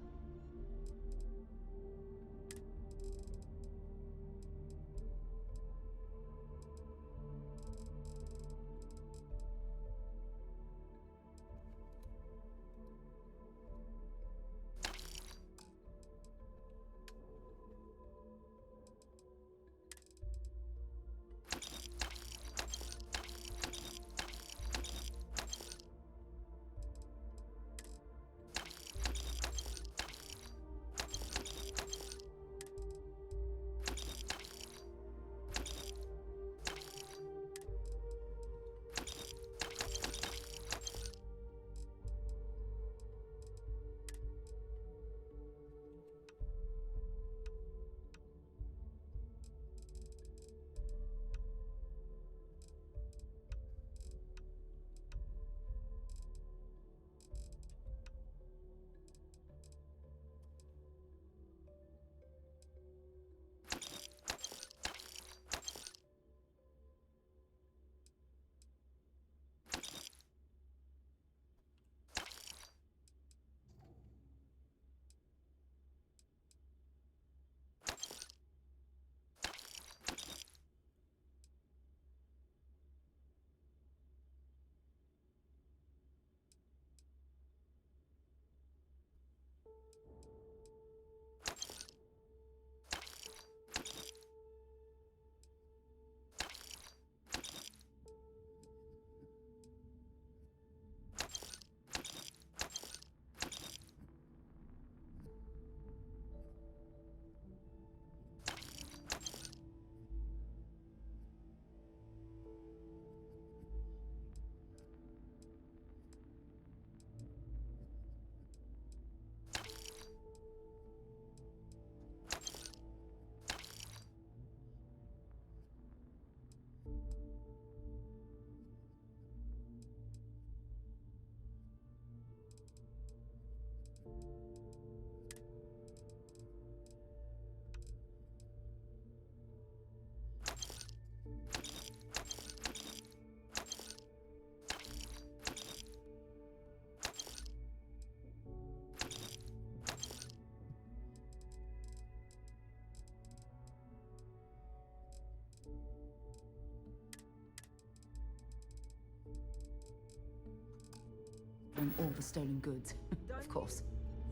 Bring all the stolen goods, of course.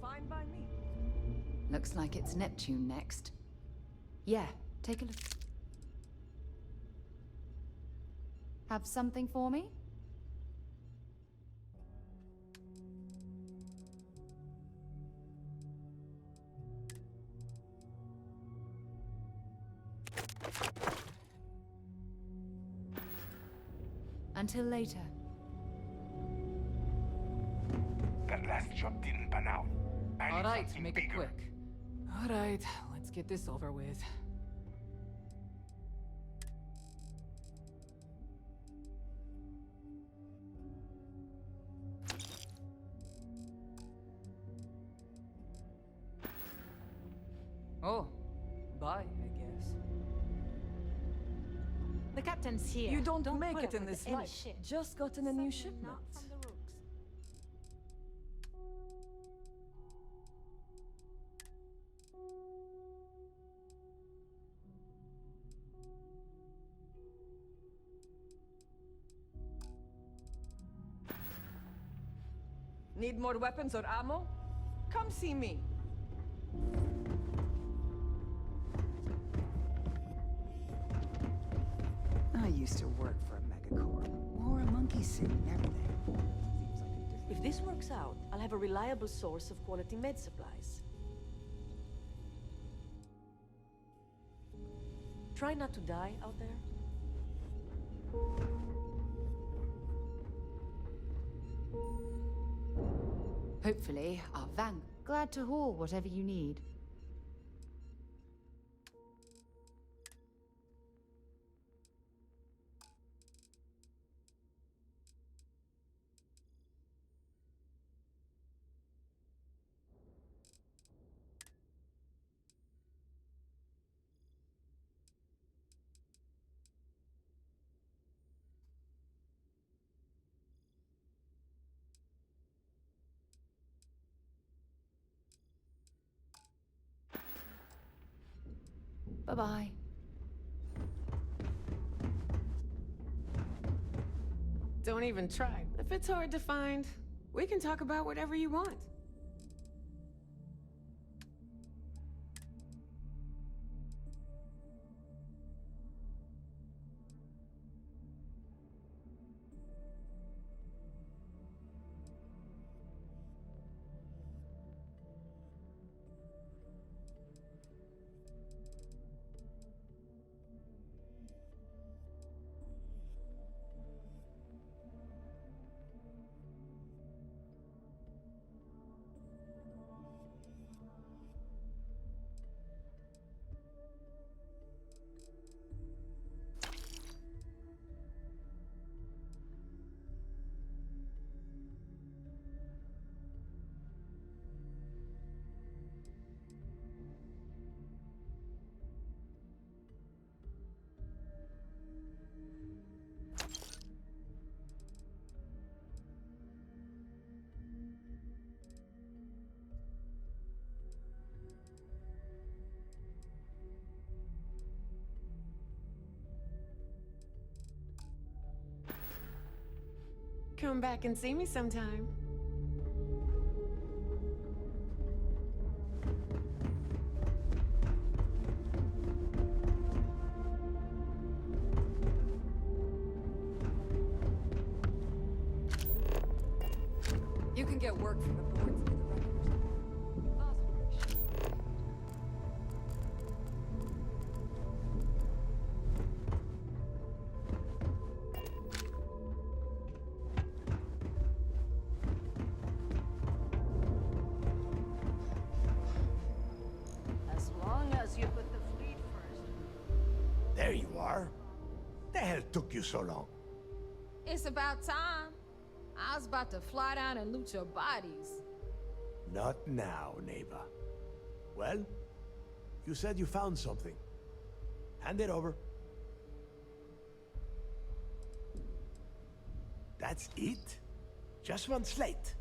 Fine by me. Looks like it's Neptune next. Yeah, take a look. Have something for me? Until later. That last job didn't pan out. I need Alright, something make it bigger. quick. Alright, let's get this over with. Oh, bye, I guess. The captain's here. You don't pull make up it in with this any life. ship. Just gotten a new Certainly shipment. not from the rooks. Need more weapons or ammo? Come see me. I used to work for a mega a core. Or a monkey suit and everything. If this works out, I'll have a reliable source of quality med supplies. Try not to die out there. Hopefully, our van. Glad to haul whatever you need. Bye-bye. Don't even try. If it's hard to find, we can talk about whatever you want. Come back and see me sometime. You can get work from the boards with the recorders. As long as you put the fleet first. There you are. The hell took you so long? It's about time. I was about to fly down and loot your bodies. Not now, neighbor. Well, you said you found something. Hand it over. That's it? Just one slate?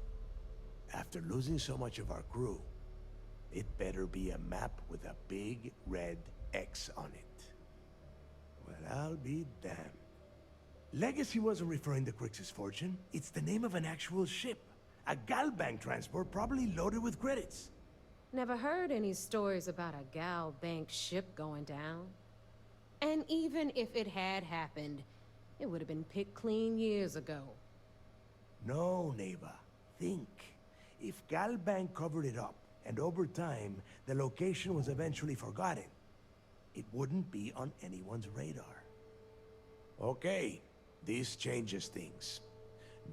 After losing so much of our crew, it better be a map with a big red X on it. Well, I'll be damned. Legacy wasn't referring to Crix's fortune. It's the name of an actual ship. A Galbank transport probably loaded with credits. Never heard any stories about a Gal Bank ship going down. And even if it had happened, it would have been picked clean years ago. No, neighbor. Think. If Galbank covered it up, and over time, the location was eventually forgotten, it wouldn't be on anyone's radar. Okay, this changes things.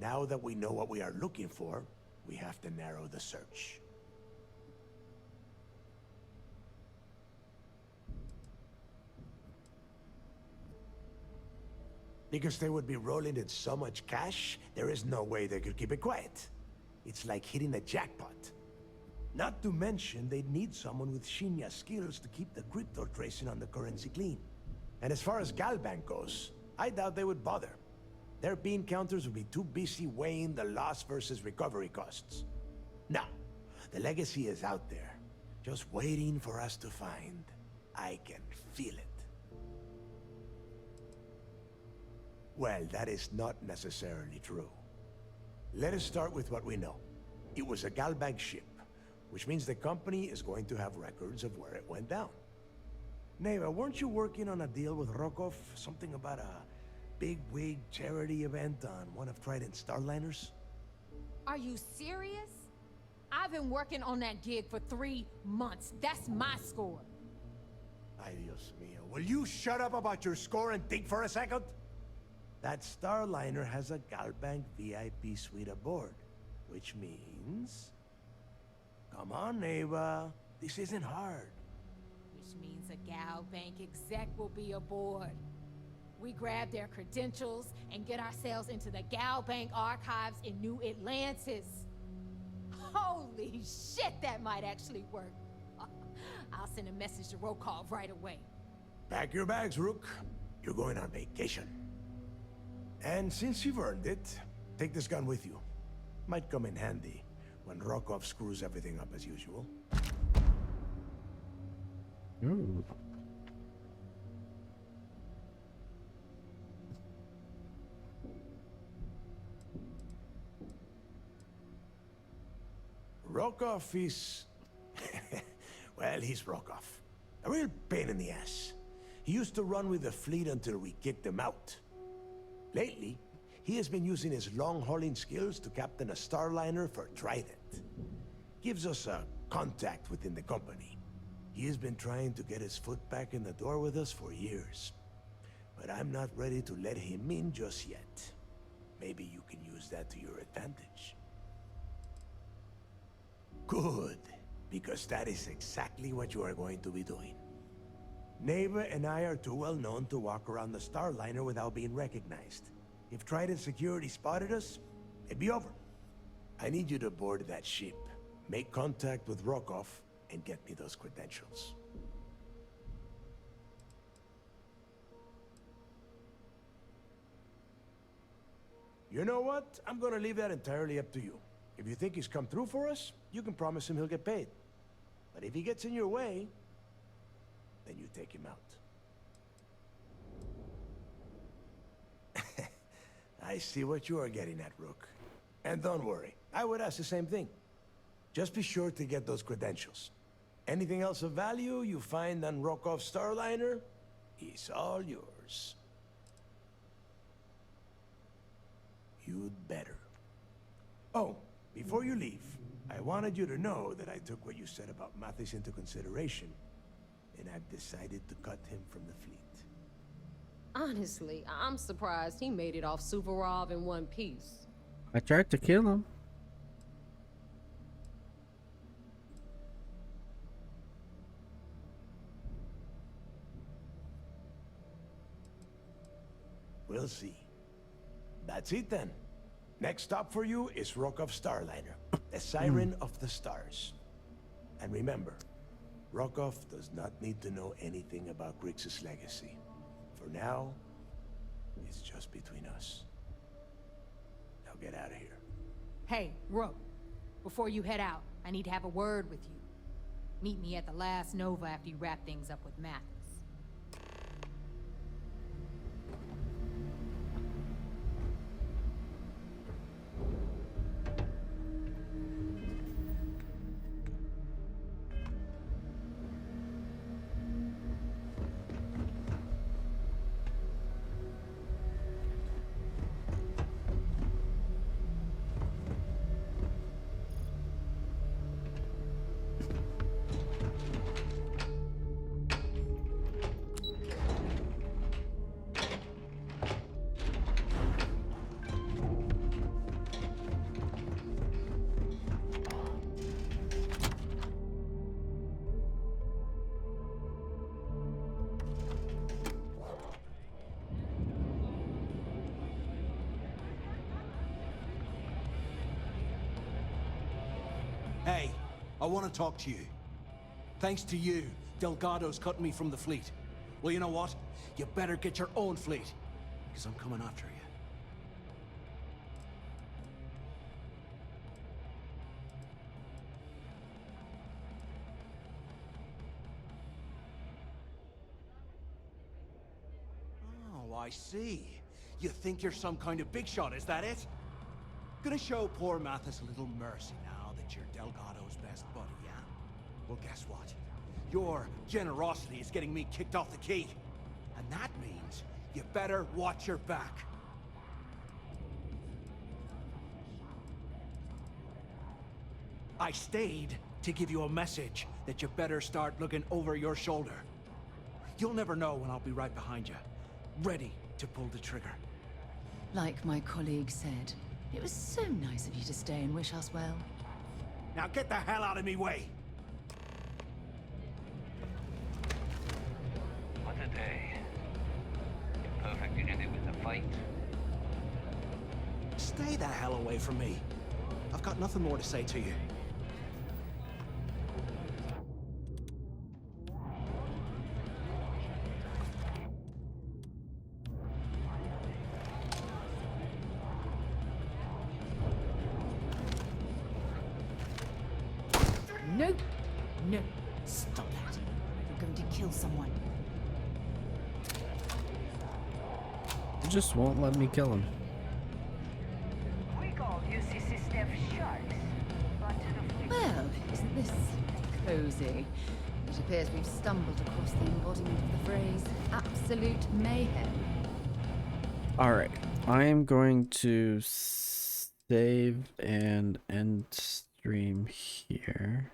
Now that we know what we are looking for, we have to narrow the search. Because they would be rolling in so much cash, there is no way they could keep it quiet. It's like hitting a jackpot. Not to mention, they'd need someone with Shinya skills to keep the crypto tracing on the currency clean. And as far as Galbank goes, I doubt they would bother. Their bean counters would be too busy weighing the loss versus recovery costs. Now, the legacy is out there, just waiting for us to find. I can feel it. Well, that is not necessarily true. Let us start with what we know. It was a Galbank ship, which means the company is going to have records of where it went down. Neva, weren't you working on a deal with Rokov? Something about a big-wig charity event on one of Trident's Starliners? Are you serious? I've been working on that gig for 3 months. That's my score. Ay, Dios mío. Will you shut up about your score and think for a second? That Starliner has a Galbank VIP suite aboard, which means... Come on, Ava. This isn't hard. Which means a Gal Bank exec will be aboard. We grab their credentials and get ourselves into the Gal Bank archives in New Atlantis. Holy shit, that might actually work. I'll send a message to Rokov right away. Pack your bags, Rook. You're going on vacation. And since you've earned it, take this gun with you. Might come in handy when Rokov screws everything up as usual. Ooh. Rokov is... well, he's Rokov. A real pain in the ass. He used to run with the fleet until we kicked him out. Lately, he has been using his long-hauling skills to captain a Starliner for Trident. Gives us a contact within the company. He has been trying to get his foot back in the door with us for years. But I'm not ready to let him in just yet. Maybe you can use that to your advantage. Good, because that is exactly what you are going to be doing. Neva and I are too well known to walk around the Starliner without being recognized. If Trident security spotted us, it'd be over. I need you to board that ship, make contact with Rokov, and get me those credentials. You know what? I'm gonna leave that entirely up to you. If you think he's come through for us, you can promise him he'll get paid. But if he gets in your way, then you take him out. I see what you are getting at, Rook. And don't worry, I would ask the same thing. Just be sure to get those credentials. Anything else of value you find on Rokov's Starliner is all yours. You'd better. Oh, before you leave, I wanted you to know that I took what you said about Mathis into consideration, and I've decided to cut him from the fleet. Honestly, I'm surprised he made it off Suvorov in one piece. I tried to kill him. We'll see. That's it then. Next stop for you is Rokov Starliner, the Siren of the Stars. And remember, Rokov does not need to know anything about Grixis' legacy. For now, it's just between us. Now get out of here. Hey, Rook, before you head out, I need to have a word with you. Meet me at the last Nova after you wrap things up with Mathis. Hey, I want to talk to you. Thanks to you, Delgado's cutting me from the fleet. Well, you know what? You better get your own fleet, because I'm coming after you. Oh, I see. You think you're some kind of big shot, is that it? Gonna show poor Mathis a little mercy now that you're Delgado's best buddy, yeah? Well, guess what? Your generosity is getting me kicked off the key. And that means You better watch your back. I stayed to give you a message that you better start looking over your shoulder. You'll never know when I'll be right behind you, ready to pull the trigger. Like my colleague said, it was so nice of you to stay and wish us well. Now get the hell out of me way! What a day. Perfect to do with the fight. Stay the hell away from me. I've got nothing more to say to you. No! No! Stop that. You're going to kill someone. It just won't let me kill him. We call UCC staff sharks. But to the fleet. Well, isn't this cozy? It appears we've stumbled across the embodiment of the phrase absolute mayhem. Alright, I am going to save and end stream here.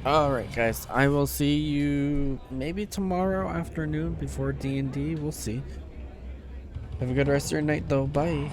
Alright guys, I will see you maybe tomorrow afternoon before D&D. We'll see. Have a good rest of your night though. Bye.